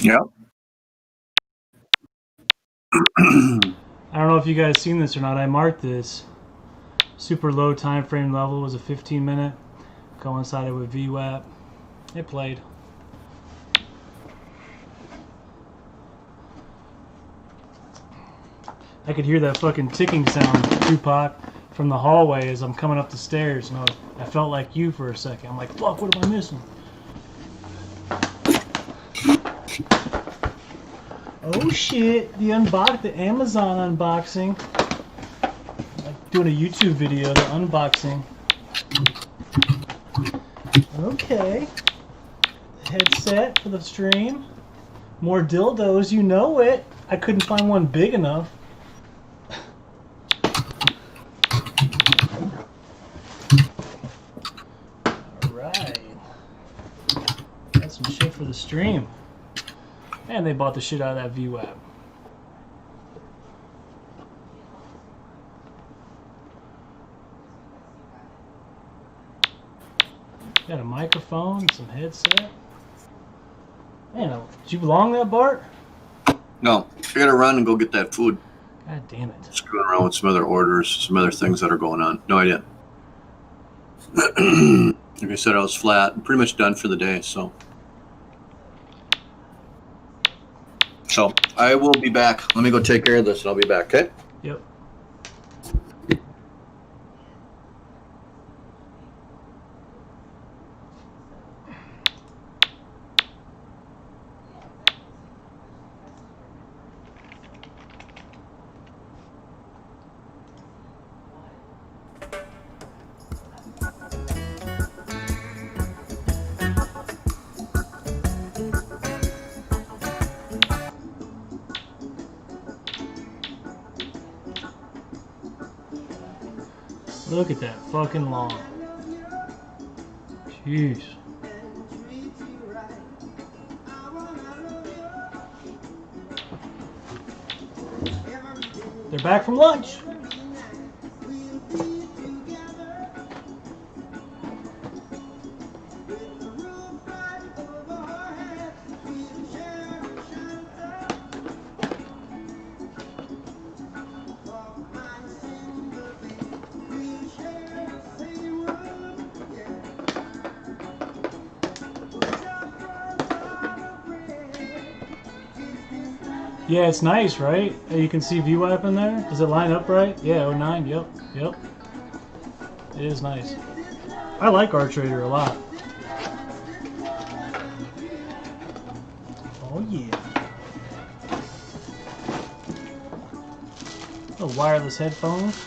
S3: Yep.
S4: I don't know if you guys seen this or not. I marked this. Super low time frame level was a 15-minute. Coincided with VWAP. It played. I could hear that fucking ticking sound, Tupac, from the hallway as I'm coming up the stairs, and I felt like you for a second. I'm like, fuck, what am I missing? Oh shit, the Amazon unboxing. Like doing a YouTube video, the unboxing. Okay. Headset for the stream. More dildos, you know it. I couldn't find one big enough. Alright. That's some shit for the stream. And they bought the shit out of that VWAP. Got a microphone, some headset. Man, did you belong that, Bart?
S3: No, I gotta run and go get that food.
S4: God damn it.
S3: Screwing around with some other orders, some other things that are going on. No idea. Like I said, I was flat. I'm pretty much done for the day, so I will be back. Let me go take care of this and I'll be back, okay?
S4: Yep. Look at that fucking lawn. Jeez. They're back from lunch. Yeah, it's nice, right? You can see VWAP in there. Does it line up right? Yeah, 09, yep. It is nice. I like RTrader a lot. Oh yeah. The wireless headphones.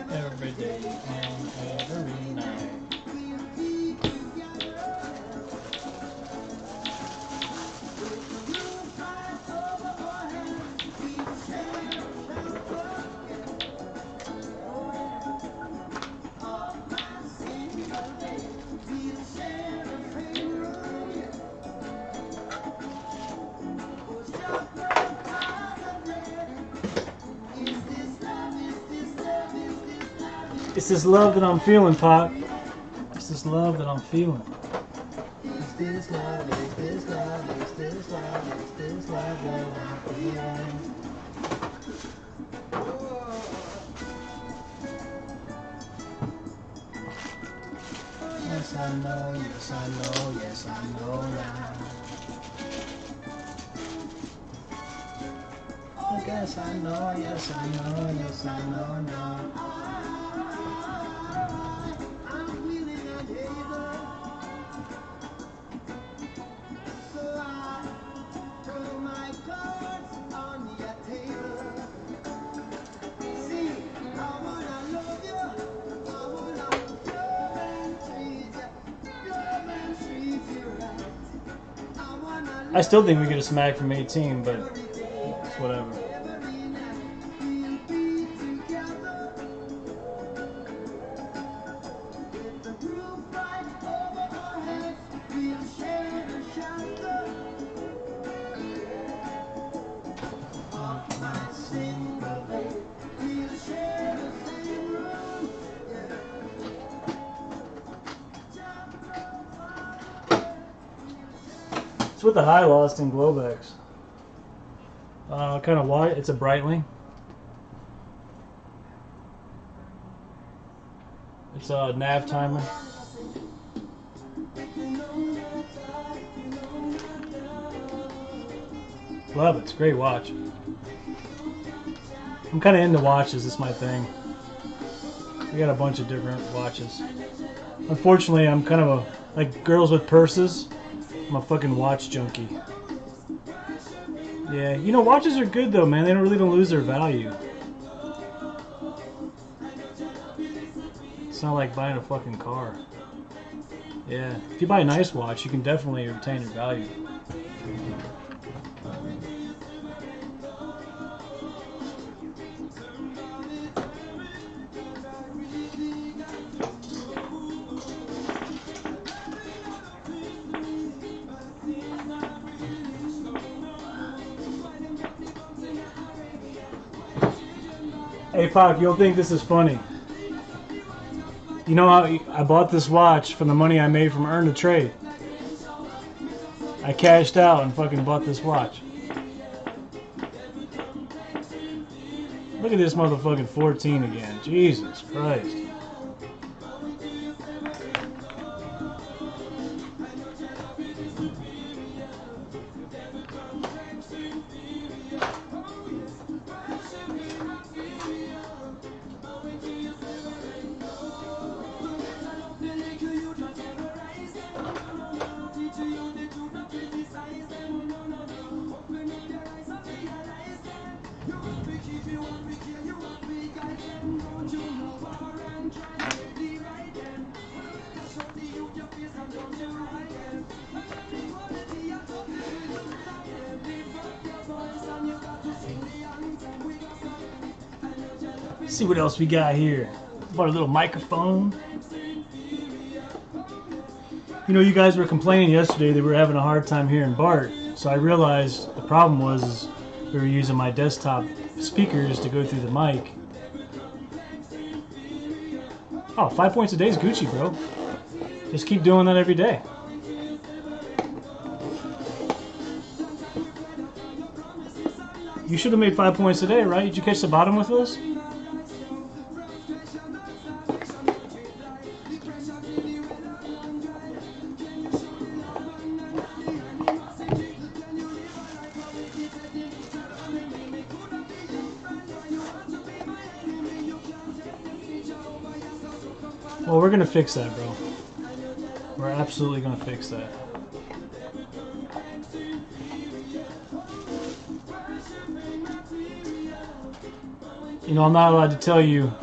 S4: Every day and every night. It's this love that I'm feeling, Pop. It's this love that I'm feeling. It's this love, it's this love, it's this love, it's this love that I'm feeling. Yes, I know, yes, I know, yes, I know now. I guess I know, yes, I know, yes, I know now. I still think we get a smack from 18, but it's whatever. It's with the high lost in Globex. Kind of wide. It's a Breitling. It's a nav timer. Love it. It's a great watch. I'm kind of into watches. It's my thing. We got a bunch of different watches. Unfortunately, I'm kind of a like girls with purses. I'm a fucking watch junkie. Yeah, you know, watches are good though, man. They don't lose their value. It's not like buying a fucking car. Yeah, if you buy a nice watch, you can definitely retain your value. Hey Pac, you'll think this is funny. You know how I bought this watch from the money I made from Earn to Trade. I cashed out and fucking bought this watch. Look at this motherfucking 14 again. Jesus Christ. See what else we got here. Bought a little microphone. You know, you guys were complaining yesterday that we were having a hard time hearing Bart, so I realized the problem was we were using my desktop speakers to go through the mic. Oh, 5 points a day is Gucci, bro. Just keep doing that every day. You should have made 5 points a day, right? Did you catch the bottom with us? Well, we're gonna fix that, bro. We're absolutely gonna fix that. You know, I'm not allowed to tell you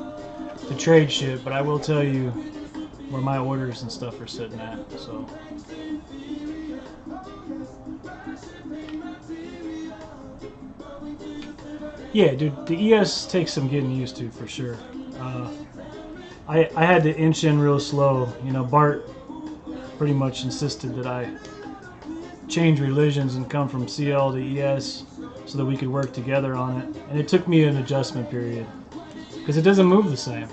S4: to trade shit, but I will tell you where my orders and stuff are sitting at, so. Yeah, dude, the ES takes some getting used to, for sure. I had to inch in real slow. You know, Bart pretty much insisted that I change religions and come from CL to ES so that we could work together on it. And it took me an adjustment period because it doesn't move the same.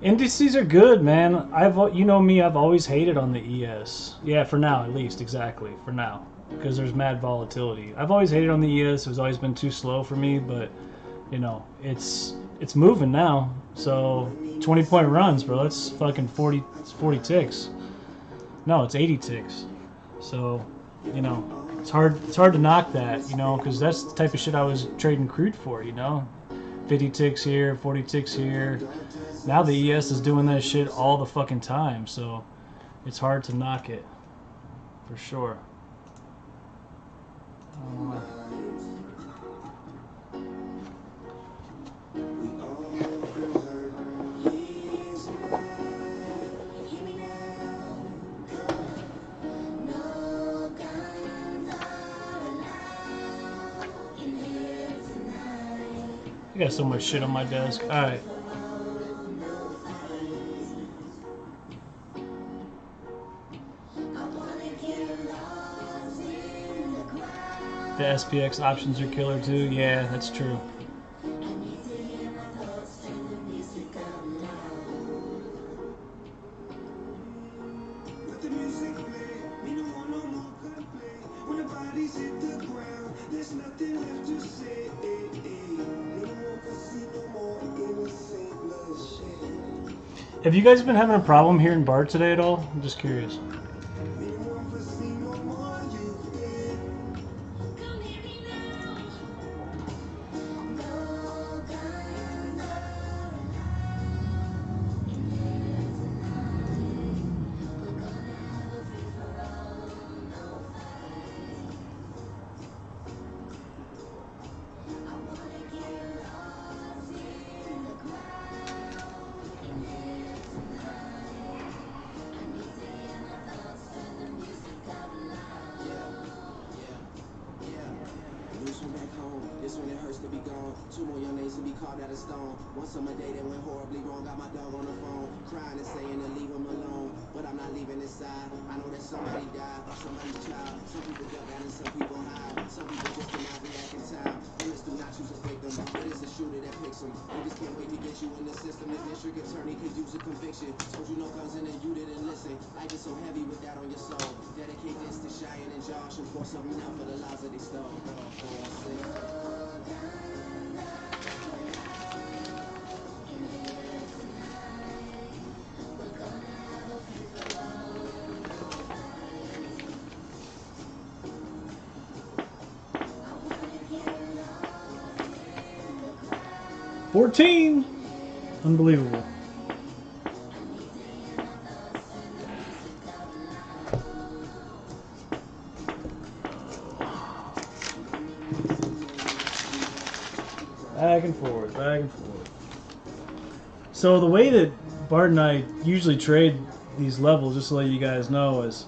S4: Indices are good, man. You know me, I've always hated on the ES. Yeah, for now at least, exactly, for now. Because there's mad volatility. I've always hated on the ES, it's always been too slow for me, but, you know, it's moving now. So, 20-point runs, bro, that's fucking 40 ticks. No, it's 80 ticks. So, you know, it's hard to knock that, you know, because that's the type of shit I was trading crude for, you know? 50 ticks here, 40 ticks here. Now the ES is doing that shit all the fucking time, so it's hard to knock it, for sure. I got so much shit on my desk. All right. The SPX options are killer too. Yeah, that's true. Have you guys been having a problem hearing Bart today at all? I'm just curious. $14! Unbelievable. Back and forth, back and forth. So the way that Bart and I usually trade these levels, just to let you guys know, is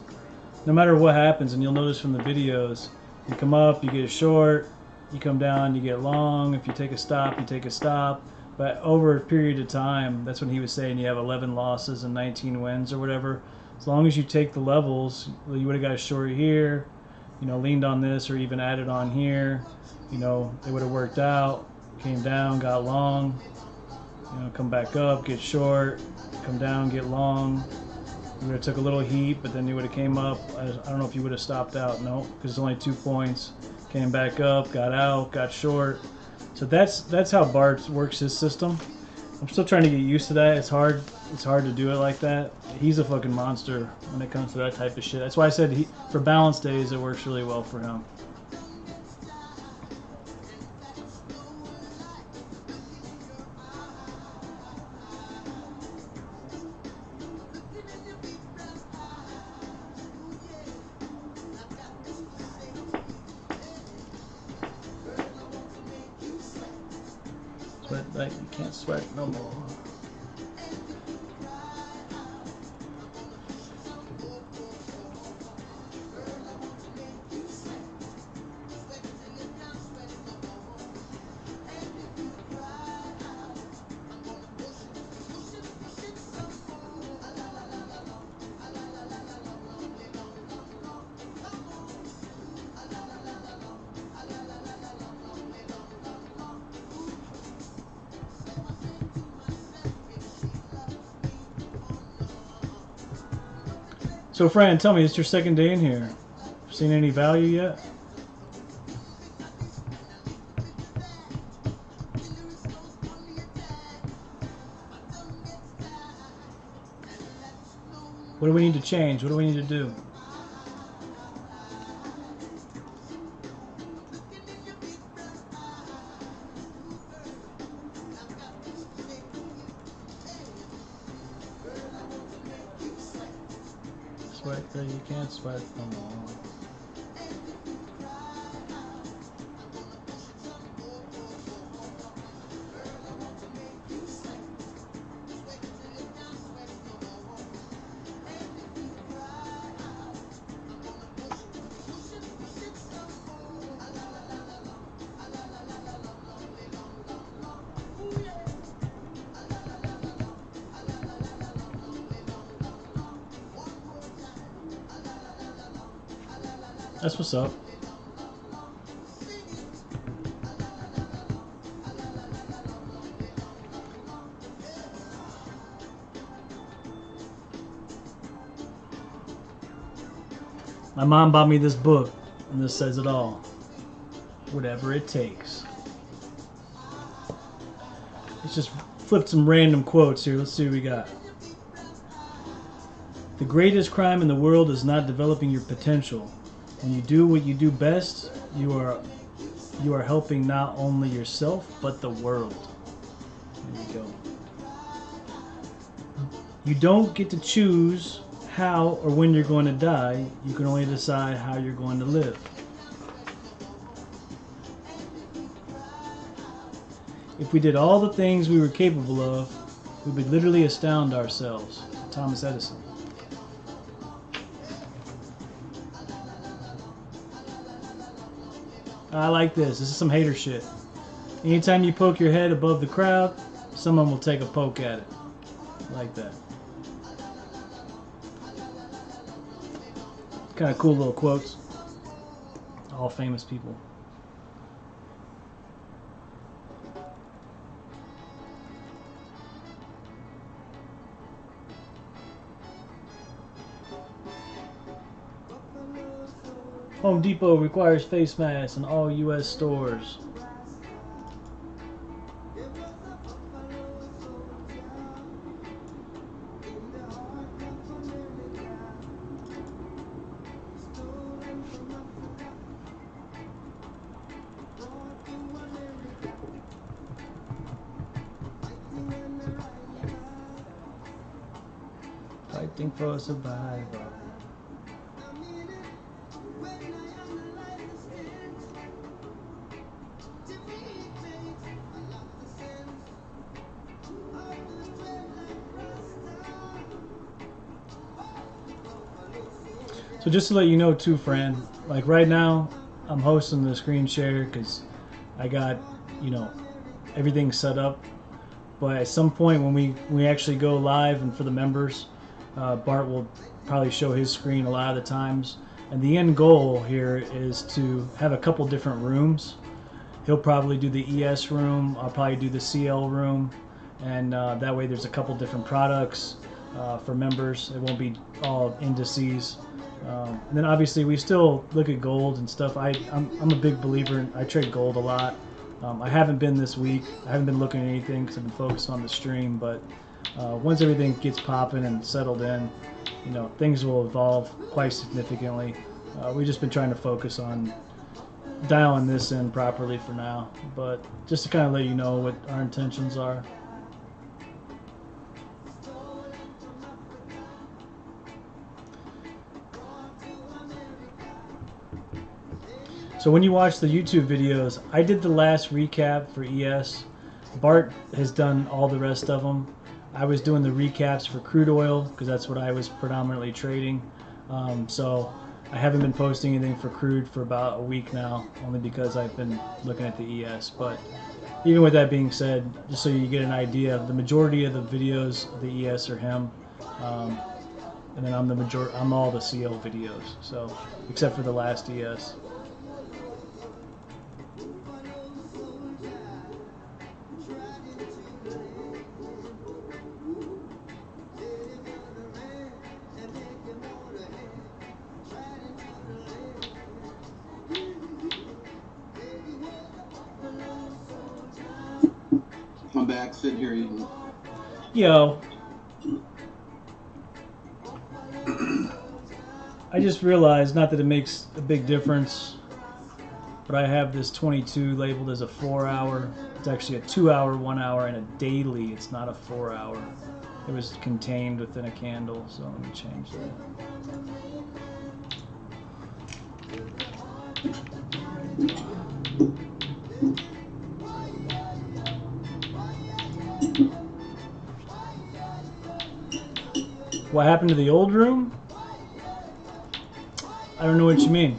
S4: no matter what happens, and you'll notice from the videos, you come up, you get a short, you come down, you get long. If you take a stop, you take a stop. But over a period of time, that's when he was saying you have 11 losses and 19 wins or whatever. As long as you take the levels, you would have got a short here, you know, leaned on this or even added on here, you know, it would have worked out. Came down, got long, you know, come back up, get short, come down, get long. You would have took a little heat, but then you would have came up. I don't know if you would have stopped out. No, because it's only 2 points. Came back up, got out, got short. So that's how Bart works his system. I'm still trying to get used to that. It's hard to do it like that. He's a fucking monster when it comes to that type of shit. That's why I said for balance days it works really well for him. Sweat like you can't sweat no more. So, Fran, tell me, it's your second day in here. Seen any value yet? What do we need to change? What do we need to do? sweat till you can't sweat no more. That's what's up. My mom bought me this book, and this says it all. Whatever it takes. Let's just flip some random quotes here. Let's see what we got. The greatest crime in the world is not developing your potential. When you do what you do best, you are helping not only yourself, but the world. There you go. You don't get to choose how or when you're going to die. You can only decide how you're going to live. If we did all the things we were capable of, we would literally astound ourselves. Thomas Edison. I like this. This is some hater shit. Anytime you poke your head above the crowd, someone will take a poke at it. I like that. Kind of cool little quotes. All famous people. Home Depot requires face masks in all U.S. stores. Fighting for survival. So just to let you know too, friend, like right now I'm hosting the screen share because I got, you know, everything set up. But at some point when we actually go live and for the members, Bart will probably show his screen a lot of the times. And the end goal here is to have a couple different rooms. He'll probably do the ES room, I'll probably do the CL room, and that way there's a couple different products for members. It won't be all indices. And then obviously we still look at gold and stuff. I'm a big believer I trade gold a lot. I haven't been this week. I haven't been looking at anything because I've been focused on the stream. But once everything gets popping and settled in, you know, things will evolve quite significantly. We've just been trying to focus on dialing this in properly for now. But just to kind of let you know what our intentions are. So when you watch the YouTube videos, I did the last recap for ES. Bart has done all the rest of them. I was doing the recaps for crude oil because that's what I was predominantly trading. So I haven't been posting anything for crude for about a week now, only because I've been looking at the ES. But even with that being said, just so you get an idea, the majority of the videos of the ES are him. And then I'm all the CL videos, so except for the last ES.
S8: I'm back, sitting here eating.
S4: Yo. I just realized, not that it makes a big difference, but I have this 22 labeled as a 4 hour. It's actually a 2 hour, 1 hour, and a daily. It's not a 4 hour. it was contained within a candle. So let me change that. What happened to the old room? I don't know what you mean.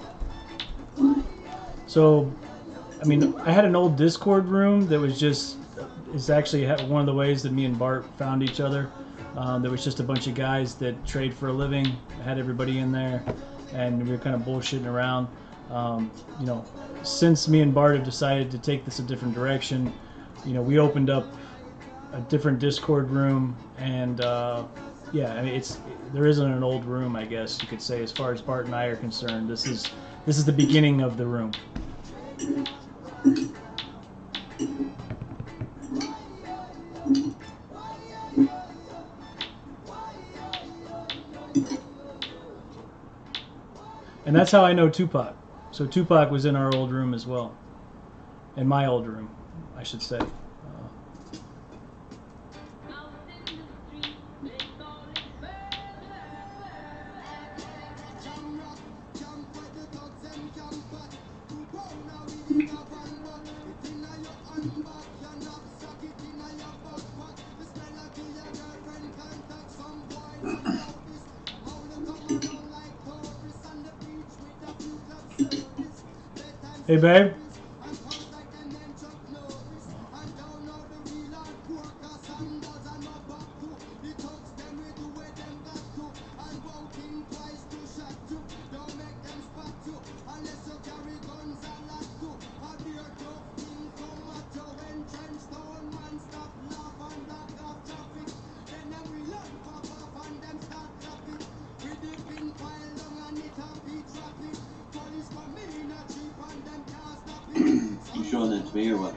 S4: So, I mean, I had an old Discord room that was just, it's actually one of the ways that me and Bart found each other. There was just a bunch of guys that trade for a living. I had everybody in there, and we were kind of bullshitting around. You know, since me and Bart have decided to take this a different direction, you know, we opened up a different Discord room, and yeah, I mean, there isn't an old room, I guess you could say, as far as Bart and I are concerned. This is the beginning of the room. And that's how I know Tupac. So Tupac was in our old room as well. In my old room, I should say. Hey, babe.
S8: You showing that to me or what?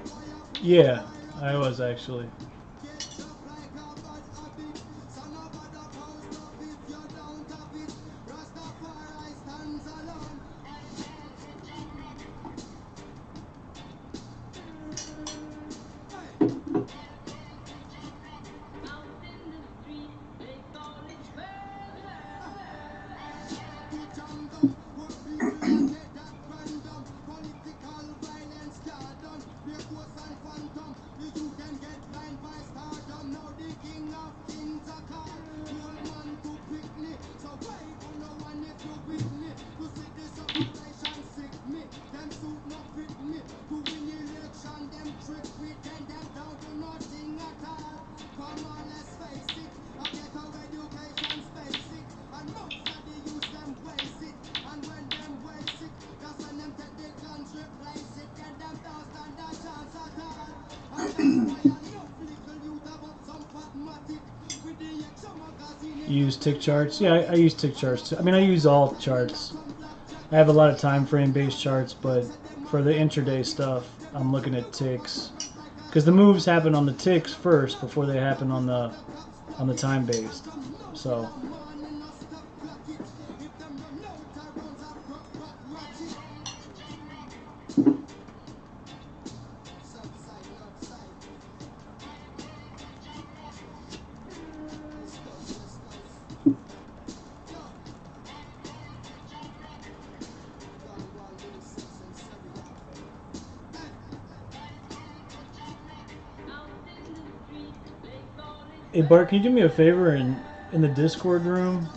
S4: Yeah, I was actually. Use tick charts. Yeah, I use tick charts too. I mean, I use all charts. I have a lot of time frame based charts, but for the intraday stuff, I'm looking at ticks because the moves happen on the ticks first before they happen on the time based. So. Hey Bart, can you do me a favor in the Discord room?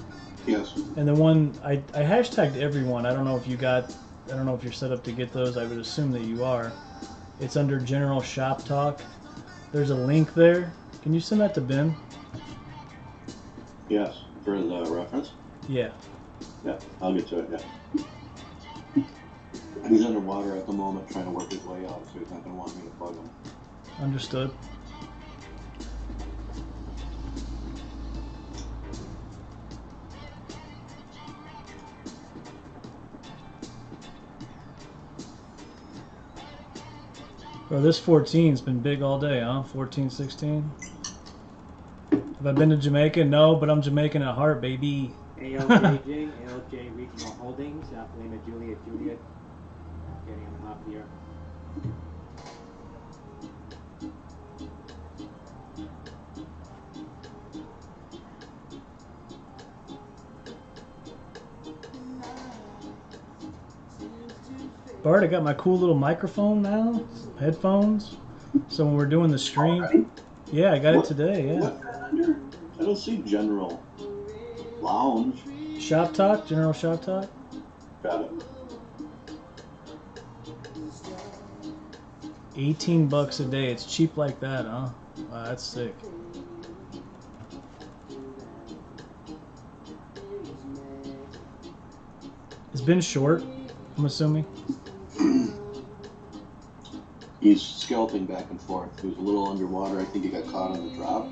S8: Yes.
S4: And the one I hashtagged everyone. I don't know if you're set up to get those. I would assume that you are. It's under General Shop Talk. There's a link there. Can you send that to Ben?
S8: Yes. For the reference?
S4: Yeah.
S8: Yeah, I'll get to it, yeah. He's underwater at the moment trying to work his way out, so he's not going to want me to plug him.
S4: Understood. Bro, this 14's been big all day, huh? 14, 16. Have I been to Jamaica? No, but I'm Jamaican at heart, baby.
S5: ALJ, ALJ Regional Holdings, Lima Juliet, getting on top here.
S4: Bart, I got my cool little microphone now, headphones. So when we're doing the stream,
S8: Already?
S4: yeah, I got
S8: What-
S4: it today. Yeah.
S8: What's that under? I don't see general lounge.
S4: Shop talk, general shop talk.
S8: Got it.
S4: $18 a day. It's cheap like that, huh? Wow, that's sick. It's been short, I'm assuming.
S8: He's scalping back and forth. He was a little underwater. I think he got caught on the drop.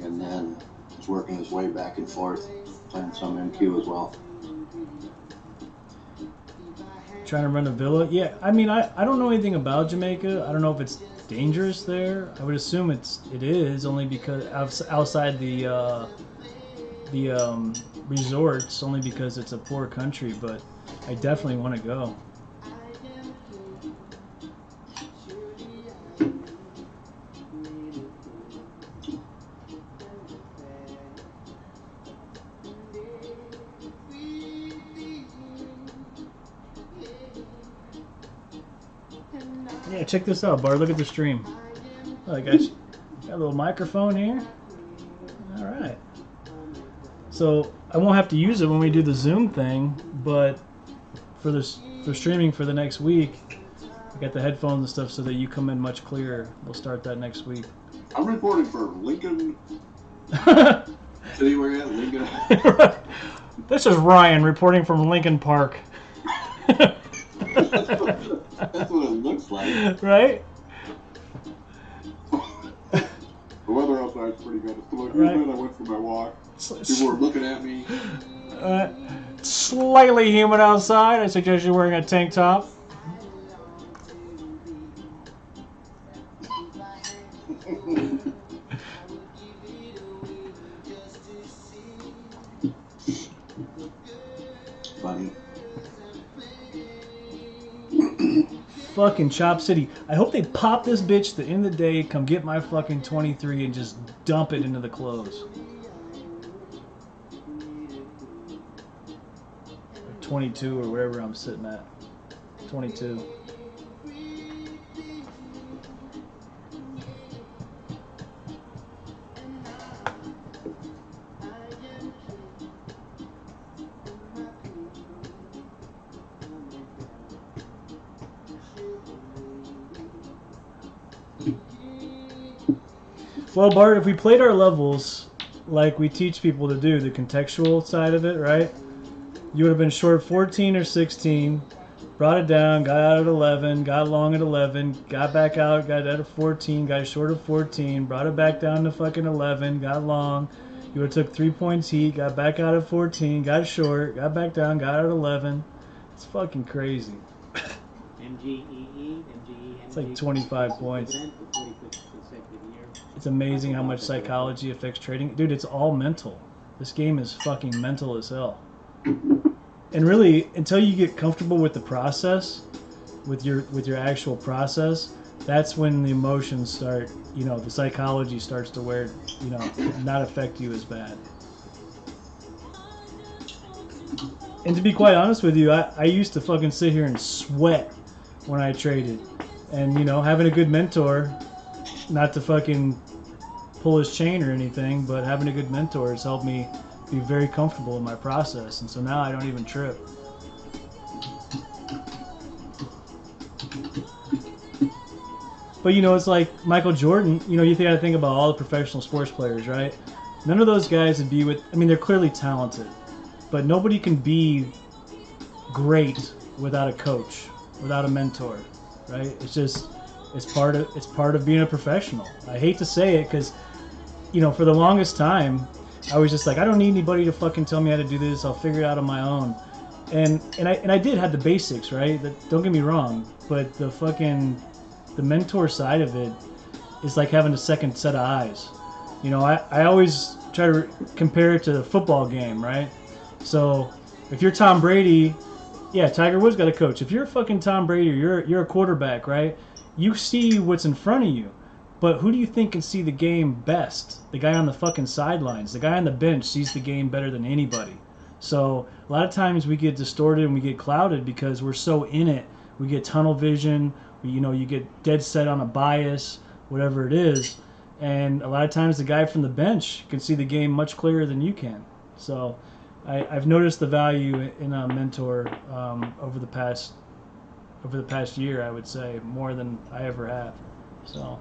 S8: And then he's working his way back and forth, playing some MQ as well.
S4: Trying to run a villa. Yeah, I mean, I don't know anything about Jamaica. I don't know if it's dangerous there. I would assume it is only because outside the resorts, only because it's a poor country. But I definitely want to go. Yeah, check this out, Bart. Look at the stream. Oh, I got a little microphone here. All right. So I won't have to use it when we do the Zoom thing, but for streaming for the next week, I got the headphones and stuff so that you come in much clearer. We'll start that next week.
S8: I'm reporting for Lincoln. City where you're at, Lincoln.
S4: This is Ryan reporting from Lincoln Park.
S8: That's what it looks like.
S4: Right?
S8: The weather outside's pretty good. It's still
S4: Right.
S8: humid. I went for my walk. People were looking at me.
S4: Slightly humid outside. I suggest you're wearing a tank top.
S8: Funny.
S4: Fucking Chop City. I hope they pop this bitch at the end of the day, come get my fucking 23 and just dump it into the clothes. 22 or wherever I'm sitting at. 22. Well, Bart, if we played our levels like we teach people to do, the contextual side of it, right? You would have been short 14 or 16, brought it down, got out at 11, got long at 11, got back out, got out at 14, got short of 14, brought it back down to fucking 11, got long. You would have took 3 points heat, got back out at 14, got short, got back down, got out at 11. It's fucking crazy.
S5: MGEE,
S4: It's like 25 points. It's amazing how much psychology affects trading. Dude, it's all mental. This game is fucking mental as hell. And really, until you get comfortable with the process, with your actual process, that's when the emotions start, the psychology starts to wear, not affect you as bad. And to be quite honest with you, I used to fucking sit here and sweat when I traded. And, having a good mentor, not to fucking pull his chain or anything, but having a good mentor has helped me be very comfortable in my process. And so now I don't even trip. But, it's like Michael Jordan, you gotta think about all the professional sports players, right? None of those guys would be they're clearly talented, but nobody can be great without a coach, without a mentor, right? It's part of being a professional. I hate to say it because, for the longest time, I was just like, I don't need anybody to fucking tell me how to do this. I'll figure it out on my own. And I did have the basics, right? Don't get me wrong, but the mentor side of it is like having a second set of eyes. I always try to compare it to the football game, right? So if you're Tom Brady, yeah, Tiger Woods got a coach. If you're fucking Tom Brady, you're a quarterback, right? You see what's in front of you, but who do you think can see the game best? The guy on the fucking sidelines. The guy on the bench sees the game better than anybody. So a lot of times we get distorted and we get clouded because we're so in it. We get tunnel vision. You get dead set on a bias, whatever it is. And a lot of times the guy from the bench can see the game much clearer than you can. So I've noticed the value in a mentor over the past year, I would say, more than I ever have. So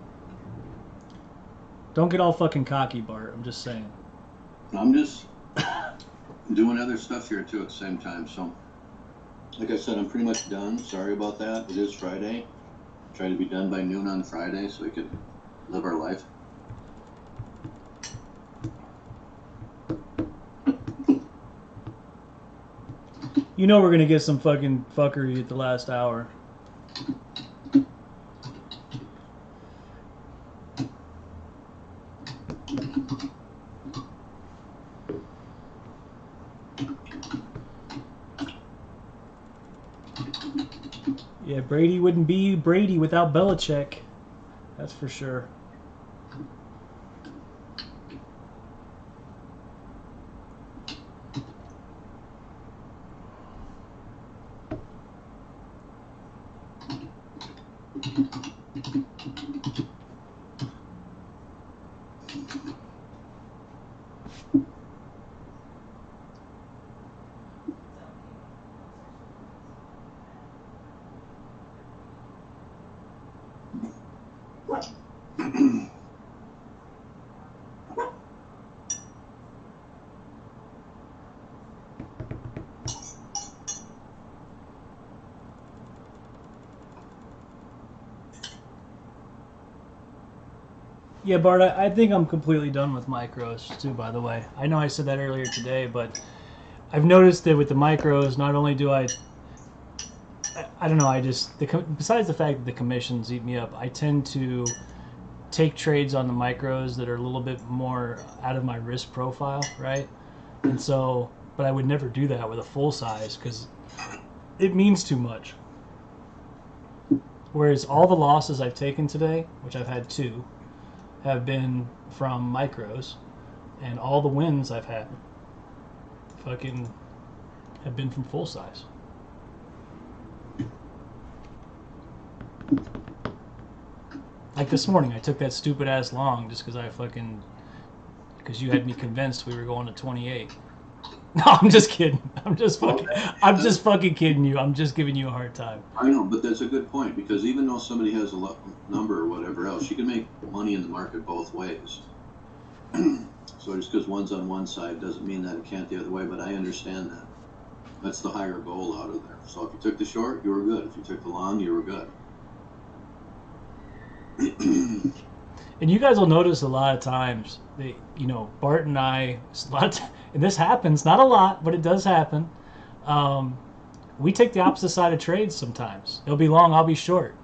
S4: don't get all fucking cocky, Bart. I'm just saying.
S8: I'm just doing other stuff here too at the same time. So, like I said, I'm pretty much done. Sorry about that. It is Friday. Try to be done by noon on Friday so we could live our life.
S4: You know we're gonna get some fucking fuckery at the last hour. Yeah, Brady wouldn't be Brady without Belichick. That's for sure. Yeah, Bart, I think I'm completely done with micros too, by the way. I know I said that earlier today, but I've noticed that with the micros, not only do I don't know, besides the fact that the commissions eat me up, I tend to take trades on the micros that are a little bit more out of my risk profile, right? And so, but I would never do that with a full size because it means too much. Whereas all the losses I've taken today, which I've had 2, have been from micros, and all the wins I've had fucking have been from full size. Like this morning, I took that stupid ass long just because you had me convinced we were going to 28. No, I'm just kidding. I'm just fucking kidding you. I'm just giving you a hard time.
S8: I know, but that's a good point because even though somebody has a number or whatever else, you can make money in the market both ways. So just because one's on one side doesn't mean that it can't the other way, but I understand that. That's the higher goal out of there. So if you took the short, you were good. If you took the long, you were good.
S4: And you guys will notice a lot of times that, Bart and I, and this happens, not a lot, but it does happen. We take the opposite side of trades sometimes. It'll be long, I'll be short.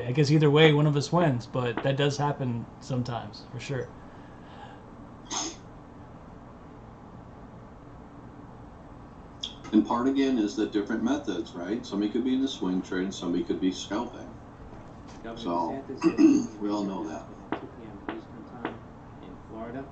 S4: I guess either way, one of us wins, but that does happen sometimes, for sure.
S8: And part again is the different methods, right? Somebody could be in the swing trade and somebody could be scalping. So we all know that.
S5: 2 p.m. Eastern Time in Florida.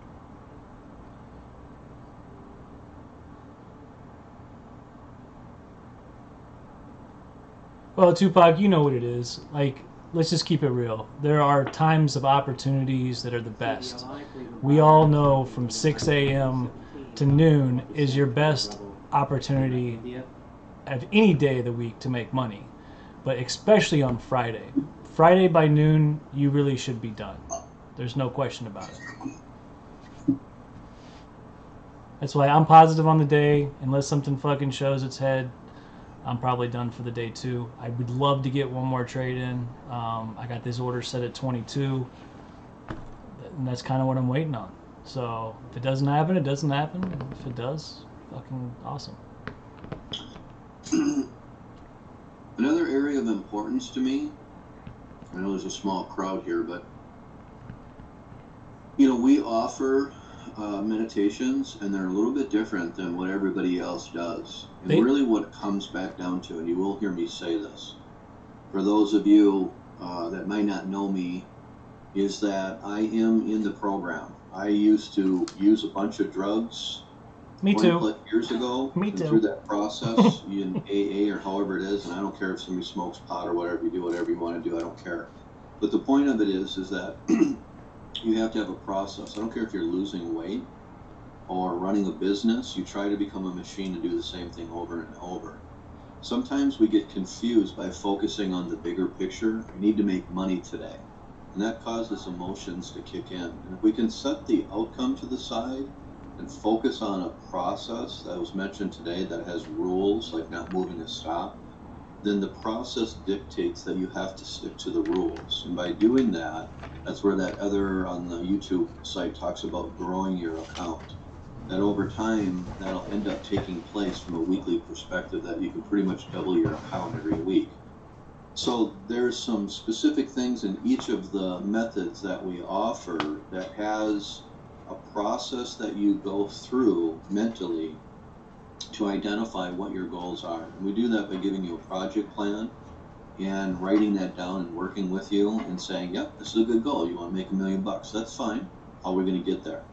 S4: Well, Tupac, you know what it is. Like, let's just keep it real. There are times of opportunities that are the best. We all know from 6 a.m. to noon is your best opportunity of any day of the week to make money, but especially on Friday. Friday by noon, you really should be done. There's no question about it. That's why I'm positive on the day. Unless something fucking shows its head, I'm probably done for the day too. I would love to get one more trade in. I got this order set at 22, and that's kind of what I'm waiting on. So if it doesn't happen, it doesn't happen. If it does, fucking awesome.
S8: Another area of importance to me, I know there's a small crowd here, but we offer meditations, and they're a little bit different than what everybody else does. And really what it comes back down to, and you will hear me say this, for those of you that might not know me, is that I am in the program. I used to use a bunch of drugs
S4: Me
S8: 20
S4: too.
S8: plus years ago.
S4: Me
S8: and
S4: too.
S8: Through that process, in AA or however it is, and I don't care if somebody smokes pot or whatever, you do whatever you want to do, I don't care. But the point of it is that you have to have a process. I don't care if you're losing weight or running a business, you try to become a machine and do the same thing over and over. Sometimes we get confused by focusing on the bigger picture. We need to make money today. And that causes emotions to kick in. And if we can set the outcome to the side and focus on a process that was mentioned today that has rules, like not moving a stop, then the process dictates that you have to stick to the rules. And by doing that, that's where that other on the YouTube site talks about growing your account. That over time, that'll end up taking place from a weekly perspective, that you can pretty much double your account every week. So there's some specific things in each of the methods that we offer that has a process that you go through mentally to identify what your goals are. And we do that by giving you a project plan and writing that down and working with you and saying, yep, this is a good goal. You want to make $1 million. That's fine. How are we going to get there?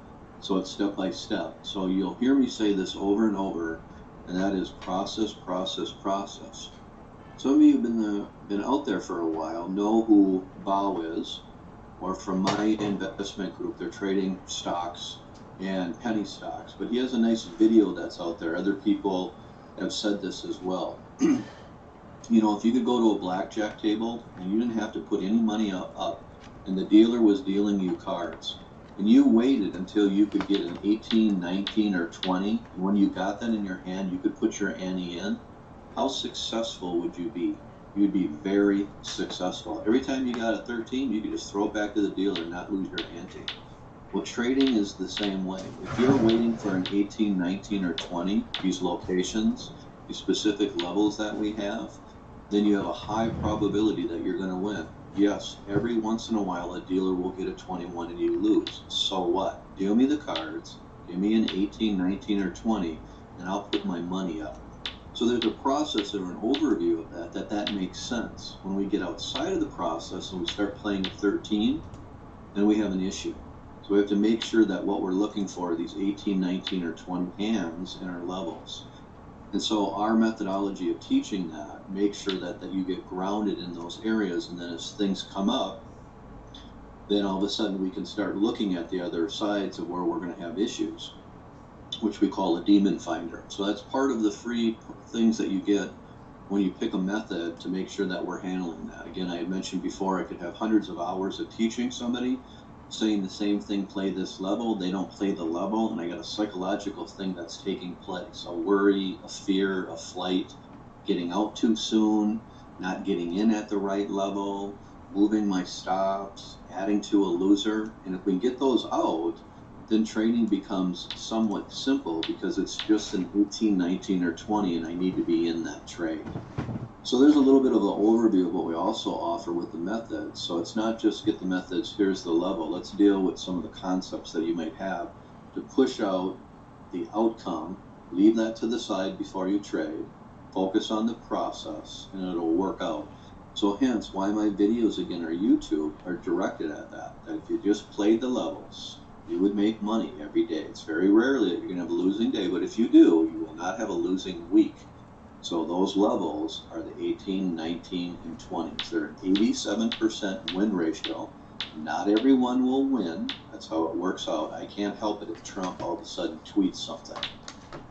S8: So it's step by step. So you'll hear me say this over and over, and that is process, process, process. Some of you have been out there for a while, know who Bao is, or from my investment group, they're trading stocks and penny stocks. But he has a nice video that's out there. Other people have said this as well. You know, if you could go to a blackjack table and you didn't have to put any money up, and the dealer was dealing you cards, and you waited until you could get an 18, 19, or 20, and when you got that in your hand, you could put your ante in, how successful would you be? You'd be very successful. Every time you got a 13, you could just throw it back to the dealer and not lose your ante. Well, trading is the same way. If you're waiting for an 18, 19, or 20, these locations, these specific levels that we have, then you have a high probability that you're going to win. Yes, every once in a while a dealer will get a 21 and you lose. So what? Deal me the cards, give me an 18, 19, or 20, and I'll put my money up. So there's a process or an overview of that makes sense. When we get outside of the process and we start playing at 13, then we have an issue. So we have to make sure that what we're looking for are these 18, 19, or 20 hands in our levels. And so our methodology of teaching that makes sure that you get grounded in those areas, and then as things come up, then all of a sudden we can start looking at the other sides of where we're going to have issues, which we call a demon finder. So that's part of the free things that you get when you pick a method to make sure that we're handling that. Again, I had mentioned before, I could have hundreds of hours of teaching somebody, saying the same thing, play this level, they don't play the level, and I got a psychological thing that's taking place, a worry, a fear, a flight, getting out too soon, not getting in at the right level, moving my stops, adding to a loser. And if we get those out, then trading becomes somewhat simple, because it's just an 18, 19, or 20, and I need to be in that trade. So there's a little bit of an overview of what we also offer with the methods. So it's not just get the methods, here's the level. Let's deal with some of the concepts that you might have to push out the outcome. Leave that to the side before you trade. Focus on the process, and it'll work out. So hence why my videos, again, or YouTube, are directed at that. That if you just played the levels, you would make money every day. It's very rarely that you're going to have a losing day, but if you do, you will not have a losing week. So those levels are the 18, 19, and 20s. They're an 87% win ratio. Not everyone will win. That's how it works out. I can't help it if Trump all of a sudden tweets something.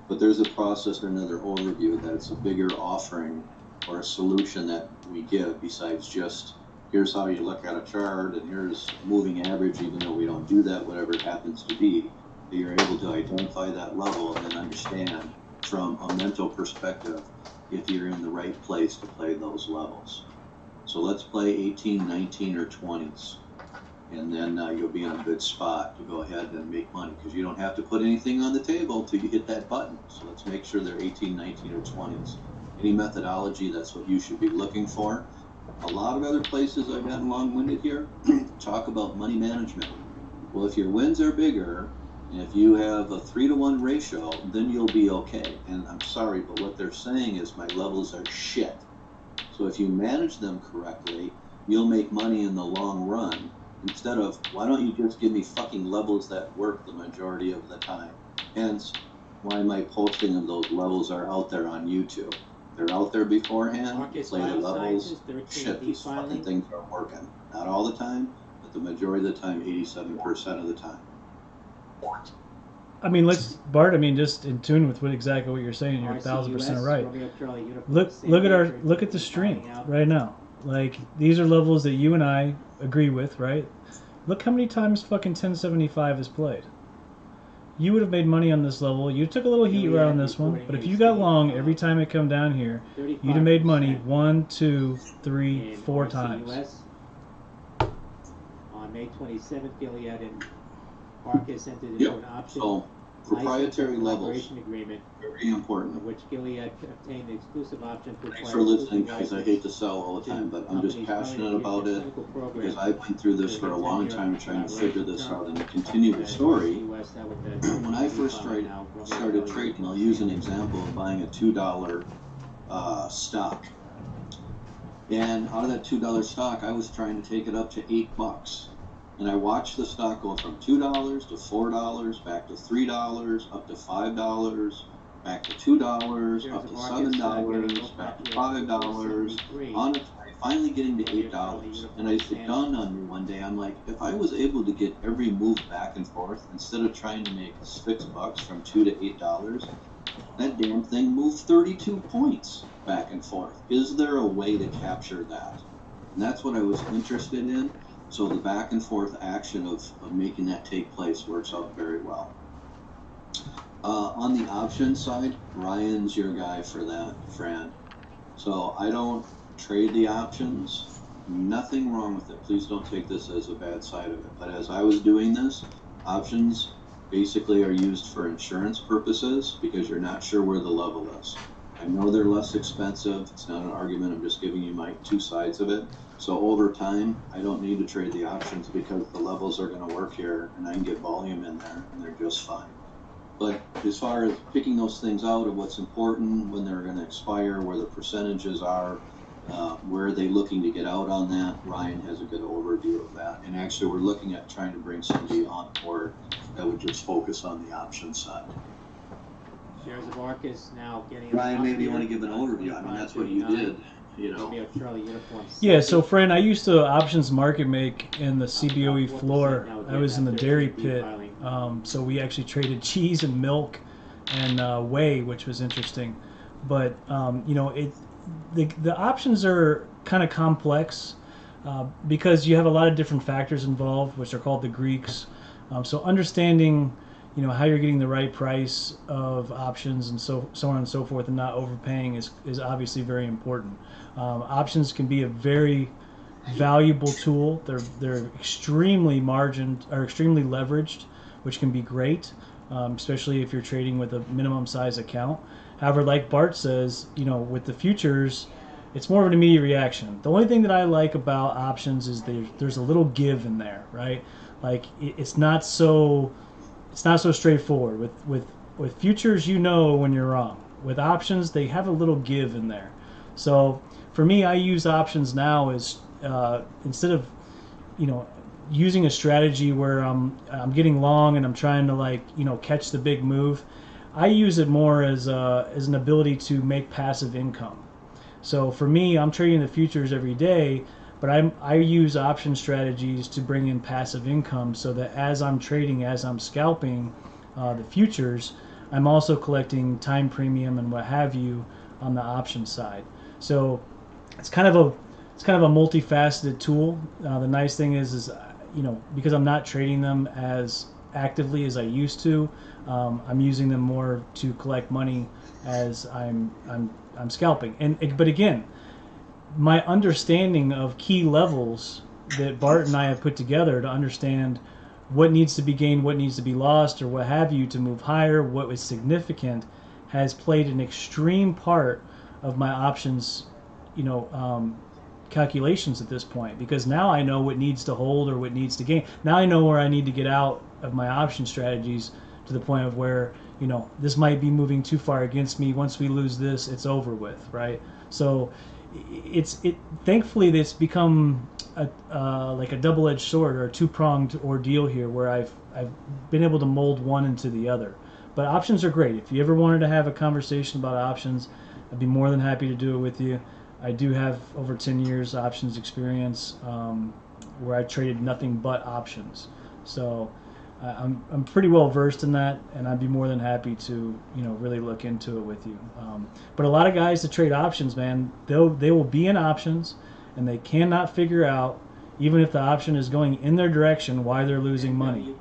S8: But there's a process or another overview that it's a bigger offering or a solution that we give, besides just here's how you look at a chart and here's moving average, even though we don't do that, whatever it happens to be. You're able to identify that level and then understand from a mental perspective if you're in the right place to play those levels. So let's play 18, 19, or 20s, and then you'll be in a good spot to go ahead and make money, because you don't have to put anything on the table till you hit that button. So let's make sure they're 18, 19, or 20s. Any methodology, that's what you should be looking for. A lot of other places, I've gotten long-winded here, talk about money management. Well, if your wins are bigger, and if you have a 3-to-1 ratio, then you'll be okay. And I'm sorry, but what they're saying is my levels are shit. So if you manage them correctly, you'll make money in the long run, instead of, why don't you just give me fucking levels that work the majority of the time? Hence, why my posting of those levels are out there on YouTube. They're out there beforehand.
S5: Marcus
S8: Play the levels.
S5: Biosciences, 13D
S8: Shit, these fucking
S5: filing.
S8: things are working. Not all the time, but the majority of the time, 87% of the time.
S4: I mean, Bart. I mean, just in tune with exactly what you're saying. You're
S5: RCUS,
S4: 1,000% right.
S5: Romeo Charlie Uniform,
S4: Look
S5: Sandy
S4: at
S5: Richard,
S4: look at the stream
S5: filing out.
S4: right now. Like, these are levels that you and I agree with, right? Look how many times fucking 1075 is played. You would have made money on this level. You took a little heat around this one, but if you got long every time it come down here, you'd have made money 1, 2, 3, 4 times.
S5: RCUS. On May 27th, Gilead and Arcus entered into
S8: Yep.
S5: an option
S8: So proprietary levels,
S5: collaboration agreement,
S8: very important.
S5: of which Gilead obtained the exclusive option to
S8: Thanks
S5: acquire
S8: for listening,
S5: exclusive
S8: guys. I
S5: license
S8: hate to sell all the time, but I'm just
S5: companies
S8: passionate
S5: currently
S8: about
S5: in
S8: it
S5: clinical program.
S8: because I went through this for a long time trying to figure this out. And to continue the story, when I first started trading, I'll use an example of buying a $2 stock. And out of that $2 stock, I was trying to take it up to $8. And I watched the stock go from $2 to $4, back to $3, up to $5, back to $2, up to $7, back to $5, on its way, finally getting to $8. And it dawned on me one day, I'm like, if I was able to get every move back and forth instead of trying to make $6 from $2 to $8, that damn thing moved 32 points back and forth. Is there a way to capture that? And that's what I was interested in. So the back and forth action of making that take place works out very well. On the option side, Ryan's your guy for that, Fran. So I don't trade the options. Nothing wrong with it. Please don't take this as a bad side of it. But as I was doing this, options basically are used for insurance purposes because you're not sure where the level is. I know they're less expensive. It's not an argument. I'm just giving you my two sides of it. So over time, I don't need to trade the options because the levels are going to work here and I can get volume in there and they're just fine. But as far as picking those things out of what's important, when they're going to expire, where the percentages are, where are they looking to get out on that, Ryan has a good overview of that. And actually, we're looking at trying to bring somebody on board that would just focus on the option side.
S5: Shares of Arcus now getting.
S8: Ryan, maybe you want to give an overview. I mean, that's what you did, you know.
S5: Romeo Charlie Uniform.
S4: Yeah, so Fran, I used to options market make in the CBOE floor. I was in the dairy pit. So we actually traded cheese and milk and whey, which was interesting. But you know, the options are kind of complex because you have a lot of different factors involved, which are called the Greeks. So understanding, you know, how you're getting the right price of options and so on and so forth, and not overpaying is obviously very important. Options can be a very valuable tool. They're extremely margined or extremely leveraged, which can be great, especially if you're trading with a minimum size account. However, like Bart says, you know, with the futures, it's more of an immediate reaction. The only thing that I like about options is there's a little give in there, right? Like it's not so straightforward. With futures, you know when you're wrong. With options, they have a little give in there. So for me, I use options now as instead of, you know, using a strategy where I'm getting long and I'm trying to, like, you know, catch the big move. I use it more as an ability to make passive income. So for me, I'm trading the futures every day, but I use option strategies to bring in passive income so that as I'm trading, as I'm scalping the futures, I'm also collecting time premium and what have you on the option side. So it's kind of a multifaceted tool. The nice thing is you know, because I'm not trading them as actively as I used to, I'm using them more to collect money as I'm scalping. But again, my understanding of key levels that Bart and I have put together to understand what needs to be gained, what needs to be lost, or what have you to move higher, what is significant, has played an extreme part of my options, you know, calculations at this point, because now I know what needs to hold or what needs to gain. Now I know where I need to get out of my option strategies to the point of where, you know, this might be moving too far against me. Once we lose this, it's over with, right? So thankfully it's become like a double-edged sword or a two-pronged ordeal here, where I've been able to mold one into the other. But options are great. If you ever wanted to have a conversation about options, I'd be more than happy to do it with you. I do have over 10 years options experience, where I traded nothing but options. So I'm pretty well versed in that, and I'd be more than happy to really look into it with you. But a lot of guys that trade options, man, they will be in options, and they cannot figure out, even if the option is going in their direction, why they're losing money.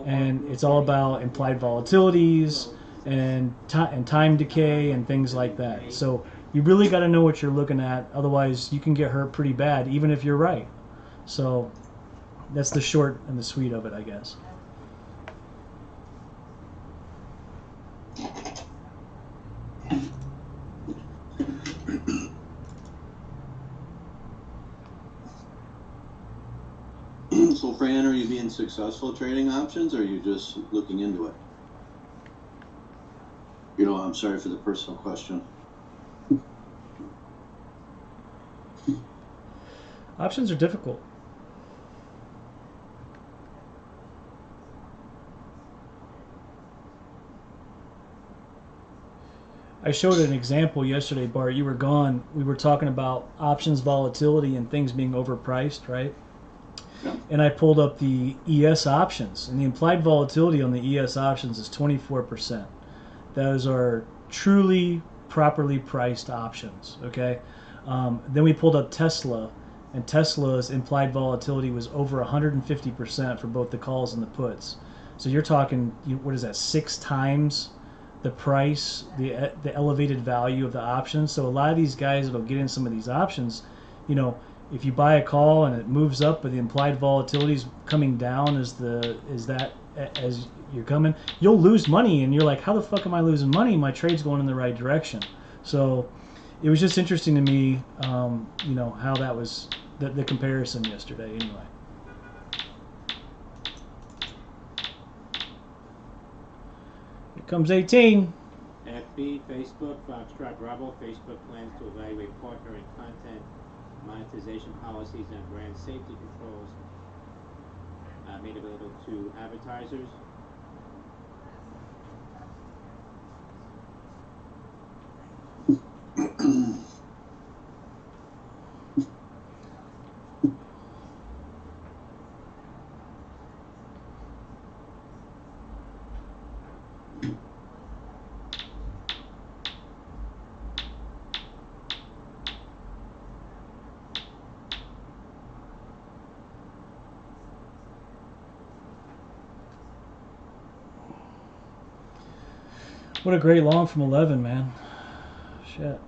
S4: And it's all about implied volatilities and time decay and things like that. So you really got to know what you're looking at, otherwise you can get hurt pretty bad, even if you're right. So that's the short and the sweet of it, I guess.
S8: So, Fran, are you being successful trading options, or are you just looking into it? I'm sorry for the personal question.
S4: Options are difficult. I showed an example yesterday, Bart. You were gone. We were talking about options volatility and things being overpriced, right?
S8: Yeah.
S4: And I pulled up the ES options, and the implied volatility on the ES options is 24%. Those are truly properly priced options, okay? Then we pulled up Tesla, and Tesla's implied volatility was over 150% for both the calls and the puts. So you're talking, what is that, 6 times the price, the elevated value of the options. So a lot of these guys that'll get in some of these options, if you buy a call and it moves up, but the implied volatility is coming down as you're coming, you'll lose money, and you're like, how the fuck am I losing money? My trade's going in the right direction. So it was just interesting to me, how that was the comparison yesterday. Anyway. Here comes 18.
S5: FB, Facebook, Foxtrot Bravo. Facebook plans to evaluate partner and content monetization policies and brand safety controls made available to advertisers.
S4: What a great long from 11, man. Shit.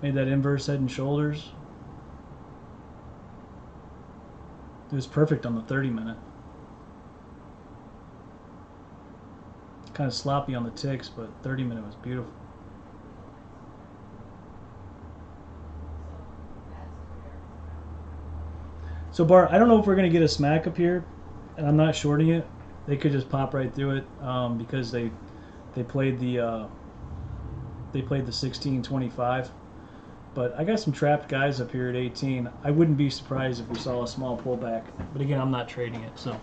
S4: Made that inverse head and shoulders. It was perfect on the 30-minute. Kind of sloppy on the ticks, but 30-minute was beautiful. So Bart, I don't know if we're gonna get a smack up here, and I'm not shorting it. They could just pop right through it because they played the 16-25. But I got some trapped guys up here at 18. I wouldn't be surprised if we saw a small pullback. But again, I'm not trading it, so.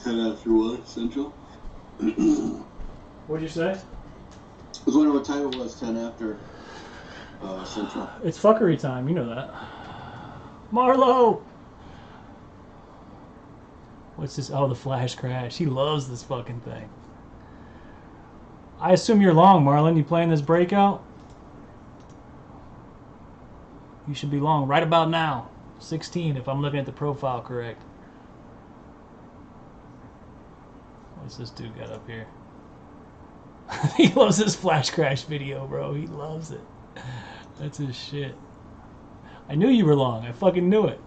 S8: Ten after what, Central?
S4: What'd you say?
S8: I was wondering what time it was, 10 after Central.
S4: It's fuckery time, you know that. Marlo! What's this? Oh, the flash crash. He loves this fucking thing. I assume you're long, Marlon. You playing this breakout? You should be long right about now. 16 if I'm looking at the profile correct. What's this dude got up here? He loves this flash crash video, bro. He loves it. That's his shit. I knew you were long. I fucking knew it.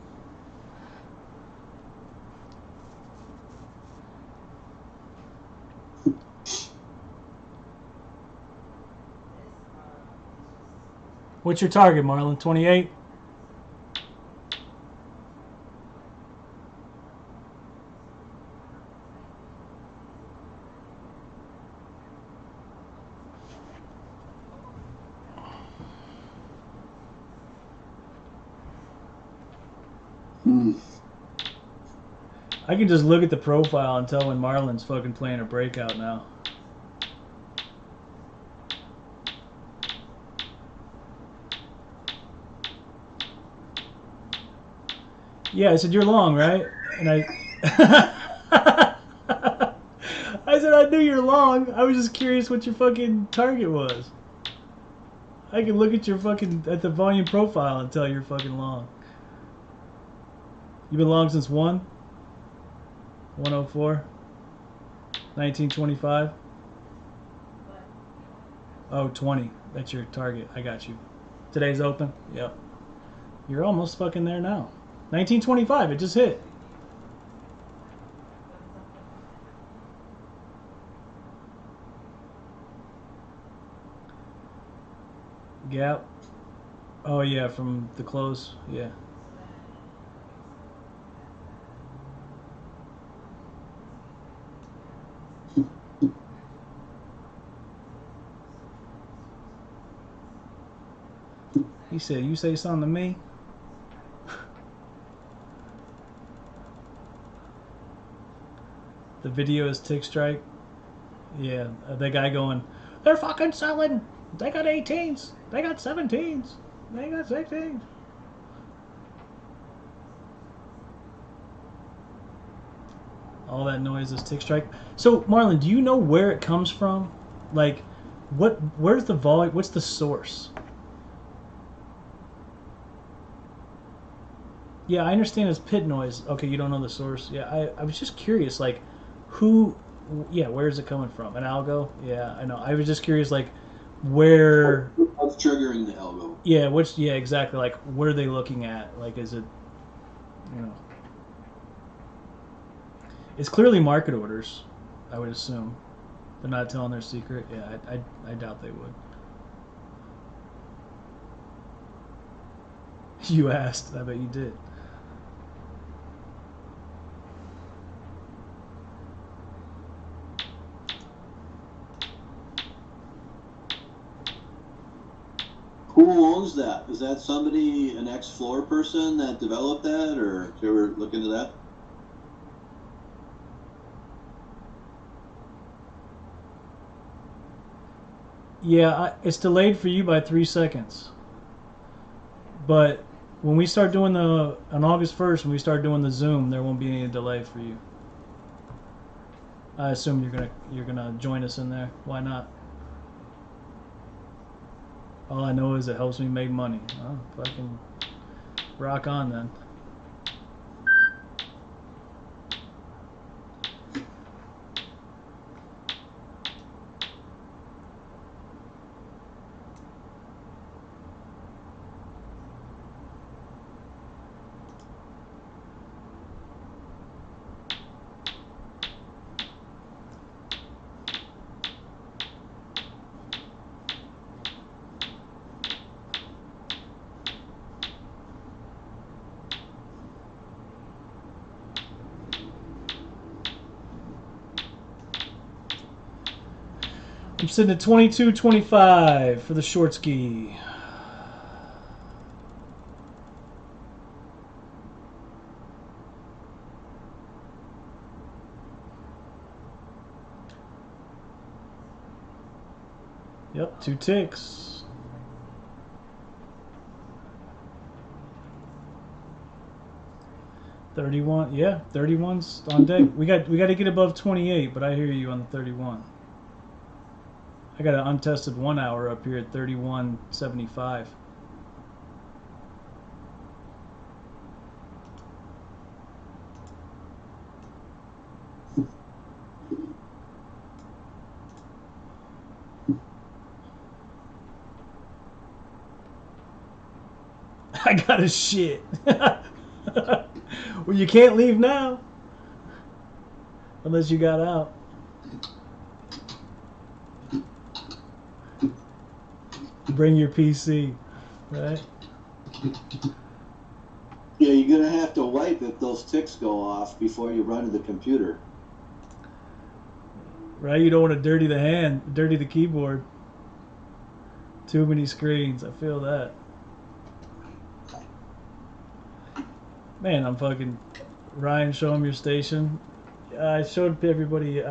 S4: What's your target, Marlon? 28? I can just look at the profile and tell when Marlon's fucking playing a breakout now. Yeah, I said, you're long, right? And I I said, I knew you're long. I was just curious what your fucking target was. I can look at your fucking, at the volume profile and tell you're fucking long. You've been long since 104? 1925? Oh, 20. That's your target. I got you. Today's open? Yep. You're almost fucking there now. 1925, it just hit. Gap. Oh yeah, from the close. Yeah. He said, you say something to me? The video is Tick Strike. Yeah, that guy going, they're fucking selling. They got 18s. They got 17s. They got 16s. All that noise is Tick Strike. So, Marlon, do you know where it comes from? Like, where's the volume? What's the source? Yeah, I understand it's pit noise. Okay, you don't know the source. Yeah, I was just curious, like, who, yeah, where is it coming from? An algo? Yeah, I know. I was just curious, like, where...
S8: What's triggering the algo?
S4: Yeah, yeah, exactly. Like, what are they looking at? Like, is it, you know... It's clearly market orders, I would assume. They're not telling their secret. Yeah, I doubt they would. You asked. I bet you did.
S8: Who owns that? Is that somebody, an ex-Floor person that developed that, or did you ever look into that?
S4: Yeah, it's delayed for you by 3 seconds. But when we start doing on August 1st, when we start doing the Zoom, there won't be any delay for you. I assume you're gonna join us in there. Why not? All I know is it helps me make money. Oh, fucking rock on then. I'm sitting at 22.25 for the short ski. Yep, 2 ticks. $31, yeah, 31's on deck. We got to get above 28, but I hear you on the 31. I got an untested 1 hour up here at 31.75. I got a shit. Well, you can't leave now. Unless you got out. Bring your PC, right?
S8: Yeah, you're gonna have to wipe if those ticks go off before you run to the computer.
S4: Right? You don't want to dirty the keyboard. Too many screens. I feel that. Man, I'm fucking... Ryan, show them your station. I showed everybody,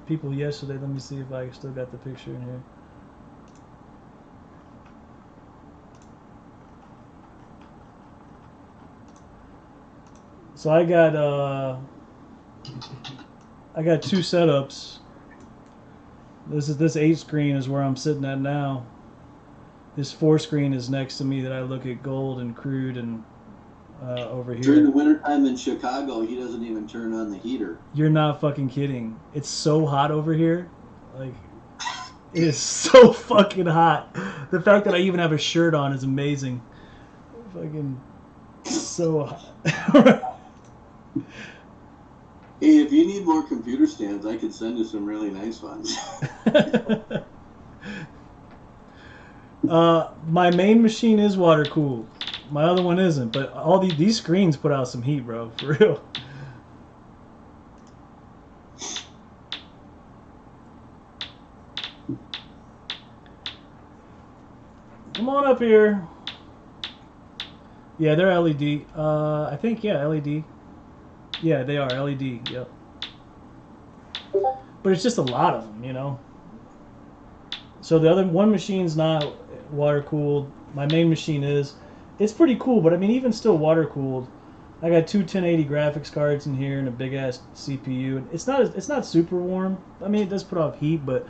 S4: people yesterday. Let me see if I still got the picture in here. So I got two setups. This 8 screen is where I'm sitting at now. This 4 screen is next to me that I look at gold and crude and over here.
S8: During the wintertime in Chicago, he doesn't even turn on the heater.
S4: You're not fucking kidding. It's so hot over here. Like, it is so fucking hot. The fact that I even have a shirt on is amazing. Fucking so hot.
S8: Hey, if you need more computer stands, I could send you some really nice ones.
S4: My main machine is water cooled. My other one isn't, but all these screens put out some heat, bro. For real. Come on up here. Yeah, they're LED. I think, yeah, LED. Yeah, they are LED. Yep. But it's just a lot of them, you know. So the other one machine's not water cooled. My main machine is. It's pretty cool, but I mean, even still water cooled. I got two 1080 graphics cards in here and a big ass CPU. It's not super warm. I mean, it does put off heat, but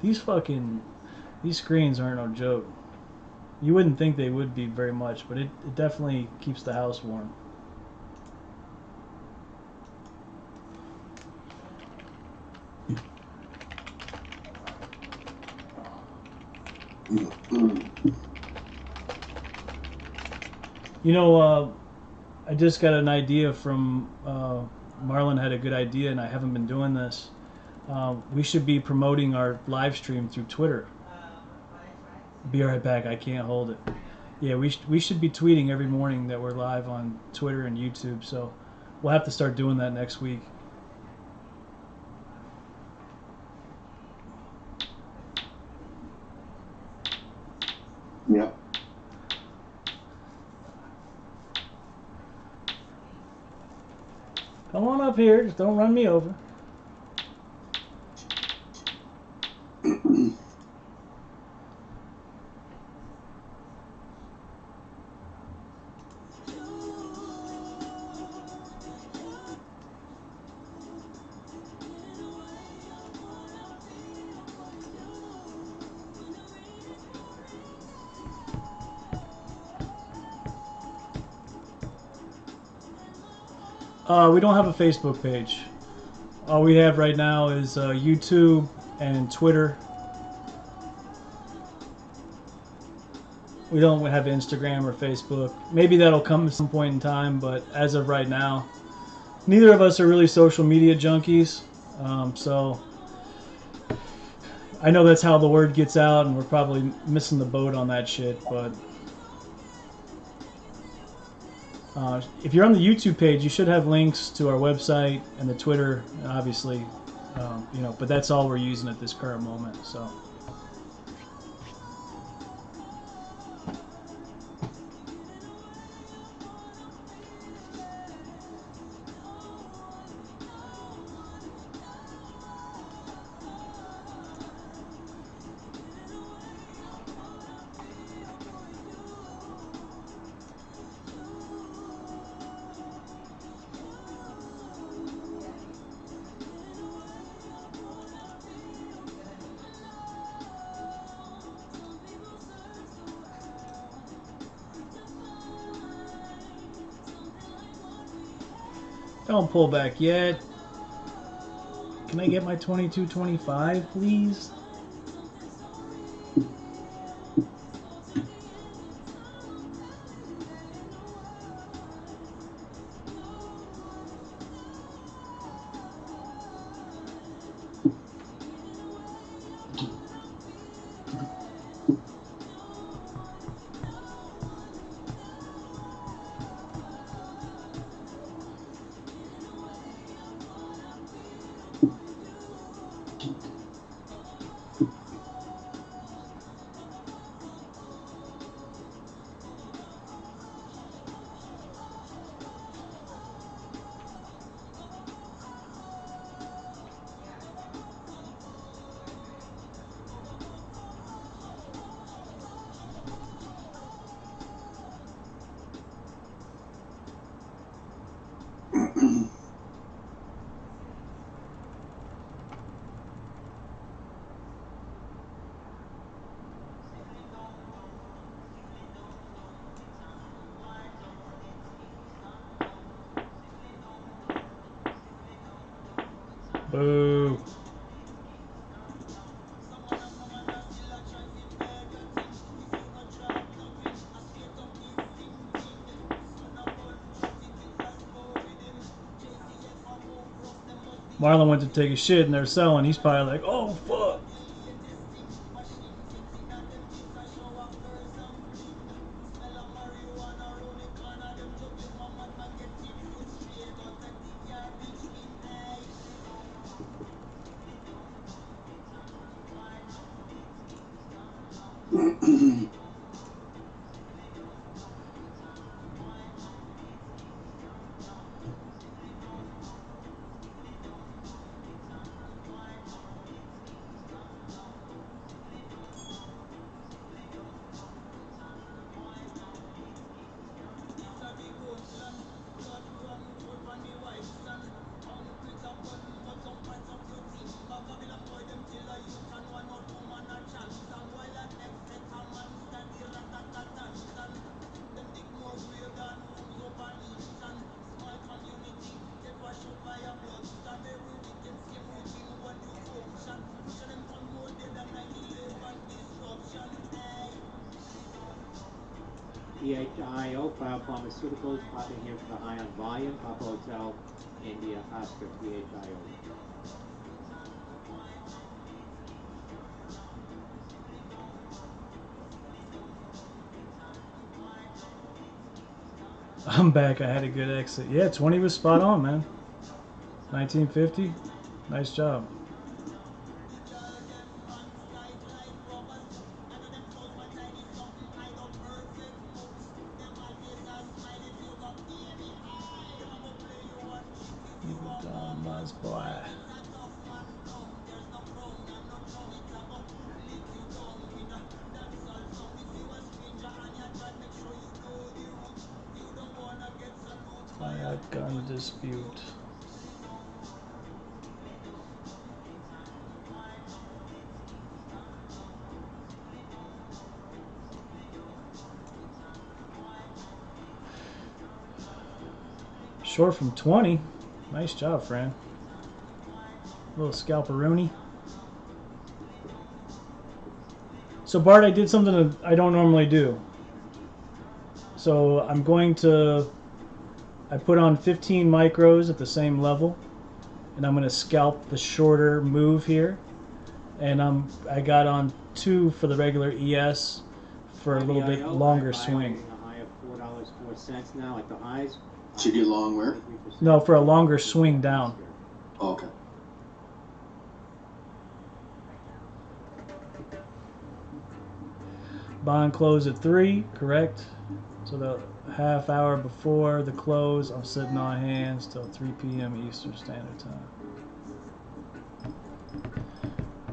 S4: these screens aren't no joke. You wouldn't think they would be very much, but it definitely keeps the house warm. You know, I just got an idea from Marlon had a good idea, and I haven't been doing this. We should be promoting our live stream through Twitter. Be right back. I can't hold it. Yeah, we should be tweeting every morning that we're live on Twitter and YouTube. So we'll have to start doing that next week.
S8: Yep.
S4: Come on up here. Just don't run me over. We don't have a Facebook page. All we have right now is YouTube and Twitter. We don't have Instagram or Facebook. Maybe that'll come at some point in time, but as of right now, neither of us are really social media junkies. So I know that's how the word gets out, and we're probably missing the boat on that shit, but if you're on the YouTube page, you should have links to our website and the Twitter, obviously, you know, but that's all we're using at this current moment, so. Don't pull back yet. Can I get my 2225, please? Boo. Marlon went to take a shit and they're selling. He's probably like, oh, fuck.
S5: PHIO, Biopharmaceuticals, Papa here for the Ion Volume, Papa Hotel, India, Oscar, PHIO.
S4: I'm back. I had a good exit. Yeah, 20 was spot on, man. 1950. Nice job. You dumb ass boy. Gun dispute. Short from 20. Nice job, Fran. Little scalperoonie. So Bart, I did something that I don't normally do. So I'm going to, I put on 15 micros at the same level, and I'm going to scalp the shorter move here. And I got on 2 for the regular ES for a little bit longer swing.
S5: A high of $4.04 now at the highs.
S8: Should get long where?
S4: No, for a longer swing down.
S8: Oh, okay.
S4: Bond closed at 3, correct? So the half hour before the close, I'm sitting on hands till 3 p.m. Eastern Standard Time.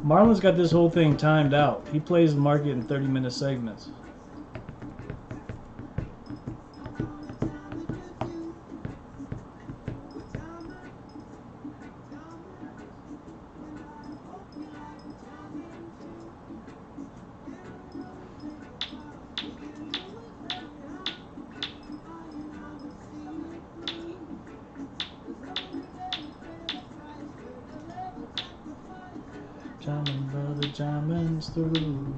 S4: Marlon's got this whole thing timed out. He plays the market in 30-minute segments. Jamming, brother, jamming through.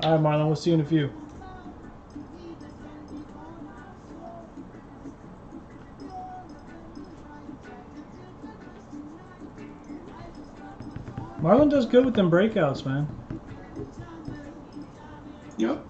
S4: All right, Marlon, we'll see you in a few. Marlon does good with them breakouts, man.
S8: Yep.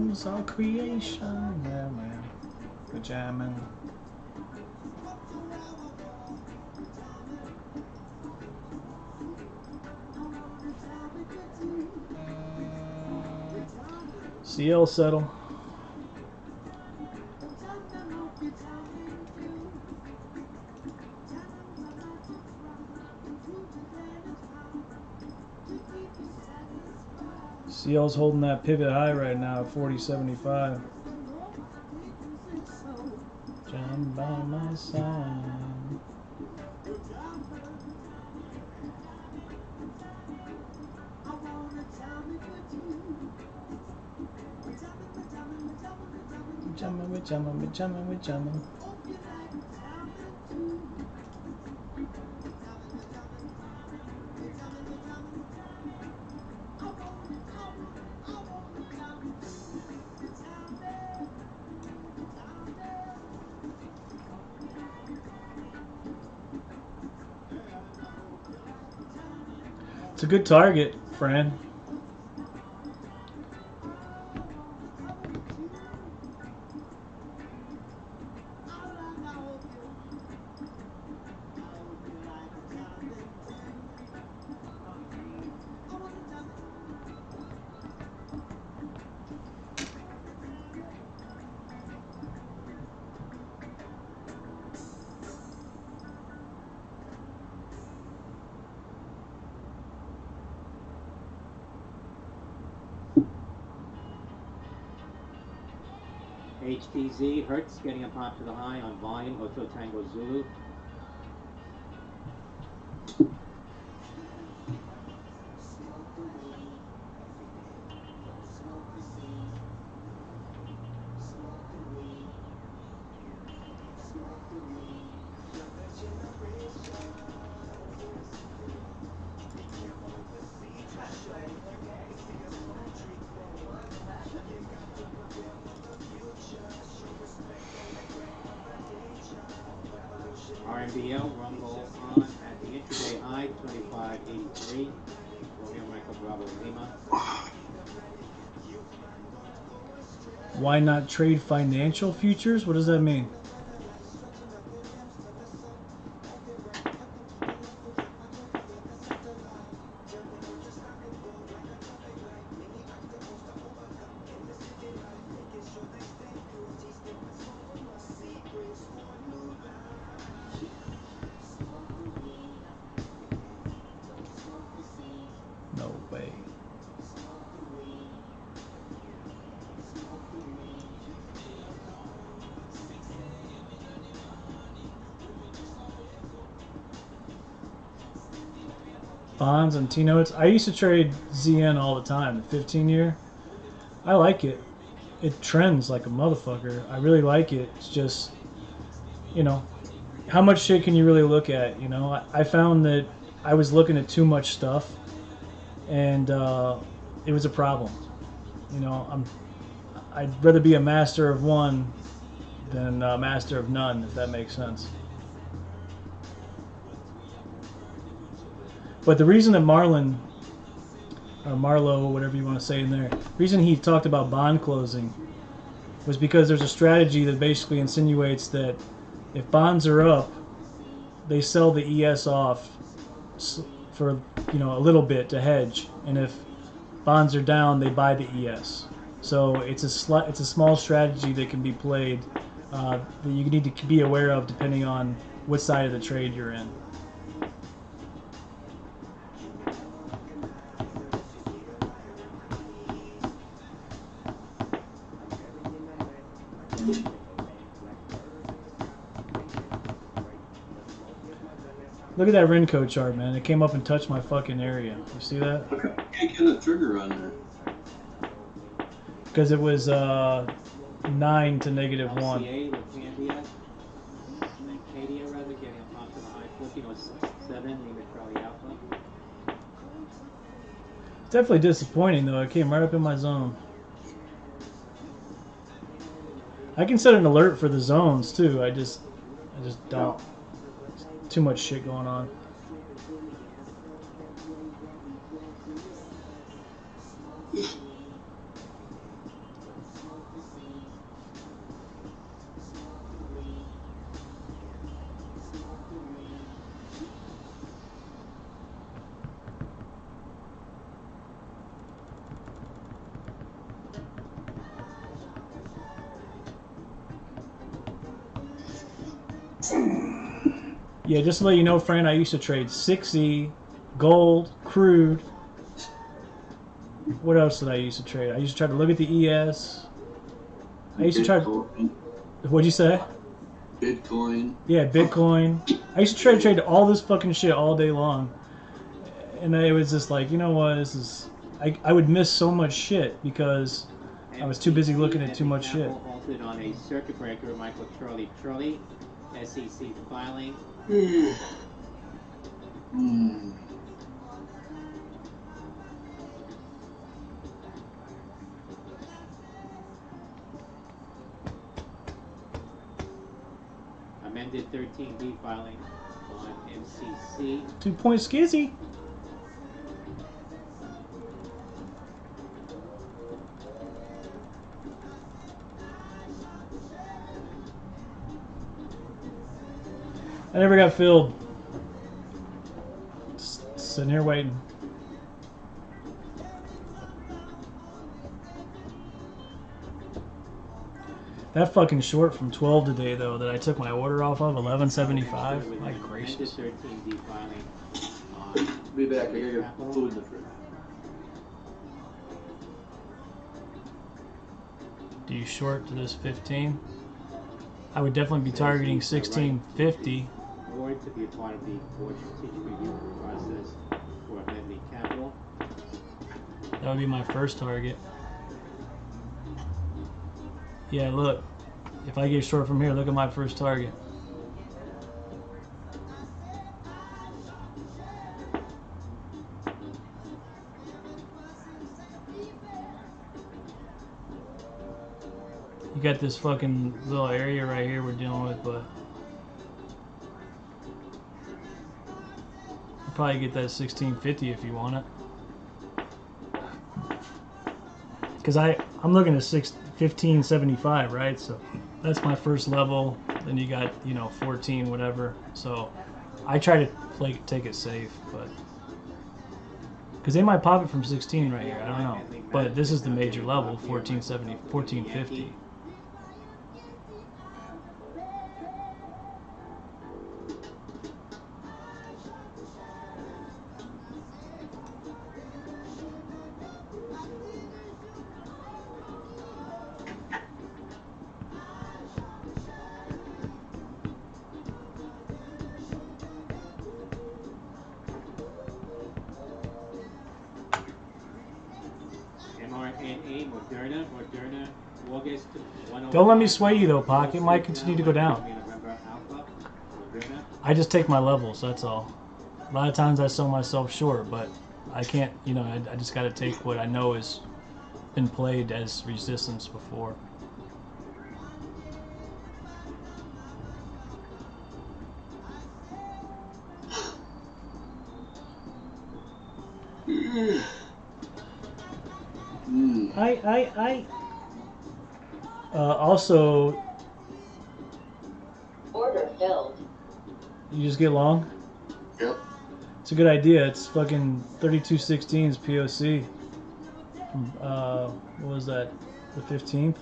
S4: It's all creation, yeah, man. The jamming. CL settle. CL's holding that pivot high right now at 40.75. Jump by my side. We jamming. It's a good target, Fran.
S5: HTZ, Hertz getting a pop to the high on volume, Hotel Tango Zulu. RMBL rumble on at the intraday high, 25.83. Romeo Michael Bravo Lima.
S4: Why not trade financial futures? What does that mean? No way. Bonds and T-notes. I used to trade ZN all the time, the 15-year. I like it. It trends like a motherfucker. I really like it. It's just, you know, how much shit can you really look at? You know, I found that I was looking at too much stuff, and it was a problem. You know, I'd rather be a master of one than a master of none, if that makes sense. But the reason that Marlon, or Marlo, whatever you want to say in there, the reason he talked about bond closing was because there's a strategy that basically insinuates that if bonds are up, they sell the ES off for, you know, a little bit to hedge, and if bonds are down, they buy the ES. So it's a small strategy that can be played that you need to be aware of depending on what side of the trade you're in. Look at that Renko chart, man. It came up and touched my fucking area. You see that?
S8: Okay. I can't get a trigger on there.
S4: Because it was 9 to -1.
S5: LCA with Candia. Cadia rather getting a pop to the high, 14.07. Lima Charlie Alpha.
S4: It's definitely disappointing though. It came right up in my zone. I can set an alert for the zones too. I just don't. Too much shit going on. Yeah, just to let you know, friend, I used to trade 6E, gold, crude. What else did I used to trade? I used to try to look at the ES. I used to try.
S8: Bitcoin.
S4: What'd you say?
S8: Bitcoin.
S4: Yeah, Bitcoin. I used to try to trade all this fucking shit all day long. And it was just like, you know what, this is... I would miss so much shit because I was too busy looking at too much shit.
S5: Halted on a circuit breaker, Michael Charlie, SEC filing. Amended 13D filing on MCC.
S4: 2-point skizzy. I never got filled. Just sitting here waiting. That fucking short from 12 today, though, that I took my order off of, 11.75. My gracious.
S5: 13D filing on
S8: Be back. I got food in the fridge.
S4: Do you short to this 15? I would definitely be targeting 16.50.
S5: board to be a part of the board strategic review process for amending capital.
S4: That would be my first target. Yeah, look. If I get short from here, look at my first target. You got this fucking little area right here we're dealing with, but you'll probably get that 16.50 if you want it. Because I'm looking at 15.75, right? So that's my first level. Then you got, you know, 14, whatever. So I try to take it safe, but because they might pop it from 16 right here. I don't know. But this is the major level, 14.70, 14.50.
S5: mRNA, Moderna, August 105.
S4: Don't let me sway you though, Pocket. It might continue to go down. I just take my levels, that's all. A lot of times I sell myself short, but I can't, you know, I just got to take what I know has been played as resistance before. Also,
S6: Order filled.
S4: you just get long?
S3: Yep.
S4: It's a good idea. It's fucking 3216's POC. What was that? The 15th?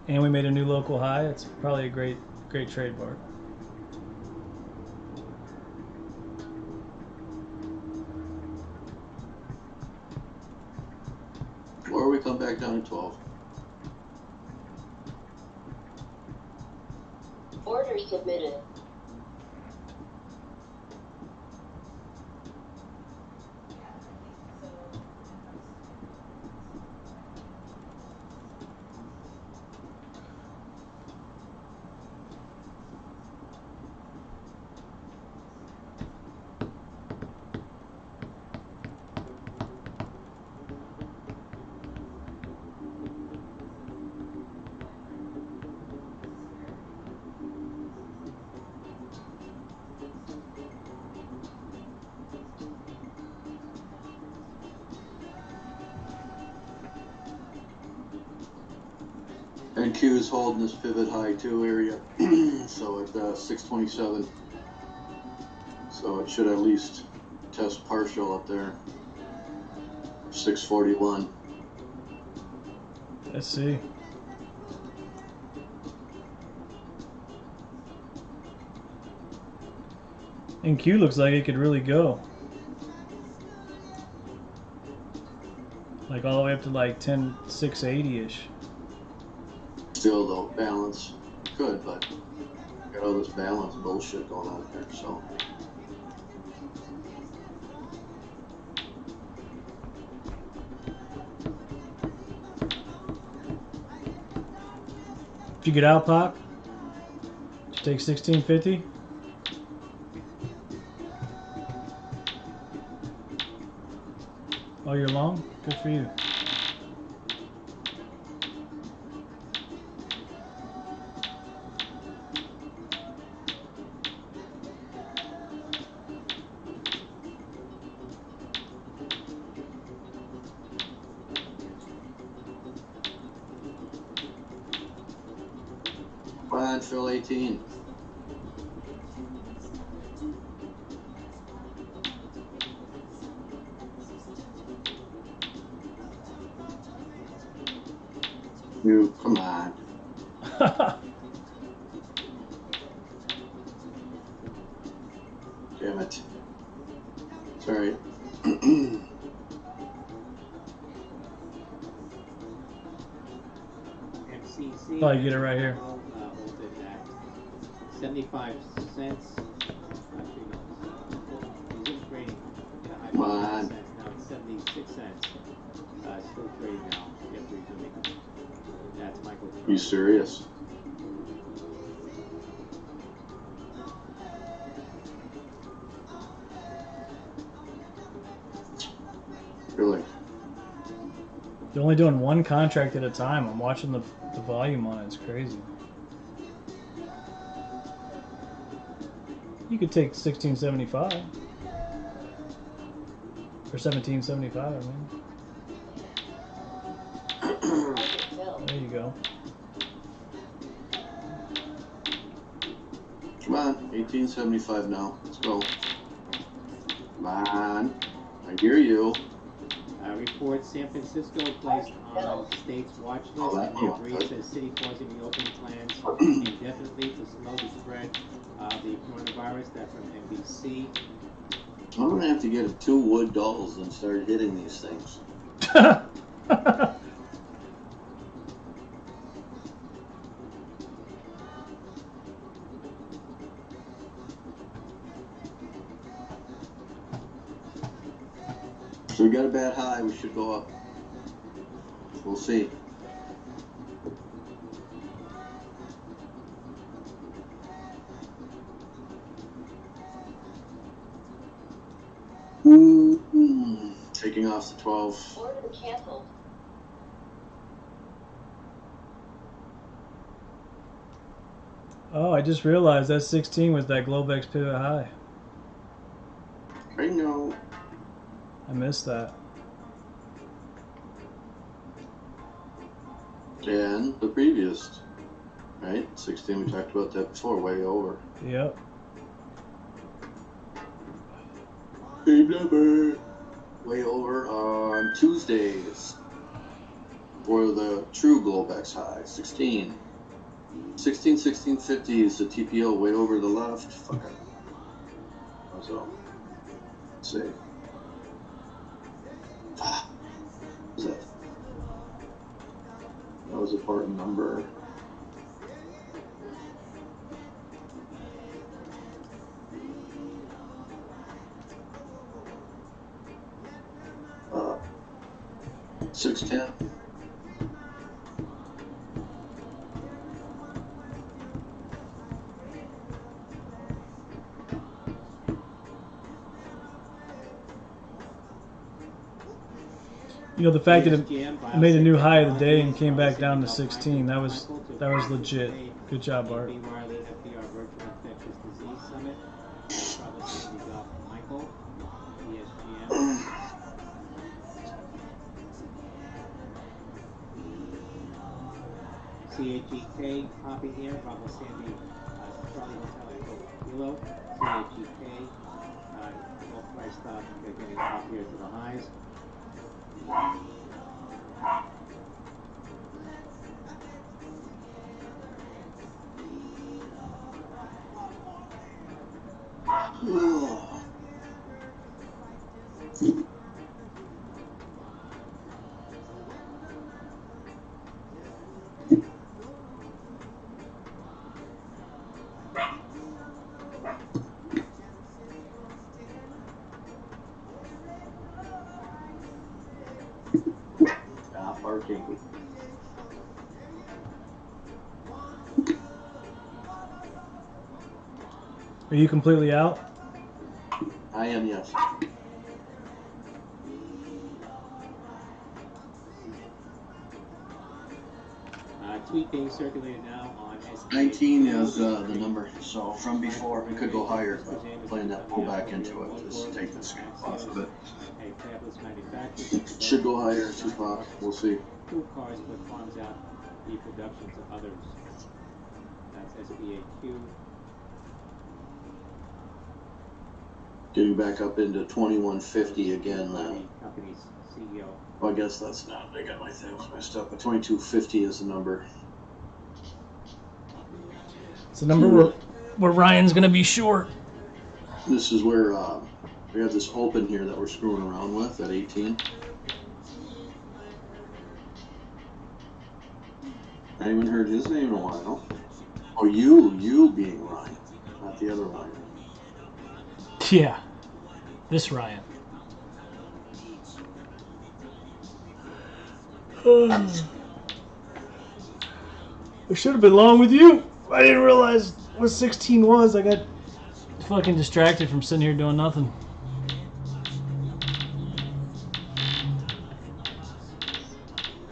S4: And we made a new local high. It's probably a great trade, Bart.
S8: Or we come back down to 12.
S6: Order submitted.
S8: And Q is holding this pivot high 2 area, so at 627. So So it should at least test partial up there. 641.
S4: Let's see. And Q looks like it could really go. Like all the way up to like 10,680-ish.
S8: Still though, balance could, but got all this balance bullshit going on here, so.
S4: Did you get out, Pop? Did you take 1650? Oh, you're long? Good for you.
S8: Come on, Phil 18. You, come on. Damn it. It's alright.
S5: MCC.
S4: Oh, you get it right here.
S5: Hold it at 75 cents. Actually, no. He's in trading at a high
S8: Come
S5: 55
S8: on.
S5: cents. Now it's 76 cents. Still trading now. After resuming. That's Michael.
S8: You serious? Really?
S4: They're only doing one contract at a time. I'm watching the volume on it. It's crazy. You could take 1675 or 1775. I mean, there you go.
S8: Come on, 1875 now. Let's go. Come on. I hear you.
S5: Report San Francisco placed on state's watch list
S8: Oh,
S5: and
S8: yeah.
S5: agrees that city pausing reopening plans indefinitely to slow the spread of the coronavirus. That's from NBC.
S8: I'm gonna have to get 2 wood dolls and start hitting these things. So we got a bad high, we should go up. We'll see. Taking off the 12.
S6: Order canceled.
S4: Oh, I just realized that 16 was that Globex pivot high.
S8: I know.
S4: I missed that.
S8: And the previous, right? 16, we talked about that before, way over.
S4: Yep.
S8: Same number. Way over on Tuesdays for the true Globex high, 16. 1650 is the TPO, way over the left. Fuck it. So, let's see. What was that? That was a part number. Uh, 610.
S4: You know, the fact that it made a new high of the day and came back down to 16, that was legit. Good job, Bart.
S5: B. Riley FDR Virtual Infectious Disease Summit. Probably Cindy Goff Michael, ESPN. CHEK, copy here, Bravo Sandy, Charlie Hotel Echo Kilo, CHEK, I start getting up here to the highs.
S8: Stop barking.
S4: Are you completely out?
S8: I am, yes.
S5: Tweet being circulated now on SBA.
S8: 19 is the number, so from before, it could go higher, but playing that pull back into it, just take the scoop off of it.
S5: A fabless manufacturer.
S8: Should go higher, Tupac, we'll see.
S5: Pool cars but farms out the production to others. That's SBAQ.
S8: Getting back up into 2150 again then.
S5: Company's CEO.
S8: Well, I guess that's not, I got my things messed up, but 2250 is the number.
S4: It's the number where Ryan's gonna be short.
S8: This is where we have this open here that we're screwing around with at 18. I haven't heard his name in a while. Oh, you being Ryan, not the other Ryan.
S4: Yeah, this Ryan. I should have been long with you. I didn't realize what 16 was. I got fucking distracted from sitting here doing nothing.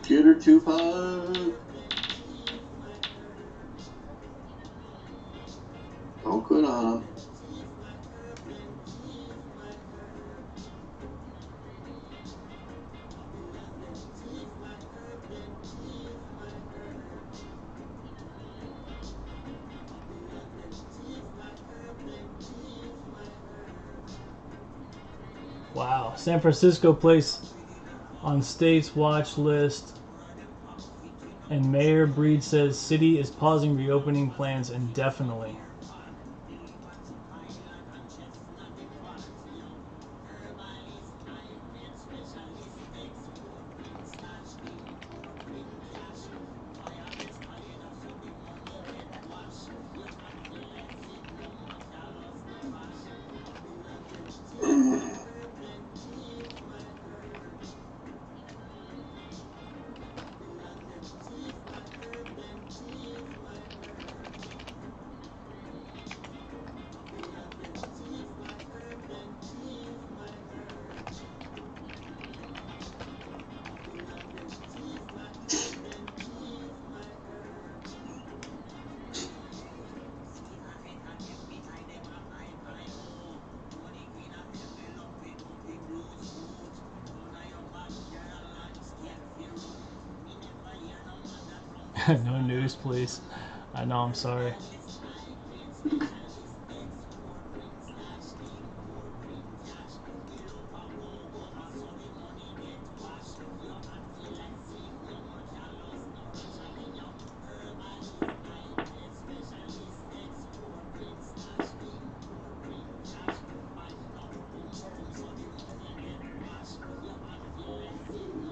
S8: Get her, Tupac. Don't quit on him.
S4: Wow, San Francisco placed on state's watch list, and Mayor Breed says city is pausing reopening plans indefinitely. No news, please. I know, I'm sorry.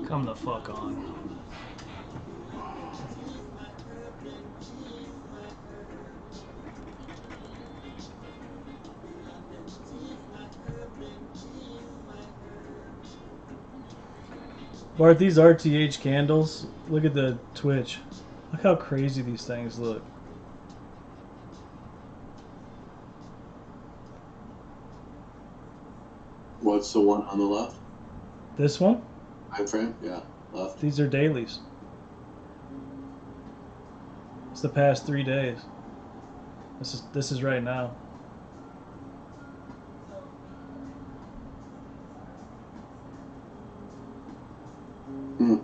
S4: Come the fuck on. Bart, these RTH candles, look at the Twitch. Look how crazy these things look.
S8: What's the one on the left?
S4: This one?
S8: Time frame? Yeah, left.
S4: These are dailies. It's the past 3 days. This is right now.
S8: Hmm.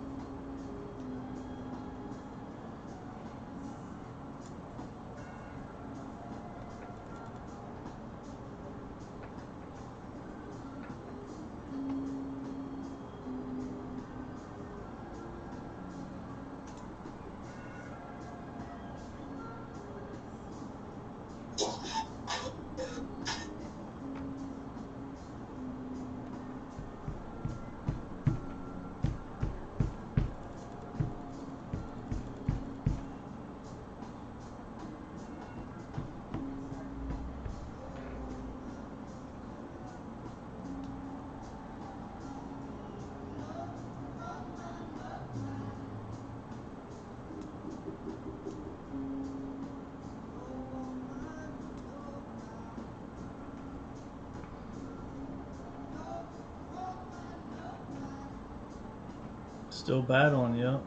S4: Still battling, yeah.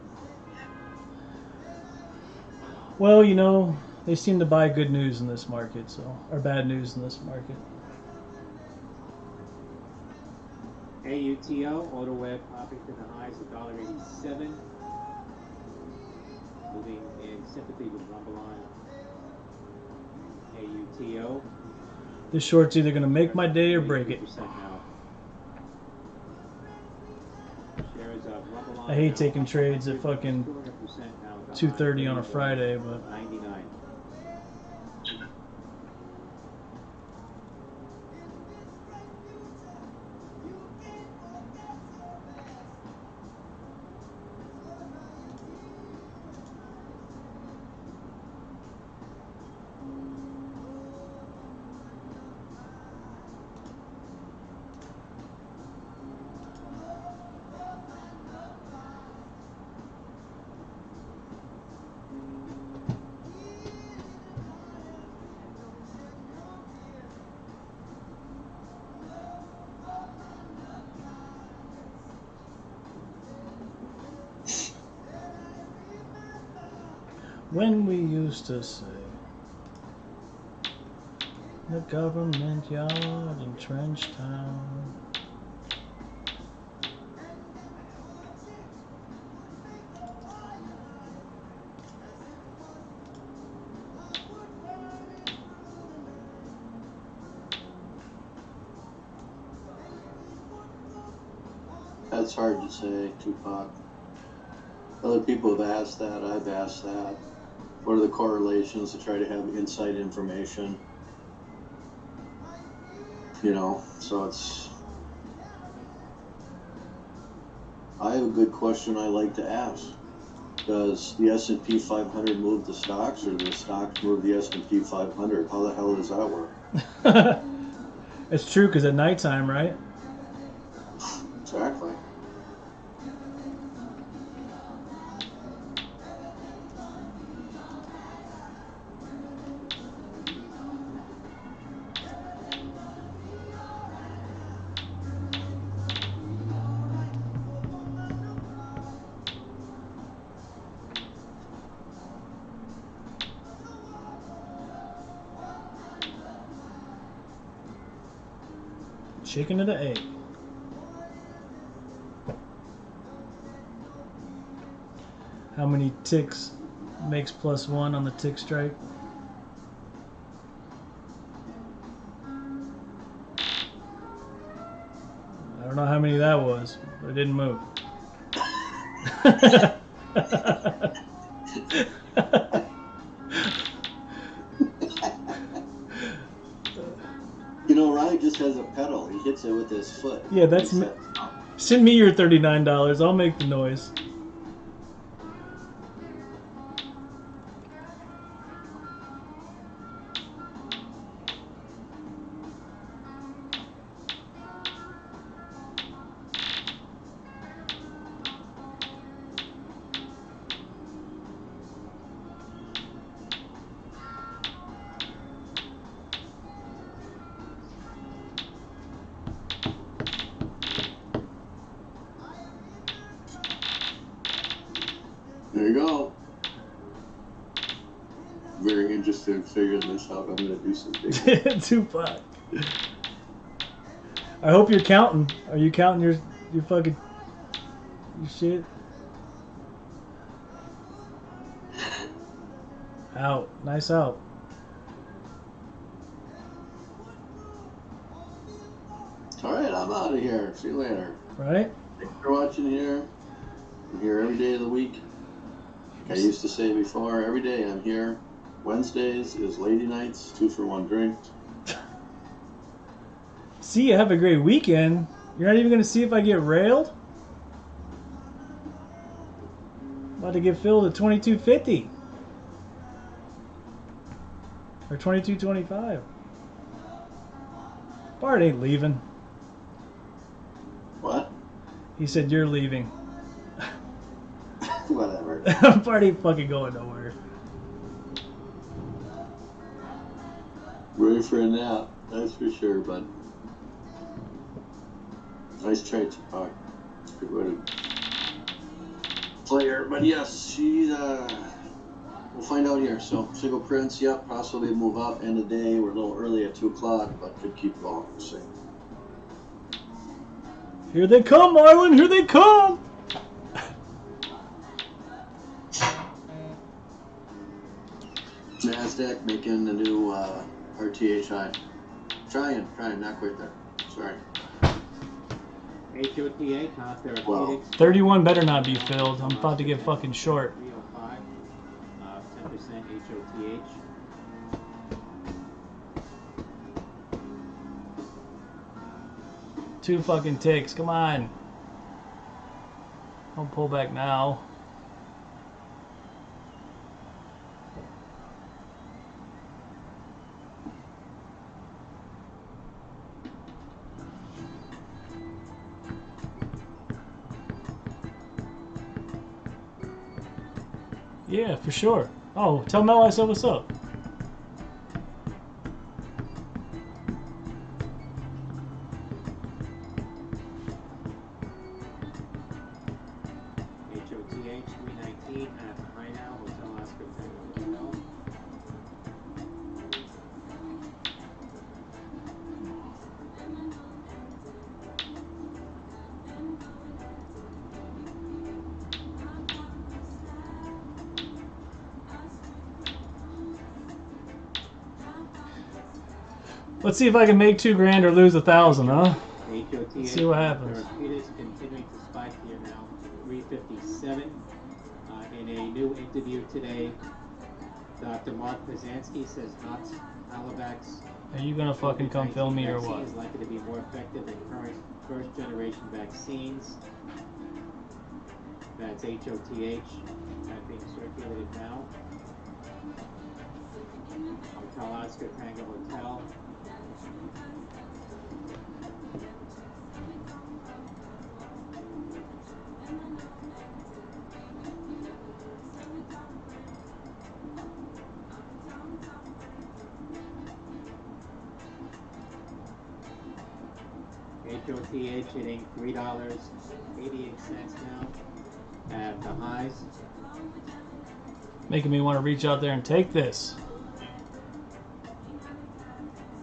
S4: Well, you know, they seem to buy good news in this market, so or bad news in this market.
S5: AUTO, AutoWeb popping to the highs of $1.87. Moving in sympathy with RumbleOn. AUTO.
S4: This short's either gonna make my day or break it.
S5: Now. Shares of RumbleOn
S4: I hate
S5: now
S4: taking trades at fucking 2:30 on a Friday, but
S5: 99.
S4: when we used to say the government yard in Trench Town.
S8: That's hard to say, Tupac. Other people have asked that. I've asked that. What are the correlations to try to have inside information? You know, so it's... I have a good question I like to ask. Does the S&P 500 move the stocks, or do the stocks move the S&P 500? How the hell does that work?
S4: It's true, because at nighttime, right?
S8: Exactly.
S4: Chicken or the egg? How many ticks makes +1 on the tick strike? I don't know how many that was, but it didn't move.
S8: You know, Ryan just has a pedal. He hits it with his foot.
S4: Yeah, that's me. Send me your $39. I'll make the noise.
S8: There you go. Very interested in figuring this out. I'm going to do some digging.
S4: Tupac. I hope you're counting. Are you counting your fucking your shit? Out. Nice out.
S8: All right, I'm out of here. See you later.
S4: Right?
S8: Thanks for watching here. I'm here every day of the week. Like I used to say before, every day I'm here. Wednesdays is lady nights, 2 for 1 drink.
S4: See you have a great weekend. You're not even going to see if I get railed? About to get filled at $22.50. Or $22.25. Bart ain't leaving.
S8: What?
S4: He said you're leaving.
S8: Whatever.
S4: Bart ain't fucking going nowhere.
S8: Ready for a nap, that's for sure, bud. Nice try, Tupac. Good way to player. But yes, she. We'll find out here. So single prints, yep, possibly move up. End of day, we're a little early at 2 o'clock, but could keep going. We'll see.
S4: Here they come, Marlon. Here they come.
S8: NASDAQ making the new RTHI. Trying, not quite there. Sorry.
S5: HOTA, Top Therapeutics.
S8: Wow.
S4: 31 better not be filled. I'm about to get fucking short.
S5: 305, 10% HOTH.
S4: Two fucking ticks. Come on. Don't pull back now. Yeah, for sure. Oh, tell Mel I said what's up.
S5: HOTH 319 at the Hideout, Hotel Oscar Tango Hotel.
S4: Let's see if I can make $2,000 or lose 1,000, huh?
S5: HOTA,
S4: Let's see what happens.
S5: Therapeutics continuing to spike here now, 357. In a new interview today, Dr. Mark Pazansky says Alavax
S4: Are you gonna fucking come film me or what?
S5: is likely to be more effective than current first-generation vaccines. That's HOTH, that being circulated now. Hotel Oscar Tango Hotel. HOTH hitting $3.88 now at the highs.
S4: Making me want to reach out there and take this.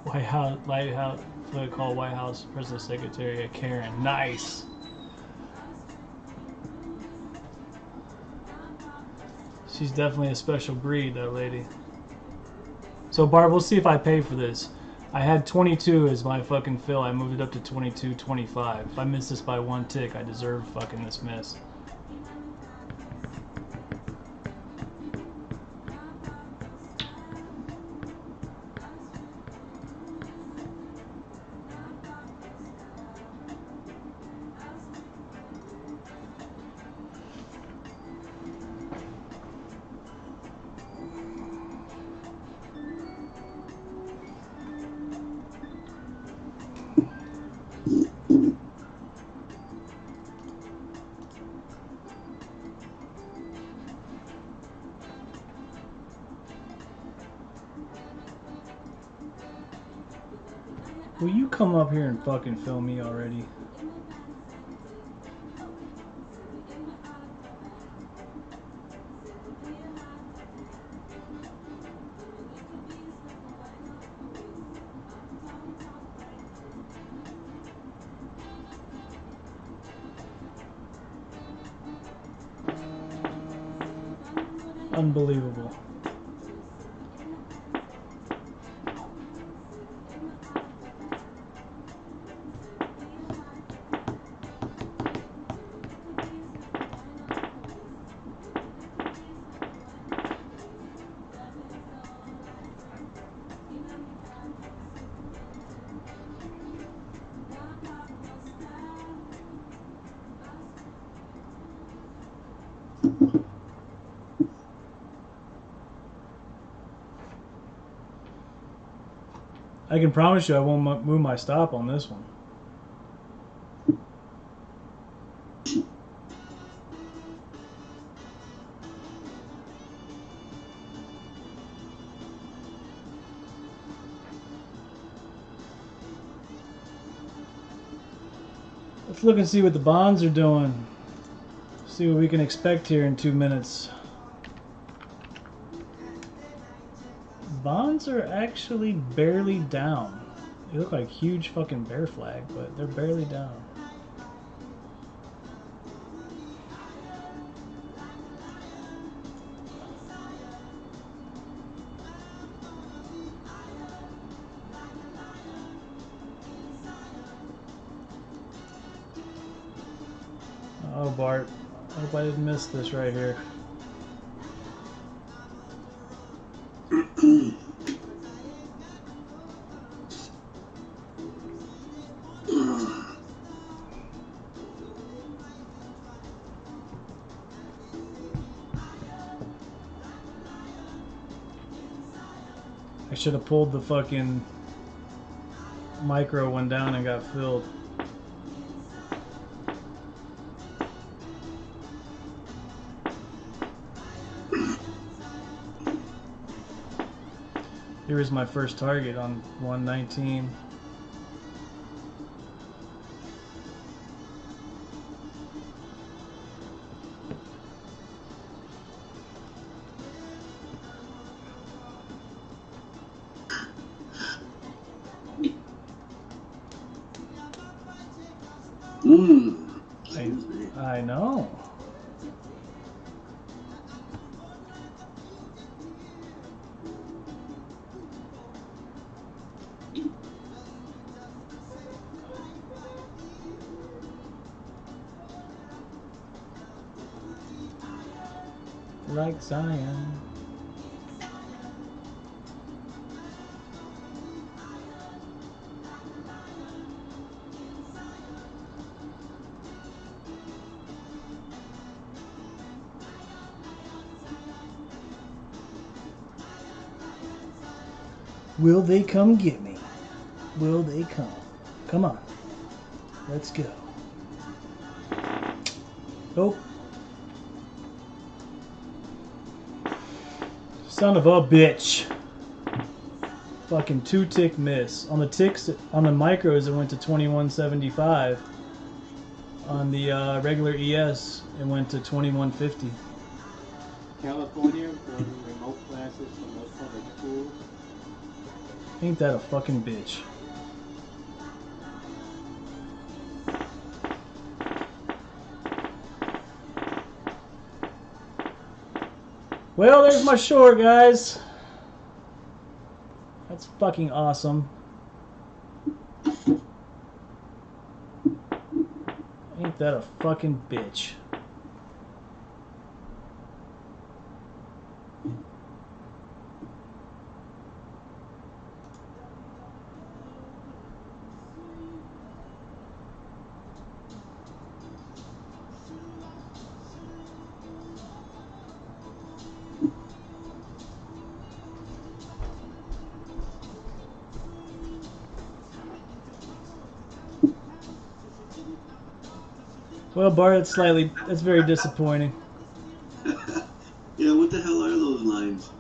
S4: White House, what they call White House President Secretary Karen. Nice. She's definitely a special breed, that lady. So Barb, we'll see if I pay for this. I had 22 as my fucking fill. I moved it up to 22.25. If I miss this by one tick, I deserve fucking this miss. Will you come up here and fucking film me already? Unbelievable. I can promise you I won't move my stop on this one. Let's look and see what the bonds are doing. See what we can expect here in 2 minutes. Bonds are actually barely down. They look like huge fucking bear flag, but they're barely down. Oh, Bart. I hope I didn't miss this right here. I should have pulled the fucking micro one down and got filled. Here is my first target on 119. I know. Like Zion. Will they come get me? Will they come? Come on. Let's go. Nope. Son of a bitch. Fucking 2-tick miss. On the ticks, on the micros, it went to 2175. On the regular ES, it went to 2150.
S5: California, running remote classes for most public schools.
S4: Ain't that a fucking bitch? Well, there's my short, guys. That's fucking awesome. Ain't that a fucking bitch? Well, Bart, that's very disappointing.
S8: Yeah, what the hell are those lines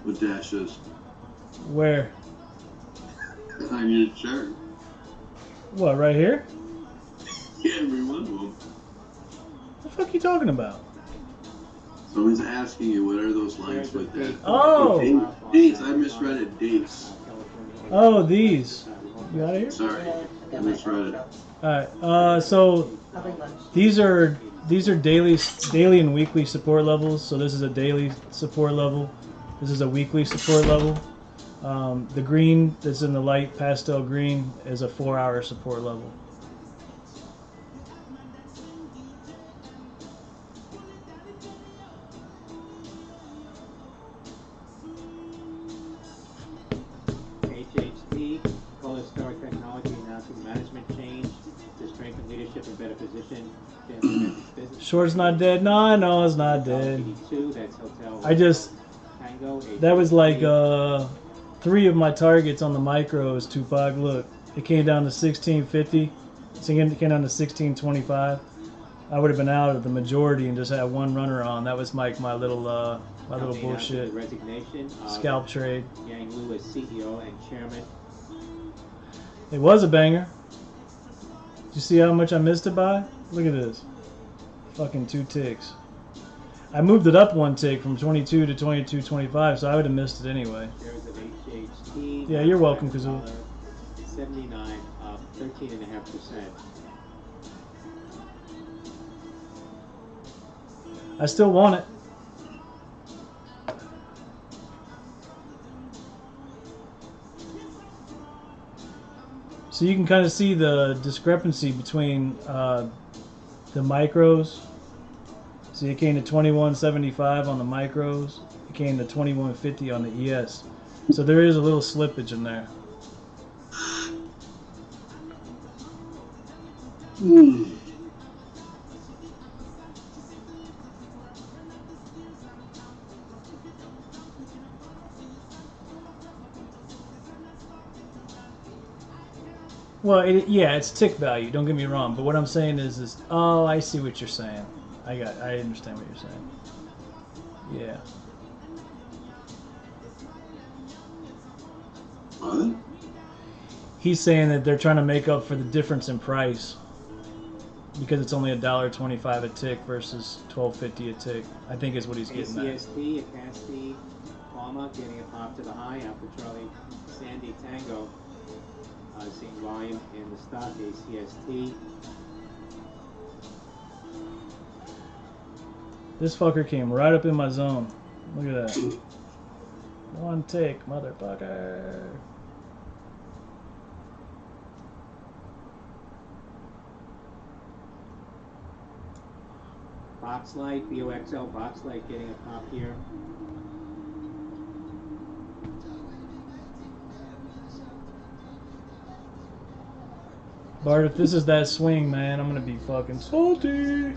S8: with dashes
S4: Where?
S8: on your shirt?
S4: What, right here?
S8: Yeah, every one of them.
S4: What the fuck are you talking about?
S8: Someone's asking you, what are those lines with that?
S4: Oh!
S8: Dates, I misread it. Dates.
S4: Oh, these. You out of here?
S8: Sorry, I misread it.
S4: Alright, so these are daily and weekly support levels. So this is a daily support level. This is a weekly support level. The green that's in the light pastel green is a 4-hour support level.
S5: HHT, Color Star Technology announcing management change to strengthen leadership and better position to implement its business.
S4: Short's not dead. No, I know it's not dead.
S5: 82, that's Hotel
S4: I just
S5: Tango.
S4: that was like 3 of my targets on the micros. Tupac, look, it came down to 1650. It came down to 1625. I would have been out of the majority and just had one runner on. That was my little bullshit
S5: Resignation of
S4: scalp trade.
S5: Yang Wu as CEO and chairman.
S4: It was a banger. Did you see how much I missed it by? Look at this. Fucking 2 ticks. I moved it up 1 tick from 22 to 22.25, so I would have missed it anyway.
S5: Shares of HHT.
S4: Yeah, you're welcome, Kazoo.
S5: 79, up 13.5%.
S4: I still want it. So you can kind of see the discrepancy between the micros. See, it came to 21.75 on the micros. It came to 21.50 on the ES. So there is a little slippage in there. Well, yeah, it's tick value. Don't get me wrong, but what I'm saying is, oh, I see what you're saying. I understand what you're saying. Yeah.
S8: What?
S4: He's saying that they're trying to make up for the difference in price because it's only $1.25 a tick versus $12.50 a tick. I think is what he's getting at.
S5: ACST, Acasti, Palma getting a pop to the high after Charlie Sandy Tango. Seeing volume in the stock, ACST.
S4: This fucker came right up in my zone. Look at that. 1 tick, motherfucker.
S5: Boxlight, BOXL Boxlight getting a pop here.
S4: Bart, if this is that swing, man, I'm gonna be fucking salty.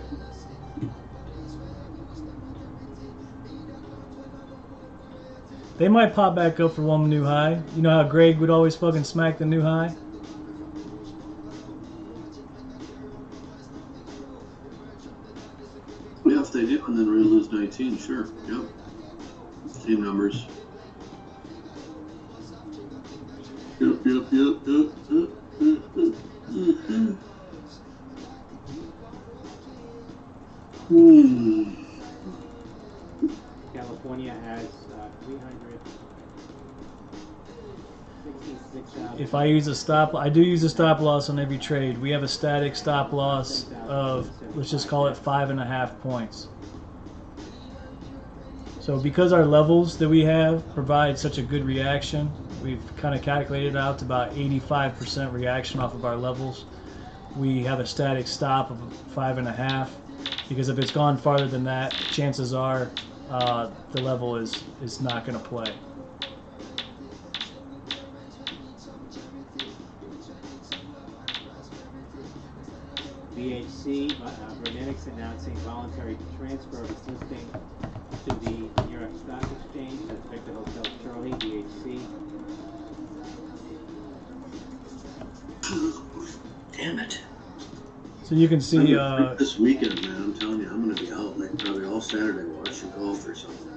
S4: They might pop back up for one new high. You know how Greg would always fucking smack the new high?
S8: Yeah, if they do, and then we're gonna lose 19, sure. Yep. Same numbers. Yep.
S5: California has 366,000.
S4: If I use a stop, I do use a stop loss on every trade. We have a static stop loss of, let's just call it 5.5 points. So because our levels that we have provide such a good reaction, we've kind of calculated out to about 85% reaction off of our levels. We have a static stop of 5.5 because if it's gone farther than that, chances are the level is not going to play.
S5: BHC, Vernetics announcing voluntary transfer of its listing to the New York Stock Exchange. That's Victor Hotel Charlie, BHC.
S8: Damn it.
S4: So you can see
S8: this weekend, man, I'm telling you, I'm going to be out like probably all Saturday watching golf or something.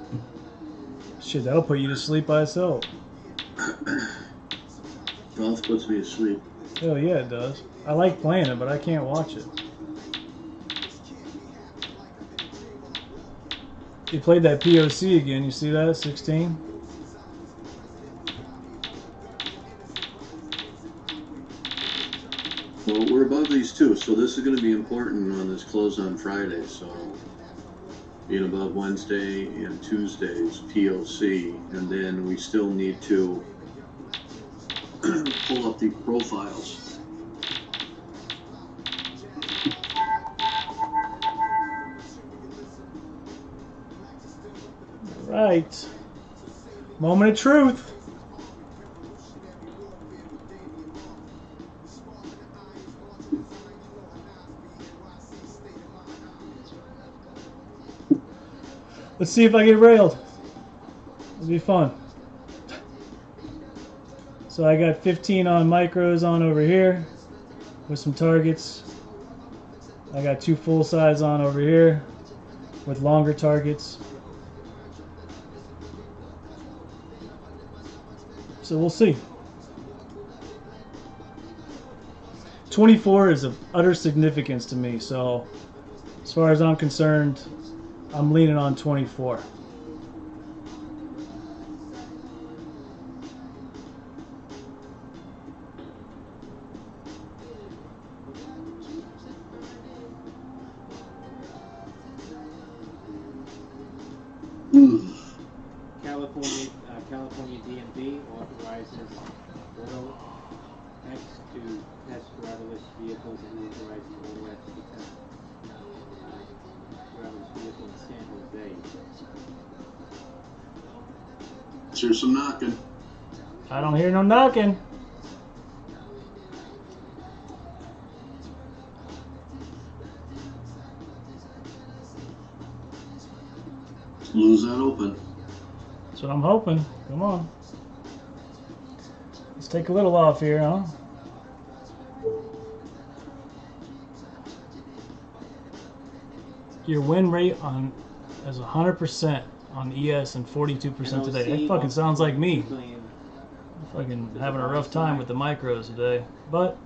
S4: shit, that'll put you to sleep by itself.
S8: Golf puts me to sleep.
S4: Hell yeah, it does. I like playing it, but I can't watch it. He played that POC again. You see that? 16?
S8: Well, we're above these two, so this is going to be important on this close on Friday. So being above Wednesday and Tuesday's POC, and then we still need to pull up the profiles.
S4: Right. Moment of truth. Let's see if I get railed. It'll be fun. So I got 15 on micros on over here with some targets. I got 2 full size on over here with longer targets. So we'll see. 24 is of utter significance to me, so As far as I'm concerned, I'm leaning on 24.
S5: California DMV authorizes Auto X to test driverless vehicles and authorizes Auto X to test driverless vehicle in San Jose.
S8: Here's some knocking.
S4: I don't hear no knocking.
S8: Lose that open.
S4: That's what I'm hoping. Come on. Let's take a little off here, huh? Your win rate on is 100% on ES and 42% today. That fucking sounds like me. I'm fucking having a rough time with the micros today. But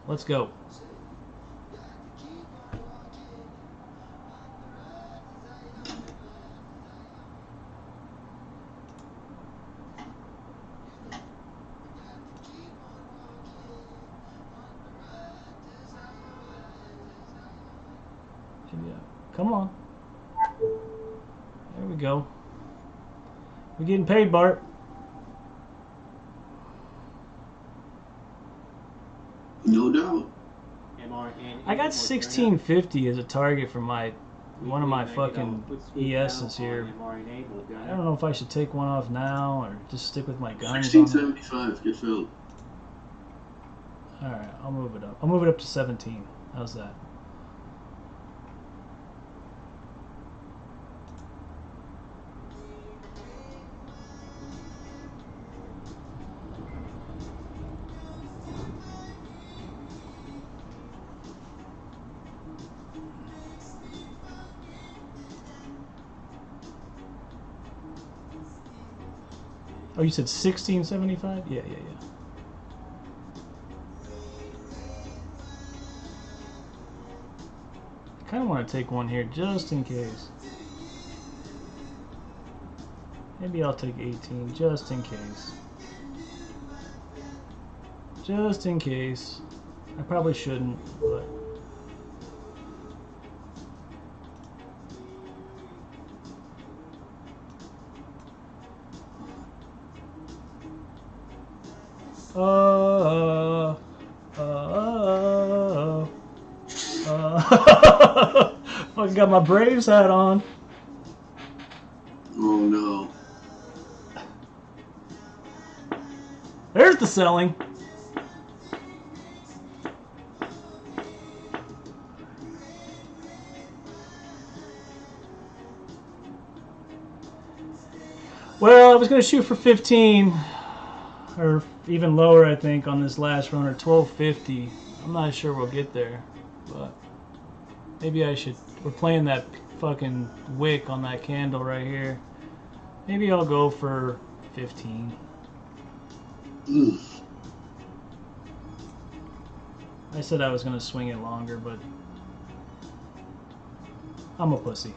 S4: let's go. Come on. There we go. We're getting paid, Bart.
S8: No doubt.
S4: I got 1650 as a target for my one of my fucking ESs here. I don't know if I should take one off now or just stick with my guns.
S8: 1675, get filled.
S4: Alright, I'll move it up. I'll move it up to 17. How's that? Oh, you said 1675? Yeah. I kind of want to take one here just in case. Maybe I'll take 18 just in case. Just in case. I probably shouldn't, but... Fucking got my Braves hat on.
S8: Oh no.
S4: There's the selling. Well, I was going to shoot for 15. Or even lower, I think, on this last run, or 1250. I'm not sure we'll get there, but maybe I should. We're playing that fucking wick on that candle right here. Maybe I'll go for 15. I said I was going to swing it longer, but I'm a pussy.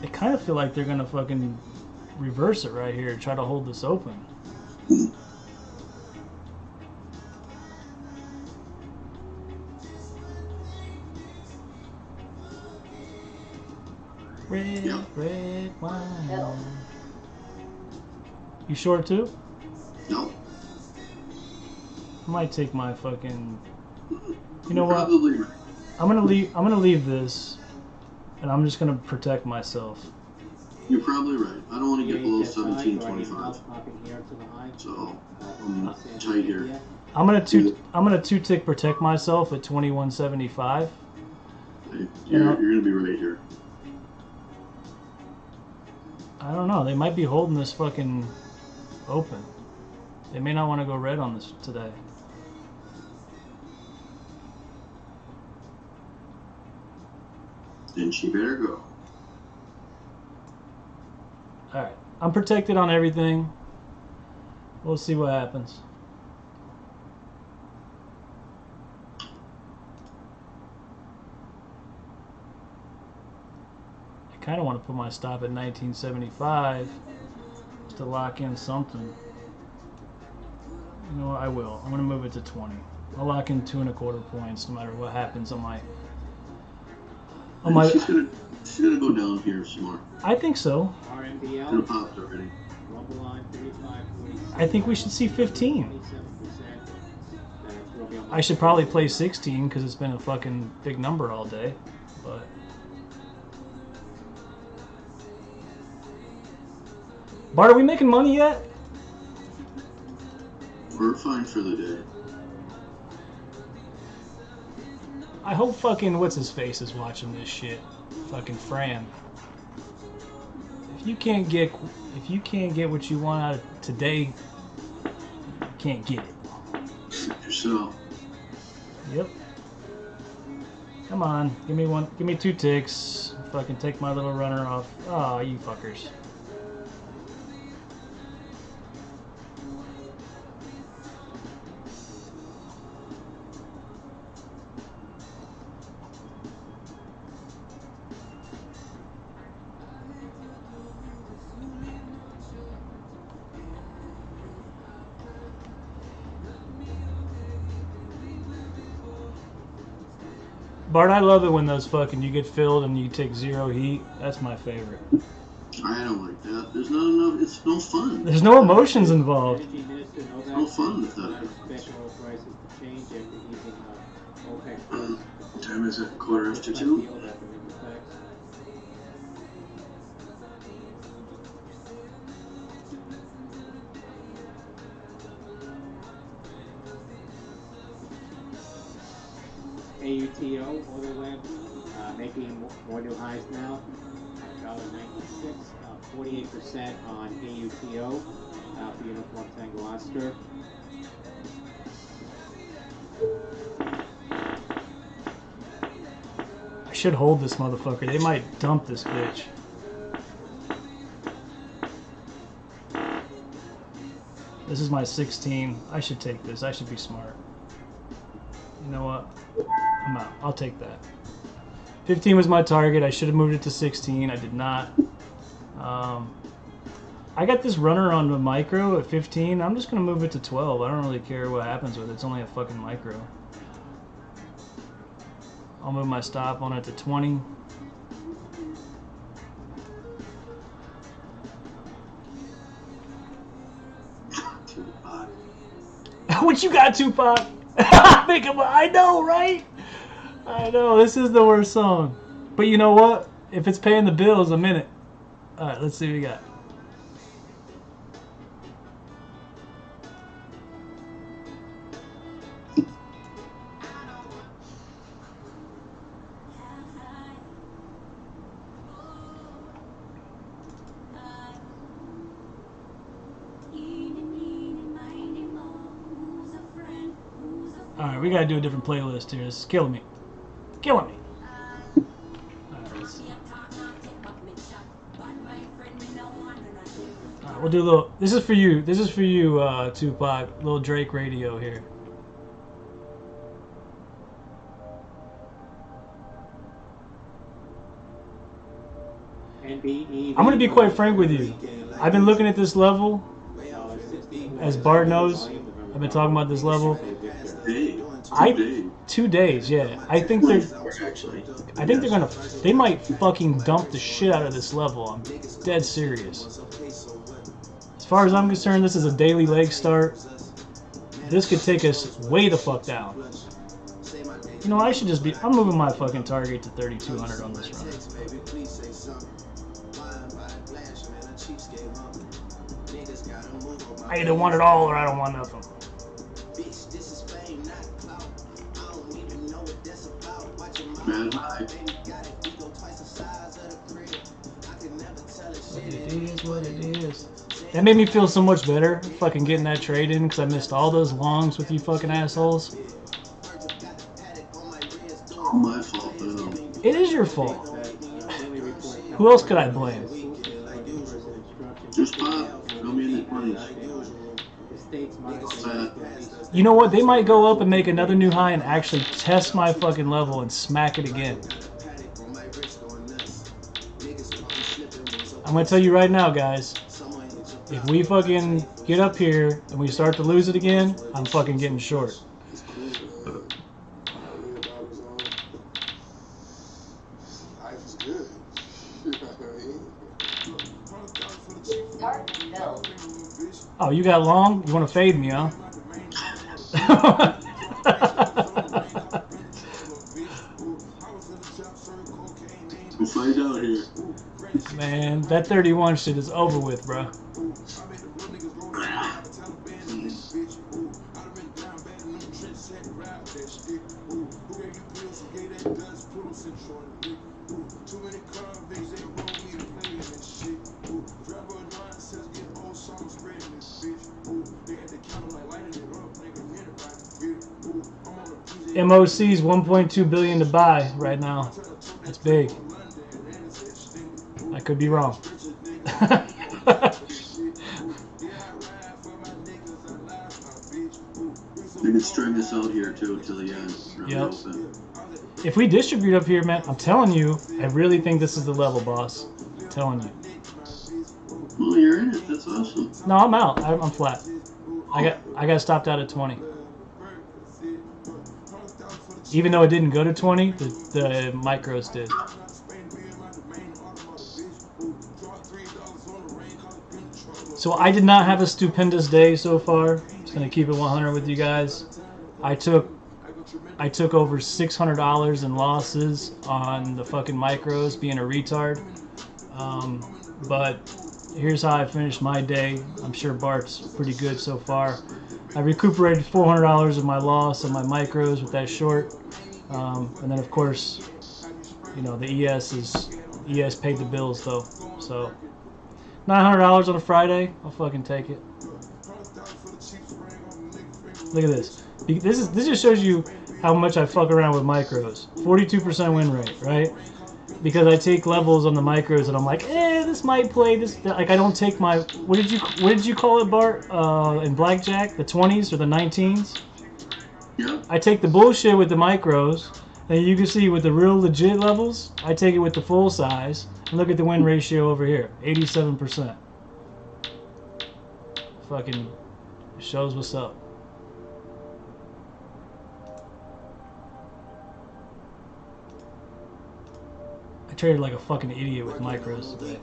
S4: I kind of feel like they're gonna fucking reverse it right here, try to hold this open. Red wine. You short too?
S8: No.
S4: I might take my fucking. You know what?
S8: Probably.
S4: I'm gonna leave this. And I'm just going to protect myself.
S8: You're probably right. I don't want to get below 1725. So I'm tight here.
S4: I'm gonna two tick protect myself at 2175.
S8: You're gonna be right here.
S4: I don't know. They might be holding this fucking open. They may not want to go red on this today.
S8: Then she better go.
S4: Alright. I'm protected on everything. We'll see what happens. kind of want to put my stop at 1975 to lock in something. You know what? I will. I'm going to move it to 20. I'll lock in 2.25 points no matter what happens on my...
S8: She's gonna go down here some more.
S4: I think so.
S5: RMBL.
S8: Gonna pop already.
S5: Rumble on 35.46.
S4: I think we should see 15. I should probably play 16 because it's been a fucking big number all day. But Bart, are we making money yet?
S8: We're fine for the day.
S4: I hope fucking what's his face is watching this shit. Fucking Fran. If you can't get what you want out of today, you can't get it.
S8: Yourself.
S4: Yep. Come on, give me one. Give me 2 ticks. Fucking take my little runner off. Aw, you fuckers. Bart, I love it when those fucking you get filled and you take 0 heat. That's my favorite.
S8: I don't like that. There's not enough. It's no fun.
S4: There's no emotions involved.
S8: It's no fun with that. What time is it? 2:15?
S5: AUTO, AutoWeb, making more new highs now. $1.96, 48% on AUTO for Uniform Tango Oscar.
S4: I should hold this motherfucker. They might dump this bitch. This is my 16. I should take this. I should be smart. You know what? I'm out. I'll take that. 15 was my target. I should have moved it to 16. I did not. I got this runner on the micro at 15. I'm just going to move it to 12. I don't really care what happens with it. It's only a fucking micro. I'll move my stop on it to 20. What you got, Tupac? I know, right? I know, this is the worst song. But you know what? If it's paying the bills, I'm in it. Alright, let's see what we got. Alright, we gotta do a different playlist here. This is killing me. Killing me. Alright, we'll do a little. This is for you. This is for you, Tupac. Little Drake radio here. I'm gonna be quite frank with you. I've been looking at this level. As Bart knows, I've been talking about this level. 2 days, yeah. I think they're gonna. They might fucking dump the shit out of this level. I'm dead serious. As far as I'm concerned, this is a daily leg start. This could take us way the fuck down. You know, I should just be. I'm moving my fucking target to 3,200 on this run. I either want it all or I don't want nothing. It is what it is. That made me feel so much better, fucking getting that trade in, because I missed all those longs with you fucking assholes.
S8: It's all my fault, though.
S4: It is your fault. Who else could I blame?
S8: Just Pop. Throw me in the 20s.
S4: You know what? They might go up and make another new high and actually test my fucking level and smack it again. I'm gonna tell you right now, guys. If we fucking get up here and we start to lose it again, I'm fucking getting short. Oh, you got long? You want to fade me, huh?
S8: We'll find out here.
S4: Man, that 31 shit is over with, bro. MOC's 1.2 billion to buy right now. That's big. I could be wrong.
S8: We can string this out here too till the end. Really
S4: Yep.
S8: open.
S4: If we distribute up here, man, I'm telling you, I really think this is the level, boss. I'm telling you.
S8: Well, you're in it. That's awesome.
S4: No, I'm out. I'm flat. I got stopped out at 20. Even though it didn't go to 20, the micros did. So I did not have a stupendous day so far. I'm just gonna keep it 100 with you guys. I took over $600 in losses on the fucking micros, being a retard. But here's how I finished my day. I'm sure Bart's pretty good so far. I recuperated $400 of my loss on my micros with that short, and then of course, you know, the ES paid the bills though. So $900 on a Friday, I'll fucking take it. Look at this. This just shows you how much I fuck around with micros. 42% win rate, right? Because I take levels on the micros and I'm like, this might play this. Like I don't take my what did you call it, Bart? In blackjack, the 20s or the 19s.
S8: Yeah.
S4: I take the bullshit with the micros, and you can see with the real legit levels, I take it with the full size. And look at the win ratio over here, 87%. Fucking shows what's up. I traded like a fucking idiot with micros today.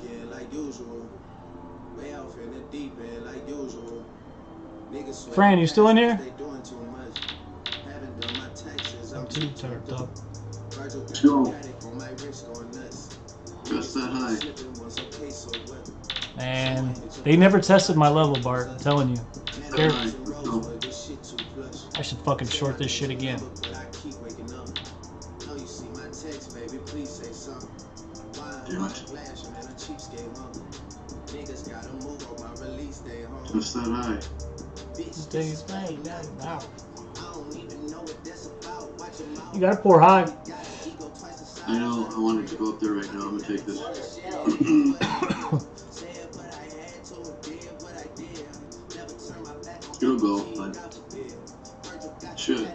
S4: Fran, you still in here? I'm too turned up.
S8: Go. Just that high.
S4: Man, they never tested my level, Bart. I'm telling you.
S8: That high. Go.
S4: I should fucking short this shit again.
S8: Damn it. Just that high.
S4: You gotta pour high.
S8: I know. I wanted to go up there right now. I'm gonna take this. It'll go, but should.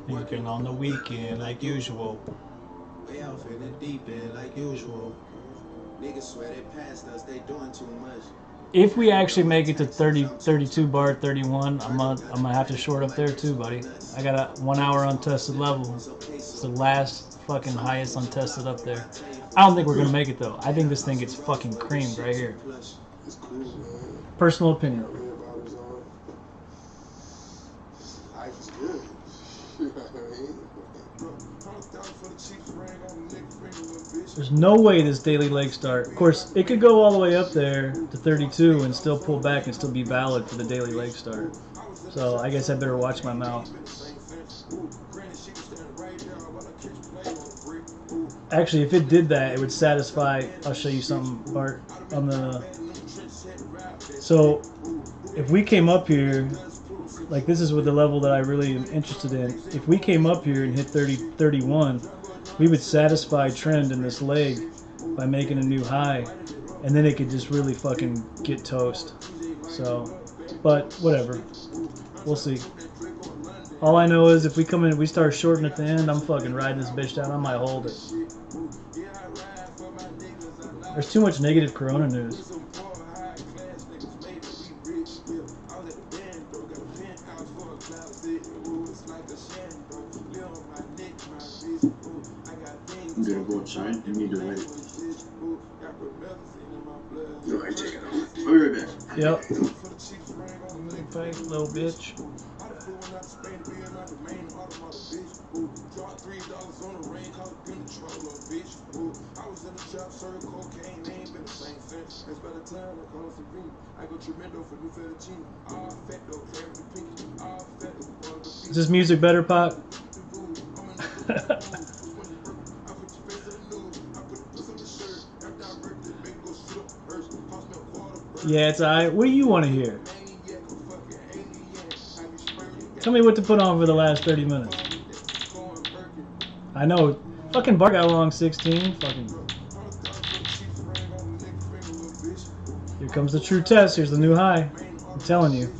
S4: Working on the weekend like usual. If we actually make it to 30, 32 bar, 31, I'm gonna have to short up there too, buddy. I got a 1 hour untested level. It's the last fucking highest untested up there. I don't think we're gonna make it though. I think this thing gets fucking creamed right here. Personal opinion. There's no way this daily leg start. Of course, it could go all the way up there to 32 and still pull back and still be valid for the daily leg start. So I guess I better watch my mouth. Actually, if it did that, it would satisfy. I'll show you something, Bart. On the. So, if we came up here, like this is with the level that I really am interested in. If we came up here and hit 30, 31, we would satisfy trend in this leg by making a new high, and then it could just really fucking get toast. So, but whatever, we'll see. All I know is if we come in, we start shorting at the end, I'm fucking riding this bitch down. I might hold it. There's too much negative Corona news.
S8: I'm gonna go outside. You need to wait. Go ahead, take it off. I'll be right back.
S4: Yep. Fake little bitch. Is this music better, Pop? Yeah, it's alright. What do you want to hear? Tell me what to put on for the last 30 minutes. I know. Fucking Bart got along 16. Fucking. Here comes the true test. Here's the new high. I'm telling you.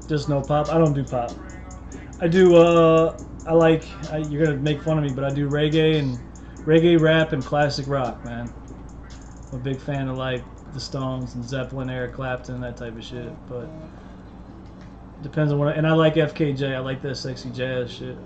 S4: Just no pop. I don't do pop. I do, you're gonna make fun of me, but I do reggae, rap, and classic rock, man. I'm a big fan of, like, the Stones and Zeppelin, Eric Clapton, that type of shit, but depends on what and I like FKJ. I like that sexy jazz shit.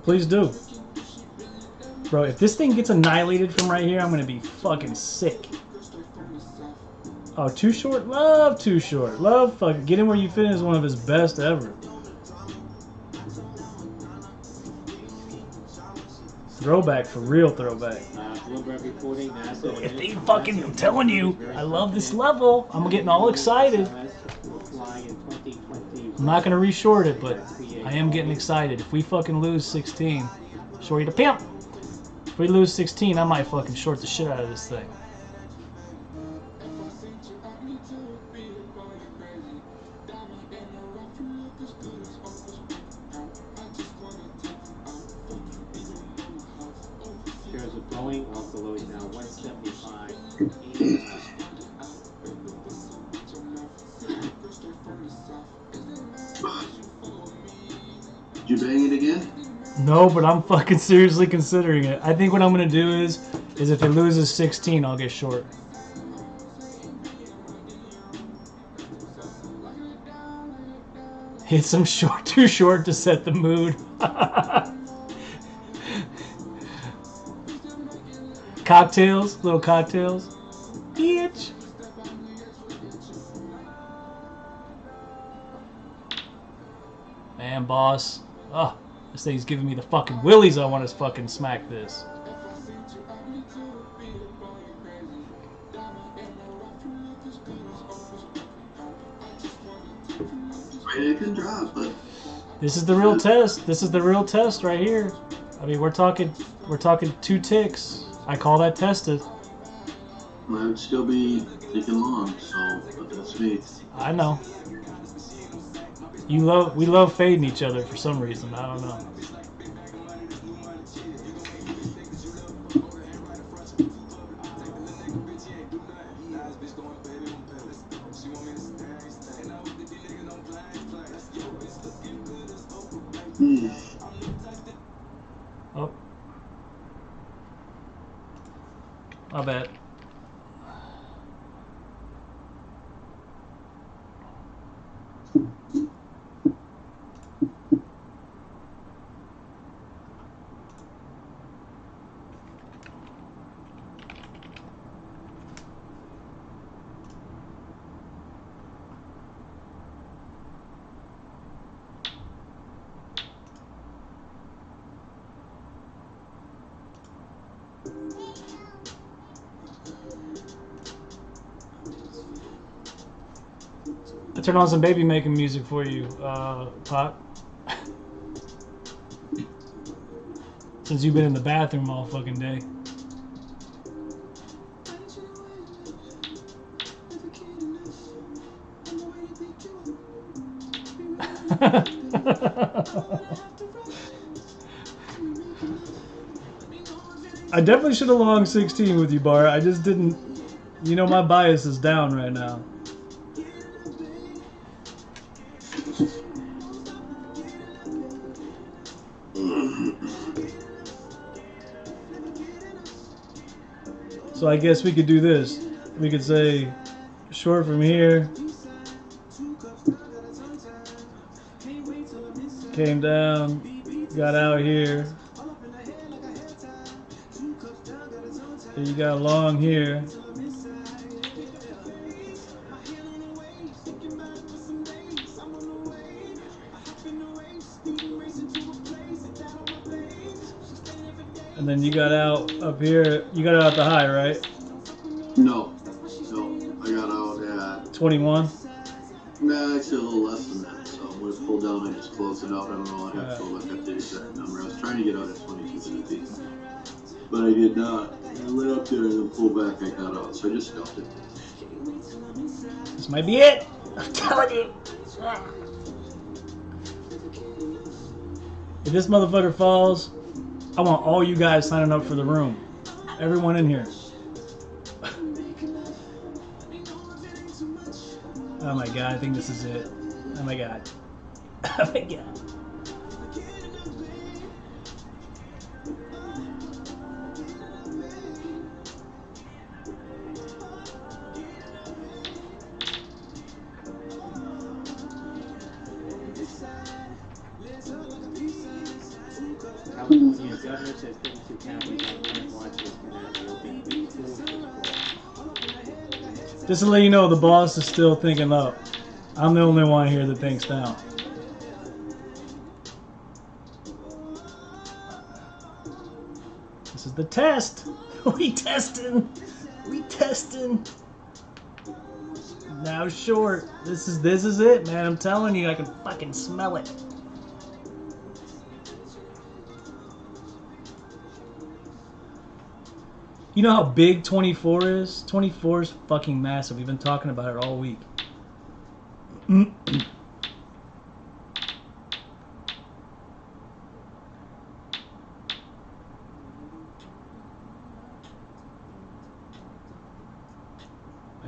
S4: Please do. Bro, if this thing gets annihilated from right here, I'm gonna be fucking sick. Oh, Too Short? Love Too Short. Love fucking Get Him Where You Fit is one of his best ever. Throwback, for real throwback. If they fucking, I'm telling you, I love this level. I'm getting all excited. I'm not gonna reshort it, but I am getting excited. If we fucking lose 16, shorty to pimp. If we lose 16, I might fucking short the shit out of this thing.
S5: Shares are going off the low is now 175.
S8: Did you bang it again?
S4: No, but I'm fucking seriously considering it. I think what I'm gonna do is if it loses 16, I'll get short. Hit some short, too short to set the mood. Cocktails, little cocktails. Bitch. Man, boss. Oh, this thing's giving me the fucking willies. I want to fucking smack this.
S8: It can drop, but
S4: this is the real test. This is the real test right here. I mean, we're talking 2 ticks. I call that tested.
S8: I would still be taking long, so but that's me.
S4: I know. We love fading each other for some reason. I don't know. Oh. I bet. I turn on some baby making music for you, Pop. Since you've been in the bathroom all fucking day. I definitely should have long 16 with you, Bar. I just didn't. You know, my bias is down right now. So I guess we could do this. We could say short from here. Came down, got out here. And you got long here. And then you got out up here. You got out the high, right?
S8: No, I got out at
S4: 21.
S8: nah, actually a little less than that. So when it's pulled down, I just closed it out. I don't know. I have to look at the exact number. I was trying to get out at 22.50, but I did not. I went up there and then pulled back. I got out, so I just scalped it.
S4: This might be it. I'm telling you. If this motherfucker falls, I want all you guys signing up for the room. Everyone in here. Oh my god, I think this is it. Oh my god. Oh my god.
S5: California governor says 32 counties on current watch list cannot reopen due to football.
S4: Just to let you know, the boss is still thinking up. I'm the only one here that thinks down. This is the test. We testing. We testing. Now short. This is it, man. I'm telling you, I can fucking smell it. You know how big 24 is? 24 is fucking massive. We've been talking about it all week. I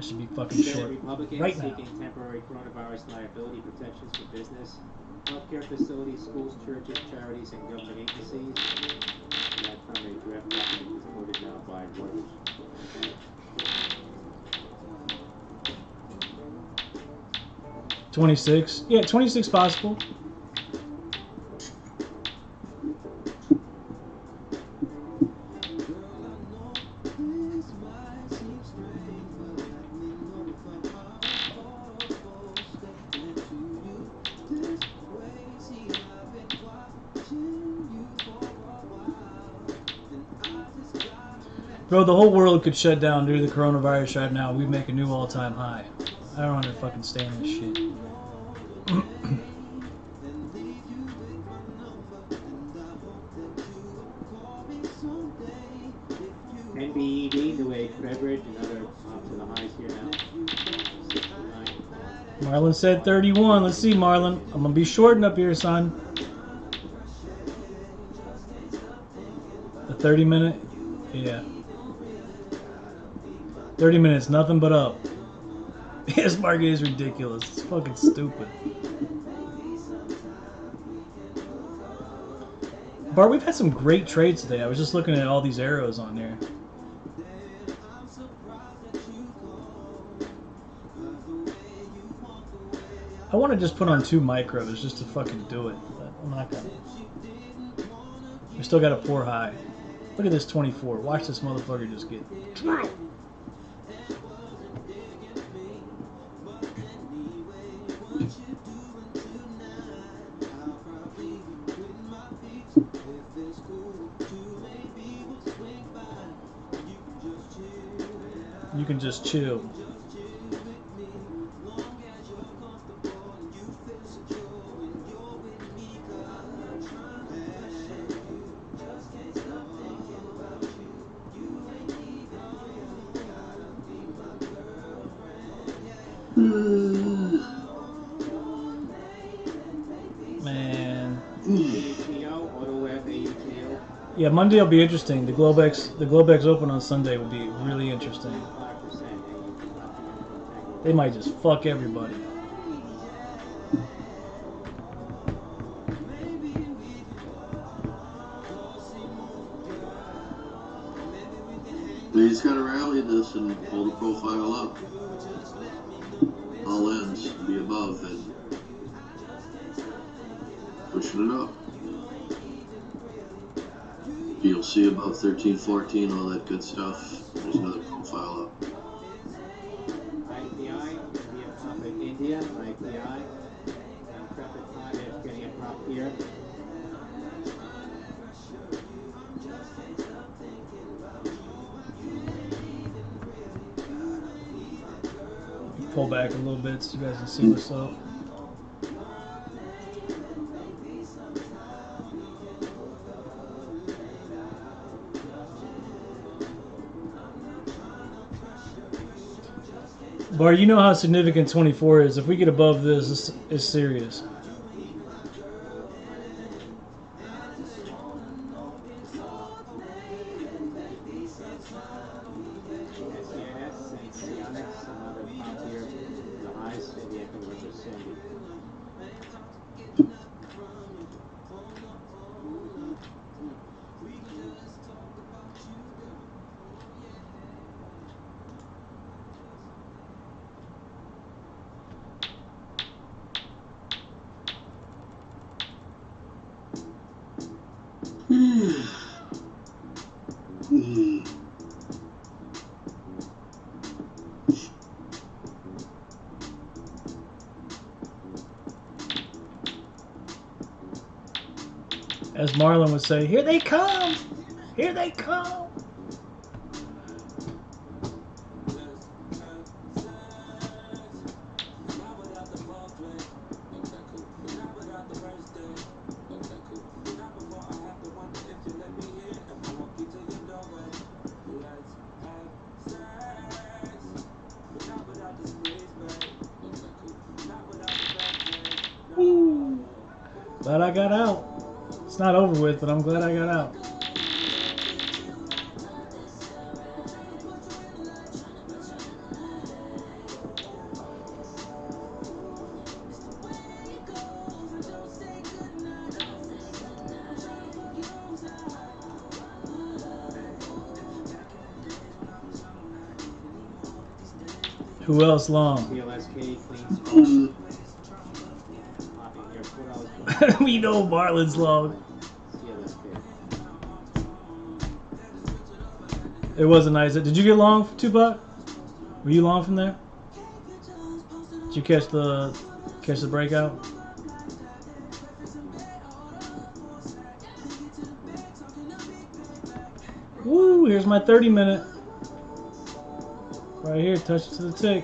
S4: should be fucking
S5: Senate
S4: short
S5: Republicans
S4: right now.
S5: seeking temporary coronavirus liability protections for business, healthcare facilities, schools, churches, charities, and government agencies. That from a draft document is quoted now by Reuters.
S4: 26. Yeah, 26 possible. Bro, the whole world could shut down due to the coronavirus right now. We'd make a new all-time high. I don't under fucking stand this shit.
S5: NBED, New Age Beverage, another up to the highs here now. 69.
S4: Marlon said 31. Let's see, Marlon. I'm gonna be shorting up here, son. The 30-minute? Yeah. 30 minutes, nothing but up. This market is ridiculous. It's fucking stupid. Bart, we've had some great trades today. I was just looking at all these arrows on there. I want to just put on 2 micros just to fucking do it, but I'm not gonna. We still got a 4 high. Look at this 24. Watch this motherfucker just get. You can just chill.
S5: Man. AUTO, AutoWeb, AUTO,
S4: Yeah, Monday will be interesting. The Globex Open on Sunday will be really interesting.
S5: 5%.
S4: They might just fuck everybody.
S8: He's got to rally this and pull the profile up. All ends, be above and pushing it up. You'll see above 13, 14, all that good stuff. There's another profile up.
S5: IPI, India pump in India, IPI. Intrepid Potash getting a pump here.
S4: Pull back a little bit so you guys can see what's up. Bart, you know how significant 24 is. If we get above this, it's serious.
S5: SCNS and Cionics, another pump here. The highs, Cindy, I can remember Cindy.
S4: As Marlon would say, here they come! Here they come! Woo! Glad I got out. It's not over with, but I'm glad I got out. Who else long?
S5: CLSK clean spot. Popping here, $4.
S4: We know Marlon's long.
S5: CLSK.
S4: It wasn't nice. Did you get long, Tupac? Were you long from there? Did you catch the breakout? Woo! Here's my 30-minute. Right here, touch it to the tick.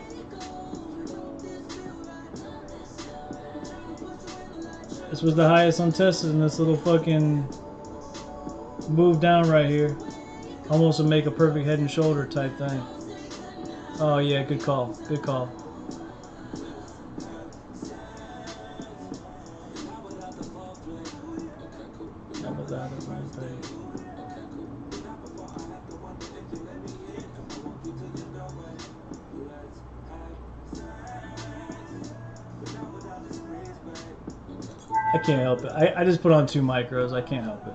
S4: This was the highest untested in this little fucking move down right here. Almost would make a perfect head and shoulder type thing. Oh yeah, good call. Good call. I can't help it. I just put on 2 micros. I can't help it.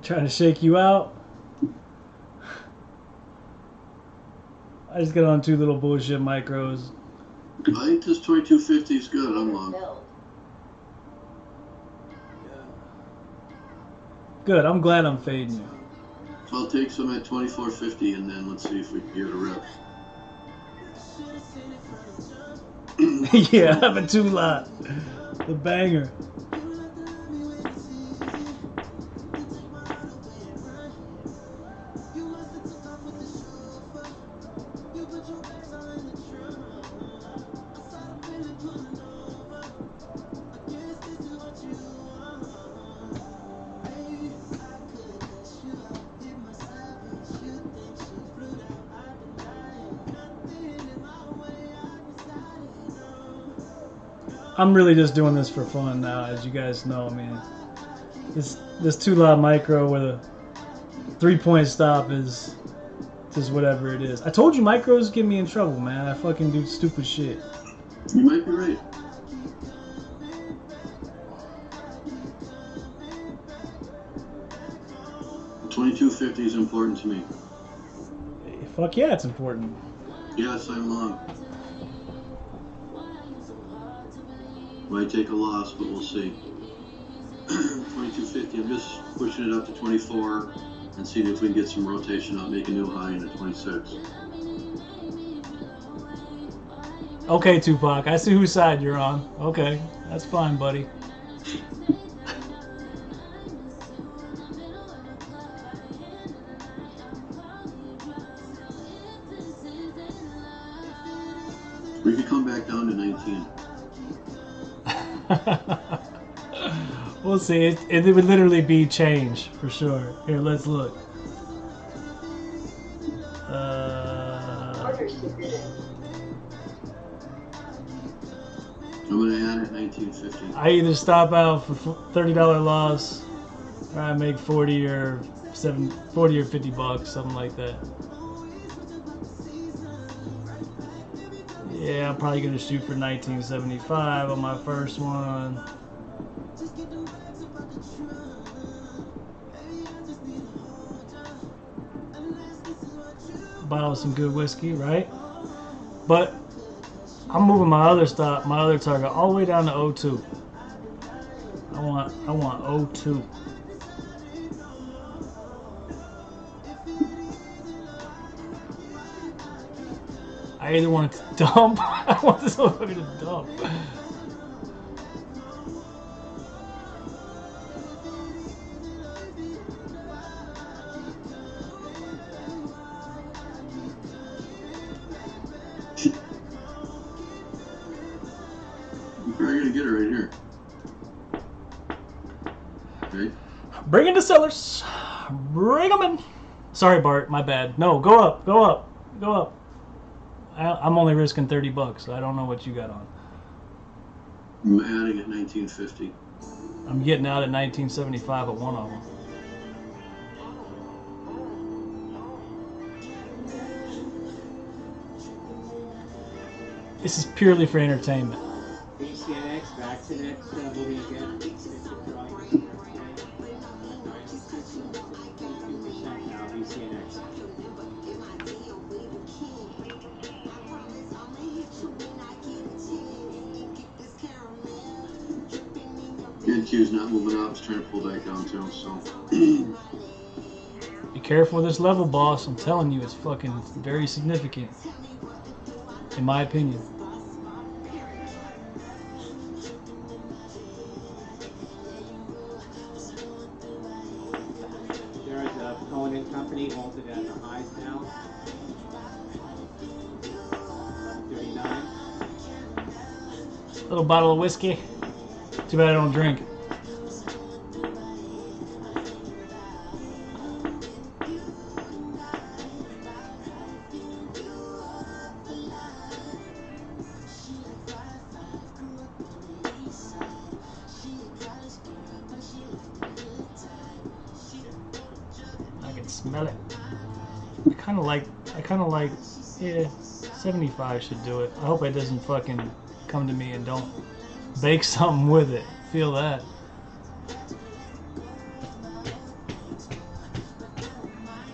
S4: Trying to shake you out. I just got on 2 little bullshit micros.
S8: I think this 2250 is good. I'm long.
S4: Good. I'm glad I'm fading you.
S8: So I'll take some at 2450 and then let's see if we can get a rip.
S4: Yeah, I have a 2 lot. The banger. I'm really just doing this for fun now, as you guys know. I mean, this 2 lot micro with a 3-point stop is just whatever it is. I told you micros get me in trouble, man. I fucking do stupid shit.
S8: You might be right. $22.50 is important to me.
S4: Fuck yeah, it's important.
S8: Yes, I'm long. Might take a loss, but we'll see. $22.50. I'm just pushing it up to 24 and seeing if we can get some rotation up, make a new high in at 26.
S4: Okay, Tupac, I see whose side you're on. Okay, that's fine, buddy.
S8: We could come back down to 19.
S4: We'll see. It would literally be change for sure. Here, let's look.
S6: Order submitted.
S8: I'm gonna add it 19.50.
S4: I either stop out for $30 loss, or I make 40 or 50 bucks, something like that. Yeah, I'm probably gonna shoot for 1975 on my first one. Bottle of some good whiskey, right? But I'm moving my other target all the way down to 02. I want 02. I either want it to dump. I want this motherfucker to dump.
S8: You're probably gonna get it right here. Okay.
S4: Bring in the sellers. Bring them in. Sorry, Bart. My bad. No, go up. Go up. Go up. I'm only risking 30 bucks. So I don't know what you got on.
S8: I'm adding at 19.50.
S4: I'm getting out at 1975 at one of them. This is purely for entertainment.
S5: BCNX, Vaccinax, moving again. 2% now, BCNX.
S8: NQ's not moving up, it's trying to pull back down too, so.
S4: Be careful with this level, boss. I'm telling you, it's fucking very significant. In my opinion.
S5: There's a Cohen & Company halted at the highs now. 1139.
S4: Little bottle of whiskey. Too bad I don't drink. I can smell it. I kind of like, yeah, 75 should do it. I hope it doesn't fucking come to me and don't bake something with it. Feel that.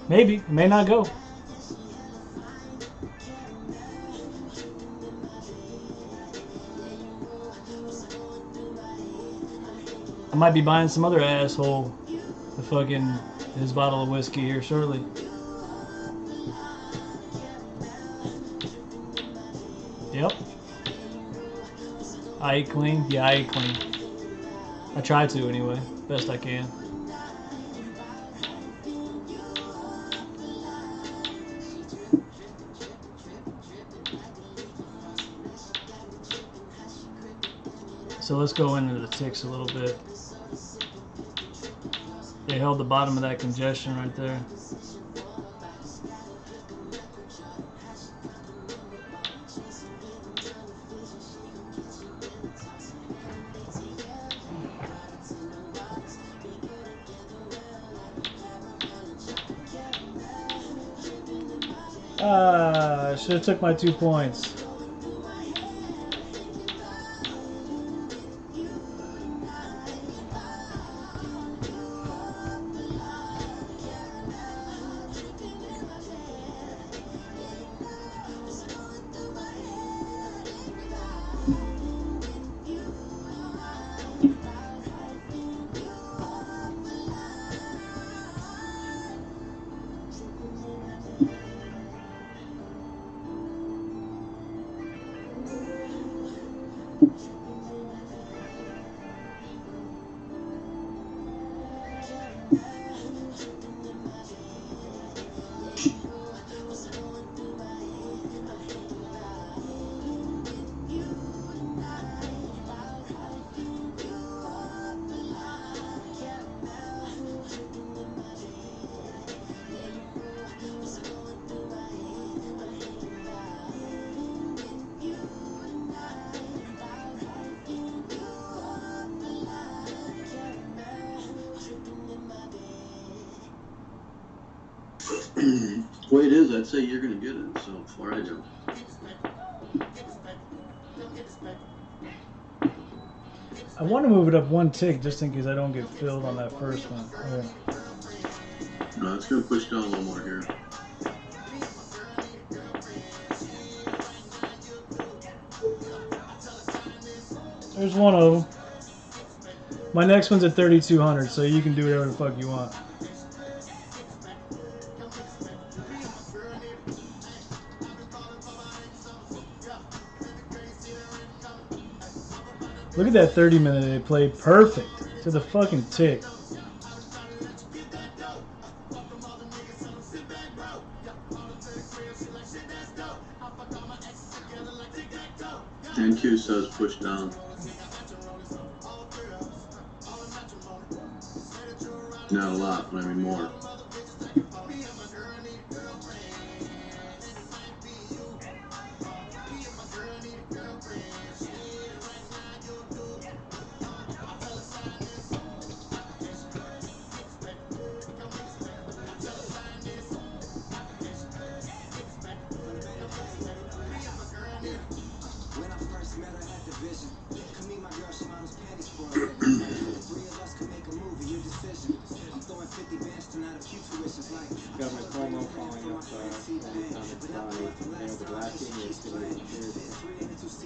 S4: Maybe. It may not go. I might be buying some other asshole the fucking his bottle of whiskey here shortly. Yep. I eat clean? Yeah, I eat clean. I try to anyway, best I can. So let's go into the ticks a little bit. They held the bottom of that congestion right there. Ah, should have took my 2 points.
S8: The way it is, I'd say you're going to get it, so before I do.
S4: I want to move it up 1 tick just in case I don't get filled on that first one. Okay.
S8: No, it's going to push down a little more here.
S4: There's one of them. My next one's at 3,200, so you can do whatever the fuck you want. Look at that 30-minute it played perfect to the fucking tick.
S8: NQ says push down. Not a lot, but I mean more.
S5: Governor Cuomo following up comments by Mayor de Blasio yesterday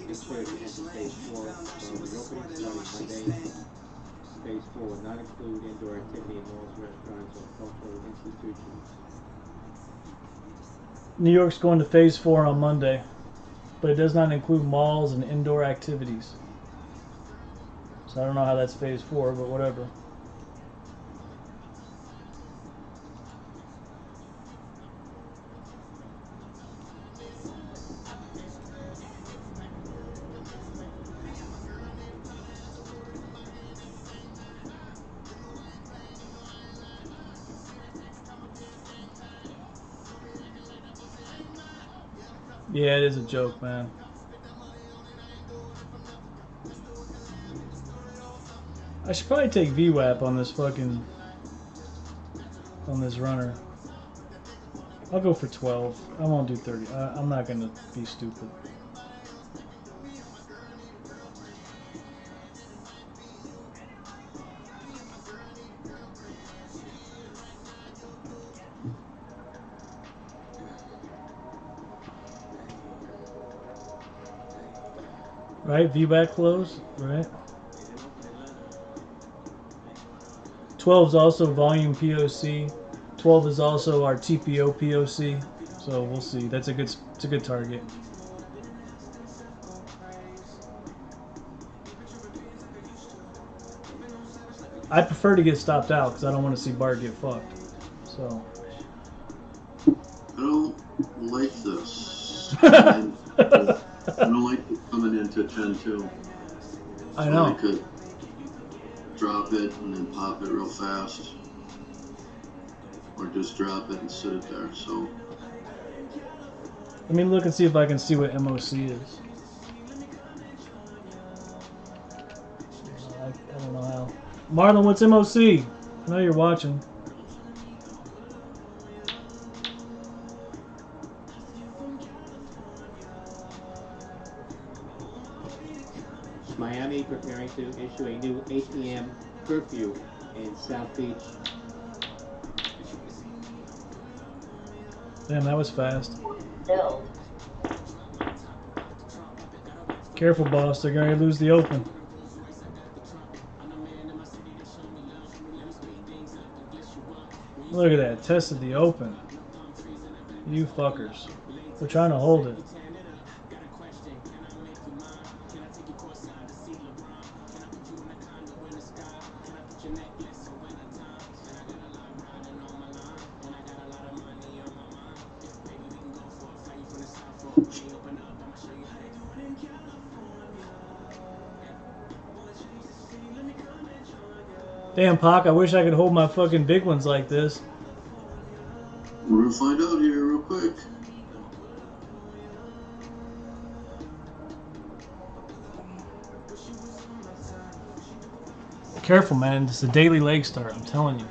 S5: is clear to enter phase 4 of the opening starting Monday. Phase 4 will not include indoor activity in malls, restaurants, or cultural institutions.
S4: New York's going to phase 4 on Monday, but it does not include malls and indoor activities. So I don't know how that's phase 4, but whatever. Yeah, it is a joke, man. I should probably take VWAP on this fucking... on this runner. I'll go for 12. I won't do 30. I'm not gonna be stupid. Right, VWAP close, right? 12 is also volume POC. 12 is also our TPO POC. So we'll see. It's a good target. I prefer to get stopped out because I don't want to see Bart get fucked. So
S8: I don't like this. I don't like it coming into 10-2.
S4: I know.
S8: I could drop it and then pop it real fast. Or just drop it and sit it there, so.
S4: Let me look and see if I can see what MOC is. I don't know how. Marlon, what's MOC? I know you're watching.
S5: preparing to issue a new 8 p.m. curfew in South Beach.
S4: Damn, that was fast.
S6: Build.
S4: Careful, boss. They're going to lose the open. Look at that. Tested the open. You fuckers. They're trying to hold it. Damn, Pac, I wish I could hold my fucking big ones like this.
S8: We're gonna find out here real quick.
S4: Careful, man. It's a daily leg start, I'm telling you.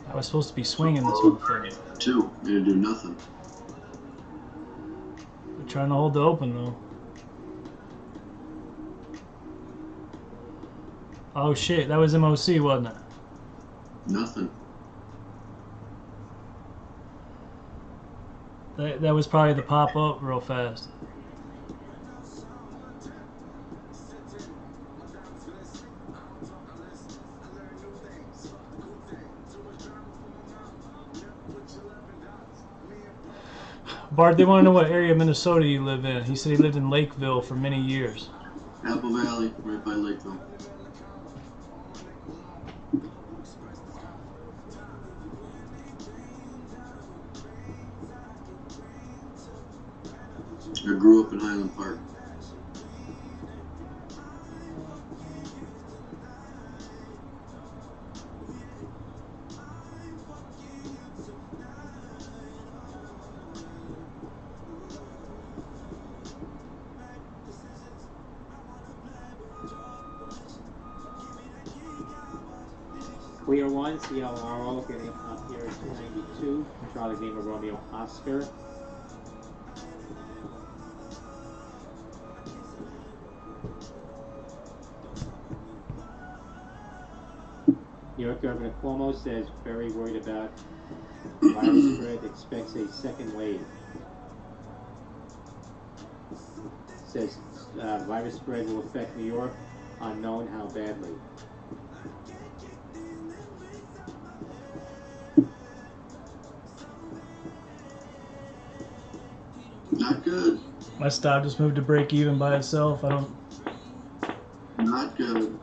S4: I was supposed to be swinging this whole thing.
S8: Two, gonna do nothing.
S4: They're trying to hold the open, though. Oh shit, that was MOC, wasn't it?
S8: Nothing.
S4: That was probably the pop up real fast. Bart, they want to know what area of Minnesota you live in. He said he lived in Lakeville for many years.
S8: Apple Valley, right by Lakeville. I grew up in Highland Park.
S5: Clear one, CLRO getting up here at 292. Charlie Lima Romeo Oscar. New York Governor Cuomo says very worried about virus spread, expects a second wave. Says virus spread will affect New York, unknown how badly.
S8: Not good.
S4: My stock just moved to break even by itself. I don't.
S8: Not good.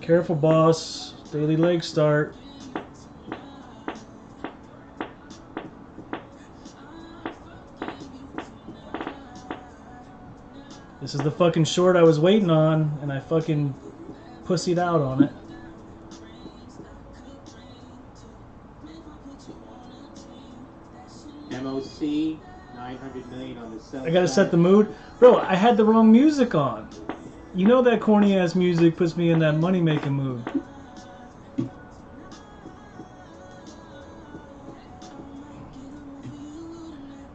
S4: Careful, boss. Daily leg start. This is the fucking short I was waiting on, and I fucking pussied out on it.
S5: MOC, 900 million on the sell
S4: I gotta
S5: side.
S4: set the mood. Bro, I had the wrong music on. You know that corny ass music puts me in that money making mood.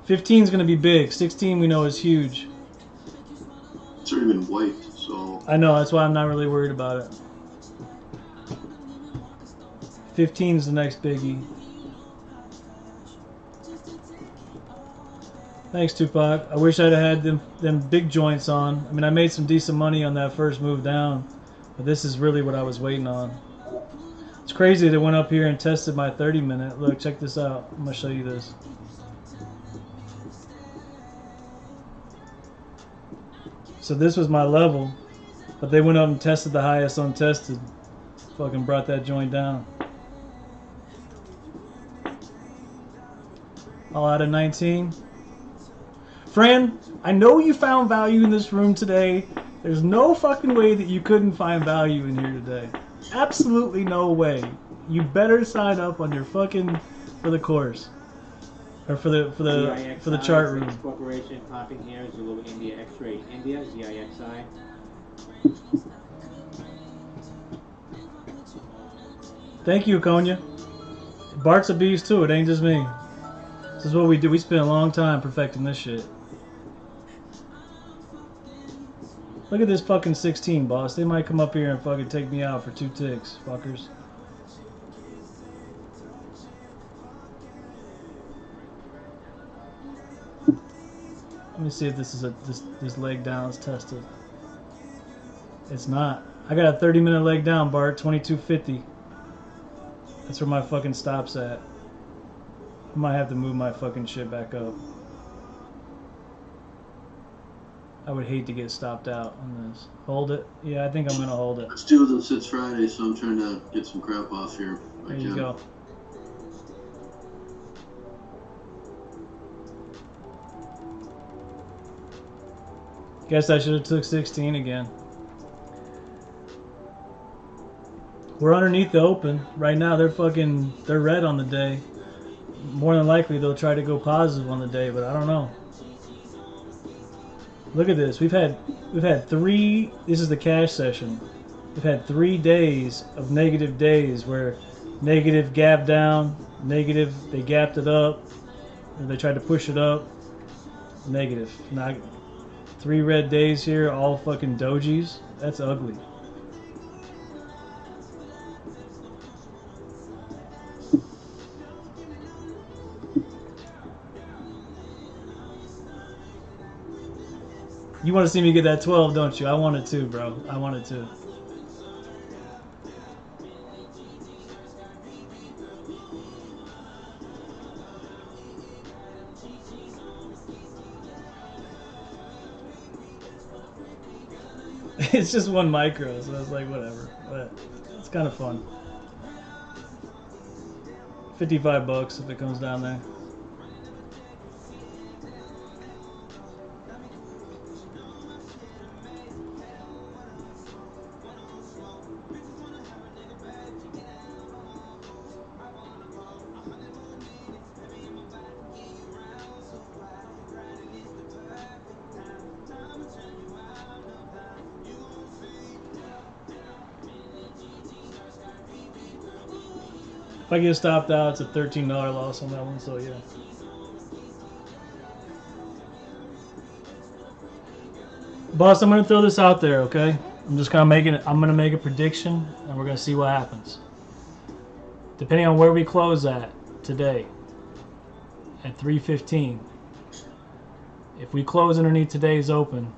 S4: $15's gonna be big. 16 we know is huge.
S8: It's already been wiped, so
S4: I know, that's why I'm not really worried about it. 15's the next biggie. Thanks, Tupac. I wish I'd have had them big joints on. I mean, I made some decent money on that first move down, but this is really what I was waiting on. It's crazy they went up here and tested my 30-minute. Look, check this out. I'm going to show you this. So this was my level, but they went up and tested the highest untested. Fucking brought that joint down. All out of 19. Fran, I know you found value in this room today. There's no fucking way that you couldn't find value in here today. Absolutely no way. You better sign up on your fucking for the course. or for the chart room.
S5: Corporation, topping here, Zulu India X-Ray India, ZIXI.
S4: Thank you, Konya. Bart's a beast too. It ain't just me. This is what we do. We spent a long time perfecting this shit. Look at this fucking 16, boss. They might come up here and fucking take me out for 2 ticks, fuckers. Let me see if this is this leg down is tested. It's not. I got a 30-minute leg down, Bart. 2250. That's where my fucking stop's at. I might have to move my fucking shit back up. I would hate to get stopped out on this. Hold it? Yeah, I think I'm gonna hold it.
S8: Let's do this. It's Friday, so I'm trying to get some crap off here.
S4: There you go. Guess I should have took 16 again. We're underneath the open. Right now they're red on the day. More than likely they'll try to go positive on the day, but I don't know. Look at this. We've had 3, this is the cash session. We've had 3 days of negative days where negative gap down, negative, they gapped it up, and they tried to push it up, negative. Now, 3 red days here, all fucking dojis. That's ugly. You want to see me get that 12, don't you? I want it too, bro. I want it too. It's just 1 micro, so it's like whatever. But it's kind of fun. $55 if it comes down there. If I get stopped out, it's a $13 loss on that one, so yeah. Boss, I'm gonna throw this out there, okay? I'm just gonna I'm gonna make a prediction, and we're gonna see what happens. Depending on where we close at today, at 3:15. If we close underneath today's open,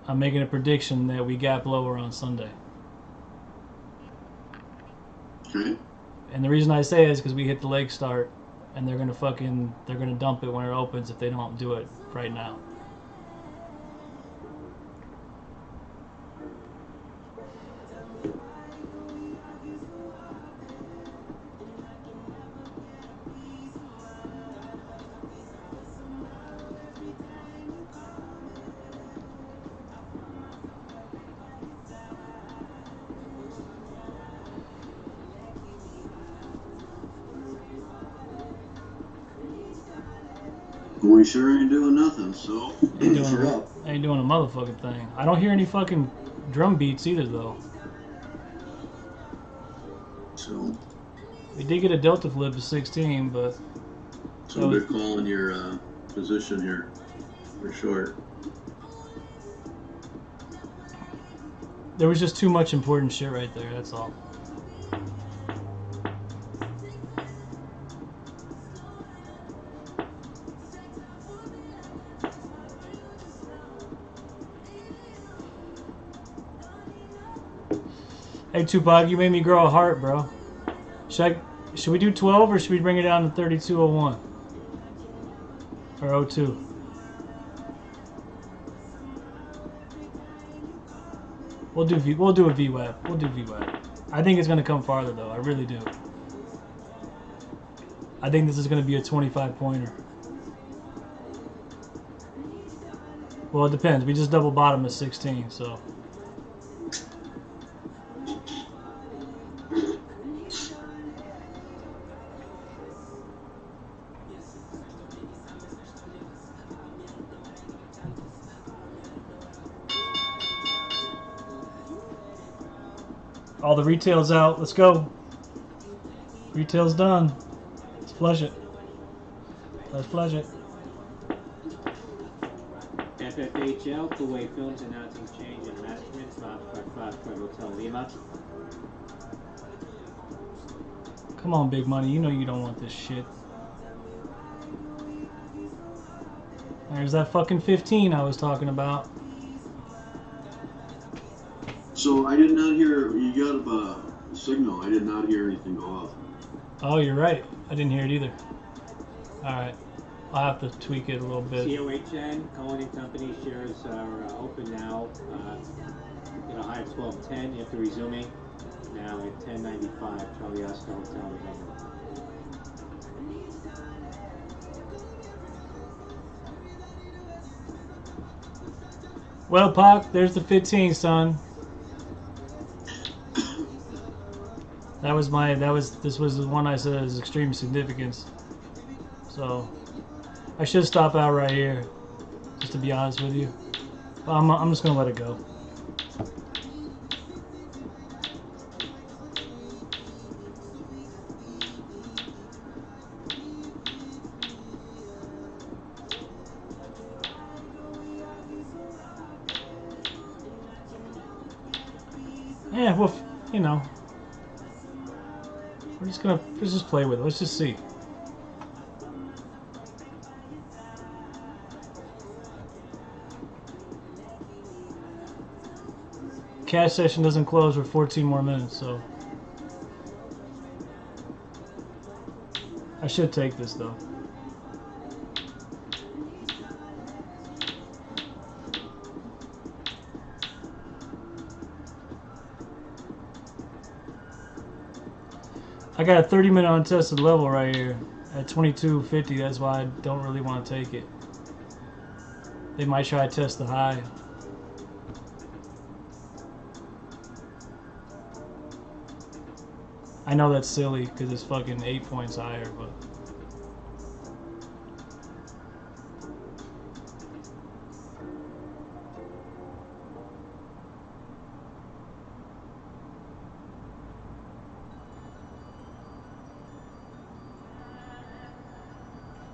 S4: I'm making a prediction that we gap lower on Sunday.
S8: Okay.
S4: And the reason I say it is because we hit the leg start, and they're gonna dump it when it opens if they don't do it right now.
S8: We sure ain't doing nothing, so
S4: Ain't doing a motherfucking thing. I don't hear any fucking drum beats either, though.
S8: So
S4: We did get a delta flip of 16, but
S8: they're calling your position here for short.
S4: there was just too much important shit right there. That's all. Hey Tupac, you made me grow a heart, bro. Should we do 12 or should we bring it down to 3201 or 02? We'll do a VWAP. We'll do VWAP. I think it's gonna come farther though. I really do. I think this is gonna be a 25-pointer. Well, it depends. We just double bottom at 16, so. All the retail's out. Let's go. Retail's done. Let's flush it. Let's flush it.
S5: FFHL, Kuwait Films announcing change in management from Hotel Lima.
S4: Come on, Big Money. You know you don't want this shit. There's that fucking 15 I was talking about.
S8: So I did not hear, you got a signal. I did not hear anything go off.
S4: Oh, you're right. I didn't hear it either. Alright. I'll have to tweak it a little bit.
S5: COHN, Cohen and Company shares are open now. High at 12:10 after resuming. Now at 10:95, Charlie Oscar Hotel November.
S4: Well, Pac, there's the 15, son. This was the one I said is extreme significance. So I should stop out right here, just to be honest with you. But I'm just gonna let it go. Yeah, well, you know, let's just play with it. Let's just see. Cash session doesn't close for 14 more minutes, so I should take this though. I got a 30-minute untested level right here at 2250. That's why I don't really want to take it. They might try to test the high. I know that's silly because it's fucking 8 points higher, but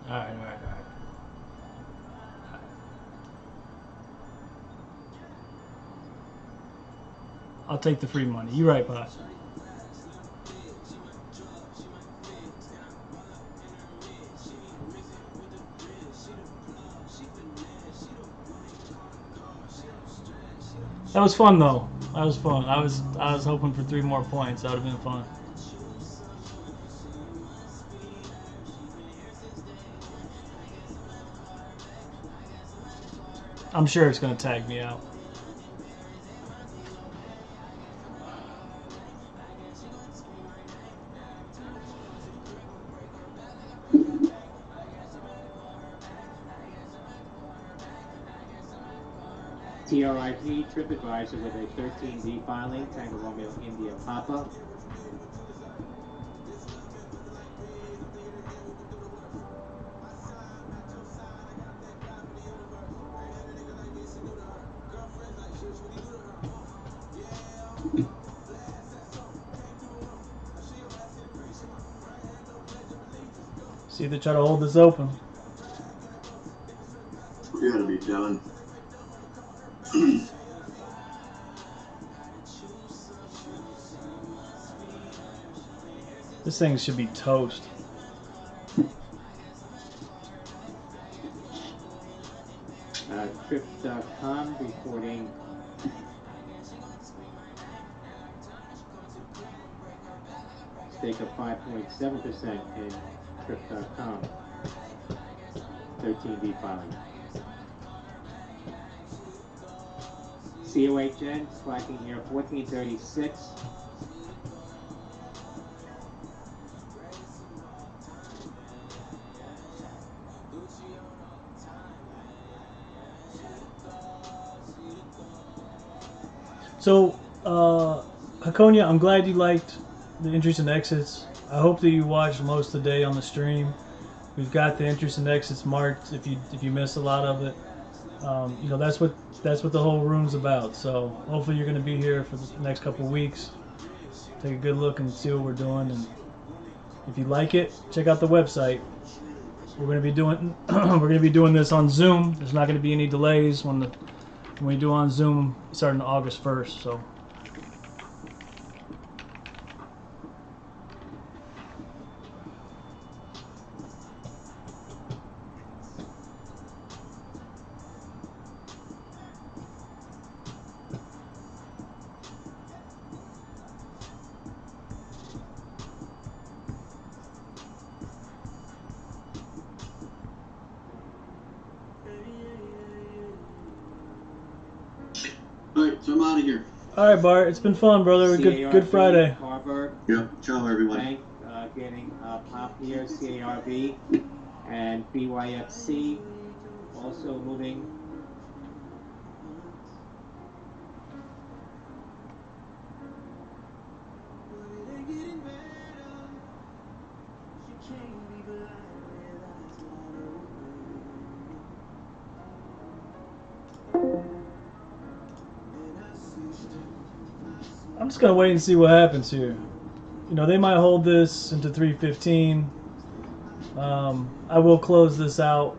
S4: all right. I'll take the free money. You right, boss. That was fun though. That was fun. I was hoping for 3 more points. That would have been fun. I'm sure it's gonna tag me out.
S5: TRIP TripAdvisor with a 13D filing, Tango Romeo India Papa.
S4: See if they try to hold this open.
S8: We gotta be done.
S4: This thing should be toast.
S5: Trip.com reporting stake of 5.7% in Trip.com. 13D filing. COHN slacking here 1436.
S4: So, Hakonia, I'm glad you liked the entries and exits. I hope that you watched most of the day on the stream. We've got the entries and exits marked if you missed a lot of it. You know, that's what the whole room's about. So hopefully you're going to be here for the next couple of weeks. take a good look and see what we're doing. And if you like it, check out the website. We're going to be doing this on Zoom. There's not going to be any delays when we do on Zoom starting August 1st. So.
S8: All right, so I'm out of here.
S4: All right, Bart. It's been fun, brother. Good Friday.
S5: Harvard
S8: Yeah, ciao, everyone.
S5: Bank getting pop here, CARB, and BYFC also moving.
S4: I'm just gonna wait and see what happens here. You know, they might hold this into 3:15. I will close this out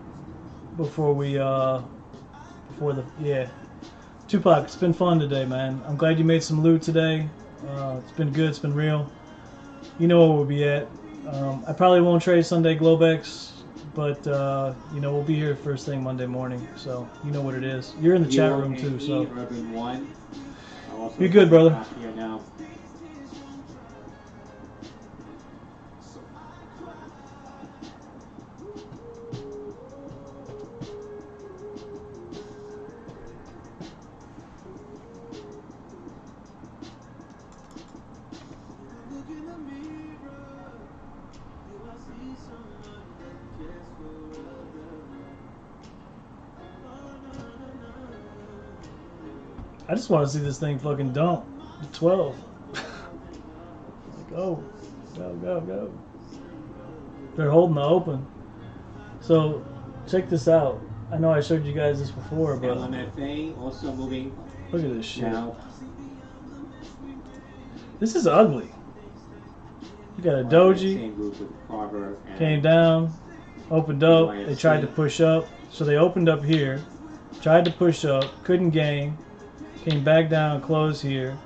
S4: before Tupac, it's been fun today, man. I'm glad you made some loot today. It's been good. It's been real. You know where we'll be at. I probably won't trade Sunday Globex, but you know, we'll be here first thing Monday morning. So you know what it is. You're in the chat room too, so
S5: Urban One.
S4: be good, brother.
S5: Here now.
S4: I just want to see this thing fucking dump. 12. Go. Go. They're holding the open. So, check this out. I know I showed you guys this before, but
S5: LMFA also moving
S4: look at this shit.
S5: now.
S4: This is ugly. You got a doji,
S5: Same group with Carver and
S4: came down, opened up, they tried to push up. So they opened up here, tried to push up, couldn't gain, came back down, closed here.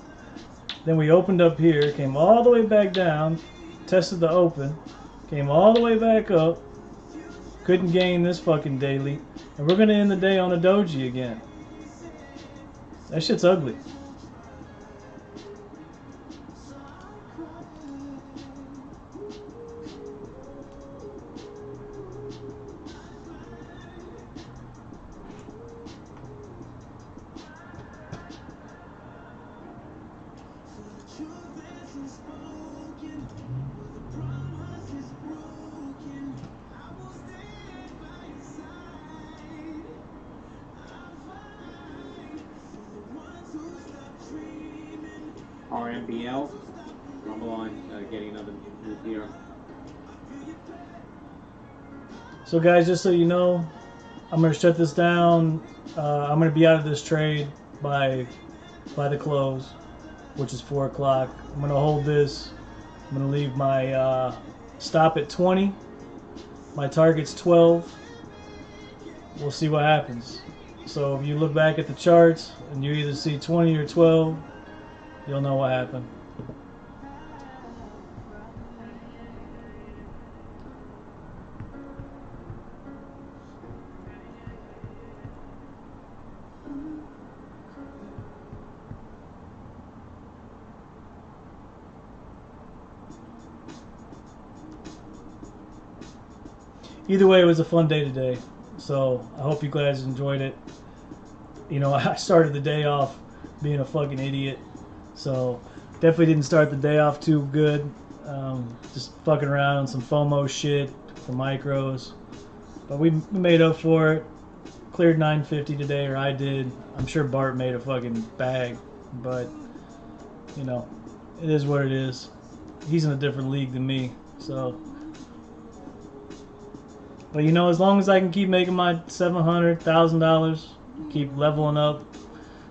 S4: Then we opened up here, came all the way back down, tested the open, came all the way back up, couldn't gain this fucking daily, and we're gonna end the day on a doji again. That shit's ugly.
S5: RMBL. Rumble on getting another move here.
S4: So guys, just so you know, I'm gonna shut this down. I'm gonna be out of this trade by the close, which is 4 o'clock. I'm gonna hold this. I'm gonna leave my stop at 20. My target's 12. We'll see what happens. So if you look back at the charts and you either see 20 or 12, you'll know what happened. Either way, it was a fun day today, so I hope you guys enjoyed it. You know, I started the day off being a fucking idiot, so definitely didn't start the day off too good. Just fucking around on some FOMO shit for micros, but we made up for it. Cleared 950 today, or I did. I'm sure Bart made a fucking bag, but you know, it is what it is. He's in a different league than me, so. But you know, as long as I can keep making my $700,000, keep leveling up,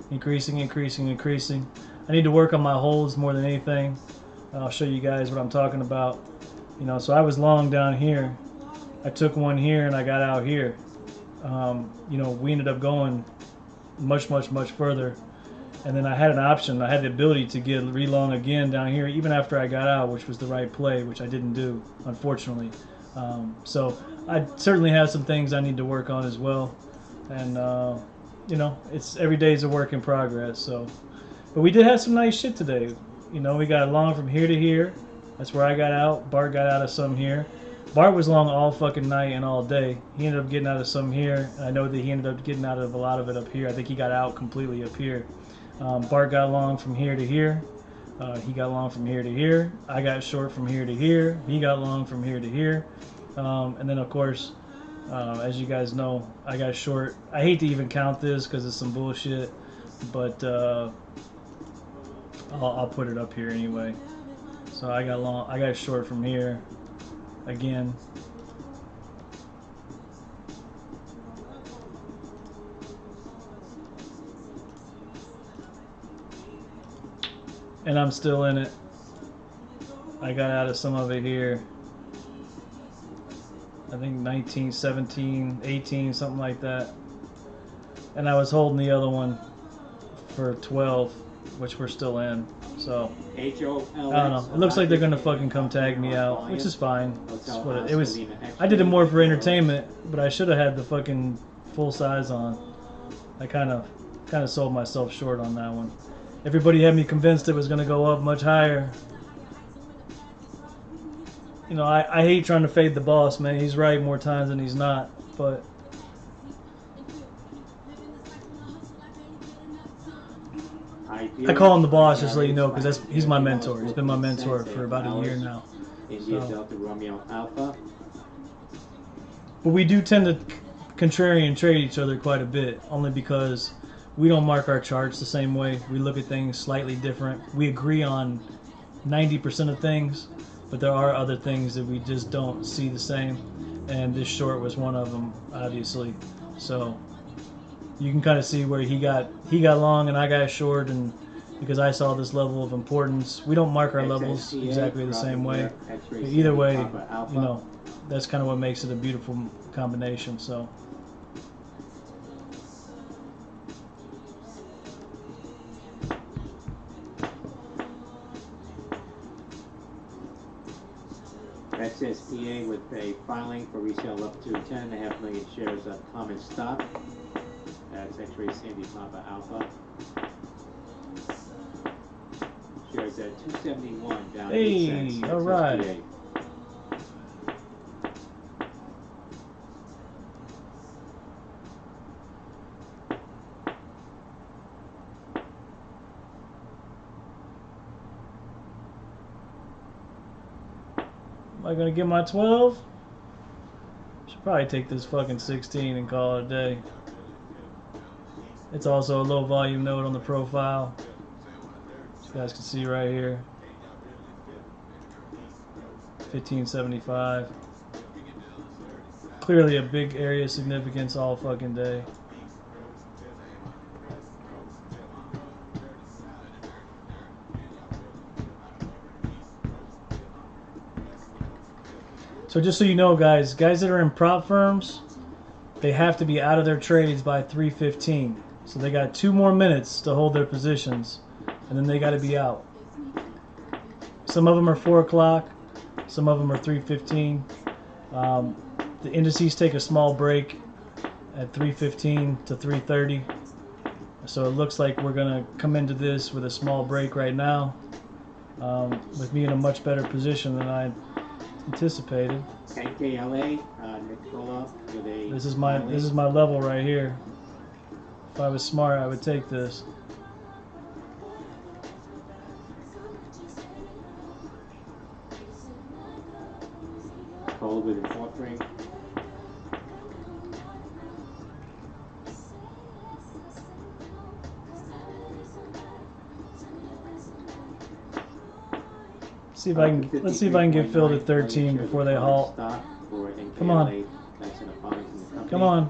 S4: increasing. I need to work on my holds more than anything. I'll show you guys what I'm talking about. You know, so I was long down here. I took one here and I got out here. You know, we ended up going much further. And then I had an option. I had the ability to get re-long again down here, even after I got out, which was the right play, which I didn't do, unfortunately. So I certainly have some things I need to work on as well. And, you know, it's every day is a work in progress. So, but we did have some nice shit today. You know, we got long from here to here. That's where I got out. Bart got out of some here. Bart was long all fucking night and all day. He ended up getting out of some here. I know that he ended up getting out of a lot of it up here. I think he got out completely up here. Bart got long from here to here. He got long from here to here. I got short from here to here. He got long from here to here. And then, of course, as you guys know, I got short. I hate to even count this because it's some bullshit, but I'll put it up here anyway. So I got short from here again. And I'm still in it. I got out of some of it here. I think 19, 17, 18, something like that. And I was holding the other one for 12, which we're still in. So, I don't know. It looks like they're going to fucking come tag me out, which is fine. It's what it was. I did it more for entertainment, but I should have had the fucking full size on. I kind of sold myself short on that one. Everybody had me convinced it was going to go up much higher. You know, I hate trying to fade the boss, man. He's right more times than he's not, but I call him the boss just to let you know, because he's my mentor. He's been my mentor for about a year now. So. But we do tend to contrarian trade each other quite a bit, only because we don't mark our charts the same way. We look at things slightly different. We agree on 90% of things, but there are other things that we just don't see the same. And this short was one of them, obviously. So you can kind of see where he got long and I got short, and because I saw this level of importance. We don't mark our levels exactly the same way. But either way, you know, that's kind of what makes it a beautiful combination. So.
S5: SSPA with a filing for resale up to 10.5 million shares of common stock. That's X-Ray Sandy Papa Alpha. Shares at 271 down 8 cents.
S4: Hey, all right.
S5: SSPA.
S4: Am I gonna get my 12? Should probably take this fucking 16 and call it a day. It's also a low volume note on the profile. As you guys can see right here. 1575. Clearly a big area of significance all fucking day. So just so you know, guys that are in prop firms, they have to be out of their trades by 3:15. So they got 2 more minutes to hold their positions, and then they got to be out. Some of them are 4 o'clock, some of them are 3:15. The indices take a small break at 3:15 to 3:30. So it looks like we're gonna come into this with a small break right now, with me in a much better position than I anticipated.
S5: NKLA, Nicola with a
S4: This is my level right here. If I was smart, I would take this.
S5: hold with an offering.
S4: See if I can. Let's see if I can get filled at 13 before they halt. Come on. Come on.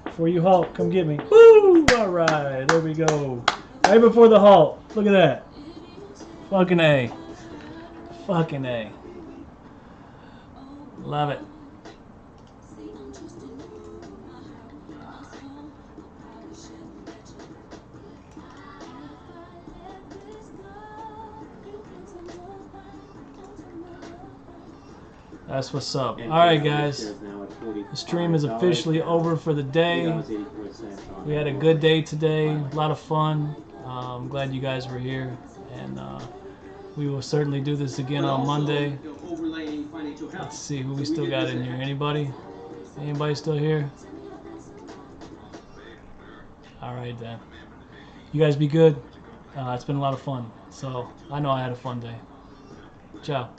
S4: Before you halt, come get me. Woo! All right, there we go. Right before the halt. Look at that. Fucking A. Fucking A. Love it. That's what's up.
S5: And
S4: Alright,
S5: $10
S4: guys.
S5: shares now at $45.
S4: The stream is officially over for the day.
S5: $3.84 on
S4: We had a good day today. A lot of fun. I'm glad you guys were here. And we will certainly do this again on Monday. Let's see who we still got in here. Anybody? Anybody still here? Alright then. You guys be good. It's been a lot of fun. So I know I had a fun day. Ciao.